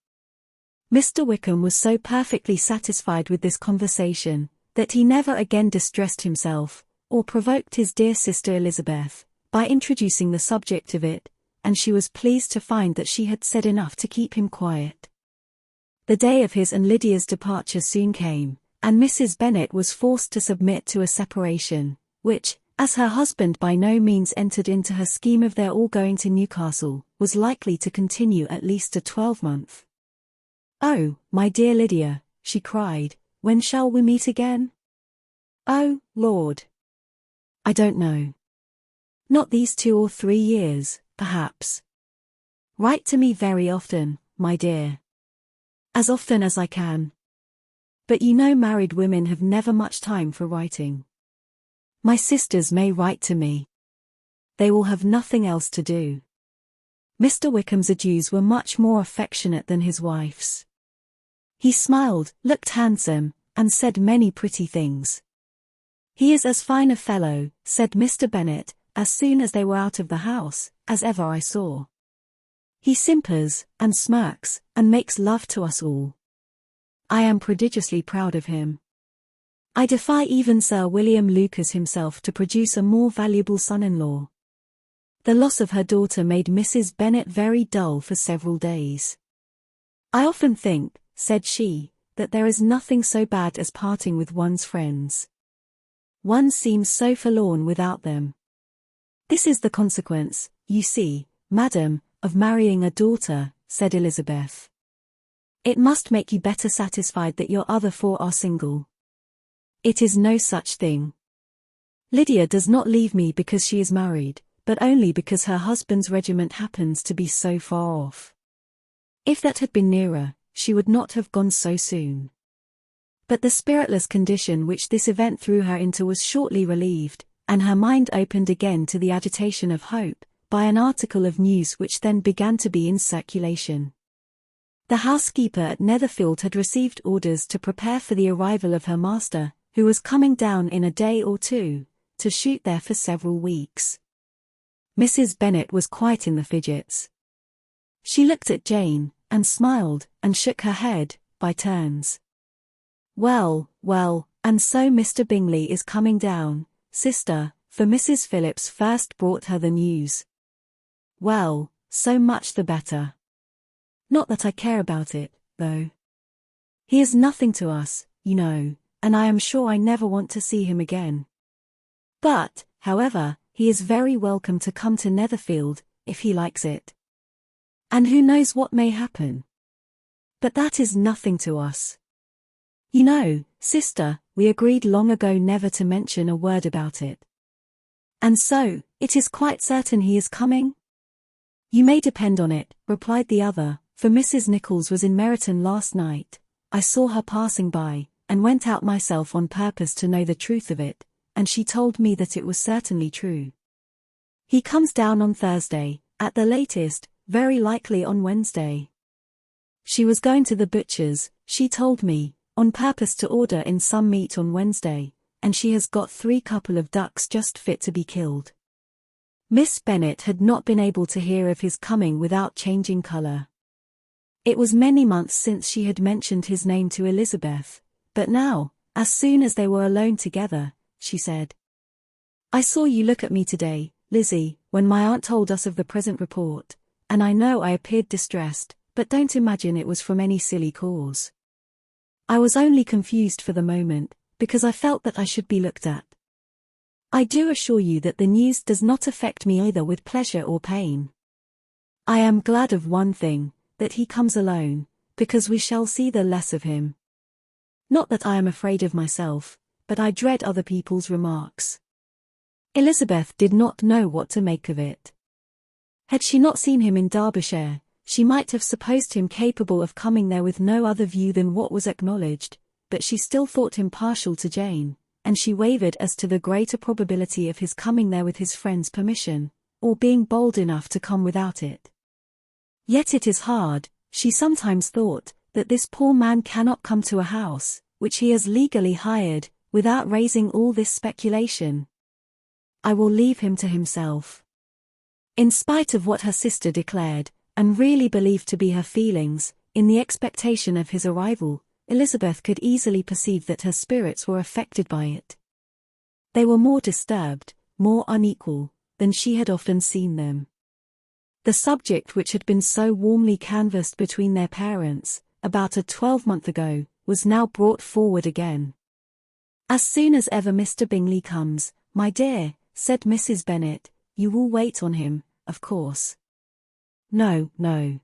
Mr. Wickham was so perfectly satisfied with this conversation, that he never again distressed himself, or provoked his dear sister Elizabeth, by introducing the subject of it, and she was pleased to find that she had said enough to keep him quiet. The day of his and Lydia's departure soon came, and Mrs. Bennet was forced to submit to a separation, which, as her husband by no means entered into her scheme of their all going to Newcastle, was likely to continue at least a 12-month. "Oh, my dear Lydia," she cried, "when shall we meet again?" "Oh, Lord! I don't know. Not these 2 or 3 years, perhaps. Write to me very often, my dear. As often as I can. But you know married women have never much time for writing. My sisters may write to me. They will have nothing else to do." Mr. Wickham's adieus were much more affectionate than his wife's. He smiled, looked handsome, and said many pretty things. "He is as fine a fellow," said Mr. Bennet, as soon as they were out of the house, "as ever I saw. He simpers, and smirks, and makes love to us all. I am prodigiously proud of him. I defy even Sir William Lucas himself to produce a more valuable son-in-law." The loss of her daughter made Mrs. Bennet very dull for several days. "I often think," said she, "that there is nothing so bad as parting with one's friends. One seems so forlorn without them. This is the consequence, you see, madam, of marrying a daughter," said Elizabeth. "It must make you better satisfied that your other 4 are single. It is no such thing. Lydia does not leave me because she is married, but only because her husband's regiment happens to be so far off. If that had been nearer, she would not have gone so soon." But the spiritless condition which this event threw her into was shortly relieved, and her mind opened again to the agitation of hope, by an article of news which then began to be in circulation. The housekeeper at Netherfield had received orders to prepare for the arrival of her master, who was coming down in a day or 2, to shoot there for several weeks. Mrs. Bennet was quite in the fidgets. She looked at Jane, and smiled, and shook her head, by turns. "Well, well, and so Mr. Bingley is coming down, sister," for Mrs. Phillips first brought her the news. "Well, so much the better. Not that I care about it, though. He is nothing to us, you know, and I am sure I never want to see him again. But, however, he is very welcome to come to Netherfield, if he likes it. And who knows what may happen? But that is nothing to us. You know, sister, we agreed long ago never to mention a word about it. And so, it is quite certain he is coming?" "You may depend on it," replied the other, for Mrs. Nichols was in Meryton last night. I saw her passing by, and went out myself on purpose to know the truth of it, and she told me that it was certainly true. He comes down on Thursday, at the latest, very likely on Wednesday. She was going to the butcher's, she told me, on purpose to order in some meat on Wednesday, and she has got 3 couple of ducks just fit to be killed. Miss Bennet had not been able to hear of his coming without changing colour. It was many months since she had mentioned his name to Elizabeth, but now, as soon as they were alone together, she said, "I saw you look at me today, Lizzie, when my aunt told us of the present report, and I know I appeared distressed, but don't imagine it was from any silly cause. I was only confused for the moment, because I felt that I should be looked at. I do assure you that the news does not affect me either with pleasure or pain. I am glad of one thing, that he comes alone, because we shall see the less of him. Not that I am afraid of myself, but I dread other people's remarks." Elizabeth did not know what to make of it. Had she not seen him in Derbyshire, she might have supposed him capable of coming there with no other view than what was acknowledged, but she still thought him partial to Jane, and she wavered as to the greater probability of his coming there with his friend's permission, or being bold enough to come without it. Yet it is hard, she sometimes thought, that this poor man cannot come to a house, which he has legally hired, without raising all this speculation. I will leave him to himself. In spite of what her sister declared, and really believed to be her feelings, in the expectation of his arrival, Elizabeth could easily perceive that her spirits were affected by it. They were more disturbed, more unequal, than she had often seen them. The subject which had been so warmly canvassed between their parents, about a 12-month ago, was now brought forward again. "As soon as ever Mr. Bingley comes, my dear," said Mrs. Bennet, "you will wait on him, of course." "No, no.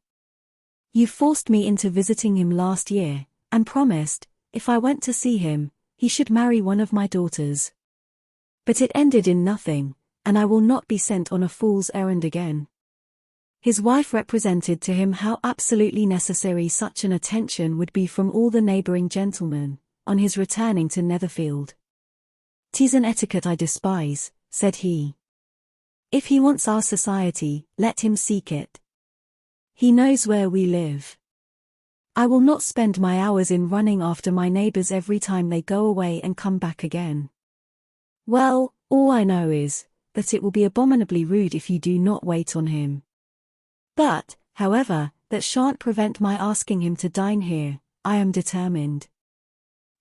You forced me into visiting him last year, and promised, if I went to see him, he should marry one of my daughters. But it ended in nothing, and I will not be sent on a fool's errand again." His wife represented to him how absolutely necessary such an attention would be from all the neighbouring gentlemen, on his returning to Netherfield. "'Tis an etiquette I despise," said he. "If he wants our society, let him seek it. He knows where we live. I will not spend my hours in running after my neighbours every time they go away and come back again. Well, all I know is, that it will be abominably rude if you do not wait on him. But, however, that shan't prevent my asking him to dine here. I am determined.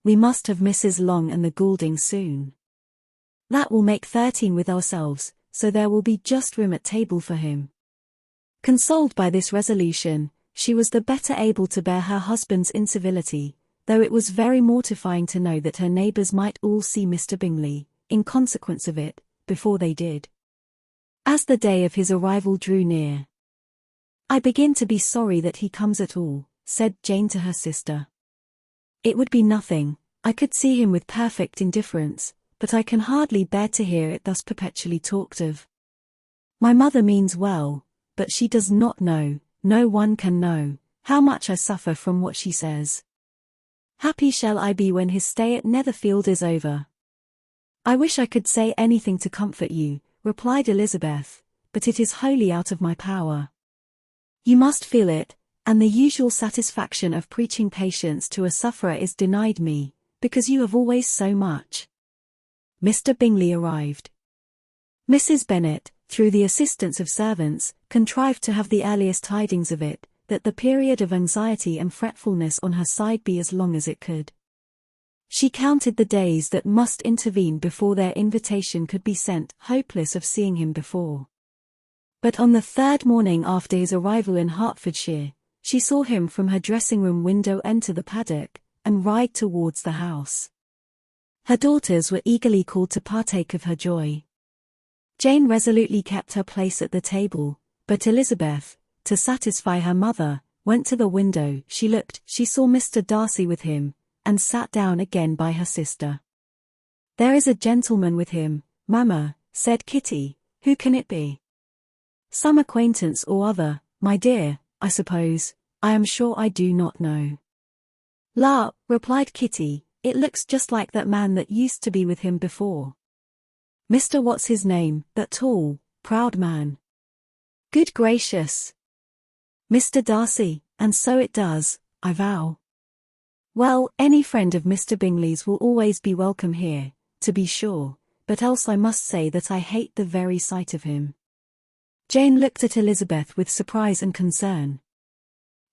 We must have Mrs. Long and the Gouldings soon. That will make 13 with ourselves, so there will be just room at table for him." Consoled by this resolution, she was the better able to bear her husband's incivility, though it was very mortifying to know that her neighbours might all see Mr. Bingley, in consequence of it, before they did. As the day of his arrival drew near, "I begin to be sorry that he comes at all," said Jane to her sister. "It would be nothing, I could see him with perfect indifference, but I can hardly bear to hear it thus perpetually talked of. My mother means well, but she does not know, no one can know, how much I suffer from what she says. Happy shall I be when his stay at Netherfield is over." "I wish I could say anything to comfort you," replied Elizabeth, "but it is wholly out of my power. You must feel it, and the usual satisfaction of preaching patience to a sufferer is denied me, because you have always so much." Mr. Bingley arrived. Mrs. Bennet, through the assistance of servants, contrived to have the earliest tidings of it, that the period of anxiety and fretfulness on her side be as long as it could. She counted the days that must intervene before their invitation could be sent, hopeless of seeing him before. But on the 3rd morning after his arrival in Hertfordshire, she saw him from her dressing-room window enter the paddock, and ride towards the house. Her daughters were eagerly called to partake of her joy. Jane resolutely kept her place at the table, but Elizabeth, to satisfy her mother, went to the window. She looked, she saw Mr. Darcy with him, and sat down again by her sister. "There is a gentleman with him, mamma," said Kitty. "Who can it be?" "Some acquaintance or other, my dear, I suppose," I am sure I do not know. La, replied Kitty, it looks just like that man that used to be with him before. Mr. What's his name, that tall, proud man. Good gracious. Mr. Darcy, and so it does, I vow. Well, any friend of Mr. Bingley's will always be welcome here, to be sure, but else I must say that I hate the very sight of him. Jane looked at Elizabeth with surprise and concern.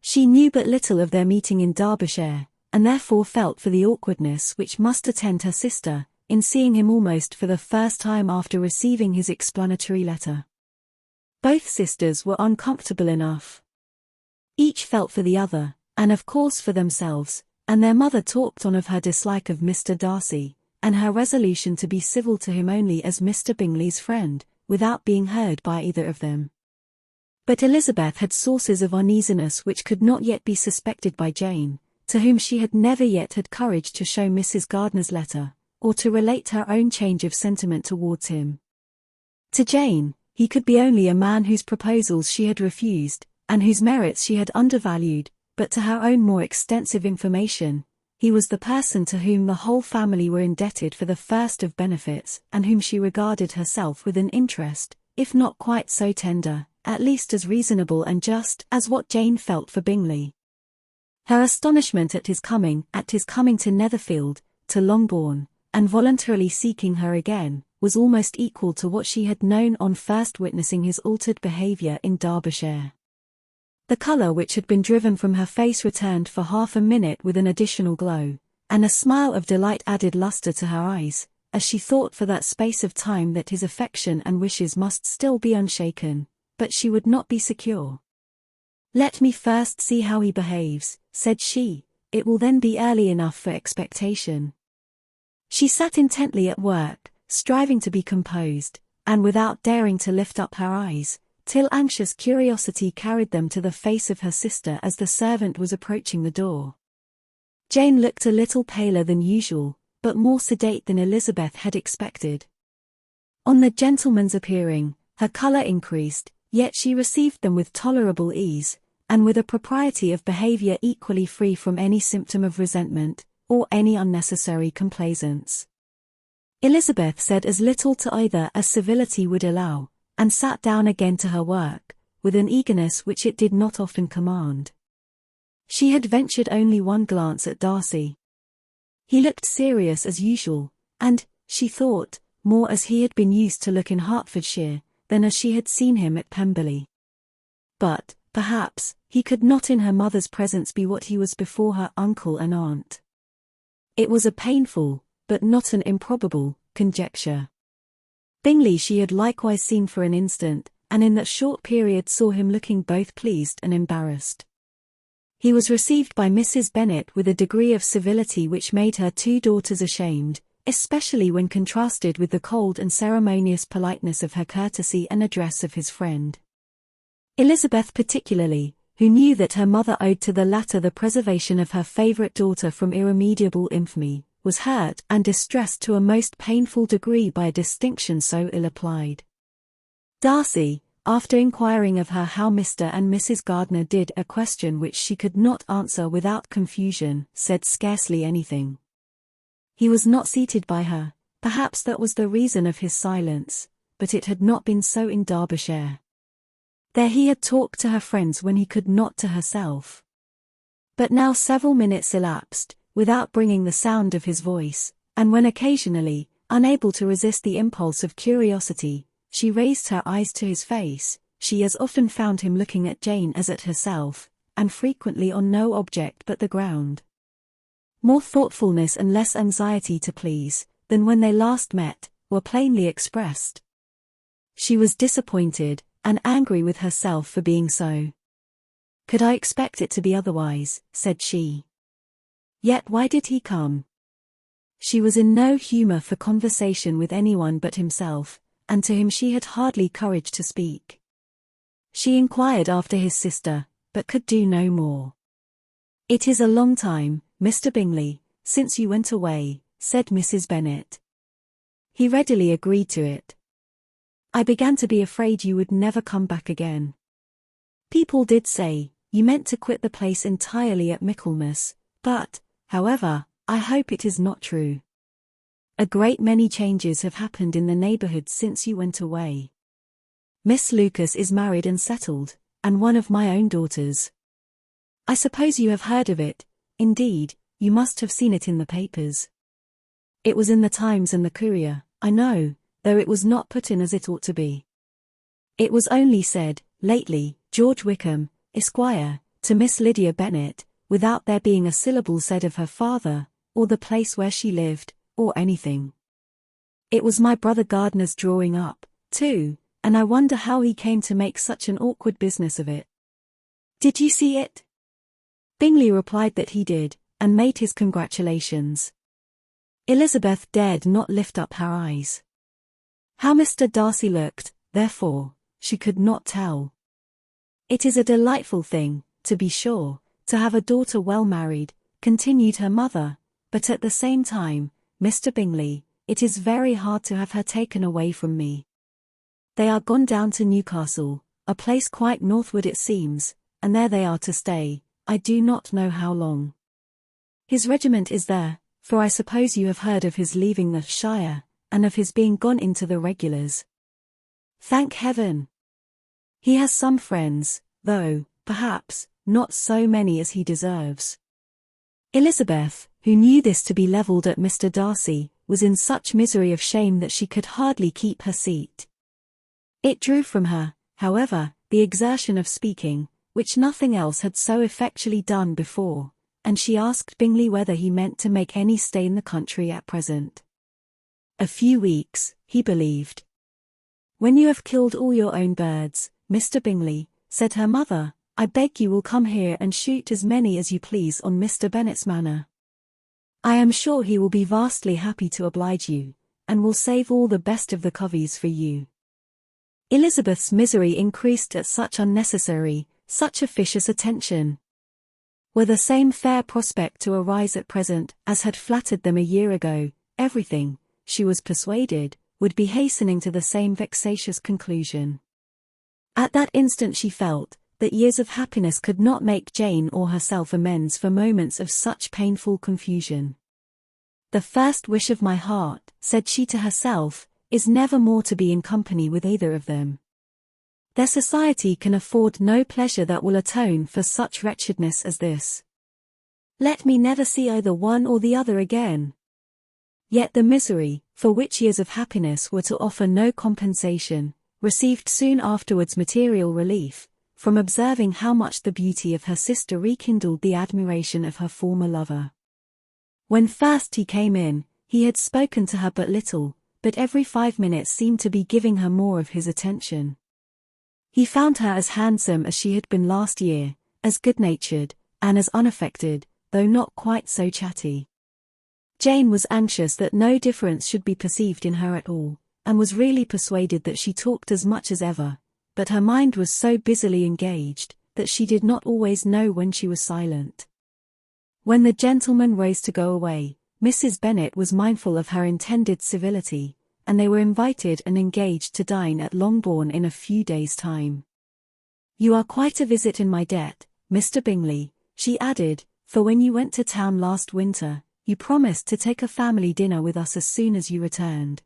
She knew but little of their meeting in Derbyshire, and therefore felt for the awkwardness which must attend her sister, in seeing him almost for the first time after receiving his explanatory letter. Both sisters were uncomfortable enough. Each felt for the other, and of course for themselves, and their mother talked on of her dislike of Mr. Darcy, and her resolution to be civil to him only as Mr. Bingley's friend, without being heard by either of them. But Elizabeth had sources of uneasiness which could not yet be suspected by Jane, to whom she had never yet had courage to show Mrs. Gardiner's letter, or to relate her own change of sentiment towards him. To Jane, he could be only a man whose proposals she had refused, and whose merits she had undervalued, but to her own more extensive information, he was the person to whom the whole family were indebted for the first of benefits, and whom she regarded herself with an interest, if not quite so tender, at least as reasonable and just as what Jane felt for Bingley. Her astonishment at his coming to Netherfield, to Longbourn, and voluntarily seeking her again, was almost equal to what she had known on first witnessing his altered behaviour in Derbyshire. The colour which had been driven from her face returned for half a minute with an additional glow, and a smile of delight added lustre to her eyes, as she thought for that space of time that his affection and wishes must still be unshaken, but she would not be secure. "Let me first see how he behaves," said she, "it will then be early enough for expectation." She sat intently at work, striving to be composed, and without daring to lift up her eyes, till anxious curiosity carried them to the face of her sister as the servant was approaching the door. Jane looked a little paler than usual, but more sedate than Elizabeth had expected. On the gentleman's appearing, her colour increased, yet she received them with tolerable ease, and with a propriety of behaviour equally free from any symptom of resentment, or any unnecessary complaisance. Elizabeth said as little to either as civility would allow, and sat down again to her work, with an eagerness which it did not often command. She had ventured only one glance at Darcy. He looked serious as usual, and, she thought, more as he had been used to look in Hertfordshire, than as she had seen him at Pemberley. But, perhaps, he could not in her mother's presence be what he was before her uncle and aunt. It was a painful, but not an improbable, conjecture. Bingley she had likewise seen for an instant, and in that short period saw him looking both pleased and embarrassed. He was received by Mrs. Bennet with a degree of civility which made her two daughters ashamed, especially when contrasted with the cold and ceremonious politeness of her courtesy and address of his friend. Elizabeth particularly, who knew that her mother owed to the latter the preservation of her favourite daughter from irremediable infamy, was hurt and distressed to a most painful degree by a distinction so ill applied. Darcy, after inquiring of her how Mr. and Mrs. Gardiner did, a question which she could not answer without confusion, said scarcely anything. He was not seated by her, perhaps that was the reason of his silence, but it had not been so in Derbyshire. There he had talked to her friends when he could not to herself. But now several minutes elapsed, without bringing the sound of his voice, and when occasionally, unable to resist the impulse of curiosity, she raised her eyes to his face, she as often found him looking at Jane as at herself, and frequently on no object but the ground. More thoughtfulness and less anxiety to please, than when they last met, were plainly expressed. She was disappointed, and angry with herself for being so. "Could I expect it to be otherwise?" said she. "Yet why did he come?" She was in no humour for conversation with anyone but himself, and to him she had hardly courage to speak. She inquired after his sister, but could do no more. "It is a long time, Mr. Bingley, since you went away," said Mrs. Bennet. He readily agreed to it. "I began to be afraid you would never come back again. People did say, you meant to quit the place entirely at Michaelmas, but, however, I hope it is not true. A great many changes have happened in the neighborhood since you went away. Miss Lucas is married and settled, and one of my own daughters. I suppose you have heard of it. Indeed, you must have seen it in the papers. It was in the Times and the Courier, I know, though it was not put in as it ought to be. It was only said, lately, George Wickham, Esquire, to Miss Lydia Bennet, without there being a syllable said of her father, or the place where she lived, or anything. It was my brother Gardner's drawing up, too, and I wonder how he came to make such an awkward business of it. Did you see it? Bingley replied that he did, and made his congratulations. Elizabeth dared not lift up her eyes. How Mr. Darcy looked, therefore, she could not tell. It is a delightful thing, to be sure, to have a daughter well married, continued her mother, but at the same time, Mr. Bingley, it is very hard to have her taken away from me. They are gone down to Newcastle, a place quite northward it seems, and there they are to stay, I do not know how long. His regiment is there, for I suppose you have heard of his leaving the shire, and of his being gone into the regulars. Thank heaven! He has some friends, though, perhaps, not so many as he deserves. Elizabeth, who knew this to be levelled at Mr. Darcy, was in such misery of shame that she could hardly keep her seat. It drew from her, however, the exertion of speaking, which nothing else had so effectually done before, and she asked Bingley whether he meant to make any stay in the country at present. A few weeks, he believed. When you have killed all your own birds, Mr. Bingley, said her mother, I beg you will come here and shoot as many as you please on Mr. Bennet's manor. I am sure he will be vastly happy to oblige you, and will save all the best of the coveys for you. Elizabeth's misery increased at such unnecessary, such officious attention. Were the same fair prospect to arise at present as had flattered them a year ago, everything, she was persuaded, would be hastening to the same vexatious conclusion. At that instant she felt that years of happiness could not make Jane or herself amends for moments of such painful confusion. The first wish of my heart, said she to herself, is never more to be in company with either of them. Their society can afford no pleasure that will atone for such wretchedness as this. Let me never see either one or the other again. Yet the misery, for which years of happiness were to offer no compensation, received soon afterwards material relief, from observing how much the beauty of her sister rekindled the admiration of her former lover. When first he came in, he had spoken to her but little, but every 5 minutes seemed to be giving her more of his attention. He found her as handsome as she had been last year, as good-natured, and as unaffected, though not quite so chatty. Jane was anxious that no difference should be perceived in her at all, and was really persuaded that she talked as much as ever, but her mind was so busily engaged, that she did not always know when she was silent. When the gentlemen rose to go away, Mrs. Bennet was mindful of her intended civility, and they were invited and engaged to dine at Longbourn in a few days' time. You are quite a visit in my debt, Mr. Bingley, she added, for when you went to town last winter, you promised to take a family dinner with us as soon as you returned.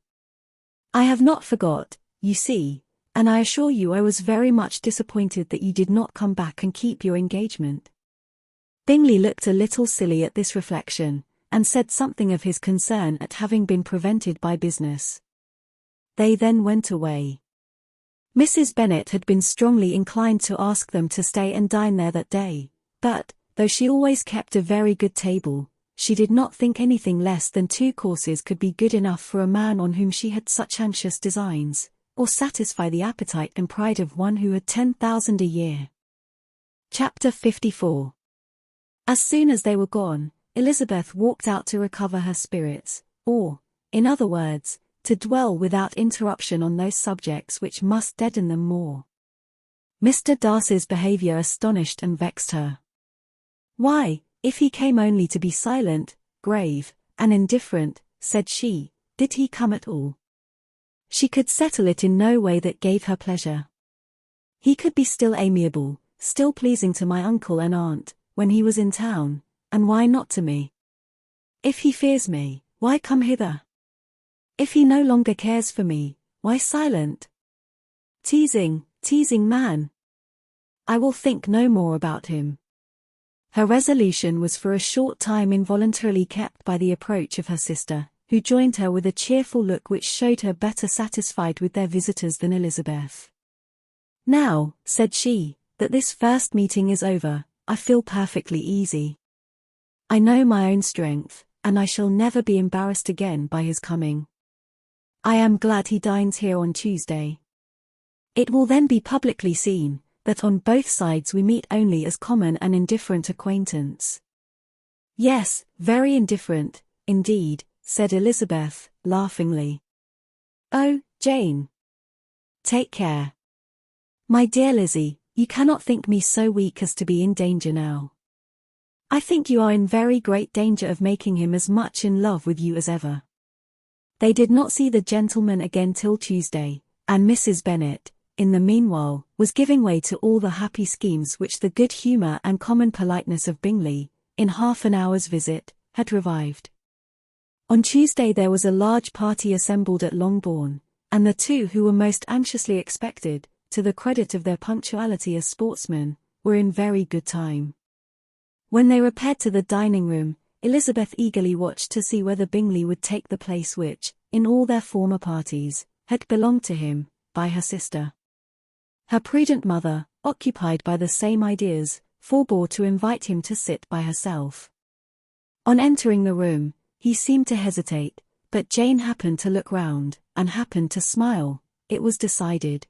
I have not forgot, you see, and I assure you I was very much disappointed that you did not come back and keep your engagement. Bingley looked a little silly at this reflection, and said something of his concern at having been prevented by business. They then went away. Mrs. Bennet had been strongly inclined to ask them to stay and dine there that day, but, though she always kept a very good table, she did not think anything less than 2 courses could be good enough for a man on whom she had such anxious designs, or satisfy the appetite and pride of one who had 10,000 a year. Chapter 54. As soon as they were gone, Elizabeth walked out to recover her spirits, or, in other words, to dwell without interruption on those subjects which must deaden them more. Mr. Darcy's behaviour astonished and vexed her. Why, if he came only to be silent, grave, and indifferent, said she, did he come at all? She could settle it in no way that gave her pleasure. He could be still amiable, still pleasing to my uncle and aunt, when he was in town, and why not to me? If he fears me, why come hither? If he no longer cares for me, why silent? Teasing man. I will think no more about him. Her resolution was for a short time involuntarily kept by the approach of her sister, who joined her with a cheerful look which showed her better satisfied with their visitors than Elizabeth. Now, said she, that this first meeting is over, I feel perfectly easy. I know my own strength, and I shall never be embarrassed again by his coming. I am glad he dines here on Tuesday. It will then be publicly seen that on both sides we meet only as common and indifferent acquaintance. Yes, very indifferent, indeed, said Elizabeth, laughingly. Oh, Jane. Take care. My dear Lizzie, you cannot think me so weak as to be in danger now. I think you are in very great danger of making him as much in love with you as ever. They did not see the gentleman again till Tuesday, and Mrs. Bennet, in the meanwhile, was giving way to all the happy schemes which the good humour and common politeness of Bingley, in half an hour's visit, had revived. On Tuesday there was a large party assembled at Longbourn, and the two who were most anxiously expected, to the credit of their punctuality as sportsmen, were in very good time. When they repaired to the dining-room, Elizabeth eagerly watched to see whether Bingley would take the place which, in all their former parties, had belonged to him, by her sister. Her prudent mother, occupied by the same ideas, forbore to invite him to sit by herself. On entering the room, he seemed to hesitate, but Jane happened to look round, and happened to smile. It was decided.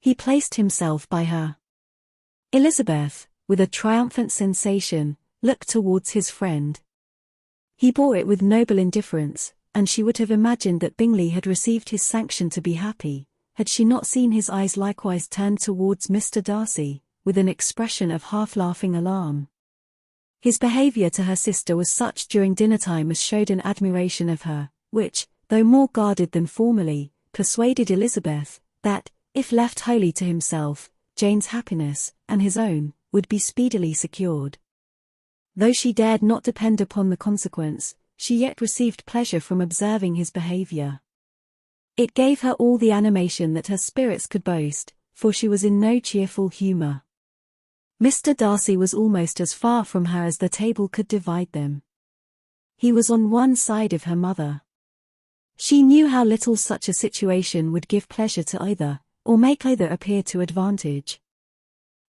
He placed himself by her. Elizabeth, with a triumphant sensation, looked towards his friend. He bore it with noble indifference, and she would have imagined that Bingley had received his sanction to be happy, had she not seen his eyes likewise turned towards Mr. Darcy, with an expression of half-laughing alarm. His behaviour to her sister was such during dinner-time as showed an admiration of her, which, though more guarded than formerly, persuaded Elizabeth, that, if left wholly to himself, Jane's happiness, and his own, would be speedily secured. Though she dared not depend upon the consequence, she yet received pleasure from observing his behaviour. It gave her all the animation that her spirits could boast, for she was in no cheerful humour. Mr. Darcy was almost as far from her as the table could divide them. He was on one side of her mother. She knew how little such a situation would give pleasure to either, or make either appear to advantage.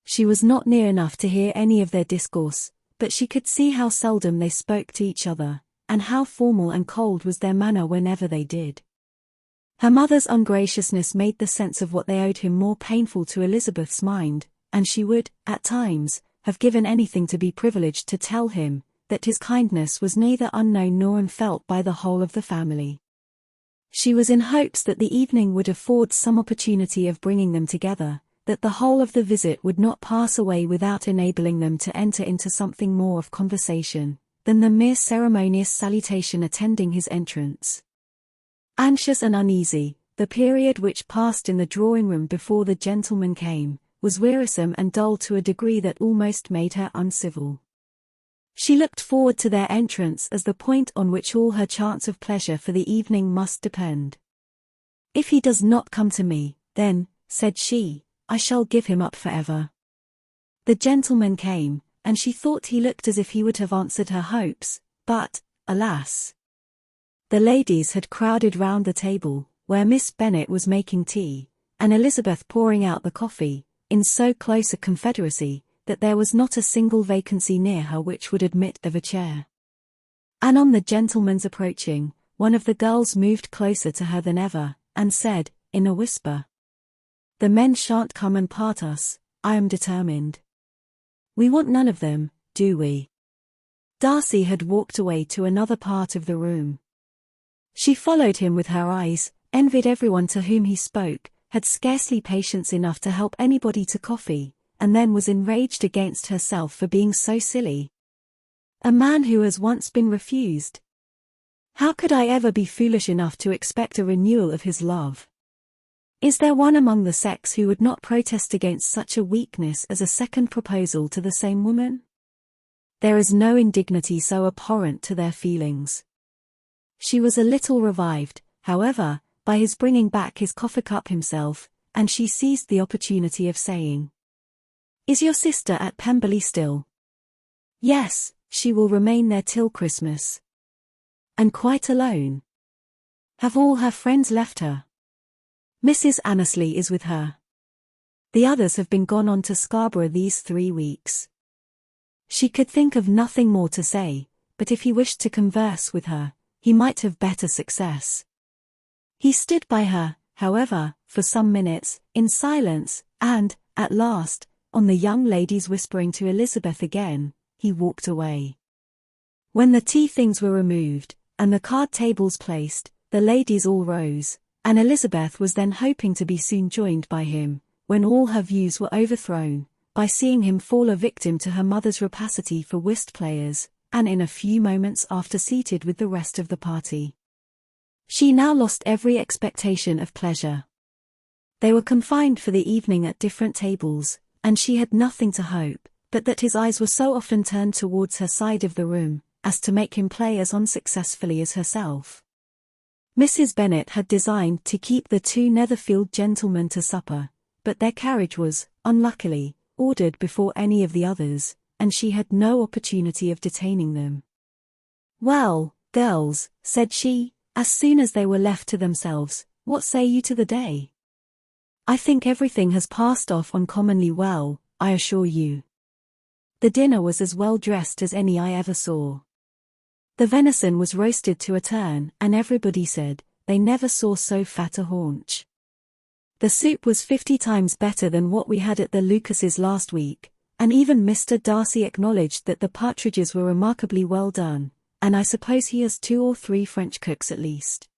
She was not near enough to hear any of their discourse, but she could see how seldom they spoke to each other, and how formal and cold was their manner whenever they did. Her mother's ungraciousness made the sense of what they owed him more painful to Elizabeth's mind, and she would, at times, have given anything to be privileged to tell him that his kindness was neither unknown nor unfelt by the whole of the family. She was in hopes that the evening would afford some opportunity of bringing them together, that the whole of the visit would not pass away without enabling them to enter into something more of conversation than the mere ceremonious salutation attending his entrance. Anxious and uneasy, the period which passed in the drawing-room before the gentleman came, was wearisome and dull to a degree that almost made her uncivil. She looked forward to their entrance as the point on which all her chance of pleasure for the evening must depend. If he does not come to me, then, said she, I shall give him up forever. The gentleman came, and she thought he looked as if he would have answered her hopes, but, alas! The ladies had crowded round the table, where Miss Bennet was making tea, and Elizabeth pouring out the coffee, in so close a confederacy, that there was not a single vacancy near her which would admit of a chair. And on the gentleman's approaching, one of the girls moved closer to her than ever, and said, in a whisper, "The men shan't come and part us, I am determined. We want none of them, do we?" Darcy had walked away to another part of the room. She followed him with her eyes, envied everyone to whom he spoke, had scarcely patience enough to help anybody to coffee, and then was enraged against herself for being so silly. A man who has once been refused. How could I ever be foolish enough to expect a renewal of his love? Is there one among the sex who would not protest against such a weakness as a second proposal to the same woman? There is no indignity so abhorrent to their feelings. She was a little revived, however, by his bringing back his coffee cup himself, and she seized the opportunity of saying, "Is your sister at Pemberley still?" "Yes, she will remain there till Christmas." "And quite alone? Have all her friends left her?" "Mrs. Annesley is with her. The others have been gone on to Scarborough these 3 weeks." She could think of nothing more to say, but if he wished to converse with her, he might have better success. He stood by her, however, for some minutes, in silence, and, at last, on the young lady's whispering to Elizabeth again, he walked away. When the tea things were removed, and the card tables placed, the ladies all rose, and Elizabeth was then hoping to be soon joined by him, when all her views were overthrown, by seeing him fall a victim to her mother's rapacity for whist players, and in a few moments after seated with the rest of the party. She now lost every expectation of pleasure. They were confined for the evening at different tables, and she had nothing to hope, but that his eyes were so often turned towards her side of the room, as to make him play as unsuccessfully as herself. Mrs. Bennet had designed to keep the 2 Netherfield gentlemen to supper, but their carriage was, unluckily, ordered before any of the others, and she had no opportunity of detaining them. "Well, girls," said she, as soon as they were left to themselves, "what say you to the day? I think everything has passed off uncommonly well, I assure you. The dinner was as well dressed as any I ever saw. The venison was roasted to a turn, and everybody said, they never saw so fat a haunch. The soup was 50 times better than what we had at the Lucases last week, and even Mr. Darcy acknowledged that the partridges were remarkably well done, and I suppose he has 2 or 3 French cooks at least.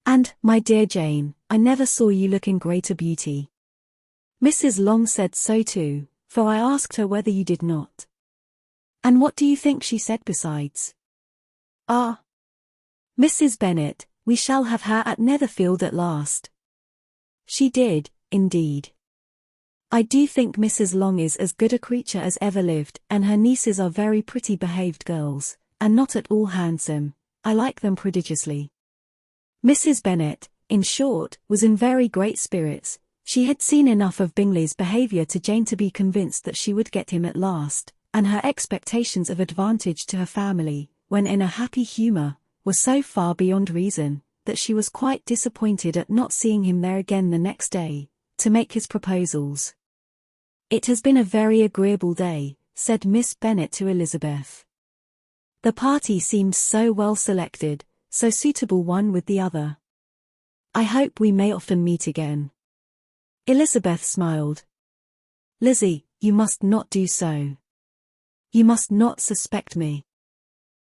And, my dear Jane, I never saw you look in greater beauty. Mrs. Long said so too, for I asked her whether you did not. And what do you think she said besides? Ah, Mrs. Bennet, we shall have her at Netherfield at last. She did, indeed. I do think Mrs. Long is as good a creature as ever lived, and her nieces are very pretty behaved girls, and not at all handsome. I like them prodigiously. Mrs. Bennet, in short, was in very great spirits. She had seen enough of Bingley's behaviour to Jane to be convinced that she would get him at last, and her expectations of advantage to her family, when in a happy humour, were so far beyond reason, that she was quite disappointed at not seeing him there again the next day, to make his proposals. "It has been a very agreeable day," said Miss Bennet to Elizabeth. "The party seemed so well selected, so suitable one with the other. I hope we may often meet again." Elizabeth smiled. "Lizzie, you must not do so. You must not suspect me.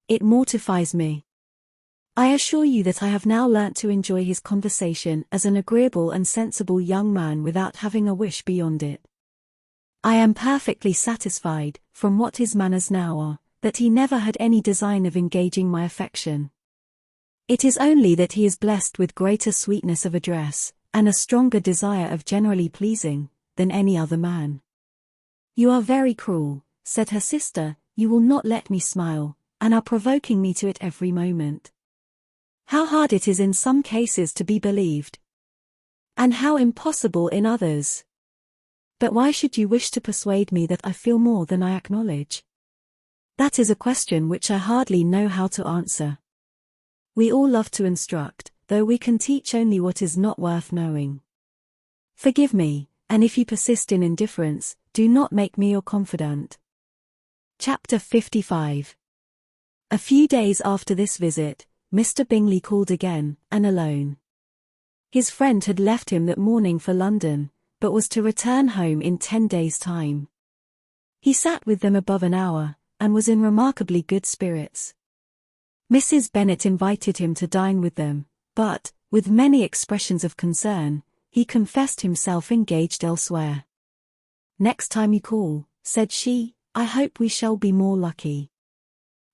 It mortifies me. I assure you that I have now learnt to enjoy his conversation as an agreeable and sensible young man without having a wish beyond it. I am perfectly satisfied, from what his manners now are, that he never had any design of engaging my affection. It is only that he is blessed with greater sweetness of address, and a stronger desire of generally pleasing, than any other man." "You are very cruel," said her sister, "you will not let me smile, and are provoking me to it every moment. How hard it is in some cases to be believed, and how impossible in others. But why should you wish to persuade me that I feel more than I acknowledge? That is a question which I hardly know how to answer. We all love to instruct, though we can teach only what is not worth knowing. Forgive me, and if you persist in indifference, do not make me your confidant." Chapter 55. A few days after this visit, Mr. Bingley called again, and alone. His friend had left him that morning for London, but was to return home in 10 days' time. He sat with them above an hour, and was in remarkably good spirits. Mrs. Bennet invited him to dine with them, but, with many expressions of concern, he confessed himself engaged elsewhere. "Next time you call," said she, "I hope we shall be more lucky.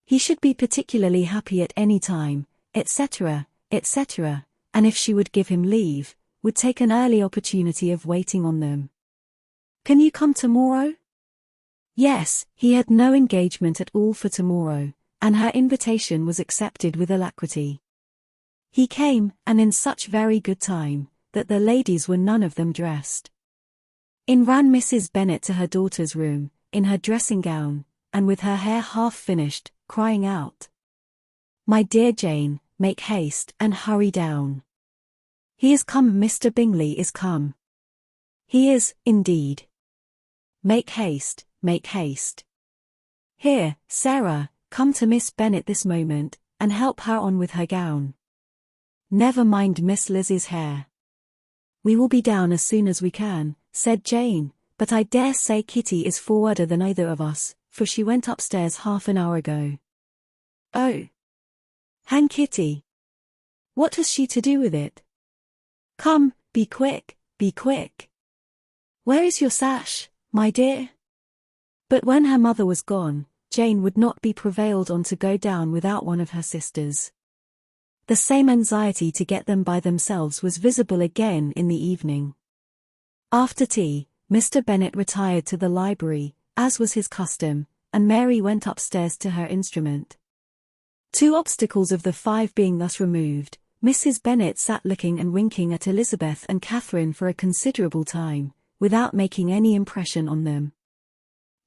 He should be particularly happy at any time, etc., etc., and if she would give him leave, would take an early opportunity of waiting on them. "Can you come tomorrow?" Yes, he had no engagement at all for tomorrow, and her invitation was accepted with alacrity. He came, and in such very good time, that the ladies were none of them dressed. In ran Mrs. Bennet to her daughter's room, in her dressing gown, and with her hair half finished, crying out, "My dear Jane, make haste and hurry down. He is come, Mr. Bingley is come. He is, indeed. Make haste, make haste. Here, Sarah, come to Miss Bennet this moment, and help her on with her gown. Never mind Miss Lizzie's hair." "We will be down as soon as we can," said Jane, "but I dare say Kitty is forwarder than either of us, for she went upstairs half an hour ago." "Oh! Hang Kitty! What has she to do with it? Come, be quick, be quick. Where is your sash, my dear?" But when her mother was gone, Jane would not be prevailed on to go down without one of her sisters. The same anxiety to get them by themselves was visible again in the evening. After tea, Mr. Bennet retired to the library, as was his custom, and Mary went upstairs to her instrument. 2 obstacles of the 5 being thus removed, Mrs. Bennet sat looking and winking at Elizabeth and Catherine for a considerable time, without making any impression on them.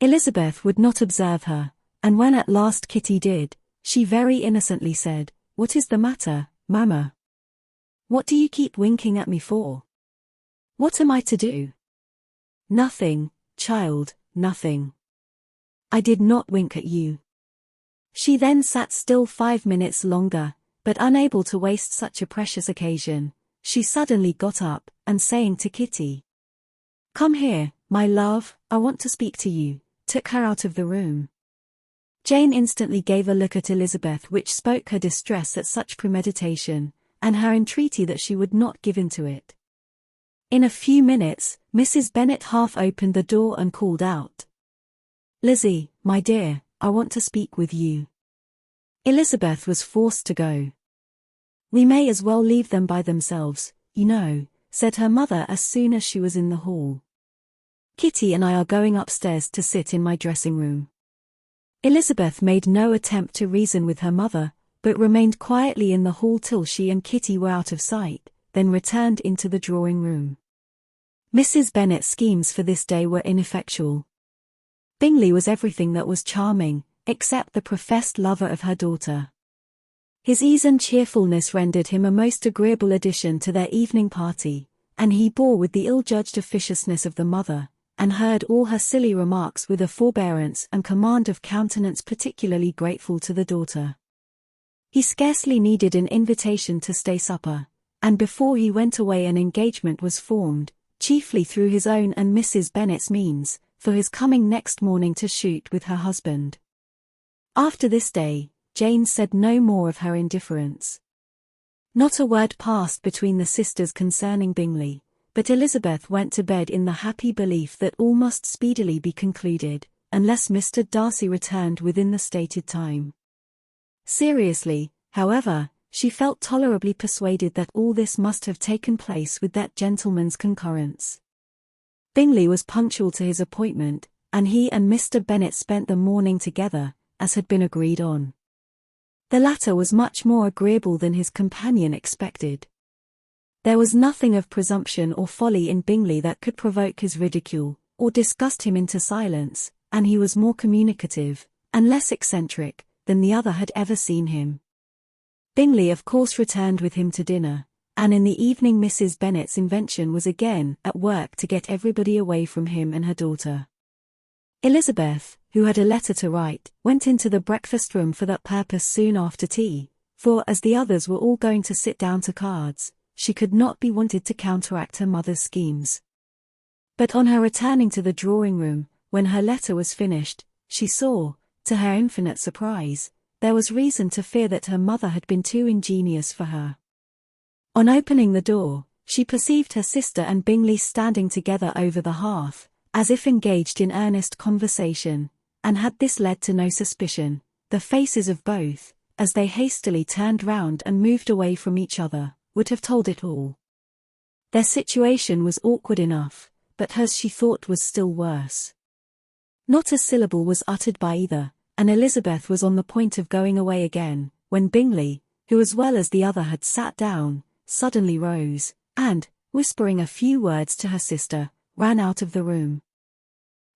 Elizabeth would not observe her, and when at last Kitty did, she very innocently said, "What is the matter, mamma? What do you keep winking at me for? What am I to do?" "Nothing, child, nothing. I did not wink at you." She then sat still 5 minutes longer, but unable to waste such a precious occasion, she suddenly got up, and saying to Kitty, "Come here, my love, I want to speak to you," took her out of the room. Jane instantly gave a look at Elizabeth which spoke her distress at such premeditation, and her entreaty that she would not give in to it. In a few minutes, Mrs. Bennet half opened the door and called out, "Lizzie, my dear, I want to speak with you." Elizabeth was forced to go. "We may as well leave them by themselves, you know," said her mother as soon as she was in the hall. "Kitty and I are going upstairs to sit in my dressing room." Elizabeth made no attempt to reason with her mother, but remained quietly in the hall till she and Kitty were out of sight, then returned into the drawing room. Mrs. Bennet's schemes for this day were ineffectual. Bingley was everything that was charming, except the professed lover of her daughter. His ease and cheerfulness rendered him a most agreeable addition to their evening party, and he bore with the ill-judged officiousness of the mother, and heard all her silly remarks with a forbearance and command of countenance particularly grateful to the daughter. He scarcely needed an invitation to stay supper, and before he went away an engagement was formed, chiefly through his own and Mrs. Bennet's means, for his coming next morning to shoot with her husband. After this day, Jane said no more of her indifference. Not a word passed between the sisters concerning Bingley, but Elizabeth went to bed in the happy belief that all must speedily be concluded, unless Mr. Darcy returned within the stated time. Seriously, however, she felt tolerably persuaded that all this must have taken place with that gentleman's concurrence. Bingley was punctual to his appointment, and he and Mr. Bennet spent the morning together, as had been agreed on. The latter was much more agreeable than his companion expected. There was nothing of presumption or folly in Bingley that could provoke his ridicule, or disgust him into silence, and he was more communicative, and less eccentric, than the other had ever seen him. Bingley of course returned with him to dinner, and in the evening Mrs. Bennet's invention was again at work to get everybody away from him and her daughter. Elizabeth, who had a letter to write, went into the breakfast-room for that purpose soon after tea, for as the others were all going to sit down to cards, she could not be wanted to counteract her mother's schemes. But on her returning to the drawing-room, when her letter was finished, she saw, to her infinite surprise, there was reason to fear that her mother had been too ingenious for her. On opening the door, she perceived her sister and Bingley standing together over the hearth, as if engaged in earnest conversation, and had this led to no suspicion, the faces of both, as they hastily turned round and moved away from each other, would have told it all. Their situation was awkward enough, but hers she thought was still worse. Not a syllable was uttered by either, and Elizabeth was on the point of going away again, when Bingley, who as well as the other had sat down, suddenly rose, and, whispering a few words to her sister, ran out of the room.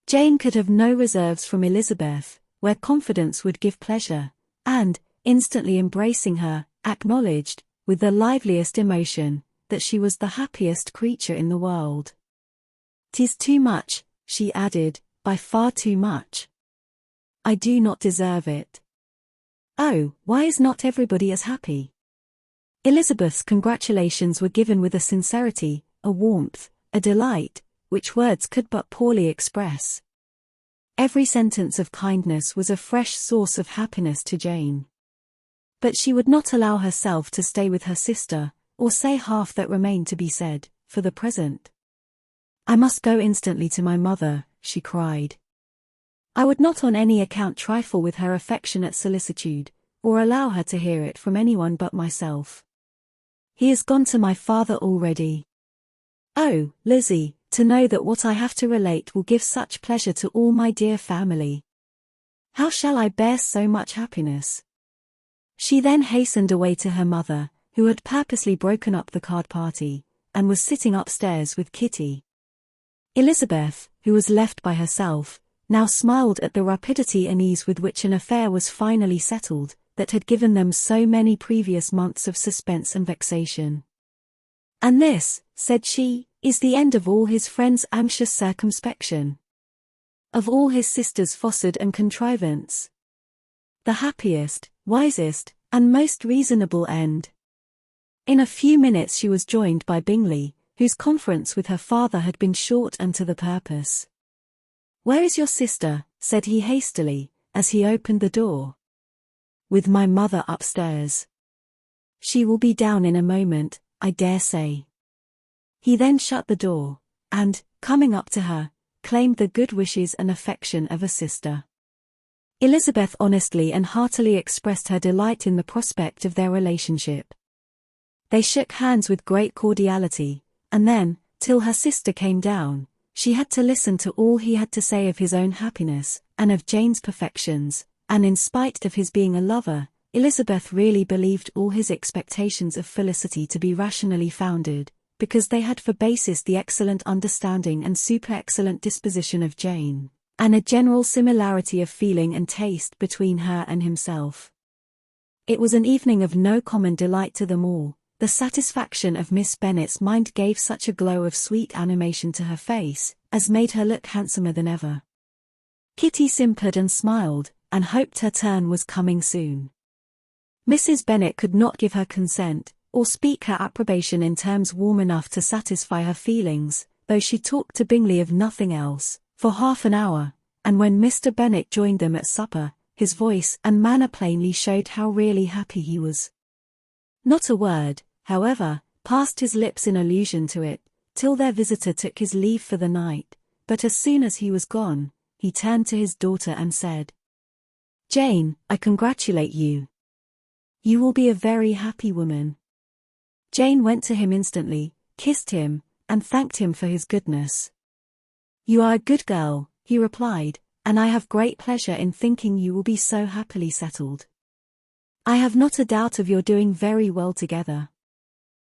Jane could have no reserves from Elizabeth, where confidence would give pleasure, and, instantly embracing her, acknowledged, with the liveliest emotion, that she was the happiest creature in the world. "'Tis too much," she added, "by far too much. I do not deserve it." "Oh, why is not everybody as happy?" Elizabeth's congratulations were given with a sincerity, a warmth, a delight, which words could but poorly express. Every sentence of kindness was a fresh source of happiness to Jane. But she would not allow herself to stay with her sister, or say half that remained to be said, for the present. "I must go instantly to my mother," she cried. "I would not on any account trifle with her affectionate solicitude, or allow her to hear it from anyone but myself. He has gone to my father already. Oh, Lizzie, to know that what I have to relate will give such pleasure to all my dear family. How shall I bear so much happiness?" She then hastened away to her mother, who had purposely broken up the card party, and was sitting upstairs with Kitty. Elizabeth, who was left by herself, now smiled at the rapidity and ease with which an affair was finally settled, that had given them so many previous months of suspense and vexation. "And this," said she, "is the end of all his friends' anxious circumspection. Of all his sisters' fossard and contrivance. The happiest, wisest, and most reasonable end." In a few minutes she was joined by Bingley, whose conference with her father had been short and to the purpose. "Where is your sister?" said he hastily, as he opened the door. "With my mother upstairs. She will be down in a moment, I dare say." He then shut the door, and, coming up to her, claimed the good wishes and affection of a sister. Elizabeth honestly and heartily expressed her delight in the prospect of their relationship. They shook hands with great cordiality, and then, till her sister came down, she had to listen to all he had to say of his own happiness, and of Jane's perfections, and in spite of his being a lover, Elizabeth really believed all his expectations of felicity to be rationally founded, because they had for basis the excellent understanding and super-excellent disposition of Jane, and a general similarity of feeling and taste between her and himself. It was an evening of no common delight to them all. The satisfaction of Miss Bennet's mind gave such a glow of sweet animation to her face, as made her look handsomer than ever. Kitty simpered and smiled, and hoped her turn was coming soon. Mrs. Bennet could not give her consent, or speak her approbation in terms warm enough to satisfy her feelings, though she talked to Bingley of nothing else, for half an hour, and when Mr. Bennet joined them at supper, his voice and manner plainly showed how really happy he was. Not a word, however, passed his lips in allusion to it, till their visitor took his leave for the night, but as soon as he was gone, he turned to his daughter and said, "Jane, I congratulate you. You will be a very happy woman." Jane went to him instantly, kissed him, and thanked him for his goodness. "You are a good girl," he replied, "and I have great pleasure in thinking you will be so happily settled. I have not a doubt of your doing very well together.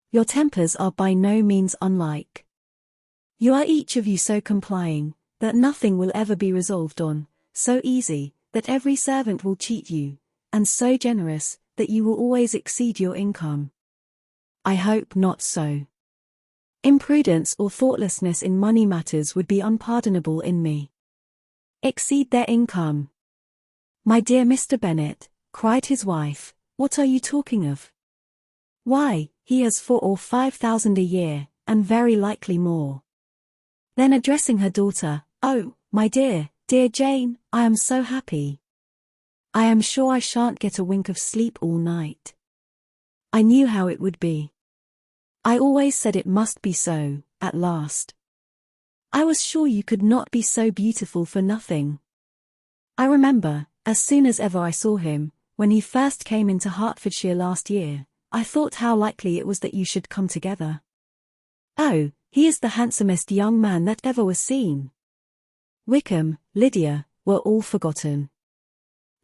Your tempers are by no means unlike. You are each of you so complying, that nothing will ever be resolved on, so easy, that every servant will cheat you, and so generous, that you will always exceed your income. I hope not so. Imprudence or thoughtlessness in money matters would be unpardonable in me. Exceed their income. My dear Mr. Bennet," cried his wife, "what are you talking of? Why, he has 4,000 or 5,000 a year, and very likely more." Then addressing her daughter, "Oh, my dear, dear Jane, I am so happy. I am sure I shan't get a wink of sleep all night. I knew how it would be. I always said it must be so, at last. I was sure you could not be so beautiful for nothing. I remember, as soon as ever I saw him, when he first came into Hertfordshire last year, I thought how likely it was that you should come together. "Oh, he is the handsomest young man that ever was seen." Wickham, Lydia, were all forgotten.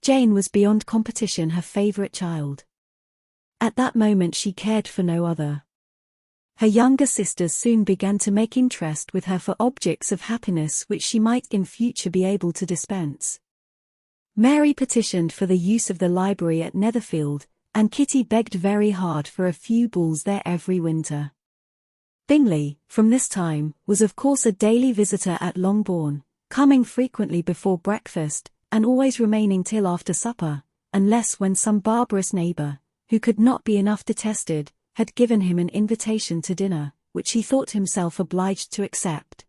Jane was beyond competition her favourite child. At that moment she cared for no other. Her younger sisters soon began to make interest with her for objects of happiness which she might in future be able to dispense. Mary petitioned for the use of the library at Netherfield, and Kitty begged very hard for a few balls there every winter. Bingley, from this time, was of course a daily visitor at Longbourn, coming frequently before breakfast, and always remaining till after supper, unless when some barbarous neighbour, who could not be enough detested, had given him an invitation to dinner, which he thought himself obliged to accept.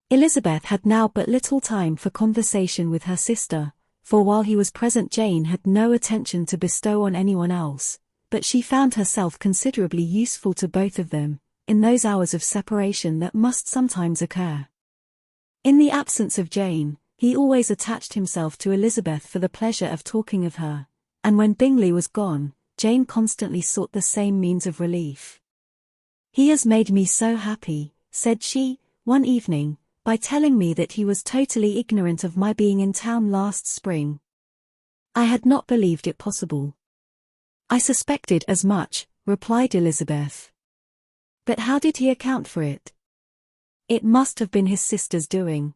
Elizabeth had now but little time for conversation with her sister, for while he was present Jane had no attention to bestow on anyone else, but she found herself considerably useful to both of them, in those hours of separation that must sometimes occur. In the absence of Jane, he always attached himself to Elizabeth for the pleasure of talking of her, and when Bingley was gone, Jane constantly sought the same means of relief. "He has made me so happy," said she, one evening, "by telling me that he was totally ignorant of my being in town last spring. I had not believed it possible." "I suspected as much," replied Elizabeth. "But how did he account for it?" "It must have been his sister's doing.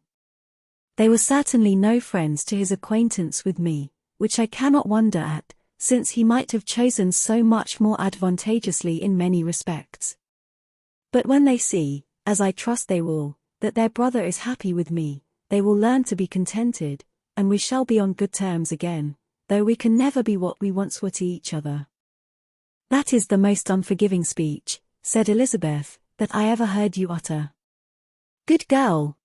They were certainly no friends to his acquaintance with me, which I cannot wonder at, since he might have chosen so much more advantageously in many respects. But when they see, as I trust they will, that their brother is happy with me, they will learn to be contented, and we shall be on good terms again, though we can never be what we once were to each other." "That is the most unforgiving speech," said Elizabeth, "that I ever heard you utter." "Good girl!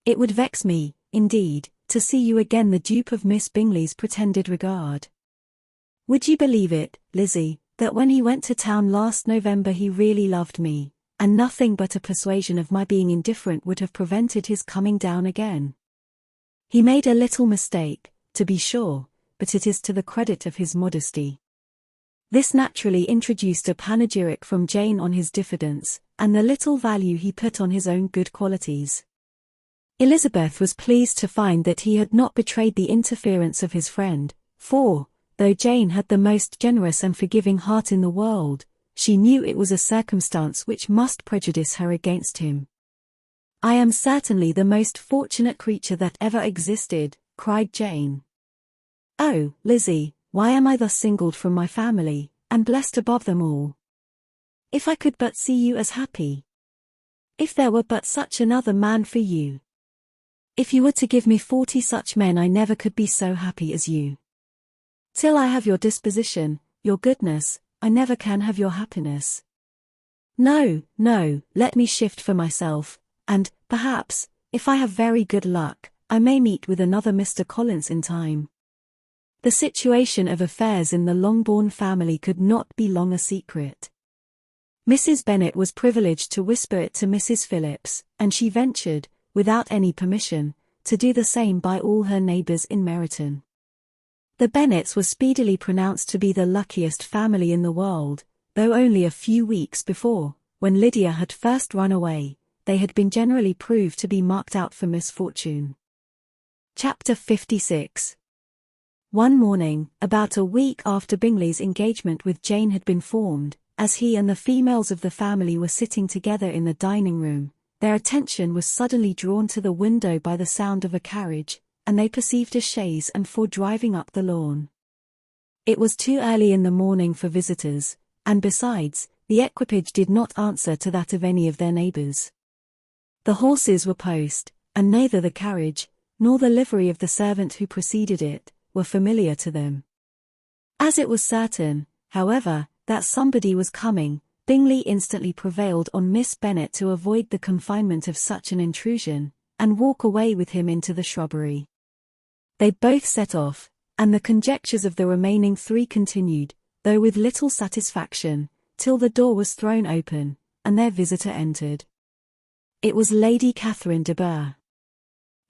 It would vex me, indeed, to see you again the dupe of Miss Bingley's pretended regard. Would you believe it, Lizzie, that when he went to town last November he really loved me, and nothing but a persuasion of my being indifferent would have prevented his coming down again? He made a little mistake, to be sure, but it is to the credit of his modesty." This naturally introduced a panegyric from Jane on his diffidence, and the little value he put on his own good qualities. Elizabeth was pleased to find that he had not betrayed the interference of his friend, for, though Jane had the most generous and forgiving heart in the world, she knew it was a circumstance which must prejudice her against him. "I am certainly the most fortunate creature that ever existed," cried Jane. "Oh, Lizzie, why am I thus singled from my family, and blessed above them all? If I could but see you as happy! If there were but such another man for you! If you were to give me 40 such men I never could be so happy as you. Till I have your disposition, your goodness, I never can have your happiness. No, no, let me shift for myself, and, perhaps, if I have very good luck, I may meet with another Mr. Collins in time." The situation of affairs in the Longbourn family could not be long a secret. Mrs. Bennet was privileged to whisper it to Mrs. Phillips, and she ventured, without any permission, to do the same by all her neighbours in Meryton. The Bennets were speedily pronounced to be the luckiest family in the world, though only a few weeks before, when Lydia had first run away, they had been generally proved to be marked out for misfortune. Chapter 56. One morning, about a week after Bingley's engagement with Jane had been formed, as he and the females of the family were sitting together in the dining-room, their attention was suddenly drawn to the window by the sound of a carriage, and they perceived a chaise and four driving up the lawn. It was too early in the morning for visitors, and besides, the equipage did not answer to that of any of their neighbours. The horses were post, and neither the carriage, nor the livery of the servant who preceded it, were familiar to them. As it was certain, however, that somebody was coming, Bingley instantly prevailed on Miss Bennet to avoid the confinement of such an intrusion, and walk away with him into the shrubbery. They both set off, and the conjectures of the remaining three continued, though with little satisfaction, till the door was thrown open, and their visitor entered. It was Lady Catherine de Bourgh.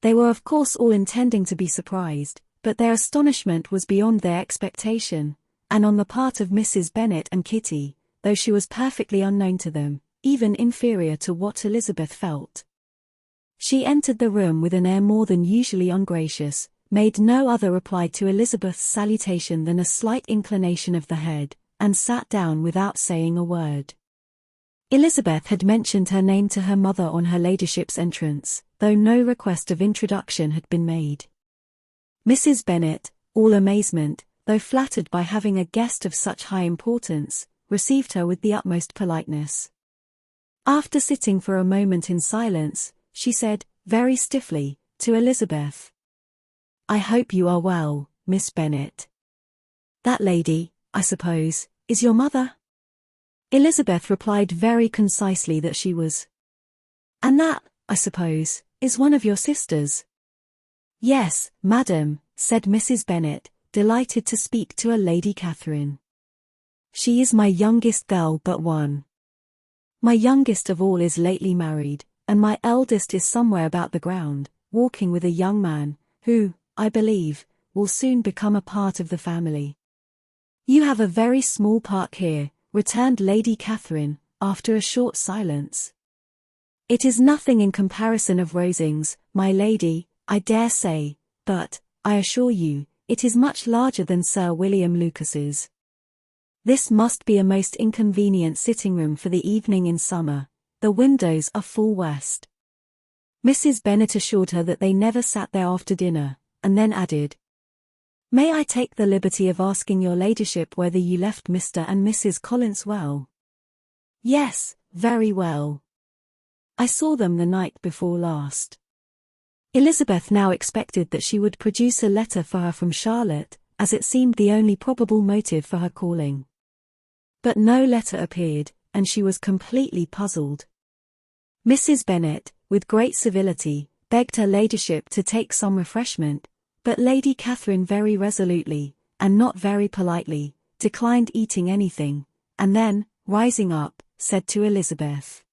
They were of course all intending to be surprised, but their astonishment was beyond their expectation, and on the part of Mrs. Bennet and Kitty, though she was perfectly unknown to them, even inferior to what Elizabeth felt. She entered the room with an air more than usually ungracious, made no other reply to Elizabeth's salutation than a slight inclination of the head, and sat down without saying a word. Elizabeth had mentioned her name to her mother on her ladyship's entrance, though no request of introduction had been made. Mrs. Bennet, all amazement, though flattered by having a guest of such high importance, received her with the utmost politeness. After sitting for a moment in silence, she said, very stiffly, to Elizabeth, "I hope you are well, Miss Bennet. That lady, I suppose, is your mother?" Elizabeth replied very concisely that she was. "And that, I suppose, is one of your sisters?" "Yes, madam," said Mrs. Bennet, delighted to speak to a Lady Catherine. "She is my youngest girl but one. My youngest of all is lately married, and my eldest is somewhere about the ground, walking with a young man, who, I believe, will soon become a part of the family." "You have a very small park here," returned Lady Catherine, after a short silence. "It is nothing in comparison of Rosings, my lady, I dare say, but, I assure you, it is much larger than Sir William Lucas's. This must be a most inconvenient sitting-room for the evening in summer. The windows are full west." Mrs. Bennet assured her that they never sat there after dinner, and then added, "May I take the liberty of asking your ladyship whether you left Mr. and Mrs. Collins well?" "Yes, very well. I saw them the night before last." Elizabeth now expected that she would produce a letter for her from Charlotte, as it seemed the only probable motive for her calling. But no letter appeared, and she was completely puzzled. Mrs. Bennet, with great civility, begged her ladyship to take some refreshment, but Lady Catherine very resolutely, and not very politely, declined eating anything, and then, rising up, said to Elizabeth,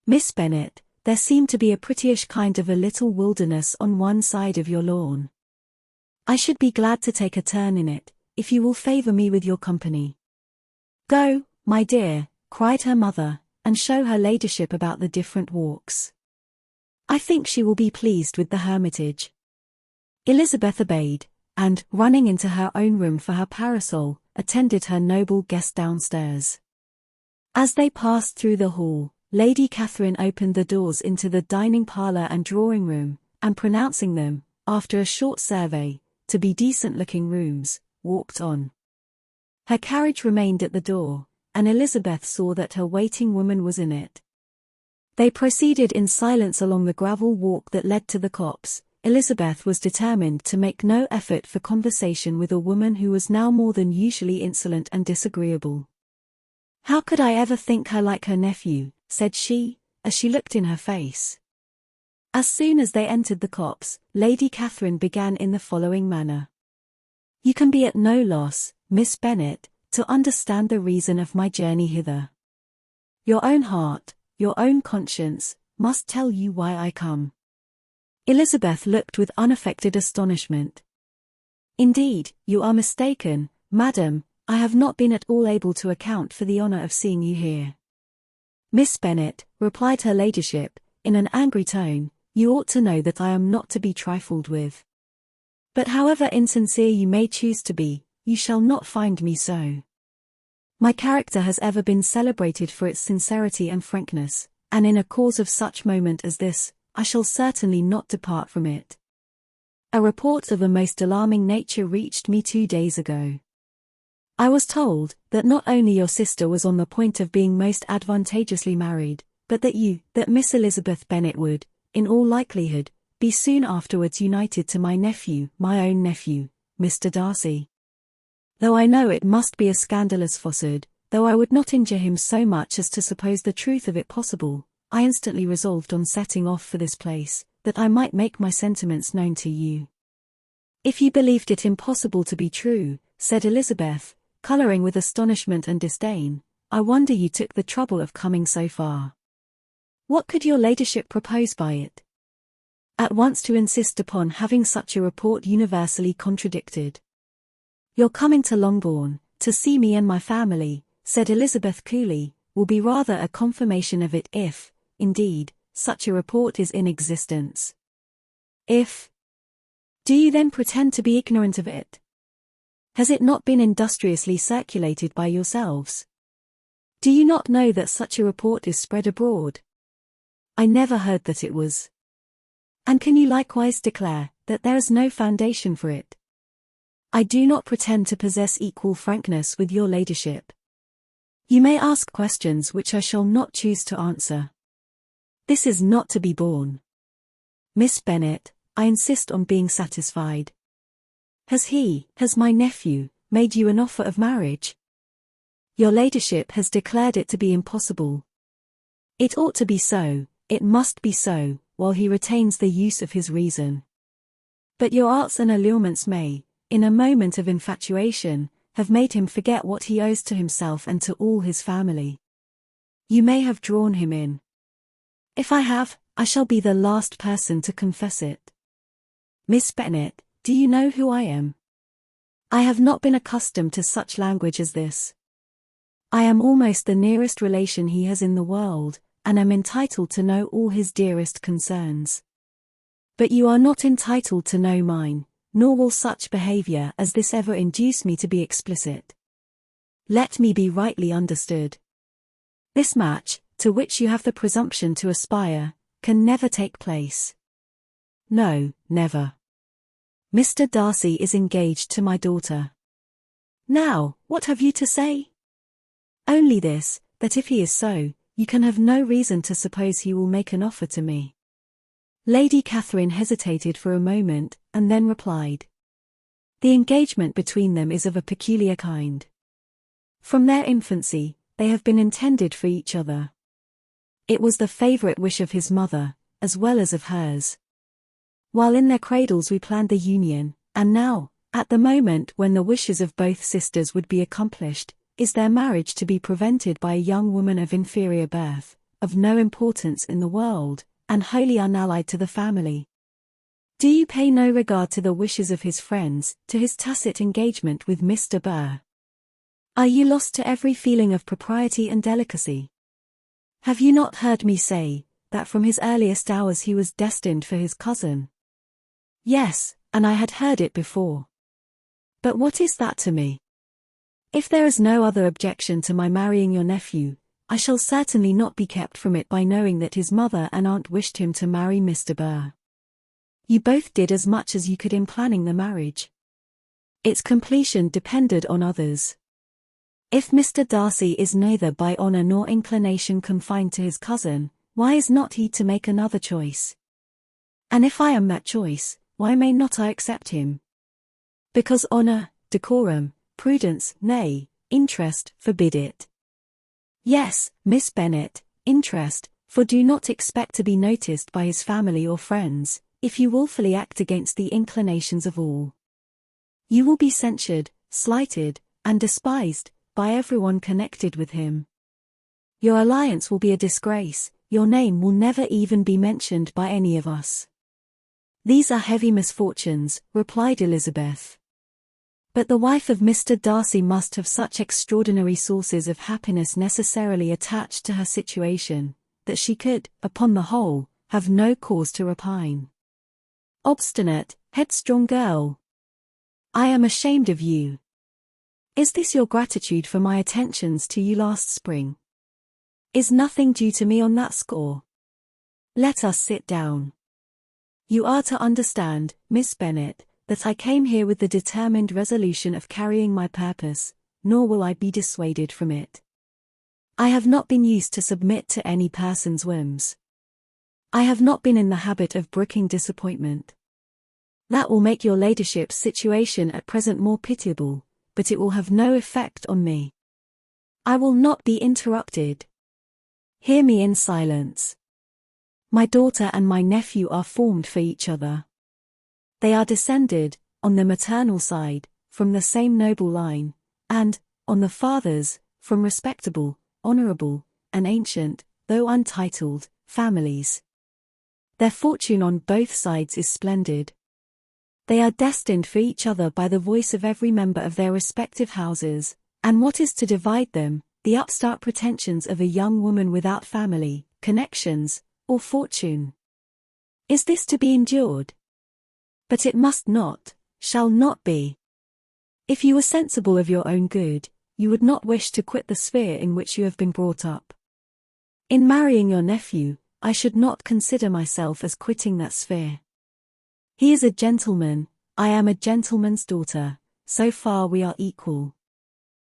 "Miss Bennet, there seemed to be a prettyish kind of a little wilderness on one side of your lawn. I should be glad to take a turn in it, if you will favour me with your company." "Go, my dear," cried her mother, "and show her ladyship about the different walks. I think she will be pleased with the hermitage." Elizabeth obeyed, and, running into her own room for her parasol, attended her noble guest downstairs. As they passed through the hall, Lady Catherine opened the doors into the dining parlour and drawing-room, and pronouncing them, after a short survey, to be decent-looking rooms, walked on. Her carriage remained at the door, and Elizabeth saw that her waiting woman was in it. They proceeded in silence along the gravel walk that led to the copse. Elizabeth was determined to make no effort for conversation with a woman who was now more than usually insolent and disagreeable. "How could I ever think her like her nephew?" said she, as she looked in her face. As soon as they entered the copse, Lady Catherine began in the following manner. "You can be at no loss, Miss Bennet, to understand the reason of my journey hither. Your own heart, your own conscience, must tell you why I come." Elizabeth looked with unaffected astonishment. "Indeed, you are mistaken, madam, I have not been at all able to account for the honour of seeing you here." "Miss Bennet," replied her ladyship, in an angry tone, "you ought to know that I am not to be trifled with. But however insincere you may choose to be, you shall not find me so. My character has ever been celebrated for its sincerity and frankness, and in a cause of such moment as this, I shall certainly not depart from it. A report of a most alarming nature reached me 2 days ago. I was told that not only your sister was on the point of being most advantageously married, but that Miss Elizabeth Bennet would, in all likelihood, be soon afterwards united to my nephew, my own nephew, Mr. Darcy. Though I know it must be a scandalous falsehood, though I would not injure him so much as to suppose the truth of it possible, I instantly resolved on setting off for this place, that I might make my sentiments known to you." "If you believed it impossible to be true," said Elizabeth, colouring with astonishment and disdain, "I wonder you took the trouble of coming so far. What could your ladyship propose by it?" "At once to insist upon having such a report universally contradicted." "You're coming to Longbourn, to see me and my family," said Elizabeth coolly, will be rather a confirmation of it if, indeed, such a report is in existence. If, do you then pretend to be ignorant of it? Has it not been industriously circulated by yourselves? Do you not know that such a report is spread abroad? I never heard that it was. And can you likewise declare that there is no foundation for it? I do not pretend to possess equal frankness with your ladyship. You may ask questions which I shall not choose to answer. This is not to be borne. Miss Bennet, I insist on being satisfied. Has my nephew, made you an offer of marriage? Your ladyship has declared it to be impossible. It ought to be so, it must be so, while he retains the use of his reason. But your arts and allurements may, in a moment of infatuation, have made him forget what he owes to himself and to all his family. You may have drawn him in. If I have, I shall be the last person to confess it. Miss Bennet, do you know who I am? I have not been accustomed to such language as this. I am almost the nearest relation he has in the world, and am entitled to know all his dearest concerns. But you are not entitled to know mine, nor will such behavior as this ever induce me to be explicit. Let me be rightly understood. This match, to which you have the presumption to aspire, can never take place. No, never. Mr. Darcy is engaged to my daughter. Now, what have you to say? Only this, that if he is so, you can have no reason to suppose he will make an offer to me. Lady Catherine hesitated for a moment, and then replied. The engagement between them is of a peculiar kind. From their infancy, they have been intended for each other. It was the favourite wish of his mother, as well as of hers. While in their cradles we planned the union, and now, at the moment when the wishes of both sisters would be accomplished, is their marriage to be prevented by a young woman of inferior birth, of no importance in the world, and wholly unallied to the family. Do you pay no regard to the wishes of his friends, to his tacit engagement with Mr. Burr? Are you lost to every feeling of propriety and delicacy? Have you not heard me say, that from his earliest hours he was destined for his cousin? Yes, and I had heard it before. But what is that to me? If there is no other objection to my marrying your nephew, I shall certainly not be kept from it by knowing that his mother and aunt wished him to marry Mr. Burr. You both did as much as you could in planning the marriage. Its completion depended on others. If Mr. Darcy is neither by honour nor inclination confined to his cousin, why is not he to make another choice? And if I am that choice, why may not I accept him? Because honour, decorum, prudence, nay, interest, forbid it. Yes, Miss Bennet, interest, for do not expect to be noticed by his family or friends, if you wilfully act against the inclinations of all. You will be censured, slighted, and despised, by everyone connected with him. Your alliance will be a disgrace, your name will never even be mentioned by any of us. These are heavy misfortunes, replied Elizabeth. But the wife of Mr. Darcy must have such extraordinary sources of happiness necessarily attached to her situation, that she could, upon the whole, have no cause to repine. Obstinate, headstrong girl! I am ashamed of you. Is this your gratitude for my attentions to you last spring? Is nothing due to me on that score? Let us sit down. You are to understand, Miss Bennet, that I came here with the determined resolution of carrying my purpose, nor will I be dissuaded from it. I have not been used to submit to any person's whims. I have not been in the habit of brooking disappointment. That will make your ladyship's situation at present more pitiable, but it will have no effect on me. I will not be interrupted. Hear me in silence. My daughter and my nephew are formed for each other. They are descended, on the maternal side, from the same noble line, and, on the father's, from respectable, honourable, and ancient, though untitled, families. Their fortune on both sides is splendid. They are destined for each other by the voice of every member of their respective houses, and what is to divide them, the upstart pretensions of a young woman without family, connections, or fortune. Is this to be endured? But it must not, shall not be. If you were sensible of your own good, you would not wish to quit the sphere in which you have been brought up. In marrying your nephew, I should not consider myself as quitting that sphere. He is a gentleman, I am a gentleman's daughter, so far we are equal.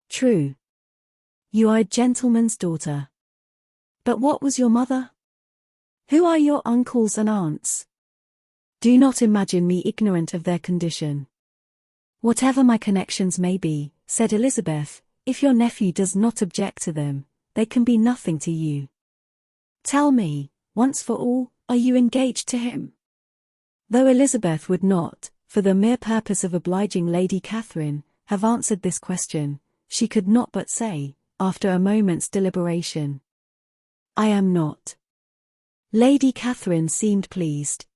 True. You are a gentleman's daughter. But what was your mother? Who are your uncles and aunts? Do not imagine me ignorant of their condition. Whatever my connections may be, said Elizabeth, if your nephew does not object to them, they can be nothing to you. Tell me, once for all, are you engaged to him? Though Elizabeth would not, for the mere purpose of obliging Lady Catherine, have answered this question, she could not but say, after a moment's deliberation, I am not. Lady Catherine seemed pleased.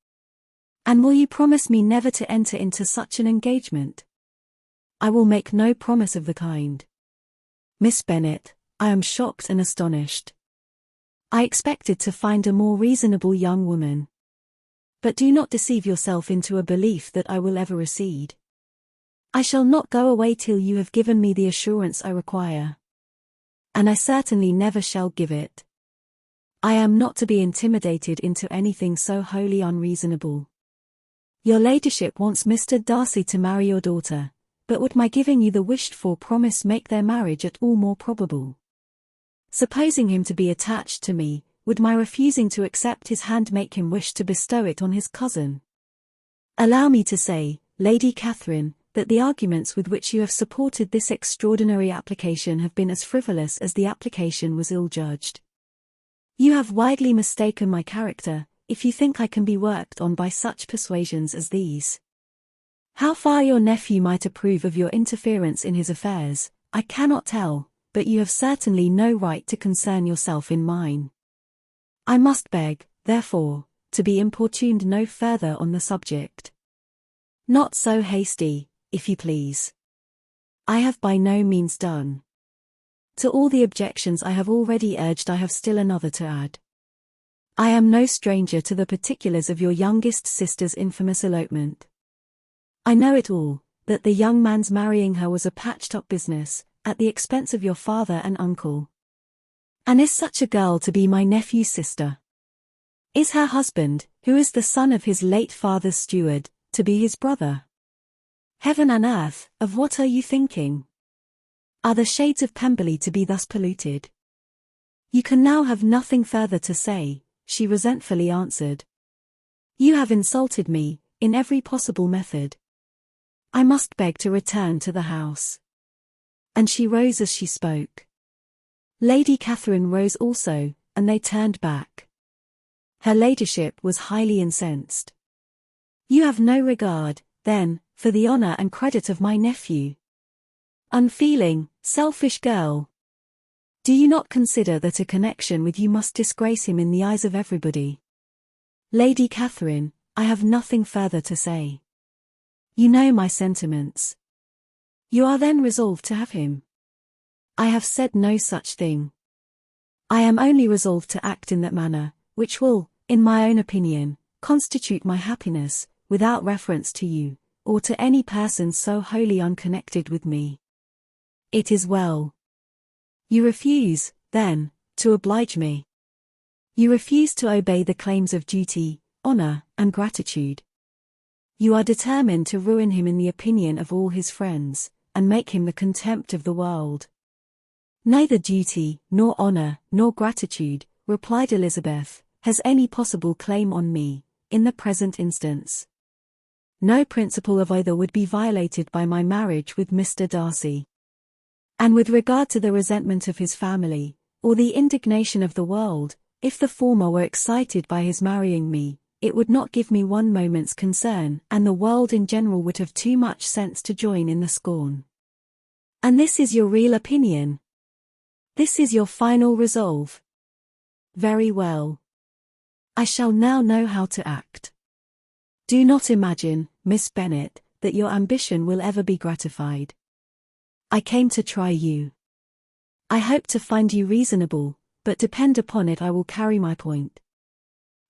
And will you promise me never to enter into such an engagement? I will make no promise of the kind. Miss Bennet, I am shocked and astonished. I expected to find a more reasonable young woman. But do not deceive yourself into a belief that I will ever recede. I shall not go away till you have given me the assurance I require. And I certainly never shall give it. I am not to be intimidated into anything so wholly unreasonable. Your ladyship wants Mr. Darcy to marry your daughter, but would my giving you the wished-for promise make their marriage at all more probable? Supposing him to be attached to me, would my refusing to accept his hand make him wish to bestow it on his cousin? Allow me to say, Lady Catherine, that the arguments with which you have supported this extraordinary application have been as frivolous as the application was ill-judged. You have widely mistaken my character, if you think I can be worked on by such persuasions as these. How far your nephew might approve of your interference in his affairs, I cannot tell, but you have certainly no right to concern yourself in mine. I must beg, therefore, to be importuned no further on the subject. Not so hasty, if you please. I have by no means done. To all the objections I have already urged I have still another to add. I am no stranger to the particulars of your youngest sister's infamous elopement. I know it all, that the young man's marrying her was a patched-up business, at the expense of your father and uncle. And is such a girl to be my nephew's sister? Is her husband, who is the son of his late father's steward, to be his brother? Heaven and earth, of what are you thinking? Are the shades of Pemberley to be thus polluted? You can now have nothing further to say, she resentfully answered. You have insulted me, in every possible method. I must beg to return to the house. And she rose as she spoke. Lady Catherine rose also, and they turned back. Her ladyship was highly incensed. You have no regard, then, for the honor and credit of my nephew. Unfeeling, selfish girl. Do you not consider that a connection with you must disgrace him in the eyes of everybody? Lady Catherine, I have nothing further to say. You know my sentiments. You are then resolved to have him? I have said no such thing. I am only resolved to act in that manner, which will, in my own opinion, constitute my happiness, without reference to you, or to any person so wholly unconnected with me. It is well. You refuse, then, to oblige me. You refuse to obey the claims of duty, honor, and gratitude. You are determined to ruin him in the opinion of all his friends, and make him the contempt of the world. Neither duty, nor honor, nor gratitude, replied Elizabeth, has any possible claim on me, in the present instance. No principle of either would be violated by my marriage with Mr. Darcy. And with regard to the resentment of his family, or the indignation of the world, if the former were excited by his marrying me, it would not give me one moment's concern, and the world in general would have too much sense to join in the scorn. And this is your real opinion? This is your final resolve? Very well. I shall now know how to act. Do not imagine, Miss Bennet, that your ambition will ever be gratified. I came to try you. I hope to find you reasonable, but depend upon it I will carry my point.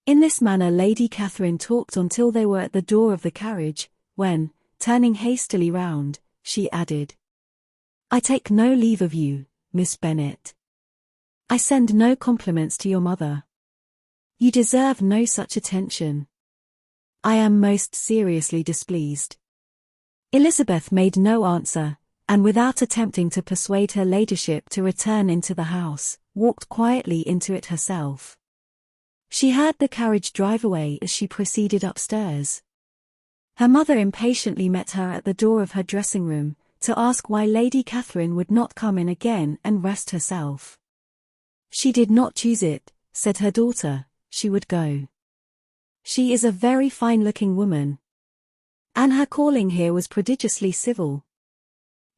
In this manner Lady Catherine talked until they were at the door of the carriage, when, turning hastily round, she added, I take no leave of you, Miss Bennet. I send no compliments to your mother. You deserve no such attention. I am most seriously displeased. Elizabeth made no answer, and without attempting to persuade her ladyship to return into the house, walked quietly into it herself. She heard the carriage drive away as she proceeded upstairs. Her mother impatiently met her at the door of her dressing-room, to ask why Lady Catherine would not come in again and rest herself. She did not choose it, said her daughter, she would go. She is a very fine-looking woman. And her calling here was prodigiously civil.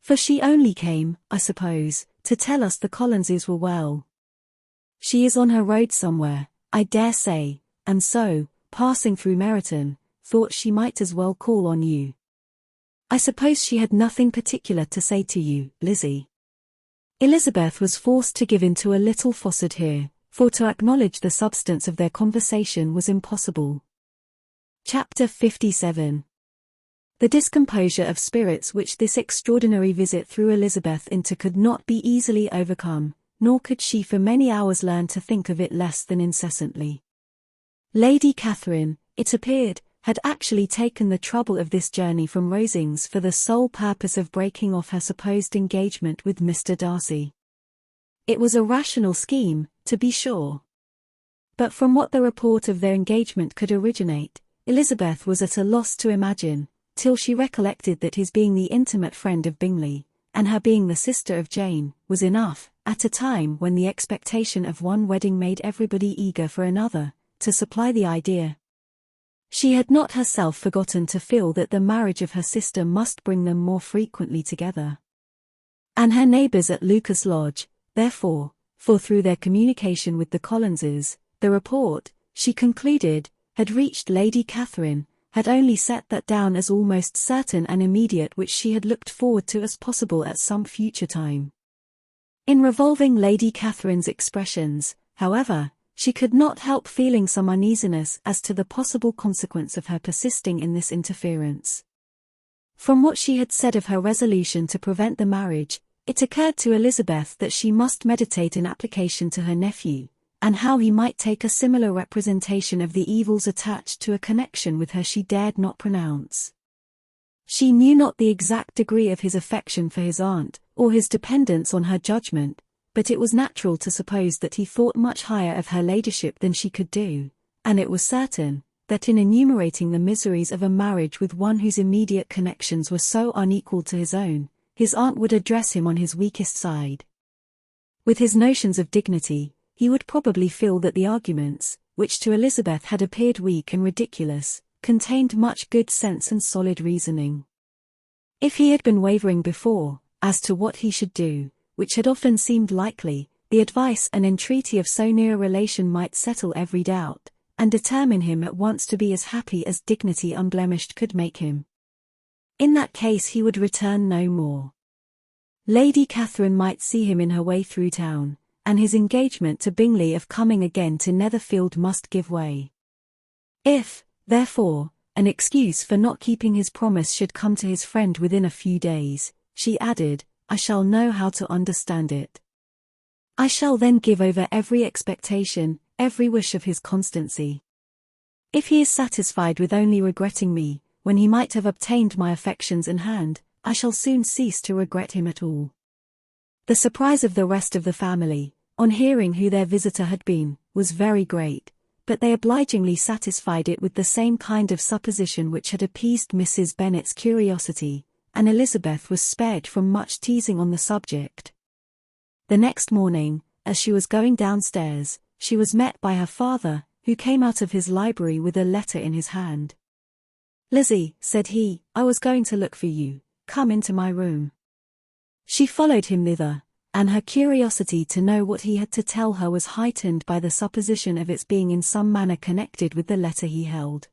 For she only came, I suppose, to tell us the Collinses were well. She is on her road somewhere, I dare say, and so, passing through Meryton, thought she might as well call on you. I suppose she had nothing particular to say to you, Lizzie. Elizabeth was forced to give in to a little falsehood here, for to acknowledge the substance of their conversation was impossible. Chapter 57. The discomposure of spirits which this extraordinary visit threw Elizabeth into could not be easily overcome, nor could she for many hours learn to think of it less than incessantly. Lady Catherine, it appeared, had actually taken the trouble of this journey from Rosings for the sole purpose of breaking off her supposed engagement with Mr. Darcy. It was a rational scheme, to be sure. But from what the report of their engagement could originate, Elizabeth was at a loss to imagine, till she recollected that his being the intimate friend of Bingley, and her being the sister of Jane, was enough, at a time when the expectation of one wedding made everybody eager for another, to supply the idea. She had not herself forgotten to feel that the marriage of her sister must bring them more frequently together. And her neighbours at Lucas Lodge, therefore, for through their communication with the Collinses, the report, she concluded, had reached Lady Catherine, had only set that down as almost certain and immediate which she had looked forward to as possible at some future time. In revolving Lady Catherine's expressions, however, she could not help feeling some uneasiness as to the possible consequence of her persisting in this interference. From what she had said of her resolution to prevent the marriage, it occurred to Elizabeth that she must meditate an application to her nephew, and how he might take a similar representation of the evils attached to a connection with her she dared not pronounce. She knew not the exact degree of his affection for his aunt, or his dependence on her judgment, but it was natural to suppose that he thought much higher of her ladyship than she could do, and it was certain, that in enumerating the miseries of a marriage with one whose immediate connections were so unequal to his own, his aunt would address him on his weakest side. With his notions of dignity, he would probably feel that the arguments, which to Elizabeth had appeared weak and ridiculous, contained much good sense and solid reasoning. If he had been wavering before, as to what he should do, which had often seemed likely, the advice and entreaty of so near a relation might settle every doubt, and determine him at once to be as happy as dignity unblemished could make him. In that case he would return no more. Lady Catherine might see him in her way through town, and his engagement to Bingley of coming again to Netherfield must give way. If, therefore, an excuse for not keeping his promise should come to his friend within a few days, she added, I shall know how to understand it. I shall then give over every expectation, every wish of his constancy. If he is satisfied with only regretting me, when he might have obtained my affections in hand, I shall soon cease to regret him at all. The surprise of the rest of the family, on hearing who their visitor had been, was very great, but they obligingly satisfied it with the same kind of supposition which had appeased Mrs. Bennet's curiosity, and Elizabeth was spared from much teasing on the subject. The next morning, as she was going downstairs, she was met by her father, who came out of his library with a letter in his hand. Lizzie, said he, I was going to look for you, come into my room. She followed him thither, and her curiosity to know what he had to tell her was heightened by the supposition of its being in some manner connected with the letter he held.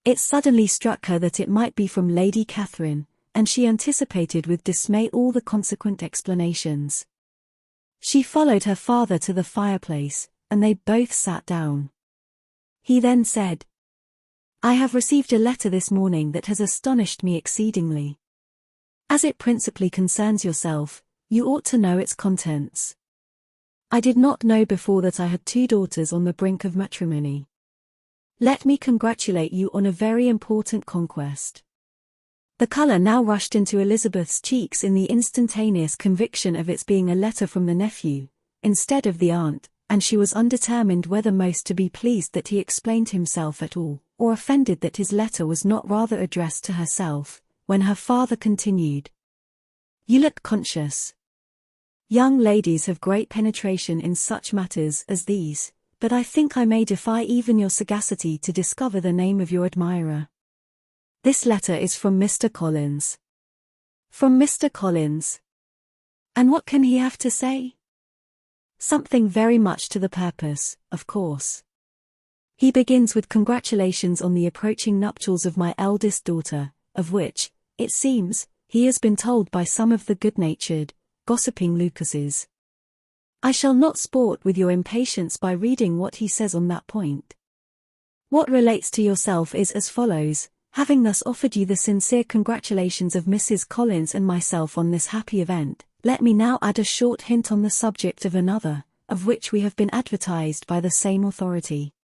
It suddenly struck her that it might be from Lady Catherine, and she anticipated with dismay all the consequent explanations. She followed her father to the fireplace, and they both sat down. He then said, "I have received a letter this morning that has astonished me exceedingly. As it principally concerns yourself, you ought to know its contents. I did not know before that I had 2 daughters on the brink of matrimony. Let me congratulate you on a very important conquest." The color now rushed into Elizabeth's cheeks in the instantaneous conviction of its being a letter from the nephew, instead of the aunt, and she was undetermined whether most to be pleased that he explained himself at all, or offended that his letter was not rather addressed to herself, when her father continued, "You look conscious. Young ladies have great penetration in such matters as these, but I think I may defy even your sagacity to discover the name of your admirer. This letter is from Mr. Collins." "From Mr. Collins? And what can he have to say?" "Something very much to the purpose, of course. He begins with congratulations on the approaching nuptials of my eldest daughter, of which, it seems, he has been told by some of the good-natured, gossiping Lucases. I shall not sport with your impatience by reading what he says on that point. What relates to yourself is as follows. Having thus offered you the sincere congratulations of Mrs. Collins and myself on this happy event, let me now add a short hint on the subject of another, of which we have been advertised by the same authority.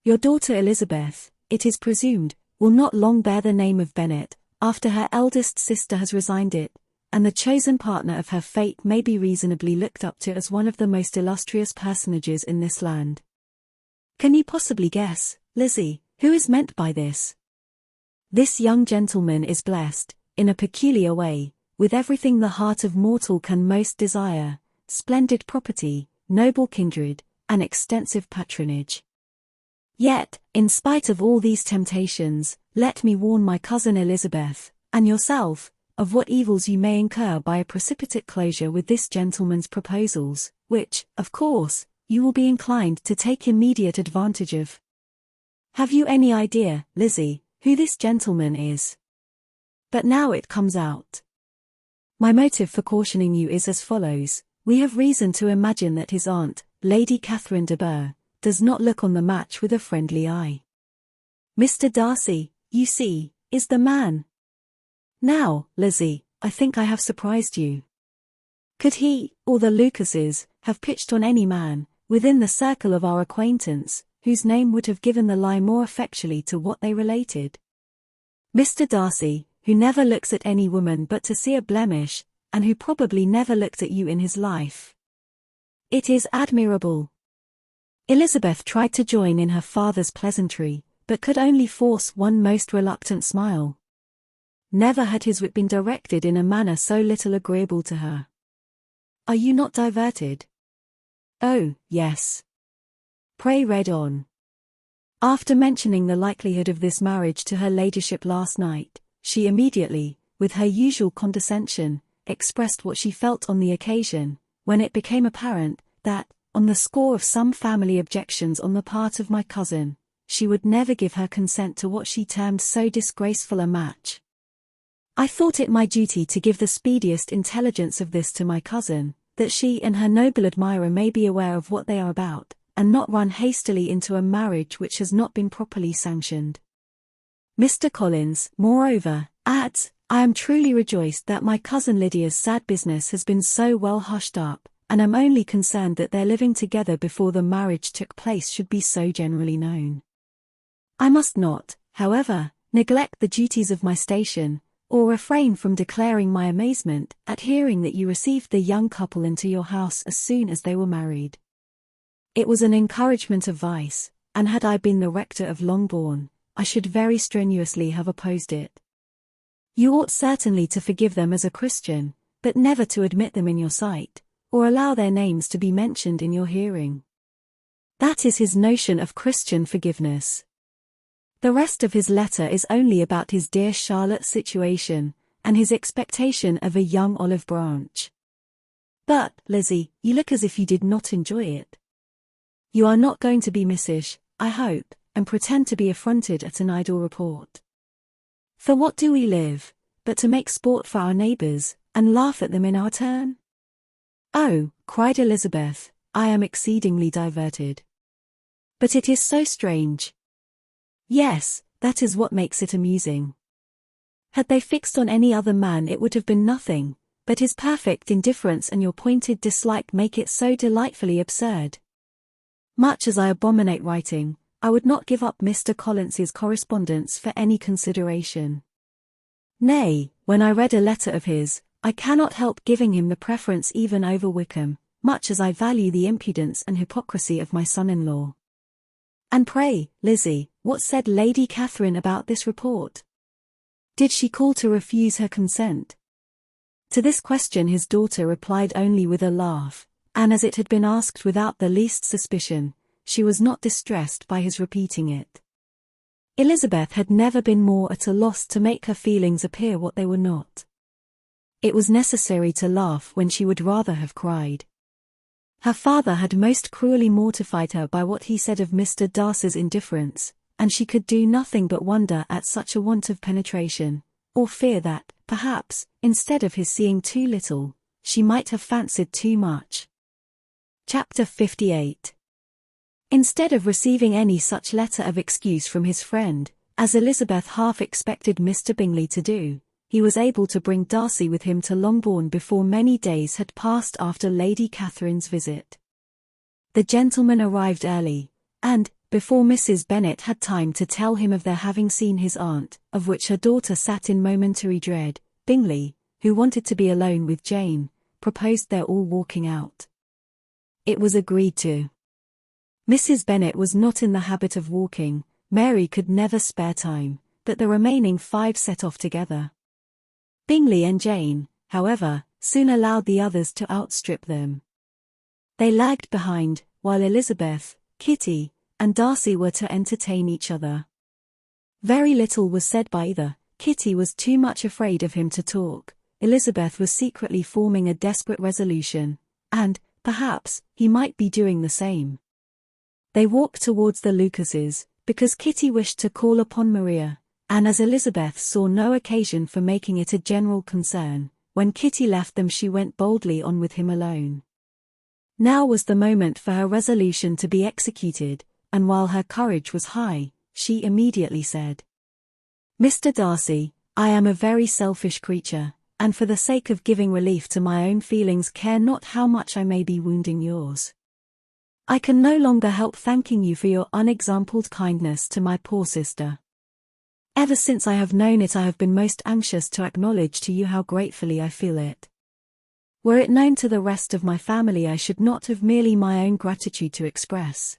Your daughter Elizabeth, it is presumed, will not long bear the name of Bennet, after her eldest sister has resigned it, and the chosen partner of her fate may be reasonably looked up to as one of the most illustrious personages in this land. Can you possibly guess, Lizzie, who is meant by this? This young gentleman is blessed, in a peculiar way, with everything the heart of mortal can most desire: splendid property, noble kindred, and extensive patronage. Yet, in spite of all these temptations, let me warn my cousin Elizabeth, and yourself, of what evils you may incur by a precipitate closure with this gentleman's proposals, which, of course, you will be inclined to take immediate advantage of. Have you any idea, Lizzie, who this gentleman is? But now it comes out. My motive for cautioning you is as follows. We have reason to imagine that his aunt, Lady Catherine de Bourgh, does not look on the match with a friendly eye. Mr. Darcy, you see, is the man. Now, Lizzie, I think I have surprised you. Could he, or the Lucases, have pitched on any man, within the circle of our acquaintance, whose name would have given the lie more effectually to what they related? Mr. Darcy, who never looks at any woman but to see a blemish, and who probably never looked at you in his life. It is admirable. Elizabeth tried to join in her father's pleasantry, but could only force one most reluctant smile. Never had his wit been directed in a manner so little agreeable to her. Are you not diverted? Oh, yes. Pray read on. After mentioning the likelihood of this marriage to her ladyship last night, she immediately, with her usual condescension, expressed what she felt on the occasion, when it became apparent that, on the score of some family objections on the part of my cousin, she would never give her consent to what she termed so disgraceful a match. I thought it my duty to give the speediest intelligence of this to my cousin, that she and her noble admirer may be aware of what they are about, and not run hastily into a marriage which has not been properly sanctioned. Mr. Collins, moreover, adds, I am truly rejoiced that my cousin Lydia's sad business has been so well hushed up, and am only concerned that their living together before the marriage took place should be so generally known. I must not, however, neglect the duties of my station, or refrain from declaring my amazement at hearing that you received the young couple into your house as soon as they were married. It was an encouragement of vice, and had I been the rector of Longbourn, I should very strenuously have opposed it. You ought certainly to forgive them as a Christian, but never to admit them in your sight, or allow their names to be mentioned in your hearing. That is his notion of Christian forgiveness. The rest of his letter is only about his dear Charlotte's situation, and his expectation of a young olive branch. But, Lizzie, you look as if you did not enjoy it. You are not going to be missish, I hope, and pretend to be affronted at an idle report. For what do we live, but to make sport for our neighbours, and laugh at them in our turn? "Oh," cried Elizabeth, "I am exceedingly diverted. But it is so strange." "Yes, that is what makes it amusing. Had they fixed on any other man it would have been nothing, but his perfect indifference and your pointed dislike make it so delightfully absurd. Much as I abominate writing, I would not give up Mr. Collins's correspondence for any consideration. Nay, when I read a letter of his, I cannot help giving him the preference even over Wickham, much as I value the impudence and hypocrisy of my son-in-law." "And pray, Lizzie, what said Lady Catherine about this report? Did she call to refuse her consent?" To this question his daughter replied only with a laugh, and as it had been asked without the least suspicion, she was not distressed by his repeating it. Elizabeth had never been more at a loss to make her feelings appear what they were not. It was necessary to laugh when she would rather have cried. Her father had most cruelly mortified her by what he said of Mr. Darcy's indifference, and she could do nothing but wonder at such a want of penetration, or fear that, perhaps, instead of his seeing too little, she might have fancied too much. Chapter 58. Instead of receiving any such letter of excuse from his friend, as Elizabeth half expected Mr. Bingley to do, he was able to bring Darcy with him to Longbourn before many days had passed after Lady Catherine's visit. The gentleman arrived early, and, before Mrs. Bennet had time to tell him of their having seen his aunt, of which her daughter sat in momentary dread, Bingley, who wanted to be alone with Jane, proposed their all walking out. It was agreed to. Mrs. Bennet was not in the habit of walking, Mary could never spare time, but the remaining 5 set off together. Bingley and Jane, however, soon allowed the others to outstrip them. They lagged behind, while Elizabeth, Kitty, and Darcy were to entertain each other. Very little was said by either. Kitty was too much afraid of him to talk, Elizabeth was secretly forming a desperate resolution, and, perhaps, he might be doing the same. They walked towards the Lucases, because Kitty wished to call upon Maria, and as Elizabeth saw no occasion for making it a general concern, when Kitty left them she went boldly on with him alone. Now was the moment for her resolution to be executed, and while her courage was high, she immediately said, "Mr. Darcy, I am a very selfish creature, and for the sake of giving relief to my own feelings care not how much I may be wounding yours. I can no longer help thanking you for your unexampled kindness to my poor sister. Ever since I have known it I have been most anxious to acknowledge to you how gratefully I feel it. Were it known to the rest of my family I should not have merely my own gratitude to express."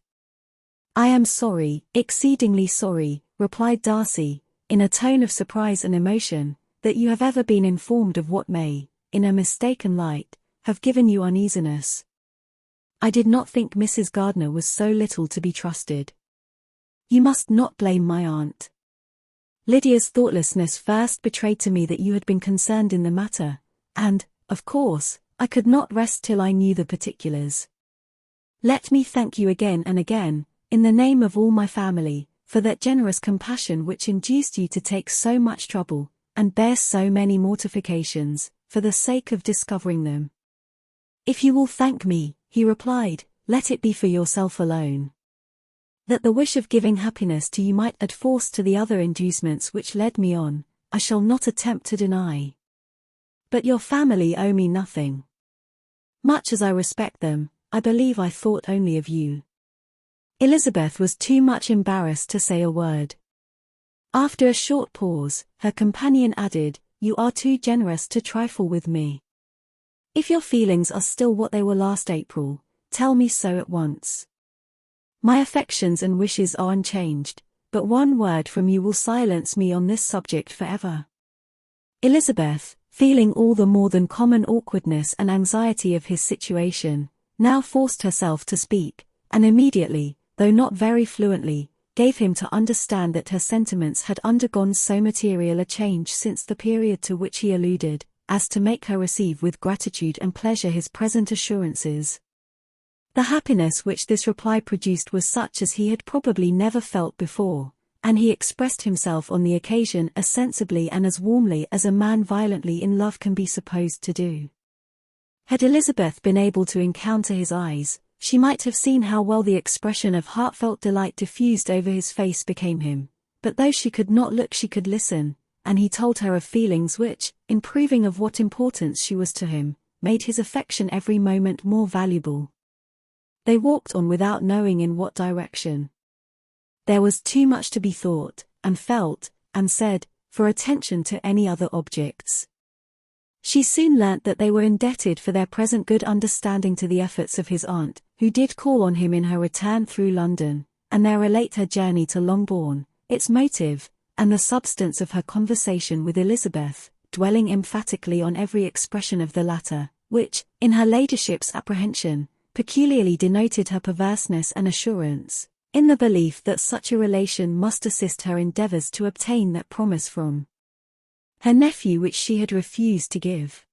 "I am sorry, exceedingly sorry," replied Darcy, in a tone of surprise and emotion, "that you have ever been informed of what may, in a mistaken light, have given you uneasiness. I did not think Mrs. Gardiner was so little to be trusted. You must not blame my aunt. Lydia's thoughtlessness first betrayed to me that you had been concerned in the matter, and, of course, I could not rest till I knew the particulars. Let me thank you again and again, in the name of all my family, for that generous compassion which induced you to take so much trouble, and bear so many mortifications, for the sake of discovering them." "If you will thank me," he replied, "let it be for yourself alone. That the wish of giving happiness to you might add force to the other inducements which led me on, I shall not attempt to deny. But your family owe me nothing. Much as I respect them, I believe I thought only of you." Elizabeth was too much embarrassed to say a word. After a short pause, her companion added, "You are too generous to trifle with me. If your feelings are still what they were last April, tell me so at once. My affections and wishes are unchanged, but one word from you will silence me on this subject forever." Elizabeth, feeling all the more than common awkwardness and anxiety of his situation, now forced herself to speak, and immediately, though not very fluently, gave him to understand that her sentiments had undergone so material a change since the period to which he alluded, as to make her receive with gratitude and pleasure his present assurances. The happiness which this reply produced was such as he had probably never felt before, and he expressed himself on the occasion as sensibly and as warmly as a man violently in love can be supposed to do. Had Elizabeth been able to encounter his eyes, she might have seen how well the expression of heartfelt delight diffused over his face became him. But though she could not look, she could listen, and he told her of feelings which, in proving of what importance she was to him, made his affection every moment more valuable. They walked on without knowing in what direction. There was too much to be thought, and felt, and said, for attention to any other objects. She soon learnt that they were indebted for their present good understanding to the efforts of his aunt, who did call on him in her return through London, and there relate her journey to Longbourn, its motive, and the substance of her conversation with Elizabeth, dwelling emphatically on every expression of the latter, which, in her ladyship's apprehension, peculiarly denoted her perverseness and assurance, in the belief that such a relation must assist her endeavours to obtain that promise from her nephew which she had refused to give.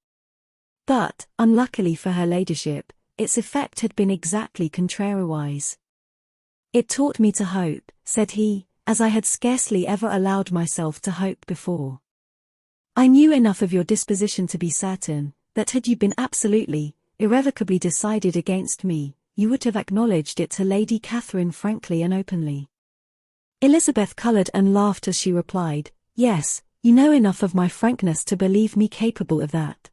But, unluckily for her ladyship, its effect had been exactly contrariwise. "It taught me to hope," said he, "as I had scarcely ever allowed myself to hope before. I knew enough of your disposition to be certain, that had you been absolutely, irrevocably decided against me, you would have acknowledged it to Lady Catherine frankly and openly." Elizabeth coloured and laughed as she replied, "Yes, you know enough of my frankness to believe me capable of that.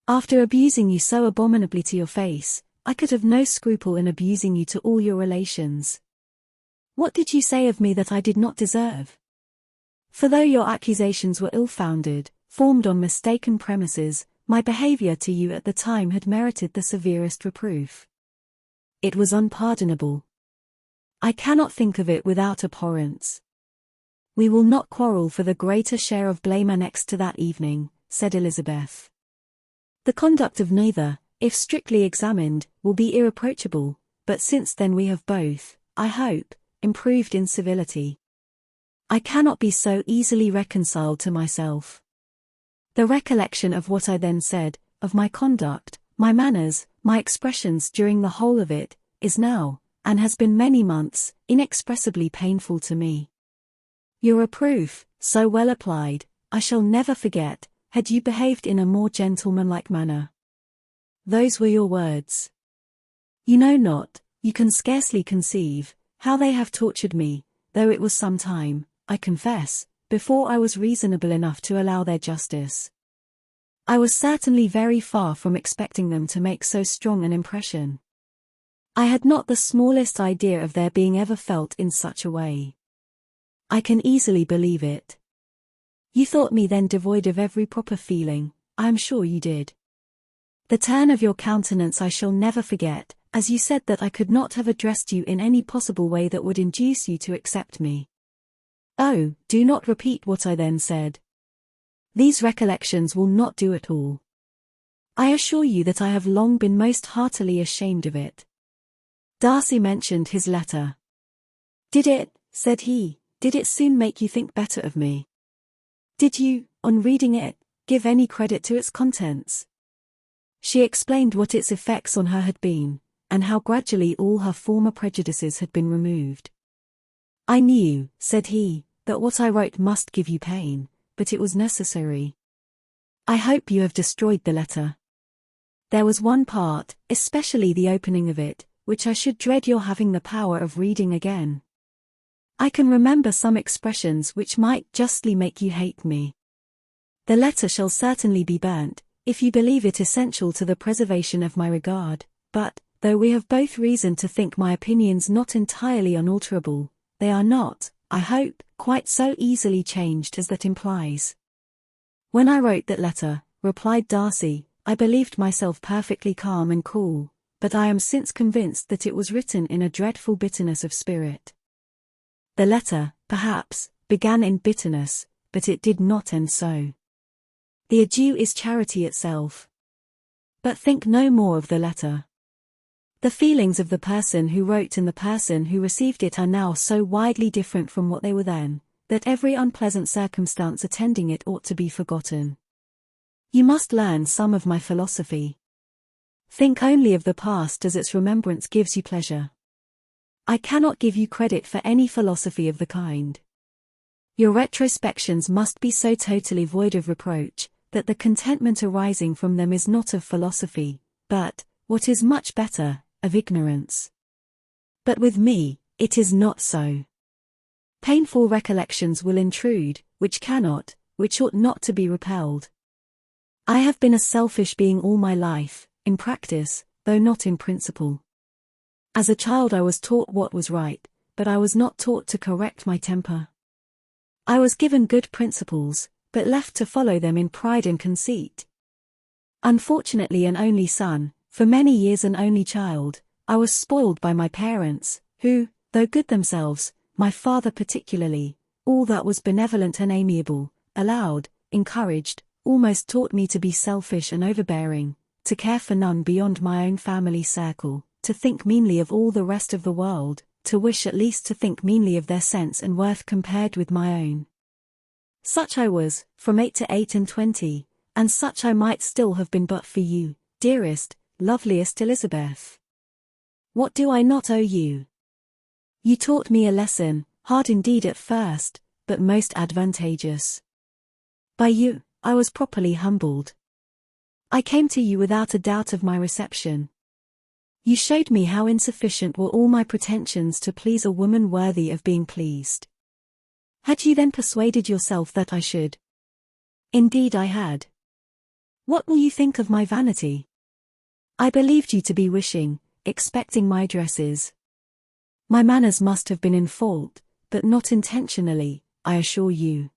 After abusing you so abominably to your face, I could have no scruple in abusing you to all your relations. What did you say of me that I did not deserve? For though your accusations were ill-founded, formed on mistaken premises, my behaviour to you at the time had merited the severest reproof. It was unpardonable. I cannot think of it without abhorrence. We will not quarrel for the greater share of blame annexed to that evening," said Elizabeth. "The conduct of neither, if strictly examined, will be irreproachable, but since then we have both, I hope, improved in civility. I cannot be so easily reconciled to myself. The recollection of what I then said, of my conduct, my manners, my expressions during the whole of it, is now, and has been many months, inexpressibly painful to me. Your reproof, so well applied, I shall never forget, had you behaved in a more gentlemanlike manner. Those were your words. You know not, you can scarcely conceive, how they have tortured me, though it was some time, I confess, before I was reasonable enough to allow their justice. I was certainly very far from expecting them to make so strong an impression. I had not the smallest idea of their being ever felt in such a way. I can easily believe it. You thought me then devoid of every proper feeling, I am sure you did. The turn of your countenance I shall never forget, as you said that I could not have addressed you in any possible way that would induce you to accept me. Oh, do not repeat what I then said. These recollections will not do at all. I assure you that I have long been most heartily ashamed of it." Darcy mentioned his letter. "Did it," said he, "did it soon make you think better of me? Did you, on reading it, give any credit to its contents?" She explained what its effects on her had been, and how gradually all her former prejudices had been removed. "I knew," said he, "that what I wrote must give you pain, but it was necessary. I hope you have destroyed the letter. There was one part, especially the opening of it, which I should dread your having the power of reading again. I can remember some expressions which might justly make you hate me. The letter shall certainly be burnt, if you believe it essential to the preservation of my regard, but, though we have both reason to think my opinions not entirely unalterable, they are not, I hope, quite so easily changed as that implies." "When I wrote that letter," replied Darcy, "I believed myself perfectly calm and cool, but I am since convinced that it was written in a dreadful bitterness of spirit. The letter, perhaps, began in bitterness, but it did not end so. The adieu is charity itself. But think no more of the letter. The feelings of the person who wrote and the person who received it are now so widely different from what they were then, that every unpleasant circumstance attending it ought to be forgotten. You must learn some of my philosophy. Think only of the past as its remembrance gives you pleasure. I cannot give you credit for any philosophy of the kind. Your retrospections must be so totally void of reproach, that the contentment arising from them is not of philosophy, but, what is much better, of ignorance. But with me, it is not so. Painful recollections will intrude, which ought not to be repelled. I have been a selfish being all my life, in practice, though not in principle. As a child I was taught what was right, but I was not taught to correct my temper. I was given good principles, but left to follow them in pride and conceit. Unfortunately an only son, for many years an only child, I was spoiled by my parents, who, though good themselves, my father particularly, all that was benevolent and amiable, allowed, encouraged, almost taught me to be selfish and overbearing, to care for none beyond my own family circle, to think meanly of all the rest of the world, to wish at least to think meanly of their sense and worth compared with my own. Such I was, from 8 to 28, and such I might still have been but for you, dearest, loveliest Elizabeth. What do I not owe you? You taught me a lesson, hard indeed at first, but most advantageous. By you, I was properly humbled. I came to you without a doubt of my reception. You showed me how insufficient were all my pretensions to please a woman worthy of being pleased. Had you then persuaded yourself that I should? Indeed I had. What will you think of my vanity? I believed you to be wishing, expecting my addresses. My manners must have been in fault, but not intentionally, I assure you.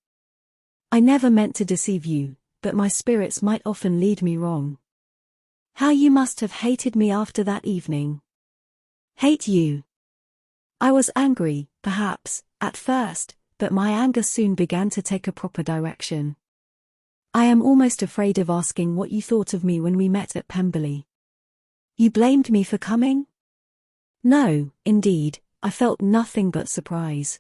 I never meant to deceive you, but my spirits might often lead me wrong. How you must have hated me after that evening. Hate you? I was angry, perhaps, at first, but my anger soon began to take a proper direction. I am almost afraid of asking what you thought of me when we met at Pemberley. You blamed me for coming? No, indeed, I felt nothing but surprise.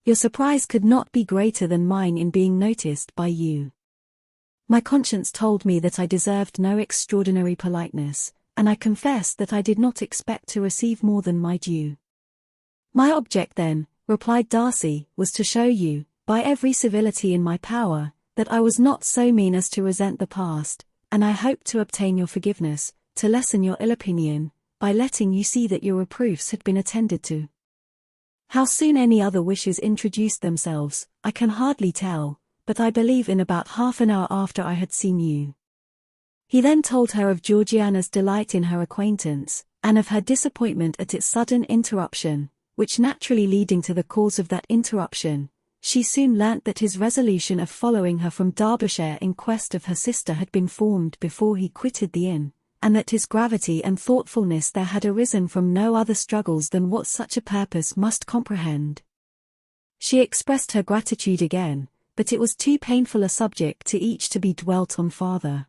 Your surprise could not be greater than mine in being noticed by you. My conscience told me that I deserved no extraordinary politeness, and I confess that I did not expect to receive more than my due. My object then, replied Darcy, was to show you, by every civility in my power, that I was not so mean as to resent the past, and I hoped to obtain your forgiveness, to lessen your ill opinion, by letting you see that your reproofs had been attended to. How soon any other wishes introduced themselves, I can hardly tell, but I believe in about half an hour after I had seen you. He then told her of Georgiana's delight in her acquaintance, and of her disappointment at its sudden interruption, which naturally leading to the cause of that interruption, she soon learnt that his resolution of following her from Derbyshire in quest of her sister had been formed before he quitted the inn, and that his gravity and thoughtfulness there had arisen from no other struggles than what such a purpose must comprehend. She expressed her gratitude again, but it was too painful a subject to each to be dwelt on farther.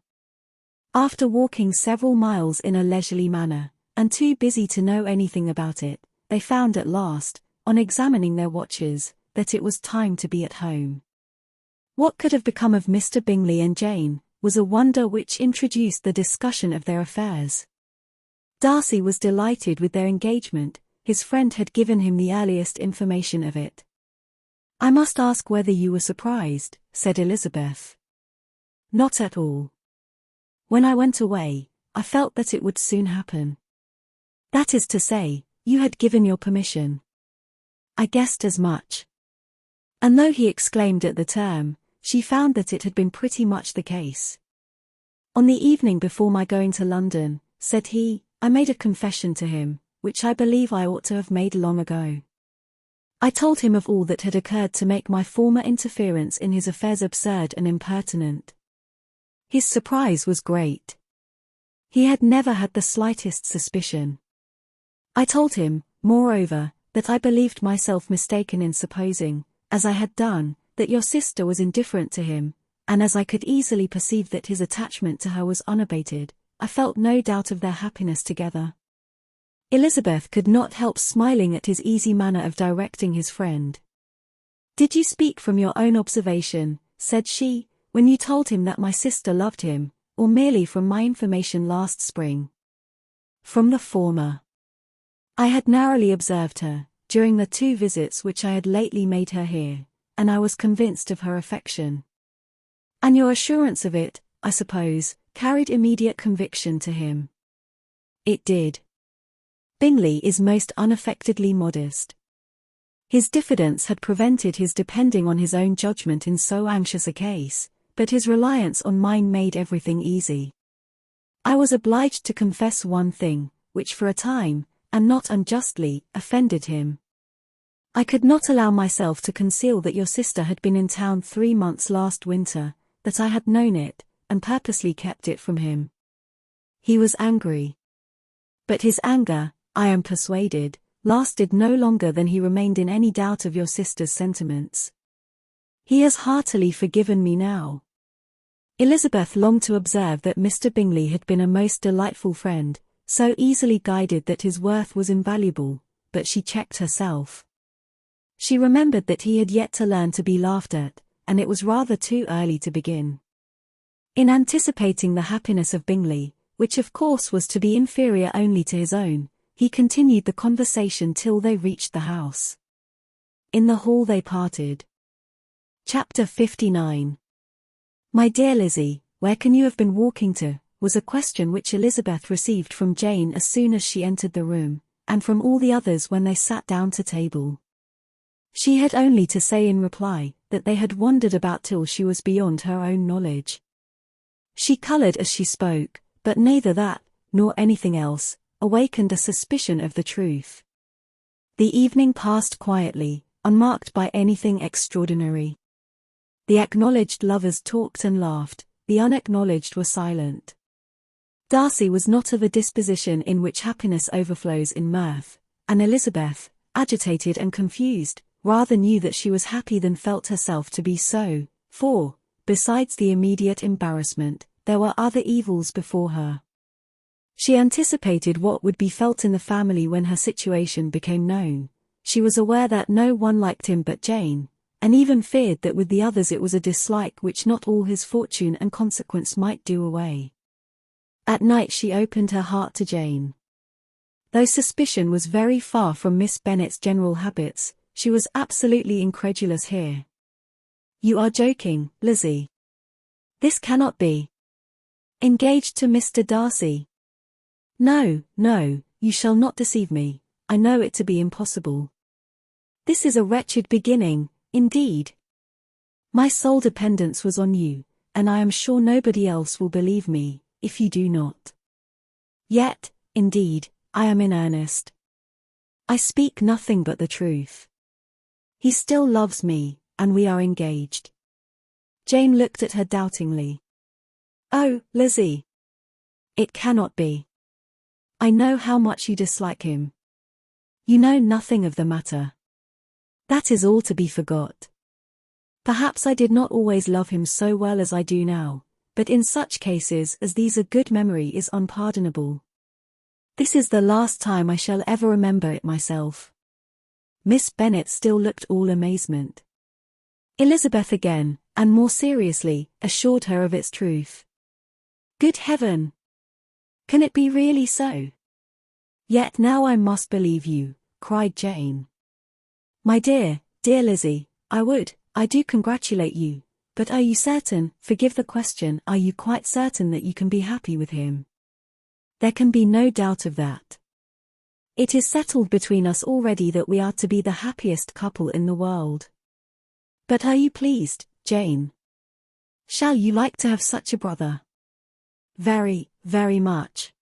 After walking several miles in a leisurely manner, and too busy to know anything about it, they found at last, on examining their watches, that it was time to be at home. What could have become of Mr. Bingley and Jane, was a wonder which introduced the discussion of their affairs. Darcy was delighted with their engagement, his friend had given him the earliest information of it. I must ask whether you were surprised, said Elizabeth. Not at all. When I went away, I felt that it would soon happen. That is to say, you had given your permission. I guessed as much. And though he exclaimed at the term, she found that it had been pretty much the case. On the evening before my going to London, said he, I made a confession to him, which I believe I ought to have made long ago. I told him of all that had occurred to make my former interference in his affairs absurd and impertinent. His surprise was great. He had never had the slightest suspicion. I told him, moreover, that I believed myself mistaken in supposing, as I had done, that your sister was indifferent to him, and as I could easily perceive that his attachment to her was unabated, I felt no doubt of their happiness together. Elizabeth could not help smiling at his easy manner of directing his friend. Did you speak from your own observation, said she, when you told him that my sister loved him, or merely from my information last spring? From the former. I had narrowly observed her, during the 2 visits which I had lately made her here, and I was convinced of her affection. And your assurance of it, I suppose, carried immediate conviction to him. It did. Bingley is most unaffectedly modest. His diffidence had prevented his depending on his own judgment in so anxious a case, but his reliance on mine made everything easy. I was obliged to confess one thing, which for a time, and not unjustly, offended him. I could not allow myself to conceal that your sister had been in town 3 months last winter, that I had known it, and purposely kept it from him. He was angry. But his anger, I am persuaded, lasted no longer than he remained in any doubt of your sister's sentiments. He has heartily forgiven me now. Elizabeth longed to observe that Mr. Bingley had been a most delightful friend, so easily guided that his worth was invaluable, but she checked herself. She remembered that he had yet to learn to be laughed at, and it was rather too early to begin. In anticipating the happiness of Bingley, which of course was to be inferior only to his own, he continued the conversation till they reached the house. In the hall they parted. Chapter 59. My dear Lizzie, where can you have been walking to, was a question which Elizabeth received from Jane as soon as she entered the room, and from all the others when they sat down to table. She had only to say in reply, that they had wandered about till she was beyond her own knowledge. She coloured as she spoke, but neither that, nor anything else, awakened a suspicion of the truth. The evening passed quietly, unmarked by anything extraordinary. The acknowledged lovers talked and laughed, the unacknowledged were silent. Darcy was not of a disposition in which happiness overflows in mirth, and Elizabeth, agitated and confused, rather knew that she was happy than felt herself to be so, for, besides the immediate embarrassment, there were other evils before her. She anticipated what would be felt in the family when her situation became known. She was aware that no one liked him but Jane, and even feared that with the others it was a dislike which not all his fortune and consequence might do away. At night she opened her heart to Jane. Though suspicion was very far from Miss Bennet's general habits, she was absolutely incredulous here. You are joking, Lizzie. This cannot be. Engaged to Mr. Darcy? No, no, you shall not deceive me, I know it to be impossible. This is a wretched beginning, indeed. My sole dependence was on you, and I am sure nobody else will believe me, if you do not. Yet, indeed, I am in earnest. I speak nothing but the truth. He still loves me, and we are engaged. Jane looked at her doubtingly. Oh, Lizzie! It cannot be. I know how much you dislike him. You know nothing of the matter. That is all to be forgot. Perhaps I did not always love him so well as I do now, but in such cases as these a good memory is unpardonable. This is the last time I shall ever remember it myself. Miss Bennet still looked all amazement. Elizabeth again, and more seriously, assured her of its truth. Good heaven! Can it be really so? Yet now I must believe you, cried Jane. My dear, dear Lizzie, I do congratulate you, but are you certain, forgive the question, are you quite certain that you can be happy with him? There can be no doubt of that. It is settled between us already that we are to be the happiest couple in the world. But are you pleased, Jane? Shall you like to have such a brother? Very, very much.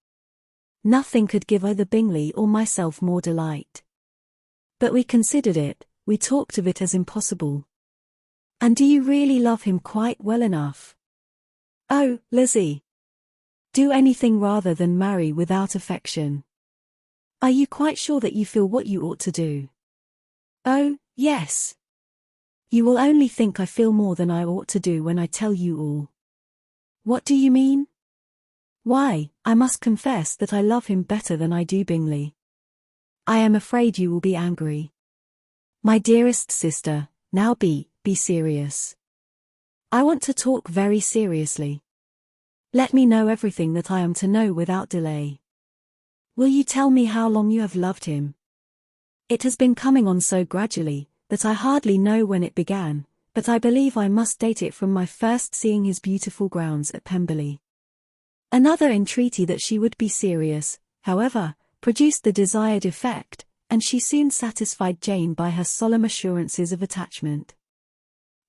Nothing could give either Bingley or myself more delight. But we considered it, we talked of it as impossible. And do you really love him quite well enough? Oh, Lizzie! Do anything rather than marry without affection. Are you quite sure that you feel what you ought to do? Oh, yes. You will only think I feel more than I ought to do when I tell you all. What do you mean? Why, I must confess that I love him better than I do Bingley. I am afraid you will be angry. My dearest sister, now be serious. I want to talk very seriously. Let me know everything that I am to know without delay. Will you tell me how long you have loved him? It has been coming on so gradually, that I hardly know when it began, but I believe I must date it from my first seeing his beautiful grounds at Pemberley. Another entreaty that she would be serious, however, produced the desired effect, and she soon satisfied Jane by her solemn assurances of attachment.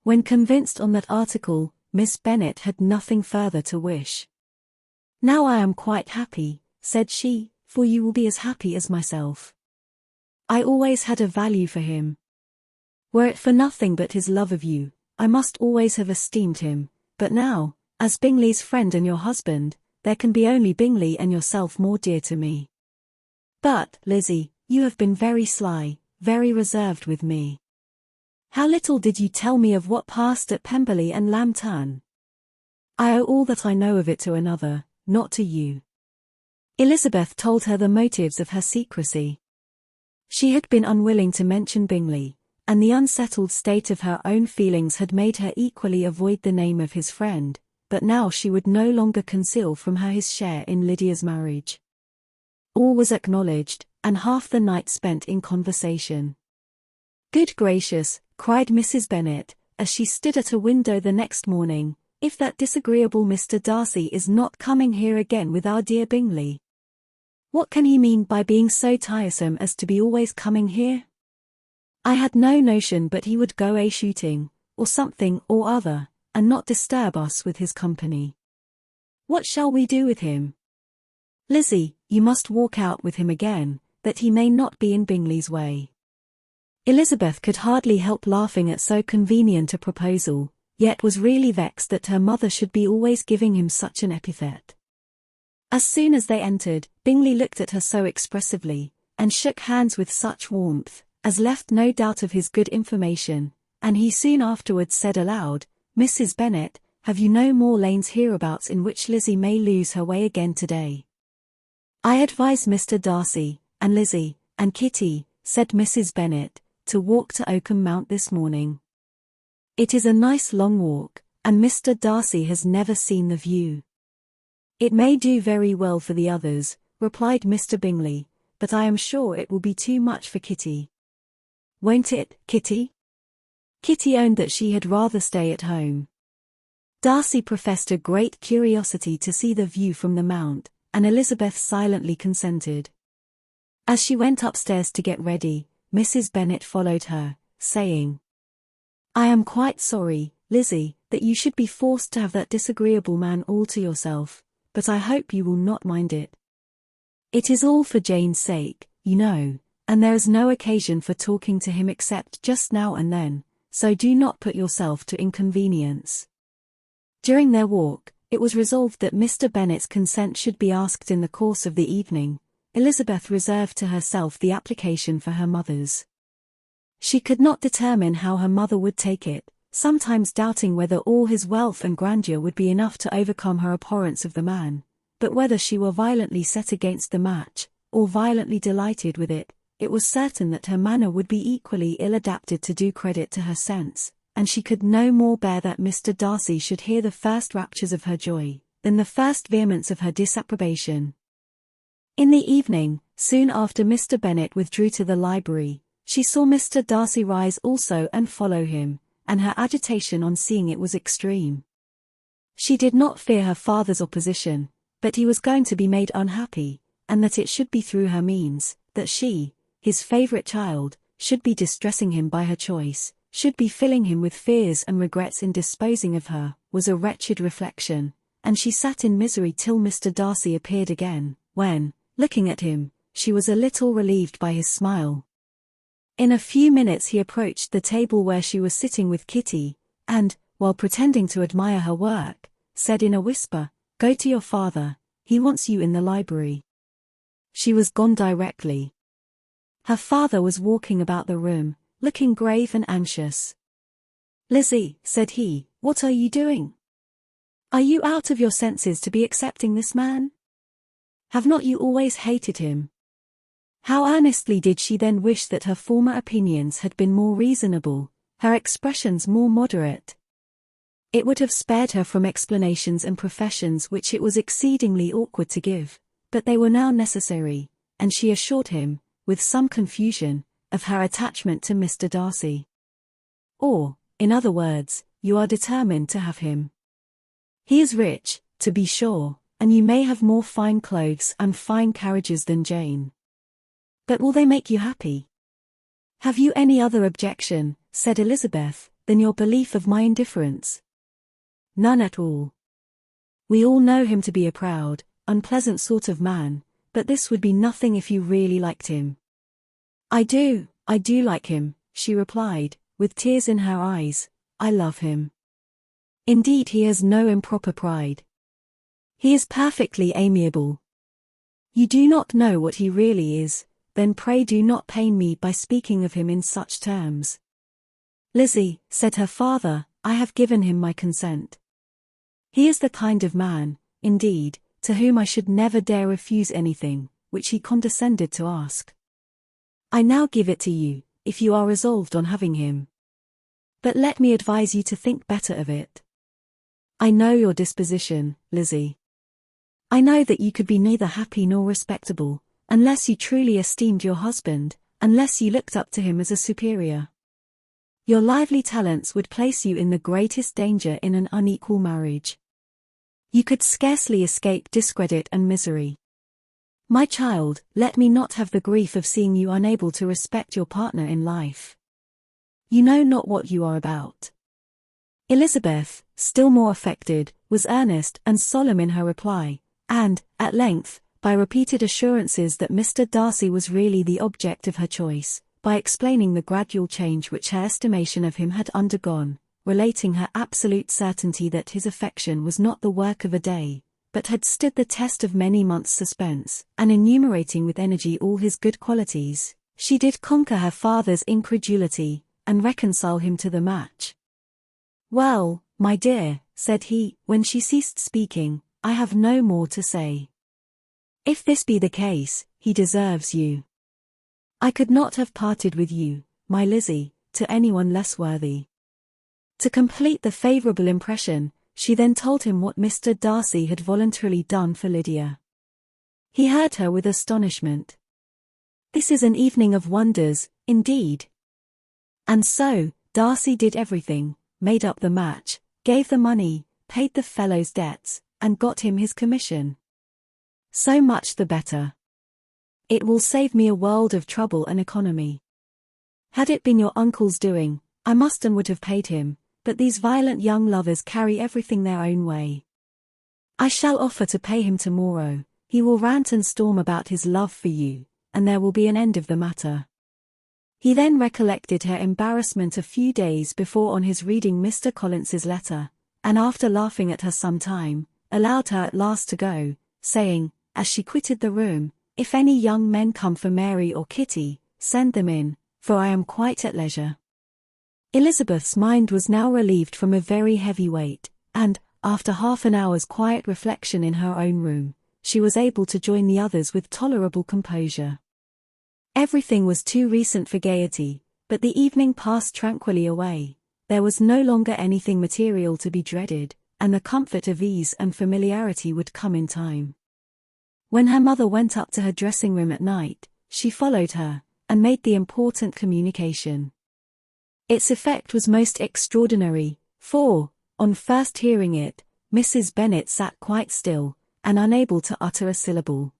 When convinced on that article, Miss Bennet had nothing further to wish. "Now I am quite happy," said she, "for you will be as happy as myself. I always had a value for him. Were it for nothing but his love of you, I must always have esteemed him, but now, as Bingley's friend and your husband, there can be only Bingley and yourself more dear to me. But, Lizzie, you have been very sly, very reserved with me. How little did you tell me of what passed at Pemberley and Lambton? I owe all that I know of it to another, not to you." Elizabeth told her the motives of her secrecy. She had been unwilling to mention Bingley, and the unsettled state of her own feelings had made her equally avoid the name of his friend, but now she would no longer conceal from her his share in Lydia's marriage. All was acknowledged, and half the night spent in conversation. "Good gracious," cried Mrs. Bennet, as she stood at a window the next morning, "if that disagreeable Mr. Darcy is not coming here again with our dear Bingley. What can he mean by being so tiresome as to be always coming here? I had no notion but he would go a-shooting, or something or other, and not disturb us with his company. What shall we do with him? Lizzie, you must walk out with him again, that he may not be in Bingley's way." Elizabeth could hardly help laughing at so convenient a proposal, yet was really vexed that her mother should be always giving him such an epithet. As soon as they entered, Bingley looked at her so expressively, and shook hands with such warmth, as left no doubt of his good information, and he soon afterwards said aloud, "Mrs. Bennet, have you no more lanes hereabouts in which Lizzie may lose her way again today?" "I advise Mr. Darcy, and Lizzie, and Kitty," said Mrs. Bennet, "to walk to Oakham Mount this morning. It is a nice long walk, and Mr. Darcy has never seen the view." "It may do very well for the others," replied Mr. Bingley, "but I am sure it will be too much for Kitty." "Won't it, Kitty?" Kitty owned that she had rather stay at home. Darcy professed a great curiosity to see the view from the Mount, and Elizabeth silently consented. As she went upstairs to get ready, Mrs. Bennet followed her, saying, "I am quite sorry, Lizzie, that you should be forced to have that disagreeable man all to yourself, but I hope you will not mind it. It is all for Jane's sake, you know, and there is no occasion for talking to him except just now and then, so do not put yourself to inconvenience." During their walk, it was resolved that Mr. Bennet's consent should be asked in the course of the evening. Elizabeth reserved to herself the application for her mother's. She could not determine how her mother would take it, sometimes doubting whether all his wealth and grandeur would be enough to overcome her abhorrence of the man, but whether she were violently set against the match, or violently delighted with it, it was certain that her manner would be equally ill adapted to do credit to her sense, and she could no more bear that Mr. Darcy should hear the first raptures of her joy, than the first vehemence of her disapprobation. In the evening, soon after Mr. Bennet withdrew to the library, she saw Mr. Darcy rise also and follow him, and her agitation on seeing it was extreme. She did not fear her father's opposition, but he was going to be made unhappy, and that it should be through her means, that she, his favourite child, should be distressing him by her choice, should be filling him with fears and regrets in disposing of her, was a wretched reflection, and she sat in misery till Mr. Darcy appeared again, when, looking at him, she was a little relieved by his smile. In a few minutes he approached the table where she was sitting with Kitty, and, while pretending to admire her work, said in a whisper, "Go to your father, he wants you in the library." She was gone directly. Her father was walking about the room, looking grave and anxious. "Lizzie," said he, "what are you doing? Are you out of your senses to be accepting this man? Have not you always hated him?" How earnestly did she then wish that her former opinions had been more reasonable, her expressions more moderate. It would have spared her from explanations and professions which it was exceedingly awkward to give, but they were now necessary, and she assured him, with some confusion, of her attachment to Mr. Darcy. Or, In other words, you are determined to have him. He is rich, to be sure, and you may have more fine clothes and fine carriages than Jane. But will they make you happy? Have you any other objection, said Elizabeth, than your belief of my indifference? None at all. We all know him to be a proud, unpleasant sort of man, but this would be nothing if you really liked him. I do like him, she replied, with tears in her eyes. I love him. Indeed, he has no improper pride. He is perfectly amiable. You do not know what he really is, then pray do not pain me by speaking of him in such terms. Lizzie, said her father, I have given him my consent. He is the kind of man, indeed, to whom I should never dare refuse anything, which he condescended to ask. I now give it to you, if you are resolved on having him. But let me advise you to think better of it. I know your disposition, Lizzie. I know that you could be neither happy nor respectable, unless you truly esteemed your husband, unless you looked up to him as a superior. Your lively talents would place you in the greatest danger in an unequal marriage. You could scarcely escape discredit and misery. My child, let me not have the grief of seeing you unable to respect your partner in life. You know not what you are about. Elizabeth, still more affected, was earnest and solemn in her reply, and, at length, by repeated assurances that Mr. Darcy was really the object of her choice, by explaining the gradual change which her estimation of him had undergone, relating her absolute certainty that his affection was not the work of a day, but had stood the test of many months' suspense, and enumerating with energy all his good qualities, she did conquer her father's incredulity, and reconcile him to the match. Well, my dear, said he, when she ceased speaking, I have no more to say. If this be the case, he deserves you. I could not have parted with you, my Lizzie, to anyone less worthy. To complete the favourable impression, she then told him what Mr. Darcy had voluntarily done for Lydia. He heard her with astonishment. This is an evening of wonders, indeed. And so, Darcy did everything, made up the match, gave the money, paid the fellow's debts, and got him his commission. So much the better. It will save me a world of trouble and economy. Had it been your uncle's doing, I must and would have paid him, but these violent young lovers carry everything their own way. I shall offer to pay him tomorrow, he will rant and storm about his love for you, and there will be an end of the matter. He then recollected her embarrassment a few days before on his reading Mr. Collins's letter, and after laughing at her some time, allowed her at last to go, saying, as she quitted the room, if any young men come for Mary or Kitty, send them in, for I am quite at leisure. Elizabeth's mind was now relieved from a very heavy weight, and, after half an hour's quiet reflection in her own room, she was able to join the others with tolerable composure. Everything was too recent for gaiety, but the evening passed tranquilly away. There was no longer anything material to be dreaded, and the comfort of ease and familiarity would come in time. When her mother went up to her dressing room at night, she followed her, and made the important communication. Its effect was most extraordinary, for, on first hearing it, Mrs. Bennet sat quite still, and unable to utter a syllable.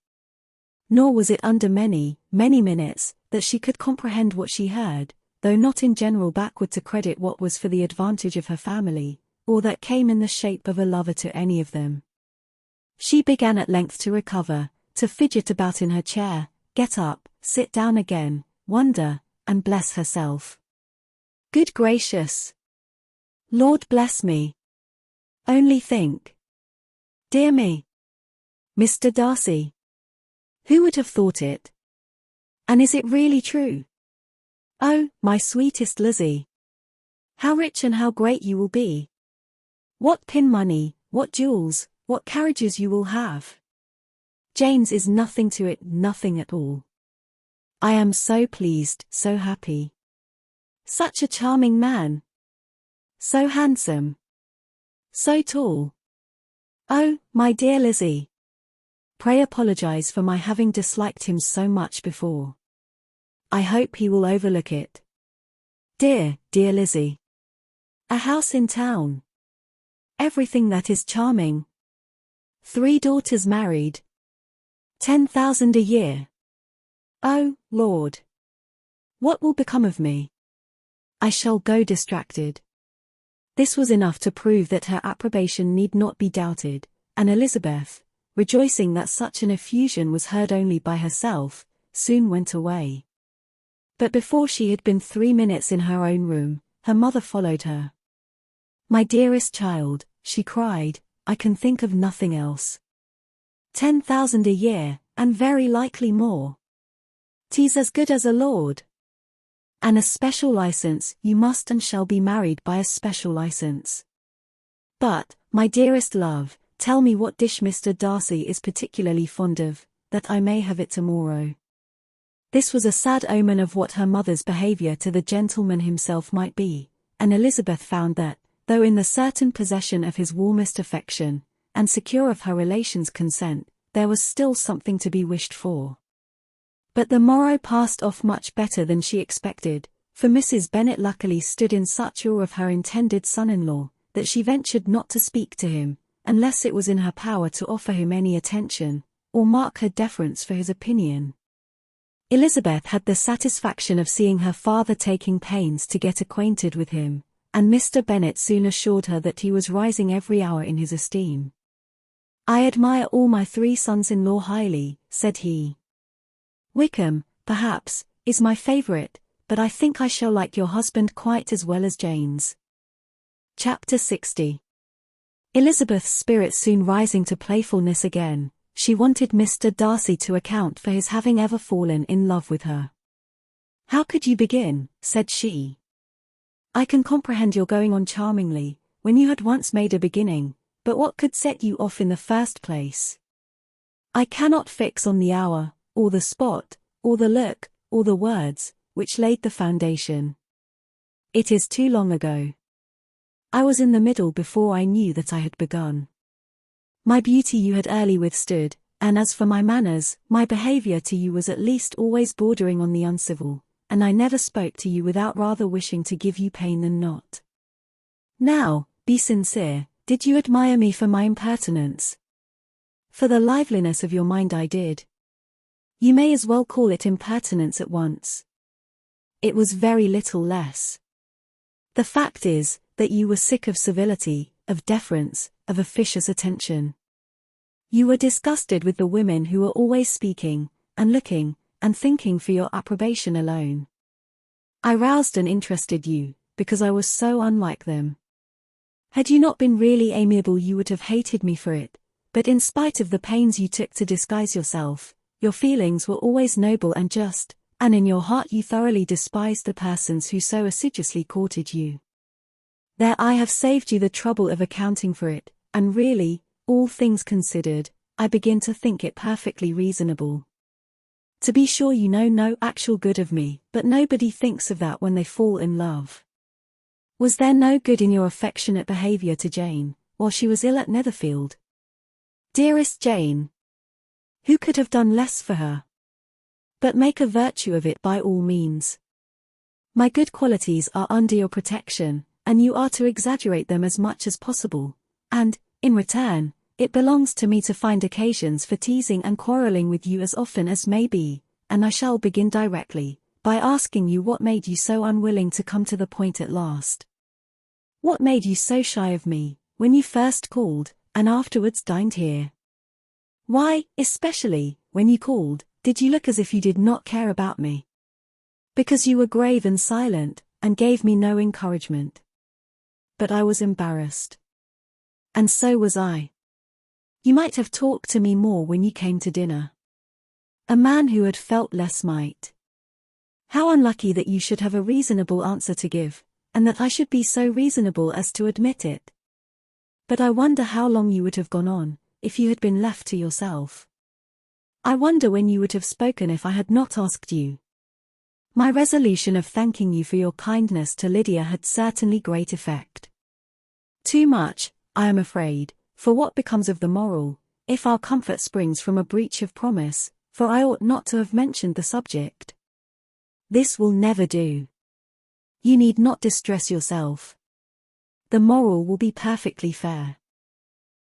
Nor was it under many, many minutes, that she could comprehend what she heard, though not in general backward to credit what was for the advantage of her family, or that came in the shape of a lover to any of them. She began at length to recover, to fidget about in her chair, get up, sit down again, wonder, and bless herself. Good gracious! Lord bless me! Only think! Dear me! Mr. Darcy! Who would have thought it? And is it really true? Oh, my sweetest Lizzie! How rich and how great you will be! What pin money, what jewels, what carriages you will have! Jane's is nothing to it, nothing at all. I am so pleased, so happy. Such a charming man. So handsome. So tall. Oh, my dear Lizzie. Pray apologize for my having disliked him so much before. I hope he will overlook it. Dear, dear Lizzie. A house in town. Everything that is charming. 3 daughters married. 10,000 a year. Oh, Lord. What will become of me? I shall go distracted. This was enough to prove that her approbation need not be doubted, and Elizabeth, rejoicing that such an effusion was heard only by herself, soon went away. But before she had been 3 minutes in her own room, her mother followed her. "My dearest child," she cried, "I can think of nothing else. 10,000 a year, and very likely more. 'Tis as good as a lord. And a special license, you must and shall be married by a special license. But, my dearest love, tell me what dish Mr. Darcy is particularly fond of, that I may have it tomorrow." This was a sad omen of what her mother's behavior to the gentleman himself might be, and Elizabeth found that, though in the certain possession of his warmest affection, and secure of her relations' consent, there was still something to be wished for. But the morrow passed off much better than she expected, for Mrs. Bennet luckily stood in such awe of her intended son-in-law, that she ventured not to speak to him, unless it was in her power to offer him any attention, or mark her deference for his opinion. Elizabeth had the satisfaction of seeing her father taking pains to get acquainted with him, and Mr. Bennet soon assured her that he was rising every hour in his esteem. "I admire all my 3 sons-in-law highly," said he. "Wickham, perhaps, is my favourite, but I think I shall like your husband quite as well as Jane's." Chapter 60. Elizabeth's spirits soon rising to playfulness again, she wanted Mr. Darcy to account for his having ever fallen in love with her. "How could you begin?" said she. "I can comprehend your going on charmingly, when you had once made a beginning, but what could set you off in the first place? I cannot fix on the hour, or the spot, or the look, or the words, which laid the foundation. It is too long ago. I was in the middle before I knew that I had begun. My beauty you had early withstood, and as for my manners, my behavior to you was at least always bordering on the uncivil, and I never spoke to you without rather wishing to give you pain than not. Now, be sincere, did you admire me for my impertinence? For the liveliness of your mind I did. You may as well call it impertinence at once. It was very little less. The fact is, that you were sick of civility, of deference, of officious attention. You were disgusted with the women who were always speaking, and looking, and thinking for your approbation alone. I roused and interested you, because I was so unlike them. Had you not been really amiable you would have hated me for it, but in spite of the pains you took to disguise yourself, your feelings were always noble and just, and in your heart you thoroughly despised the persons who so assiduously courted you. There I have saved you the trouble of accounting for it, and really, all things considered, I begin to think it perfectly reasonable. To be sure you know no actual good of me, but nobody thinks of that when they fall in love. Was there no good in your affectionate behaviour to Jane, while she was ill at Netherfield? Dearest Jane! Who could have done less for her? But make a virtue of it by all means. My good qualities are under your protection, and you are to exaggerate them as much as possible, and, in return, it belongs to me to find occasions for teasing and quarrelling with you as often as may be, and I shall begin directly, by asking you what made you so unwilling to come to the point at last. What made you so shy of me, when you first called, and afterwards dined here? Why, especially, when you called, did you look as if you did not care about me? Because you were grave and silent, and gave me no encouragement. But I was embarrassed. And so was I. You might have talked to me more when you came to dinner. A man who had felt less might. How unlucky that you should have a reasonable answer to give, and that I should be so reasonable as to admit it. But I wonder how long you would have gone on, if you had been left to yourself. I wonder when you would have spoken if I had not asked you. My resolution of thanking you for your kindness to Lydia had certainly great effect. Too much, I am afraid, for what becomes of the moral, if our comfort springs from a breach of promise, for I ought not to have mentioned the subject. This will never do. You need not distress yourself. The moral will be perfectly fair.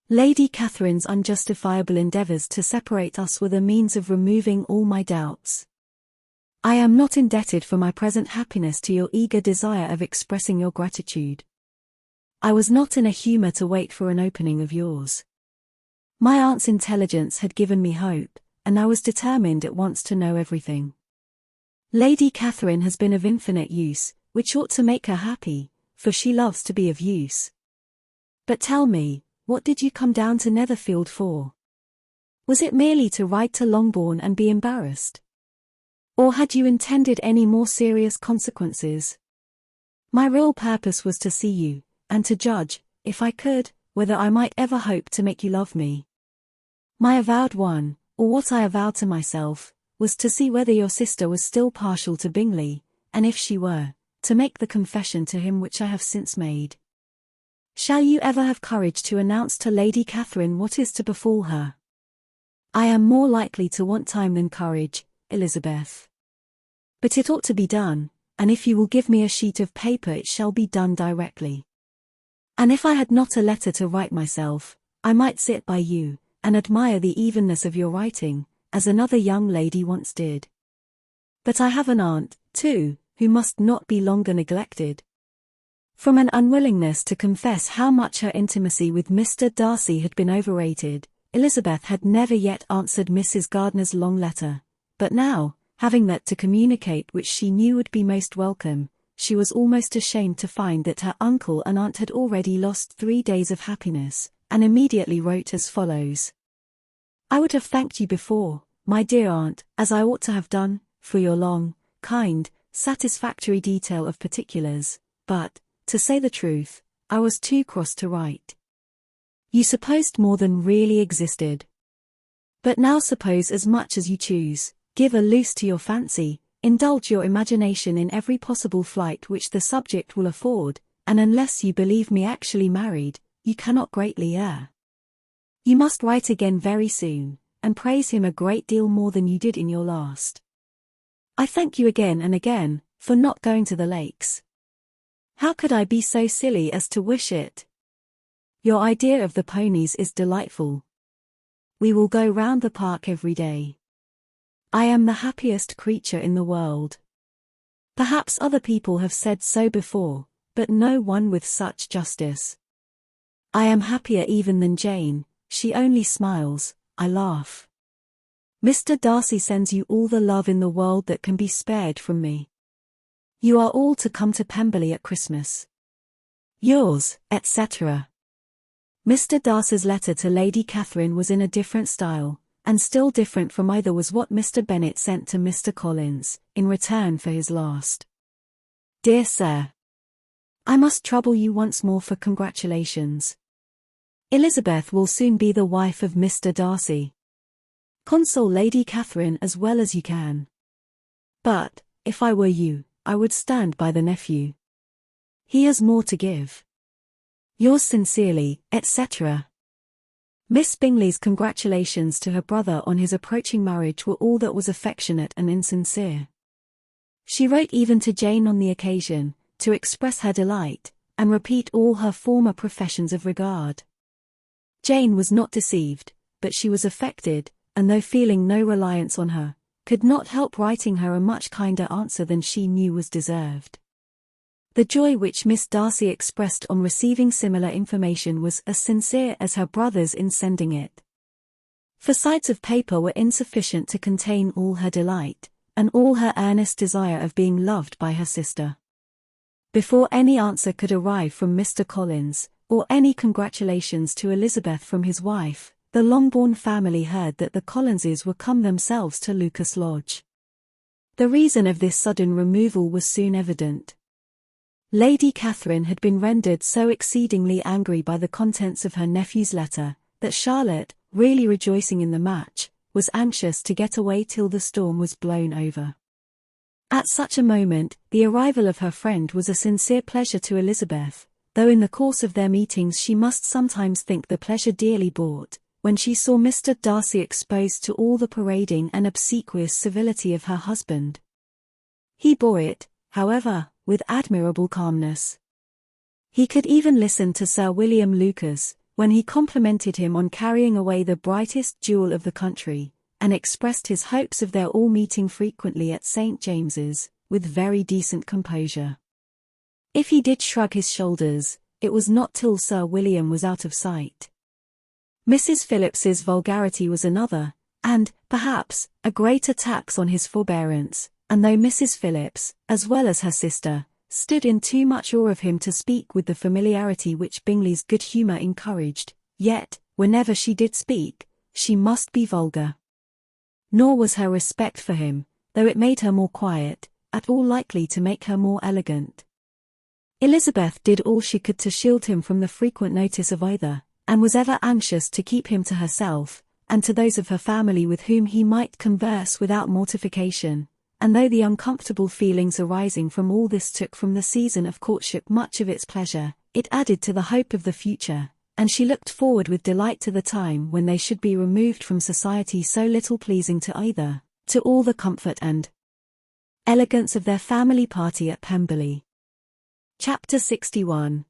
Lady Catherine's unjustifiable endeavours to separate us were the means of removing all my doubts. I am not indebted for my present happiness to your eager desire of expressing your gratitude. I was not in a humour to wait for an opening of yours. My aunt's intelligence had given me hope, and I was determined at once to know everything. Lady Catherine has been of infinite use, which ought to make her happy, for she loves to be of use. But tell me, what did you come down to Netherfield for? Was it merely to ride to Longbourn and be embarrassed? Or had you intended any more serious consequences? My real purpose was to see you, and to judge, if I could, whether I might ever hope to make you love me. My avowed one, or what I avowed to myself, was to see whether your sister was still partial to Bingley, and if she were, to make the confession to him which I have since made. Shall you ever have courage to announce to Lady Catherine what is to befall her? I am more likely to want time than courage, Elizabeth. But it ought to be done, and if you will give me a sheet of paper it shall be done directly. And if I had not a letter to write myself, I might sit by you, and admire the evenness of your writing, as another young lady once did. But I have an aunt, too, who must not be longer neglected. From an unwillingness to confess how much her intimacy with Mr. Darcy had been overrated, Elizabeth had never yet answered Mrs. Gardiner's long letter, but now, having that to communicate which she knew would be most welcome, she was almost ashamed to find that her uncle and aunt had already lost 3 days of happiness, and immediately wrote as follows. I would have thanked you before, my dear aunt, as I ought to have done, for your long, kind, satisfactory detail of particulars, but, to say the truth, I was too cross to write. You supposed more than really existed. But now suppose as much as you choose, give a loose to your fancy, indulge your imagination in every possible flight which the subject will afford, and unless you believe me actually married, you cannot greatly err. You must write again very soon, and praise him a great deal more than you did in your last. I thank you again and again, for not going to the Lakes. How could I be so silly as to wish it? Your idea of the ponies is delightful. We will go round the park every day. I am the happiest creature in the world. Perhaps other people have said so before, but no one with such justice. I am happier even than Jane, she only smiles, I laugh. Mr. Darcy sends you all the love in the world that can be spared from me. You are all to come to Pemberley at Christmas. Yours, etc. Mr. Darcy's letter to Lady Catherine was in a different style, and still different from either was what Mr. Bennet sent to Mr. Collins, in return for his last. Dear Sir, I must trouble you once more for congratulations. Elizabeth will soon be the wife of Mr. Darcy. Console Lady Catherine as well as you can. But, if I were you, I would stand by the nephew. He has more to give. Yours sincerely, etc. Miss Bingley's congratulations to her brother on his approaching marriage were all that was affectionate and insincere. She wrote even to Jane on the occasion, to express her delight, and repeat all her former professions of regard. Jane was not deceived, but she was affected, and though feeling no reliance on her, could not help writing her a much kinder answer than she knew was deserved. The joy which Miss Darcy expressed on receiving similar information was as sincere as her brother's in sending it. For sides of paper were insufficient to contain all her delight, and all her earnest desire of being loved by her sister. Before any answer could arrive from Mr. Collins, or any congratulations to Elizabeth from his wife, the Longbourn family heard that the Collinses were come themselves to Lucas Lodge. The reason of this sudden removal was soon evident. Lady Catherine had been rendered so exceedingly angry by the contents of her nephew's letter, that Charlotte, really rejoicing in the match, was anxious to get away till the storm was blown over. At such a moment, the arrival of her friend was a sincere pleasure to Elizabeth, though in the course of their meetings she must sometimes think the pleasure dearly bought, when she saw Mr. Darcy exposed to all the parading and obsequious civility of her husband. He bore it, however, with admirable calmness. He could even listen to Sir William Lucas, when he complimented him on carrying away the brightest jewel of the country, and expressed his hopes of their all meeting frequently at St. James's, with very decent composure. If he did shrug his shoulders, it was not till Sir William was out of sight. Mrs. Phillips's vulgarity was another, and, perhaps, a greater tax on his forbearance, and though Mrs. Phillips, as well as her sister, stood in too much awe of him to speak with the familiarity which Bingley's good humour encouraged, yet, whenever she did speak, she must be vulgar. Nor was her respect for him, though it made her more quiet, at all likely to make her more elegant. Elizabeth did all she could to shield him from the frequent notice of either, and was ever anxious to keep him to herself, and to those of her family with whom he might converse without mortification, and though the uncomfortable feelings arising from all this took from the season of courtship much of its pleasure, it added to the hope of the future, and she looked forward with delight to the time when they should be removed from society so little pleasing to either, to all the comfort and elegance of their family party at Pemberley. Chapter 61.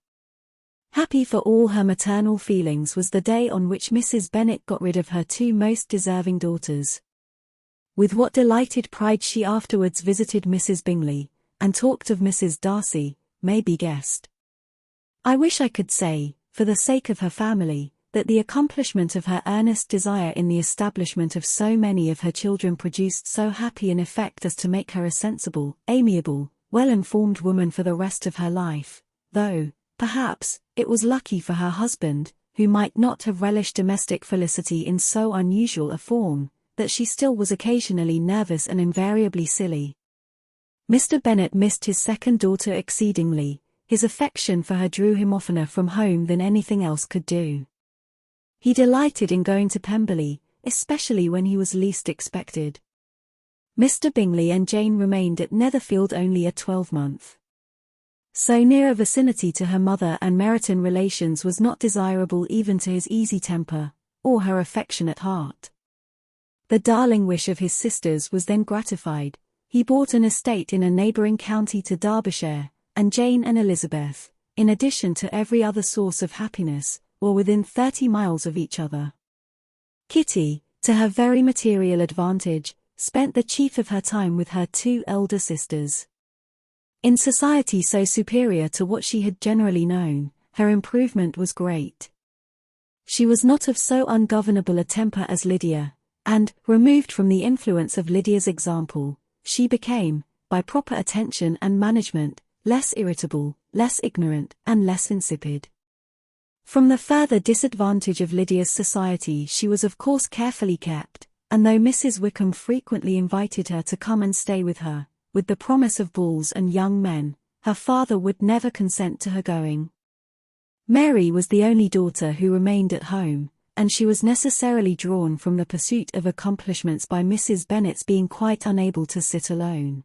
Happy for all her maternal feelings was the day on which Mrs. Bennet got rid of her two most deserving daughters. With what delighted pride she afterwards visited Mrs. Bingley, and talked of Mrs. Darcy, may be guessed. I wish I could say, for the sake of her family, that the accomplishment of her earnest desire in the establishment of so many of her children produced so happy an effect as to make her a sensible, amiable, well-informed woman for the rest of her life, though, perhaps, it was lucky for her husband, who might not have relished domestic felicity in so unusual a form, that she still was occasionally nervous and invariably silly. Mr. Bennet missed his second daughter exceedingly. His affection for her drew him oftener from home than anything else could do. He delighted in going to Pemberley, especially when he was least expected. Mr. Bingley and Jane remained at Netherfield only a 12-month. So near a vicinity to her mother and Meryton relations was not desirable even to his easy temper, or her affectionate heart. The darling wish of his sisters was then gratified. He bought an estate in a neighbouring county to Derbyshire, and Jane and Elizabeth, in addition to every other source of happiness, were within 30 miles of each other. Kitty, to her very material advantage, spent the chief of her time with her two elder sisters. In society so superior to what she had generally known, her improvement was great. She was not of so ungovernable a temper as Lydia, and, removed from the influence of Lydia's example, she became, by proper attention and management, less irritable, less ignorant, and less insipid. From the further disadvantage of Lydia's society she was of course carefully kept, and though Mrs. Wickham frequently invited her to come and stay with her, with the promise of balls and young men, her father would never consent to her going. Mary was the only daughter who remained at home, and she was necessarily drawn from the pursuit of accomplishments by Mrs. Bennet's being quite unable to sit alone.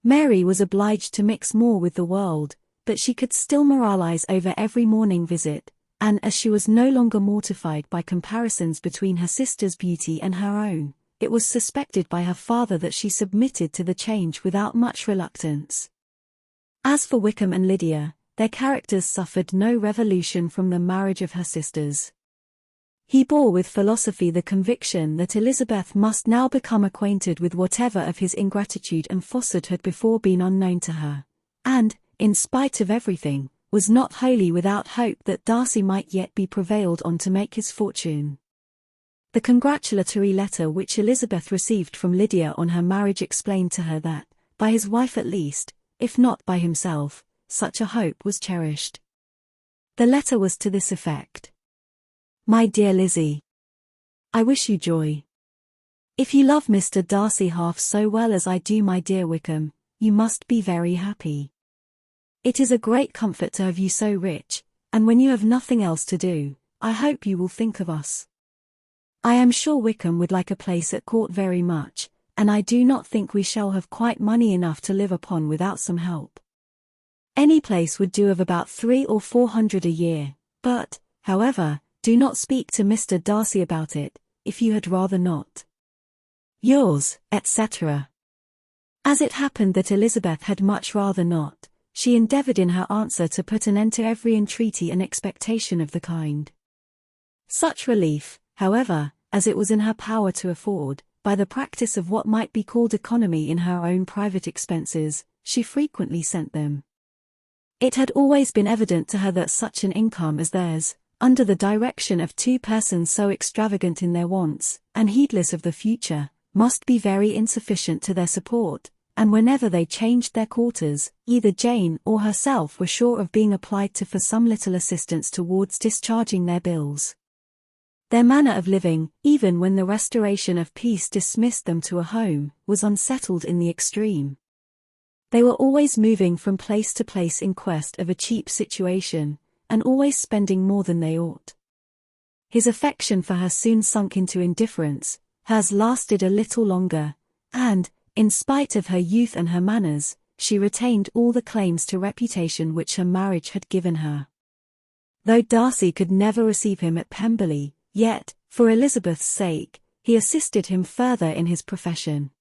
Mary was obliged to mix more with the world, but she could still moralize over every morning visit, and as she was no longer mortified by comparisons between her sister's beauty and her own, it was suspected by her father that she submitted to the change without much reluctance. As for Wickham and Lydia, their characters suffered no revolution from the marriage of her sisters. He bore with philosophy the conviction that Elizabeth must now become acquainted with whatever of his ingratitude and falsehood had before been unknown to her, and, in spite of everything, was not wholly without hope that Darcy might yet be prevailed on to make his fortune. The congratulatory letter which Elizabeth received from Lydia on her marriage explained to her that, by his wife at least, if not by himself, such a hope was cherished. The letter was to this effect. My dear Lizzie, I wish you joy. If you love Mr. Darcy half so well as I do my dear Wickham, you must be very happy. It is a great comfort to have you so rich, and when you have nothing else to do, I hope you will think of us. I am sure Wickham would like a place at court very much, and I do not think we shall have quite money enough to live upon without some help. Any place would do of about 300 or 400 a year, but, however, do not speak to Mr. Darcy about it, if you had rather not. Yours, etc. As it happened that Elizabeth had much rather not, she endeavoured in her answer to put an end to every entreaty and expectation of the kind. Such relief, however, as it was in her power to afford, by the practice of what might be called economy in her own private expenses, she frequently sent them. It had always been evident to her that such an income as theirs, under the direction of two persons so extravagant in their wants, and heedless of the future, must be very insufficient to their support, and whenever they changed their quarters, either Jane or herself were sure of being applied to for some little assistance towards discharging their bills. Their manner of living, even when the restoration of peace dismissed them to a home, was unsettled in the extreme. They were always moving from place to place in quest of a cheap situation, and always spending more than they ought. His affection for her soon sunk into indifference, hers lasted a little longer, and, in spite of her youth and her manners, she retained all the claims to reputation which her marriage had given her. Though Darcy could never receive him at Pemberley, yet, for Elizabeth's sake, he assisted him further in his profession.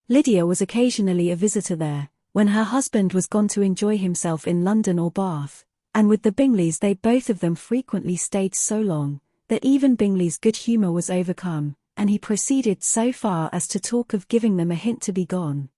Lydia was occasionally a visitor there, when her husband was gone to enjoy himself in London or Bath, and with the Bingleys they both of them frequently stayed so long, that even Bingley's good humour was overcome, and he proceeded so far as to talk of giving them a hint to be gone.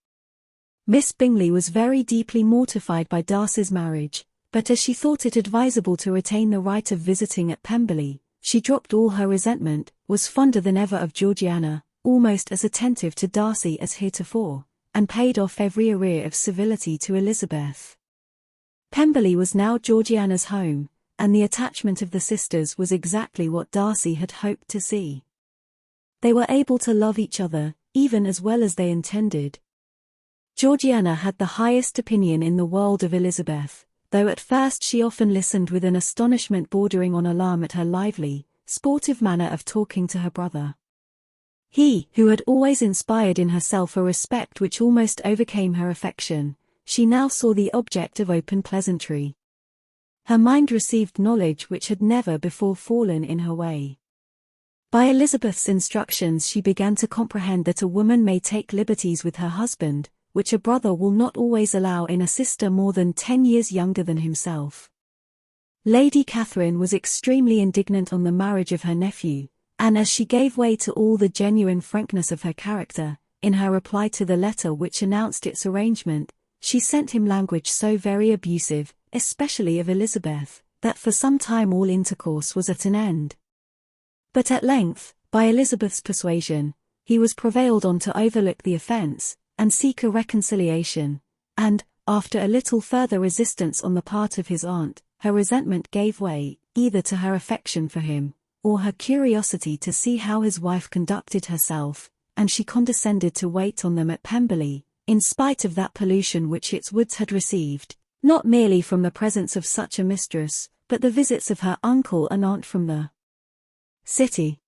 Miss Bingley was very deeply mortified by Darcy's marriage, but as she thought it advisable to retain the right of visiting at Pemberley, she dropped all her resentment, was fonder than ever of Georgiana, almost as attentive to Darcy as heretofore, and paid off every arrear of civility to Elizabeth. Pemberley was now Georgiana's home, and the attachment of the sisters was exactly what Darcy had hoped to see. They were able to love each other, even as well as they intended. Georgiana had the highest opinion in the world of Elizabeth, though at first she often listened with an astonishment bordering on alarm at her lively, sportive manner of talking to her brother. He, who had always inspired in herself a respect which almost overcame her affection, she now saw the object of open pleasantry. Her mind received knowledge which had never before fallen in her way. By Elizabeth's instructions she began to comprehend that a woman may take liberties with her husband, which a brother will not always allow in a sister more than 10 years younger than himself. Lady Catherine was extremely indignant on the marriage of her nephew, and as she gave way to all the genuine frankness of her character, in her reply to the letter which announced its arrangement, she sent him language so very abusive, especially of Elizabeth, that for some time all intercourse was at an end. But at length, by Elizabeth's persuasion, he was prevailed on to overlook the offence, and seek a reconciliation, and, after a little further resistance on the part of his aunt, her resentment gave way, either to her affection for him, or her curiosity to see how his wife conducted herself, and she condescended to wait on them at Pemberley, in spite of that pollution which its woods had received, not merely from the presence of such a mistress, but the visits of her uncle and aunt from the city.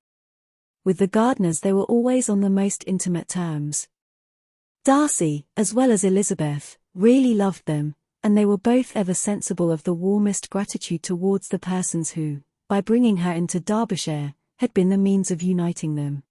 With the Gardiners they were always on the most intimate terms. Darcy, as well as Elizabeth, really loved them, and they were both ever sensible of the warmest gratitude towards the persons who, by bringing her into Derbyshire, had been the means of uniting them.